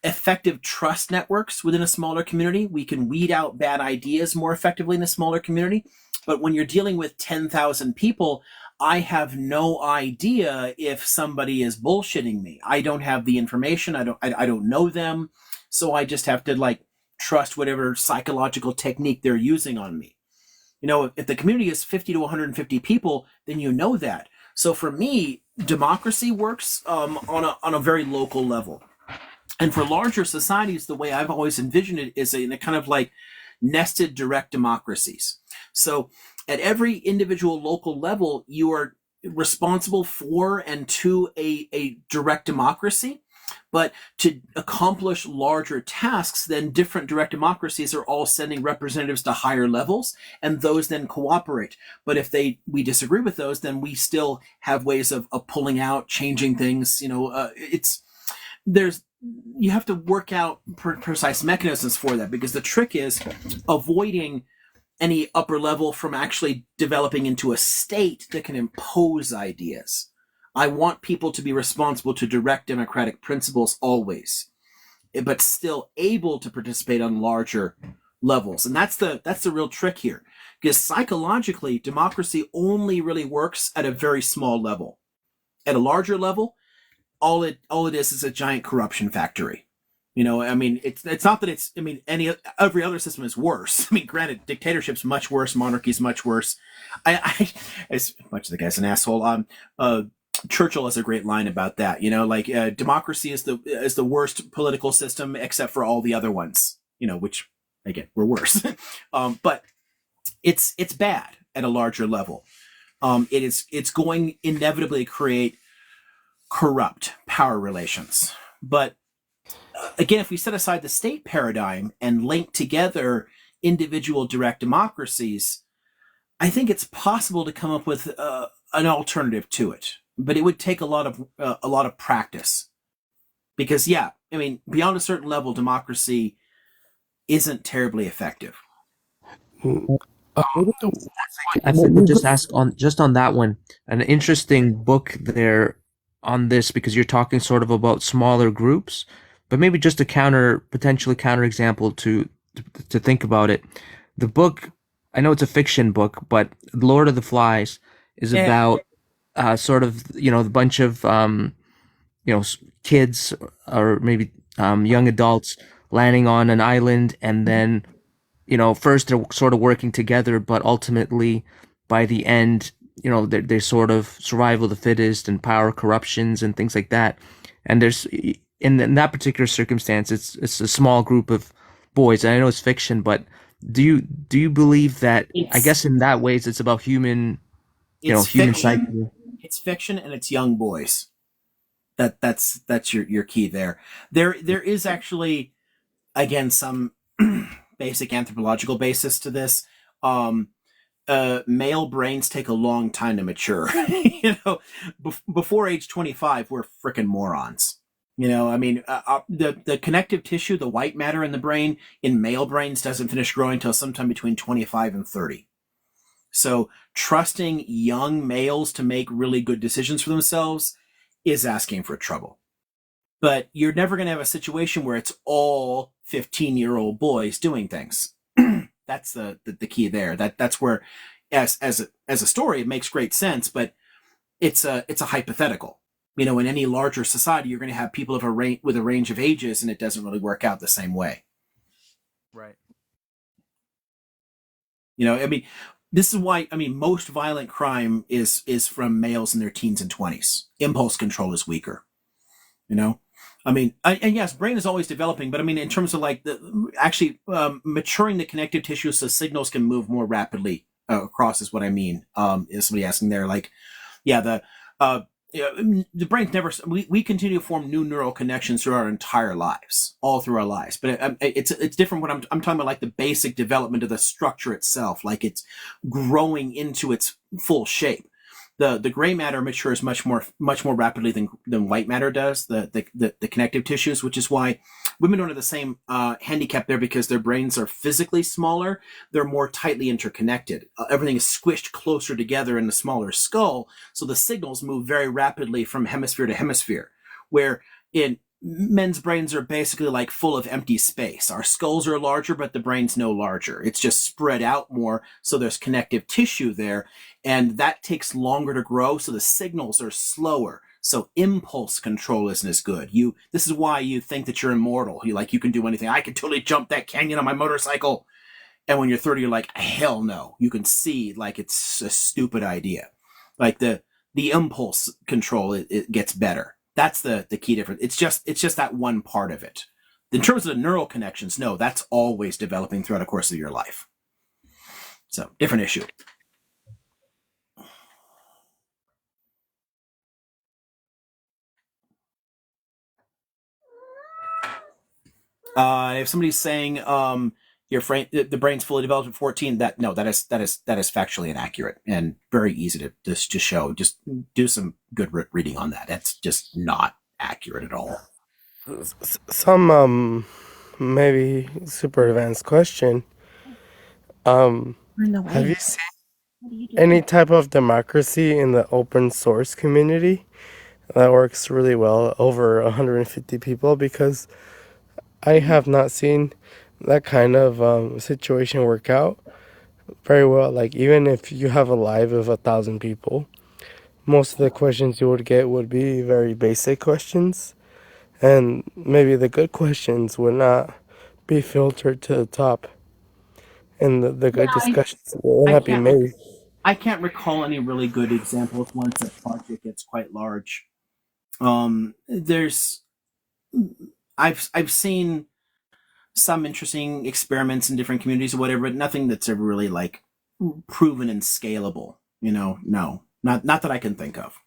effective trust networks within a smaller community. We can weed out bad ideas more effectively in a smaller community. But when you're dealing with 10,000 people, I have no idea if somebody is bullshitting me. I don't have the information. I don't know them. So I just have to trust whatever psychological technique they're using on me. If the community is 50 to 150 people, then that. So for me, democracy works on a very local level. And for larger societies, the way I've always envisioned it is in a kind of nested direct democracies. So at every individual local level, you are responsible for and to a direct democracy. But to accomplish larger tasks, then different direct democracies are all sending representatives to higher levels, and those then cooperate. But if we disagree with those, then we still have ways of pulling out, changing things. You have to work out precise mechanisms for that, because the trick is avoiding any upper level from actually developing into a state that can impose ideas. I want people to be responsible to direct democratic principles always, but still able to participate on larger levels. And that's the real trick here, because psychologically, democracy only really works at a very small level. At a larger level, all it is a giant corruption factory. It's not that every other system is worse. Granted, dictatorship's much worse, monarchy's much worse. As much as the guy's an asshole. Churchill has a great line about that. Democracy is the worst political system except for all the other ones. Which again were worse. But it's bad at a larger level. It's going inevitably create corrupt power relations. But again, if we set aside the state paradigm and link together individual direct democracies, I think it's possible to come up with an alternative to it. But it would take a lot of practice, because beyond a certain level, democracy isn't terribly effective. Maybe if I could just ask on that one, an interesting book there on this, because you're talking sort of about smaller groups, but maybe just a potentially counter example to think about it. The book, I know it's a fiction book, but Lord of the Flies is about sort of, the bunch of kids, or maybe young adults, landing on an island, and then first they're sort of working together, but ultimately by the end, they're sort of survival of the fittest and power corruptions and things like that. And there's in that particular circumstance, it's a small group of boys. And I know it's fiction, but do you believe that? I guess in that ways, it's about human, human psyche. It's fiction, and it's young boys. That's your key there. There is actually, again, some basic anthropological basis to this. Male brains take a long time to mature. Before age 25, we're frickin' morons. The connective tissue, the white matter in the brain, in male brains doesn't finish growing until sometime between 25 and 30. So trusting young males to make really good decisions for themselves is asking for trouble. But you're never going to have a situation where it's all 15-year-old boys doing things. That's the key there. That's where, as a story, it makes great sense, but it's a hypothetical. In any larger society, you're going to have people with a range of ages, and it doesn't really work out the same way. Right. This is why, most violent crime is from males in their teens and 20s. Impulse control is weaker. And yes, brain is always developing, but in terms of maturing the connective tissue so signals can move more rapidly across is what I mean. Is somebody asking there? The brain's never. We continue to form new neural connections through our entire lives, all through our lives. But it's different when I'm talking about the basic development of the structure itself, like it's growing into its full shape. The gray matter matures much more rapidly than white matter does. The connective tissues, which is why women don't have the same handicap there, because their brains are physically smaller. They're more tightly interconnected. Everything is squished closer together in the smaller skull, so the signals move very rapidly from hemisphere to hemisphere. Where in men's brains are basically full of empty space. Our skulls are larger, but the brain's no larger. It's just spread out more, so there's connective tissue there, and that takes longer to grow, so the signals are slower. So impulse control isn't as good. This is why you think that you're immortal. You can do anything. I can totally jump that canyon on my motorcycle. And when you're 30, you're like, hell no. You can see it's a stupid idea. The impulse control, it gets better. That's the key difference. It's just that one part of it. In terms of the neural connections, no, that's always developing throughout the course of your life. So, different issue. If somebody's saying the brain's fully developed at 14, that is factually inaccurate and very easy to show. Just do some good reading on that. That's just not accurate at all. Some maybe super advanced question. Have you seen any type of democracy in the open source community that works really well over 150 people? Because I have not seen that kind of situation work out very well. Like, even if you have a live of 1,000 people, most of the questions you would get would be very basic questions, and maybe the good questions would not be filtered to the top, and the good discussions will not be made. I can't recall any really good examples once a project gets quite large. There's I've seen some interesting experiments in different communities or whatever, but nothing that's ever really like proven and scalable. No, not that I can think of.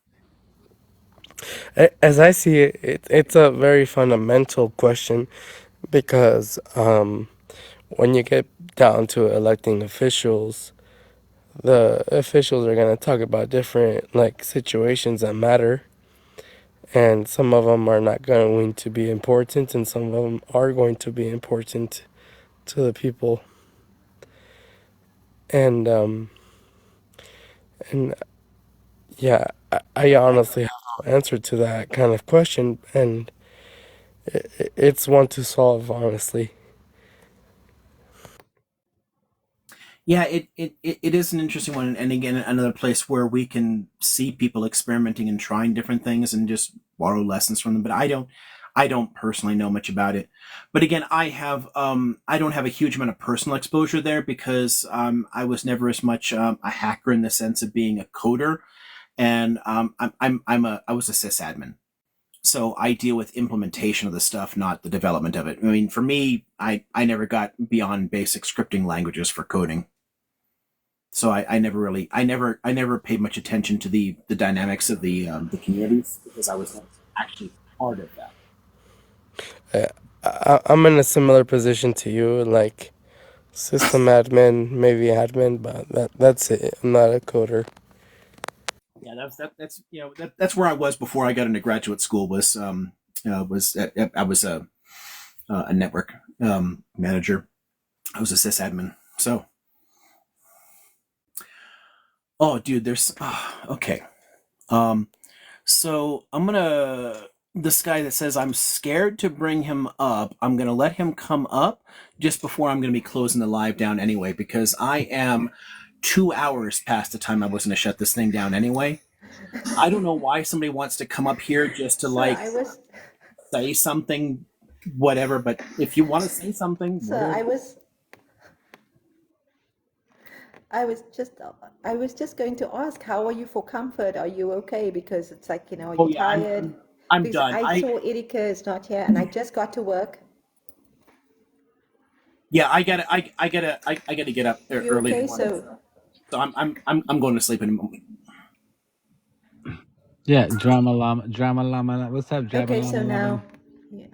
As I see it, it's a very fundamental question, because when you get down to electing officials, the officials are going to talk about different like situations that matter, and some of them are not going to be important, and some of them are going to be important to the people. And yeah, I honestly have no answer to that kind of question, and it's one to solve, honestly. Yeah, it is an interesting one, and again, another place where we can see people experimenting and trying different things and just borrow lessons from them. But I don't personally know much about it. But again, I don't have a huge amount of personal exposure there because I was never as much a hacker in the sense of being a coder, and I was a sysadmin. So I deal with implementation of the stuff, not the development of it. I mean, for me, I never got beyond basic scripting languages for coding. So I never paid much attention to the dynamics of the communities because I was not actually part of that. I'm in a similar position to you, like system admin, maybe admin, but that's it. I'm not a coder. Yeah, that's where I was before I got into graduate school. I was a network manager. I was a sysadmin. So, oh, dude, okay. So I'm gonna this guy that says I'm scared to bring him up. I'm gonna let him come up just before I'm gonna be closing the live down anyway because I am 2 hours past the time I was gonna shut this thing down anyway. I don't know why somebody wants to come up here just to say something, whatever. But if you want to say something, I was just going to ask, how are you for comfort? Are you okay? Because it's like, are oh you yeah, tired? I'm Because done. I saw Erika is not here, and I just got to work. Yeah, I gotta get up early in the morning. So I'm going to sleep in a moment. Yeah, Drama Llama. What's up, Drama Okay, Llama? so now, yeah.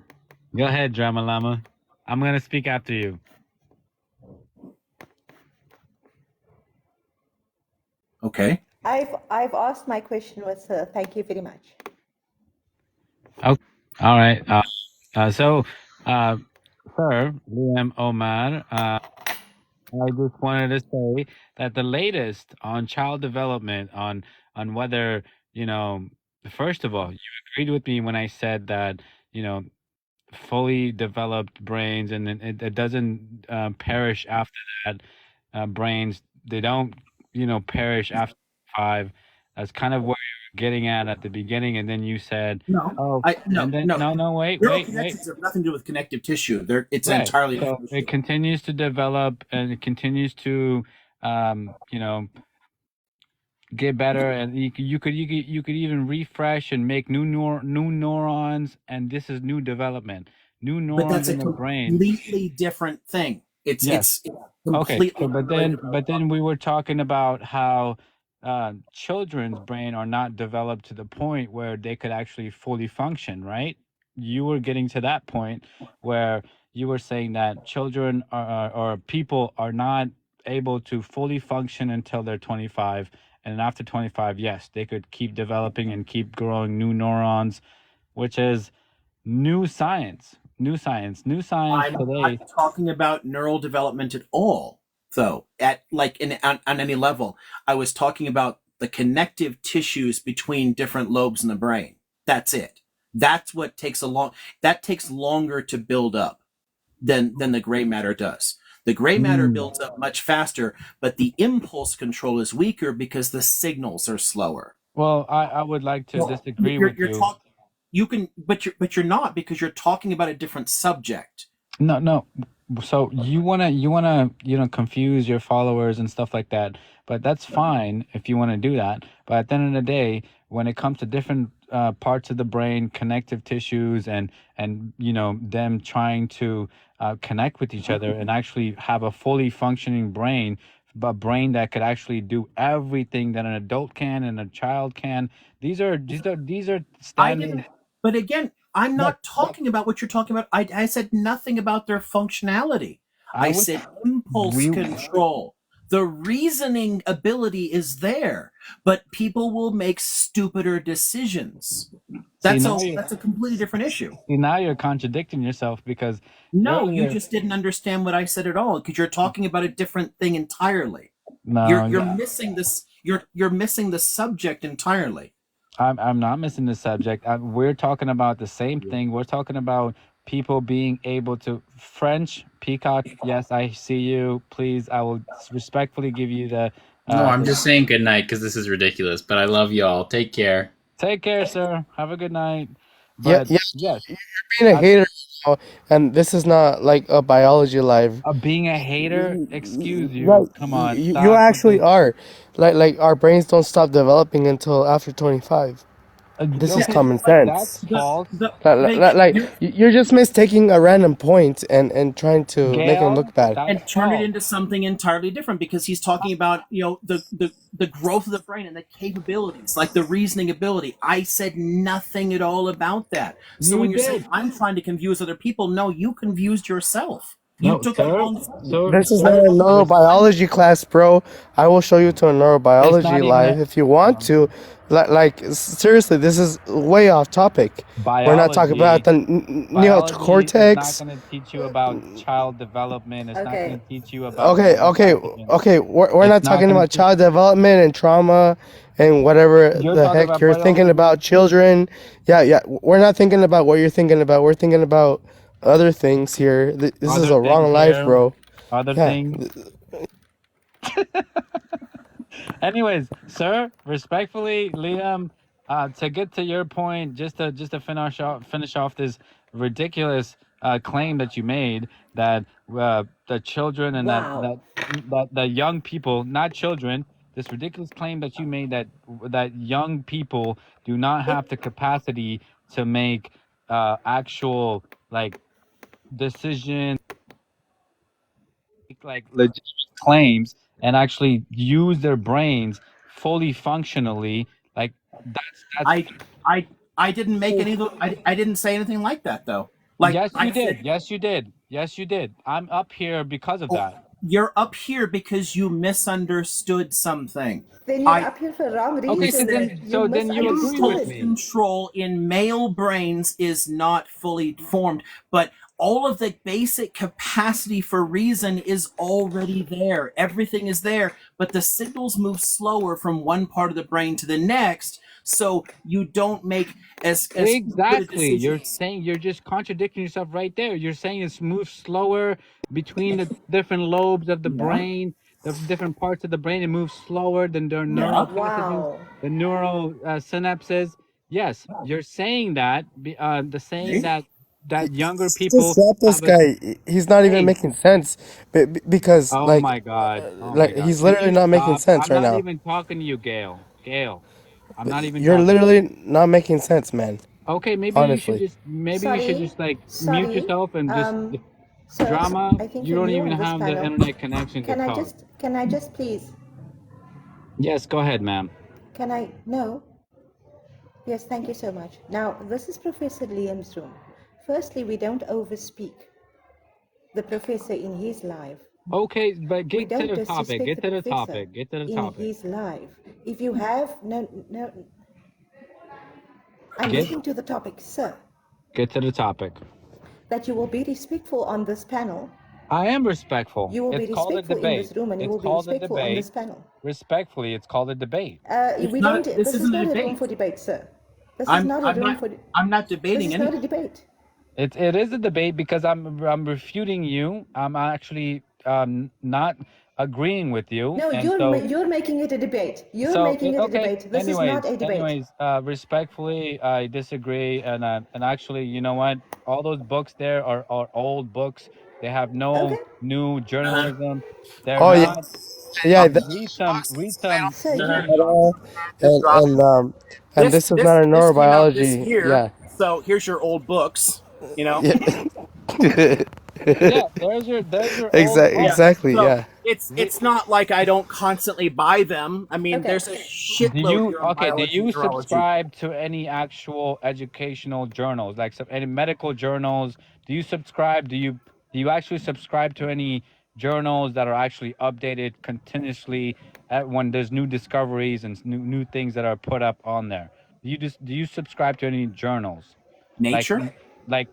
Go ahead, Drama Llama. I'm gonna speak after you. Okay. I've asked my question with her. Thank you very much. Okay. All right. So, sir, Liam Omar, I just wanted to say that the latest on child development, on whether, first of all, you agreed with me when I said that, fully developed brains, and it doesn't perish after that. Brains, they don't, perish after 5. That's kind of what you were getting at the beginning, and then you said, No, and then no, wait. Neural connections have nothing to do with connective tissue. It's Right. entirely So it continues to develop, and it continues to, get better, and you could even refresh and make new neurons, and this is new development, new But neurons that's a in the brain. completely different thing. It's Okay. completely So, but then we were talking about how children's brain are not developed to the point where they could actually fully function, right? You were getting to that point where you were saying that children or people are not able to fully function until they're 25, and after 25, yes, they could keep developing and keep growing new neurons, which is new science. New science. New science I'm not today. talking about neural development at all, though. At like on any level, I was talking about the connective tissues between different lobes in the brain. That's it. That's what takes that takes longer to build up than the gray matter does. The gray matter builds up much faster, but the impulse control is weaker because the signals are slower. Well, I would like to Well, disagree with you're you. talking. You can, but you're not, because you're talking about a different subject. No. So you wanna confuse your followers and stuff like that, but that's fine if you want to do that. But at the end of the day, when it comes to different parts of the brain, connective tissues, and them trying to connect with each other and actually have a fully functioning brain, a brain that could actually do everything that an adult can and a child can. These are I standard. didn't. But again, I'm But not talking about what you're talking about. I said nothing about their functionality. I I would said impulse we control. The reasoning ability is there, but people will make stupider decisions. see That's now a you that's a completely different issue. See, now you're contradicting yourself because No, you earlier, just didn't understand what I said at all, because you're talking about a different thing entirely. no, You're missing this. You're missing the subject entirely. I'm not missing the subject. We're talking about the same thing. We're talking about people being able to French Peacock. Yes, I see you. Please, I will respectfully give you the. No, I'm The just saying good night because this is ridiculous. But I love y'all. Take care. Take care, sir. Have a good night. Yeah, But yeah, yes, you're being a I, hater now, and this is not like a biology live. being a hater. Excuse Right, you. Come on, you stop with actually this. are. Like our brains don't stop developing until after 25. This is Yeah, Okay, common that's sense. false. You're just mistaking a random point and trying to make him Gail, look bad. that's and turn it false. into something entirely different, because he's talking about the growth of the brain and the capabilities, like the reasoning ability. I said nothing at all about that. So You when you're saying did. I'm trying to confuse other people, no, you confused yourself. You No, took the sir. wrong This is not I'm a talking about neurobiology class, bro. I will show you to a It's neurobiology not even live a if you want to. Seriously, this is way off topic. We're not talking about biology. the Biology is not neocortex. going to teach you about child development. It's not going Okay. to teach you about Okay, okay, neurointelligence. okay. We're It's not not talking going about to teach. child development and trauma and whatever You're the talking heck about you're thinking biology. about children. Yeah, yeah. We're not thinking about what you're thinking about. We're thinking about other things here. This is Other a things wrong life, here. bro. Other Yeah. things. Anyways, sir, respectfully, Liam, to get to your point, just to finish off this ridiculous claim that you made that the children and that Wow. that that the young people, not children, this ridiculous claim that you made that young people do not have the capacity to make actual like decisions, like legitimate claims and actually use their brains fully functionally, like that's I I I didn't make any of the I didn't say anything like that, though. Like yes I you did, said, yes you did, yes you did. I'm up here because of oh, that. you're up here because you misunderstood something. Then you're I up here for wrong Okay, I so reasons. said then You so then you agree with impulse misunderstood. me. control in male brains is not fully formed, but all of the basic capacity for reason is already there. Everything is there, but the signals move slower from one part of the brain to the next, so you don't make as good a Exactly. decisions. You're just contradicting yourself right there. You're saying it's moves slower between the different lobes of the Yeah, brain, the different parts of the brain. It moves slower than their neural yeah. pathogens, Wow. the neural synapses. Yes, you're saying that. The saying See? that younger Just people drop this have a guy. He's not even hey. making sense, because Oh my God. Oh my like God. he's Can literally you not making stop? sense I'm right not now. even talking to you, Gail. Gail, I'm not even You're talking to you. literally not making sense, man. Okay, Honestly. maybe you should Sorry. just like mute Sorry. yourself and just Sir, drama. I think You you're don't new even on this have the panel. internet connection to talk. Can I just please, Yes, go ahead, ma'am. can I, no? Yes, thank you so much. Now, this is Professor Liam's room. Firstly, we don't overspeak. the professor in his live. Okay, but We get to don't the topic. disrespect Get the to the professor topic. Get to the in topic. his live. If you have no, I'm Get listening to the topic, sir. get to the topic. That you will be respectful on this panel. I am respectful. You will be It's called a respectful in debate. this room, and you It's will be called a respectful on debate. this panel. Respectfully, it's called a debate. It's We not. don't. This This is isn't a not a room debate. for debate, sir. This is not a room for. I'm not This debating is not a anything. debate. It is a debate because I'm refuting you. I'm actually not agreeing with you, No, and so you're making it a debate. You're making it a okay. debate. This is not a debate. Respectfully, I disagree, and actually, you know what? All those books there are old books. They have no Okay. new journalism. They're Oh yeah, not. yeah. Read some. So Read you. some. At all, Just drop it. and this is not a This came out this neurobiology. year. Yeah, So here's your old books. You know. yeah. Yeah, there's your old Exactly, Yeah. books. exactly. So Yeah. it's not like I don't constantly buy them. I mean, Okay. there's a shitload here on Do biology and you neurology. subscribe to any actual educational journals, like some any medical journals? Do you subscribe? Do you actually subscribe to any journals that are actually updated continuously when there's new discoveries and new things that are put up on there? Do you subscribe to any journals? Like Nature.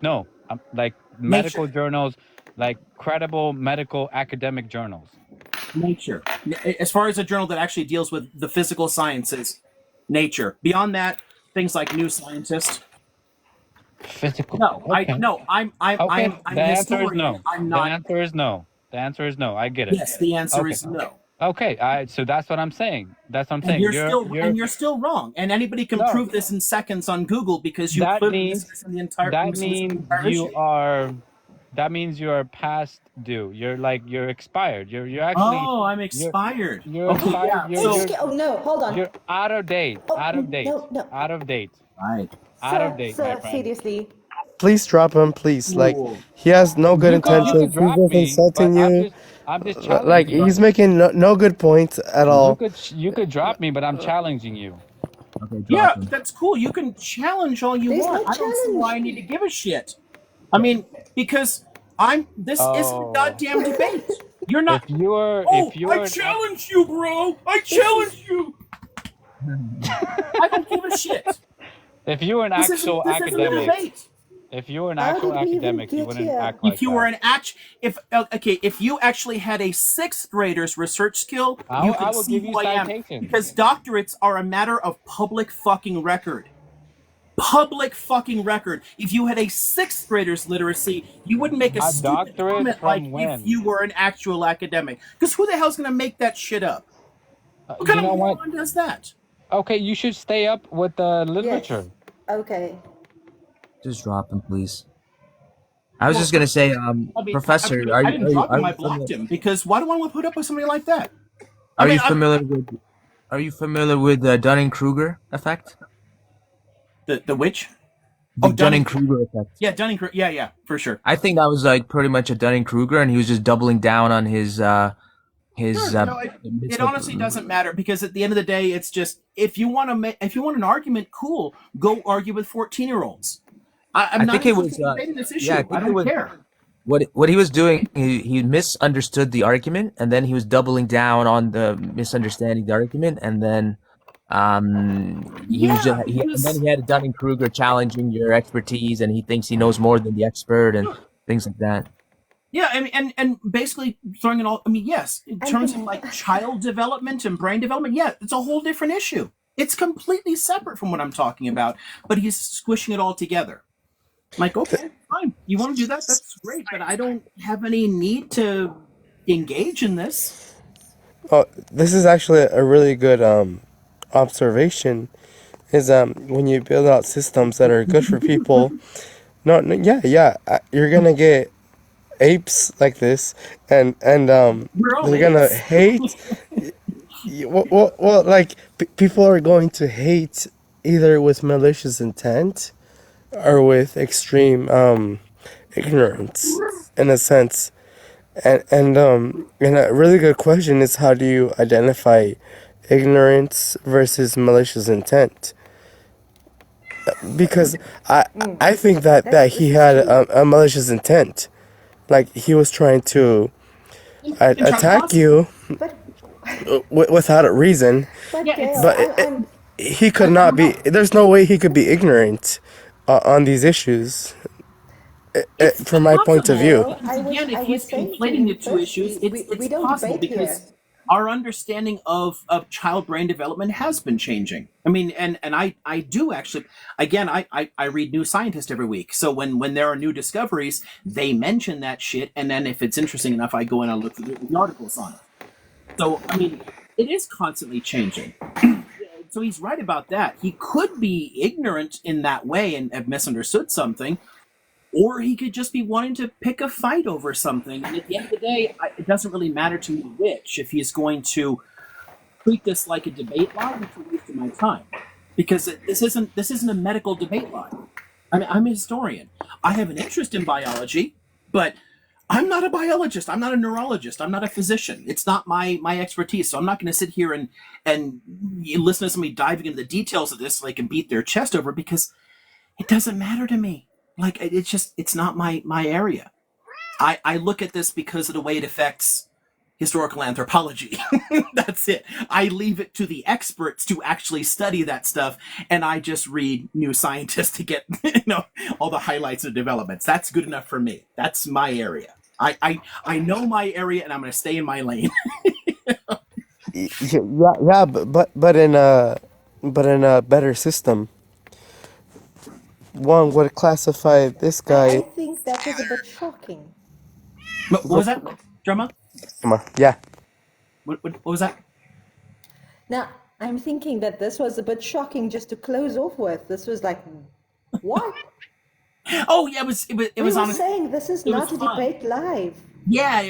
no, like Nature. medical journals, like credible medical academic journals. Nature. As far as a journal that actually deals with the physical sciences, Nature. Beyond that, things like New Scientist. Physical. No, I Okay. no, Okay. I'm The a answer is historian. no. I'm The not. answer is no. The answer is no. I get it. Yes, the answer Okay. is no. Okay. So that's what I'm saying. That's what I'm And saying. you're still wrong. And anybody can No. prove this in seconds on Google because you That clearly means missing the entire that missing the means entire you issue. are that means you are past due. You're expired. You're actually Oh, I'm you're expired. you're Okay, expired. yeah. So Oh no, hold on. You're out of date. Oh Out of date. no. Out of date. right. Out of Sir, date, my sir, friend. seriously. Please drop him, please. Like, Cool. he has no good You could intentions. He's drop just me, but insulting you. I'm just Like, challenging you. he's making no good points at all. You could drop me, but I'm challenging you. Okay, Yeah, drop him. that's cool. You can challenge all you There's want. no I don't see why I need challenge. to give a shit. I mean, because this isn't a Oh, goddamn debate. You're if not. if Oh, I you're an ac- challenge you, bro. I This is challenge you. I don't give a shit. if you were an actual This isn't a academic, debate. if you were an how actual did we even academic, you get wouldn't here? act If like you were that. an if you actually had a sixth grader's research skill, you I could will see give you who I am. citations. Because doctorates are a matter of public fucking record. Public fucking record. If you had a sixth grader's literacy, you wouldn't make a A stupid doctorate comment like from if when? you were an actual academic. Because who the hell's going to make that shit up? What You kind of know what? moron does that? Okay, you should stay up with the literature. Yes. Okay. Just drop him, please. I was Well, just gonna say, I mean, Professor, are I you didn't drop him. I familiar? blocked him because why do I want to put up with somebody like that? I Are mean, you familiar with the Dunning-Kruger effect? the which? The Oh, Dunning. Dunning-Kruger effect. Yeah, Dunning. Yeah, for sure. I think that was like pretty much a Dunning-Kruger, and he was just doubling down on his Sure, it honestly doesn't matter because at the end of the day, it's just if you want an argument, cool, go argue with 14-year-olds. I'm I not think it interested was in debating this issue. yeah, I I think it don't was care. what he was doing. He misunderstood the argument, and then he was doubling down on the misunderstanding the argument, and then Yeah, and then because he had Dunning-Kruger challenging your expertise, and he thinks he knows more than the expert and things like that. yeah, I mean, and basically throwing it all. I mean, yes, in terms of like child development and brain development, yeah, it's a whole different issue. It's completely separate from what I'm talking about, but he's squishing it all together. I'm like, okay, fine. You want to do that? That's great, but I don't have any need to engage in this. Oh, this is actually a really good observation. Is when you build out systems that are good for people. You're gonna get apes like this, and We're all they're gonna apes. hate. Well, like people are going to hate either with malicious intent or with extreme ignorance, in a sense. And a really good question is, how do you identify ignorance versus malicious intent? Because I think that he had a malicious intent, like he was trying to attack you But without a reason. but Yeah, it's Gail, But I'm he could not be. There's no way he could be ignorant on these issues, it's from my point of possible view. Gail. because again, if I he's was saying to conflating the him two first, issues, it's we don't possible debate here. because our understanding of child brain development has been changing. I mean, and I do actually, again, I read New Scientist every week, so when there are new discoveries, they mention that shit, and then if it's interesting enough, I go and I look through the articles on it. So I mean, it is constantly changing. So he's right about that. He could be ignorant in that way and have misunderstood something, or he could just be wanting to pick a fight over something. And at the end of the day, it doesn't really matter to me which. If he's going to treat this like a debate live, it's a waste of my time, because this isn't a medical debate live. I mean, I'm a historian. I have an interest in biology, but I'm not a biologist. I'm not a neurologist. I'm not a physician. It's not my expertise. So I'm not going to sit here and you listen to somebody diving into the details of this so they can beat their chest over it, because it doesn't matter to me. Like, it's not my area. I look at this because of the way it affects historical anthropology. That's it. I leave it to the experts to actually study that stuff, and I just read New Scientist to get all the highlights and developments. That's good enough for me. That's my area. I know my area, and I'm going to stay in my lane. Yeah, but in a better system, one would classify this I guy. think that was a bit shocking. What was that, Drama? Come on, yeah. What was that? Now, I'm thinking that this was a bit shocking just to close off with. This was like, what? Oh yeah, it was were honest. saying this is It was not a fun. debate live. Yeah,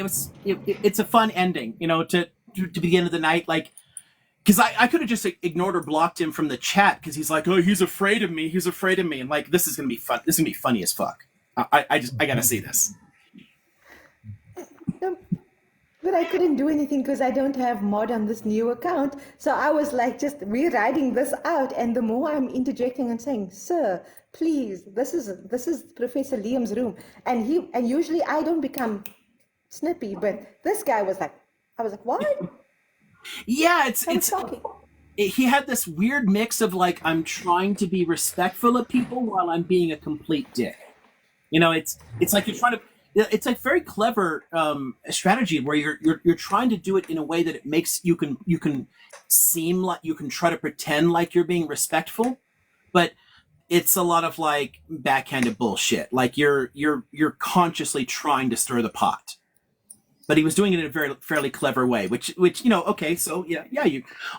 it's a fun ending, to begin of the night, like, because I could have just ignored or blocked him from the chat because he's like, oh, he's afraid of me, and like, this is gonna be fun. This is gonna be funny as fuck. I gotta see this. No, but I couldn't do anything because I don't have mod on this new account. So I was like just rewriting this out. And the more I'm interjecting and saying, sir, please, this is Professor Liam's room. And usually I don't become snippy, but this guy was like, I was like, what? Yeah, it's shocking. He had this weird mix of like, I'm trying to be respectful of people while I'm being a complete dick. It's like you're trying to. It's like very clever strategy where you're trying to do it in a way that it makes you can seem like you can try to pretend like you're being respectful, but it's a lot of like backhanded bullshit. Like you're consciously trying to stir the pot. But he was doing it in a very fairly clever way, which okay, so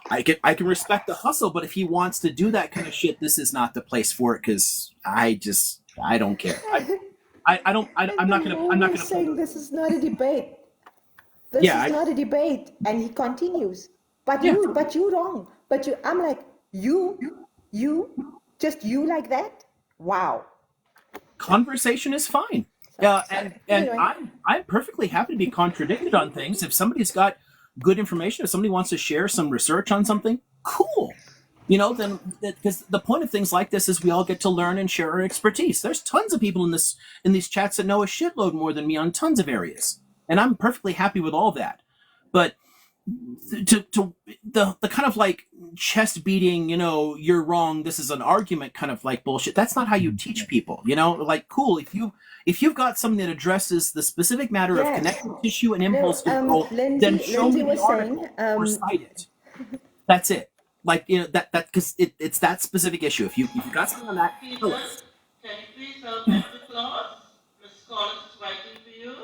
I can respect the hustle, but if he wants to do that kind of shit, this is not the place for it, because I don't care. I'm not gonna saying this is not a debate. This is not a debate, and he continues. But you wrong. I'm like, just you like that? Wow. Conversation is fine. And anyway. I'm perfectly happy to be contradicted on things. If somebody's got good information, if somebody wants to share some research on something, cool. Then because the point of things like this is we all get to learn and share our expertise. There's tons of people in these chats that know a shitload more than me on tons of areas, and I'm perfectly happy with all that. But to the kind of like chest beating, you're wrong, this is an argument kind of like bullshit. That's not how you teach people. Like, cool, if you've got something that addresses the specific matter of connective tissue and impulse control, then show me the article or cite it. That's it. Like, that because it's that specific issue. If you've got something on that, tell us. Can you please help me with the clause? Ms. Collins is writing for you.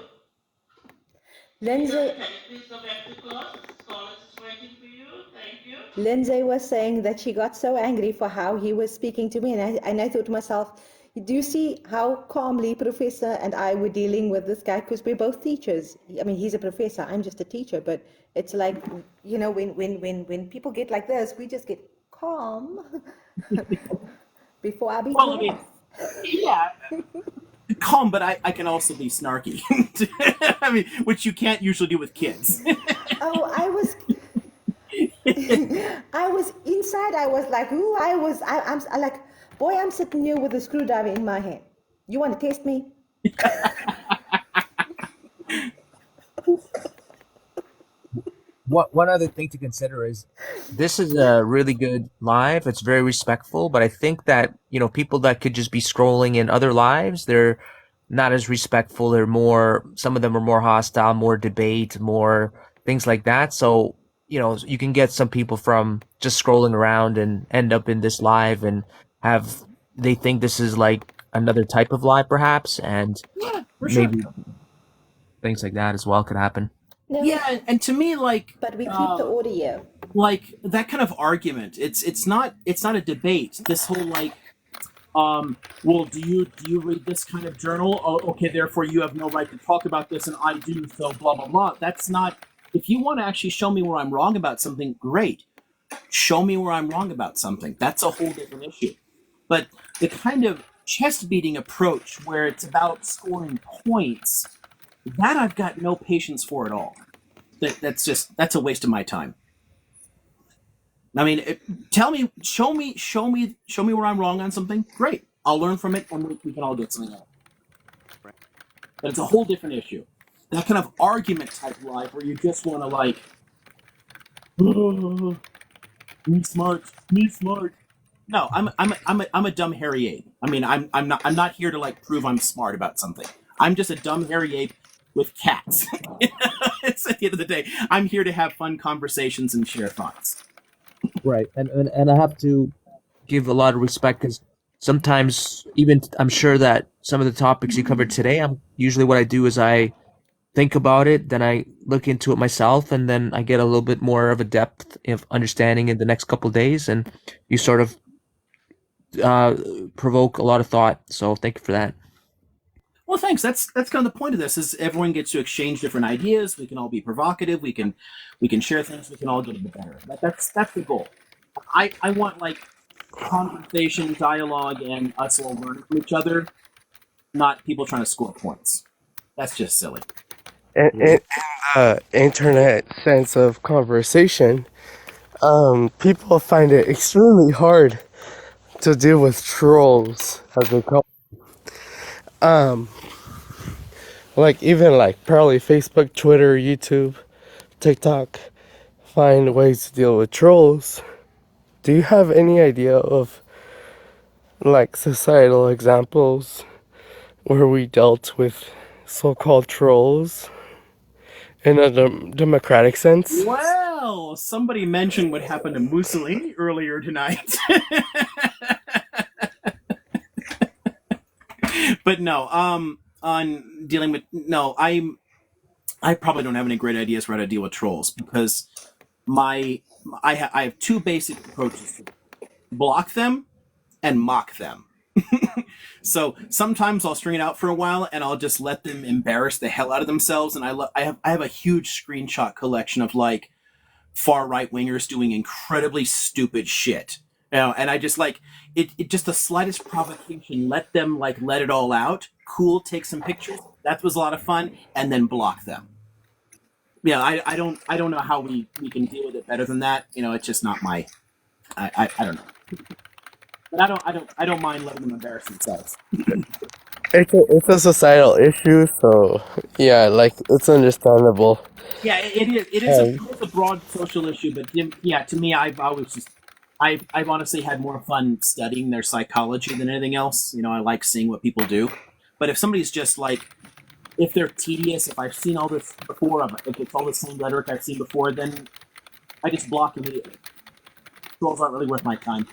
Lindsay, can you please go back to class? Mrs. Collins is waiting for you. Thank you. Lindsay was saying that she got so angry for how he was speaking to me, and I thought to myself, do you see how calmly Professor and I were dealing with this guy? Because we're both teachers. I mean, he's a professor, I'm just a teacher, but it's like, when people get like this, we just get calm before I be calm, but I can also be snarky. I mean, which you can't usually do with kids. Oh, I was inside. I was like, ooh, I'm like, boy, I'm sitting here with a screwdriver in my hand. You want to test me? what one other thing to consider is this is a really good live. It's very respectful, but I think that, people that could just be scrolling in other lives, they're not as respectful. They're more, some of them are more hostile, more debate, more things like that. So, you can get some people from just scrolling around and end up in this live and they think this is like another type of live perhaps, and Yeah, for sure. maybe things like that as well could happen. No, Yeah, and to me, like, but we keep the audio. like that kind of argument, it's not a debate. This whole like, well, do you read this kind of journal? Oh, okay, therefore you have no right to talk about this, and I do, so blah blah blah. That's not. If you want to actually show me where I'm wrong about something, great. Show me where I'm wrong about something. That's a whole different issue. But the kind of chest beating approach where it's about scoring points, that I've got no patience for at all. That's a waste of my time. I mean, show me where I'm wrong on something. Great, I'll learn from it, and we can all get something out. Right? But it's a whole different issue. That kind of argument type life where you just want to like, oh, be smart, be smart. No, I'm a dumb hairy ape. I mean, I'm not here to like prove I'm smart about something. I'm just a dumb hairy ape with cats. It's at the end of the day, I'm here to have fun conversations and share thoughts. Right, and I have to give a lot of respect because sometimes even I'm sure that some of the topics you covered today, usually what I do is I think about it, then I look into it myself, and then I get a little bit more of a depth of understanding in the next couple of days, and you sort of provoke a lot of thought. So thank you for that. Well, thanks. That's kind of the point of this. Is everyone gets to exchange different ideas. We can all be provocative. We can share things. We can all get a bit better. That's the goal. I want like conversation, dialogue, and us all learning from each other, not people trying to score points. That's just silly. In internet sense of conversation, people find it extremely hard to deal with trolls, as they call them. Like even like probably Facebook, Twitter, YouTube, TikTok, find ways to deal with trolls. Do you have any idea of like societal examples where we dealt with so-called trolls in a democratic sense? Well, somebody mentioned what happened to Mussolini earlier tonight. But no, on dealing with I probably don't have any great ideas for how to deal with trolls because I have two basic approaches: block them and mock them. So sometimes I'll string it out for a while and I'll just let them embarrass the hell out of themselves. And I have a huge screenshot collection of like far right wingers doing incredibly stupid shit. And I just like it just the slightest provocation, let them like let it all out. Cool, take some pictures. That was a lot of fun, and then block them. Yeah, I don't know how we can deal with it better than that. It's just not my I don't know. But I don't mind letting them embarrass themselves. It's a societal issue, so yeah, like it's understandable. Yeah, it is a broad social issue, but yeah, to me, I've honestly had more fun studying their psychology than anything else. I like seeing what people do. But if somebody's just like, if they're tedious, if I've seen all this before, if it's all the same rhetoric I've seen before, then I just block immediately. Trolls aren't really worth my time.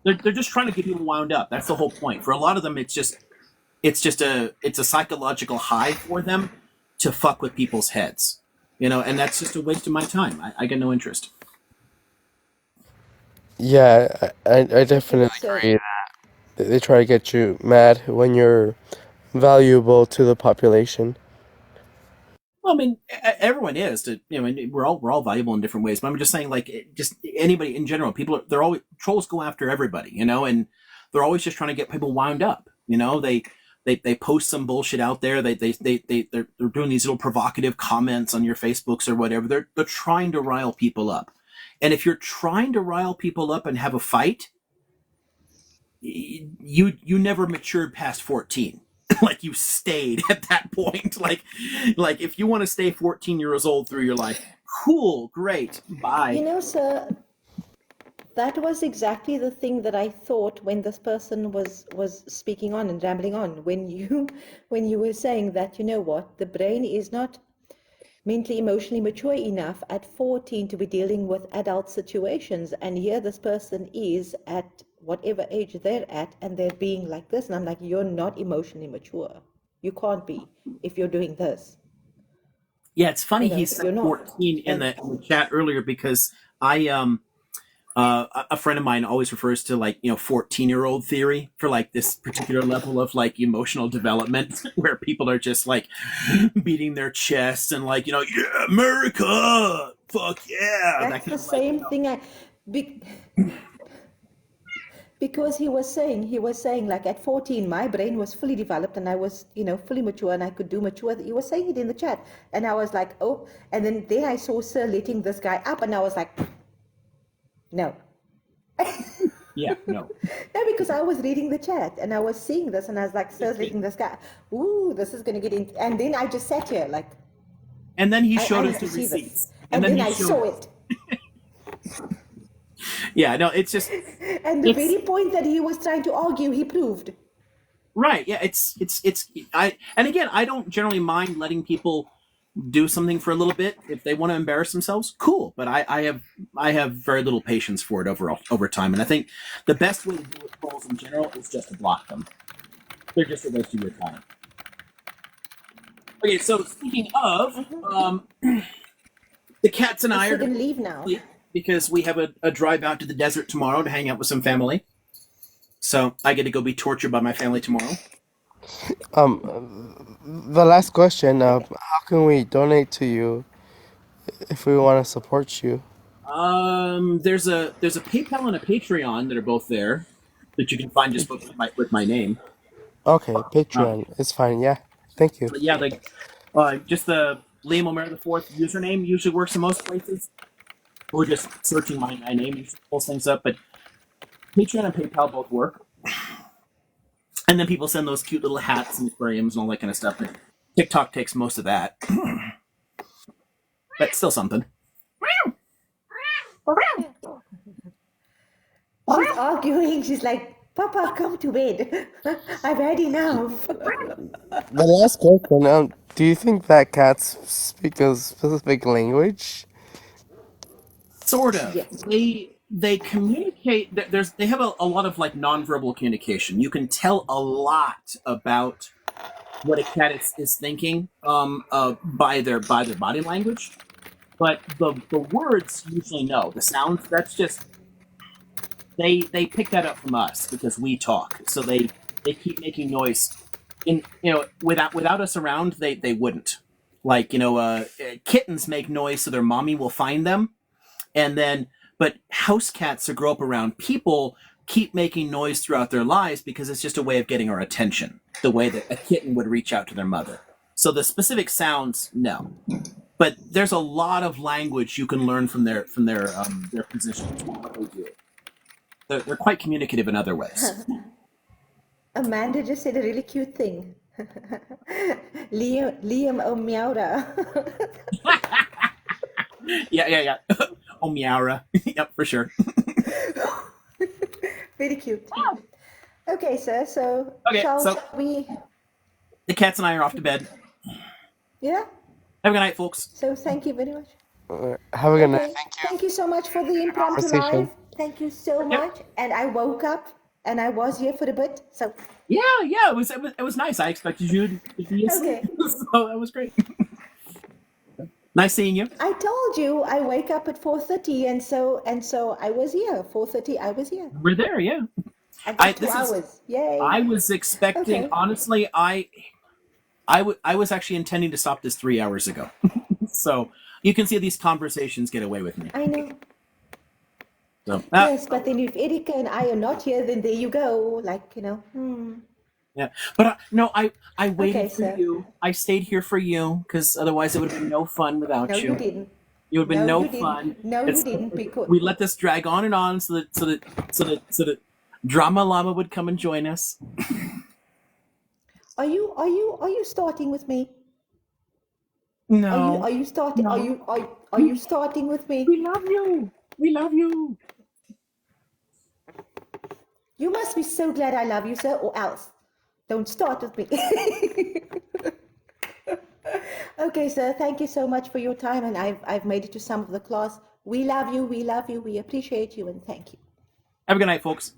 They're just trying to get people wound up. That's the whole point. For a lot of them, it's a psychological high for them to fuck with people's heads, and that's just a waste of my time. I get no interest. Yeah, I definitely agree that they try to get you mad when you're valuable to the population. Well, I mean, everyone is. We're all valuable in different ways. But I'm just saying, like, just anybody in general. They're always trolls go after everybody, and they're always just trying to get people wound up. They post some bullshit out there. They're doing these little provocative comments on your Facebooks or whatever. They're trying to rile people up. And if you're trying to rile people up and have a fight, you never matured past 14. like you stayed at that point. Like if you want to stay 14 years old through your life, cool, great, bye. You know, sir, that was exactly the thing that I thought when this person was speaking on and rambling on. When you were saying that, you know what, the brain is not mentally, emotionally mature enough at 14 to be dealing with adult situations. And here this person is at whatever age they're at, and they're being like this. And I'm like, you're not emotionally mature. You can't be if you're doing this. Yeah, it's funny You know, he said you're not. 14 in the chat earlier, because a friend of mine always refers to 14-year-old theory for like this particular level of like emotional development where people are just like beating their chests and like, yeah, America, fuck yeah. That's the same thing. Because he was saying like at 14 my brain was fully developed and I was, fully mature and I could do mature. He was saying it in the chat and I was like, oh. And then I saw Sir letting this guy up and I was like, no. Yeah, no. No, because I was reading the chat and I was seeing this and I was like, Sir's letting this guy, ooh, this is going to get in. And then I just sat here like. And then he showed I us the receipts. And then I saw it. Yeah, no, it's just. And the very point that he was trying to argue, he proved. Right. Yeah. And again, I don't generally mind letting people do something for a little bit if they want to embarrass themselves. Cool. But I have very little patience for it over time. And I think the best way to deal with trolls in general is just to block them. They're just a waste of your time. Okay. So speaking of, the cats and I are going to leave now because we have a drive out to the desert tomorrow to hang out with some family. So I get to go be tortured by my family tomorrow. The last question, how can we donate to you if we want to support you? There's a PayPal and a Patreon that are both there that you can find just with my name. Okay, Patreon. It's fine, yeah. Thank you. But yeah, just the Liam O'Mara IV username usually works in most places. Or just searching my name usually pulls things up, but Patreon and PayPal both work. And then people send those cute little hats and aquariums and all that kind of stuff. And TikTok takes most of that. But still something. She's arguing. She's like, Papa, come to bed. I've had enough. The last question, do you think that cats speak a specific language? Sort of. Yes. They communicate. They have a lot of like nonverbal communication. You can tell a lot about what a cat is thinking by their body language, but the words usually no. The sounds, that's just they pick that up from us because we talk. So they keep making noise. Without us around, they wouldn't. Like kittens make noise so their mommy will find them, but house cats that grow up around people keep making noise throughout their lives because it's just a way of getting our attention, the way that a kitten would reach out to their mother. So the specific sounds, no. But there's a lot of language you can learn from their positions. What they do. They're quite communicative in other ways. Amanda just said a really cute thing. Liam O'Meara. Yeah. O'Meara. Yep, for sure. Very cute. Okay, sir. So shall we? The cats and I are off to bed. Yeah. Have a good night, folks. So thank you very much. Have a good night. Thank you so much for the impromptu live. Thank you so much. And I woke up and I was here for a bit. So yeah, it was nice. I expected you to be asleep. Okay. So that was great. Nice seeing you. I told you I wake up at 4:30, and so I was here. 4:30, I was here. We're there, yeah. I got 2 hours. Yay! I was expecting, honestly, I was actually intending to stop this 3 hours ago. So you can see these conversations get away with me. I know. So yes, but then if Erika and I are not here, then there you go. Yeah, but no, I waited for you. I stayed here for you because otherwise it would have been no fun without you. No, you didn't. It would have been no fun. No, you didn't. Because we let this drag on and on so that Drama Llama would come and join us. Are you starting with me? No. Are you starting? No. Are you starting with me? We love you. We love you. You must be so glad I love you, sir, or else don't start with me. Okay, sir. Thank you so much for your time, and I've made it to some of the class. We love you. We love you. We appreciate you, and thank you. Have a good night, folks.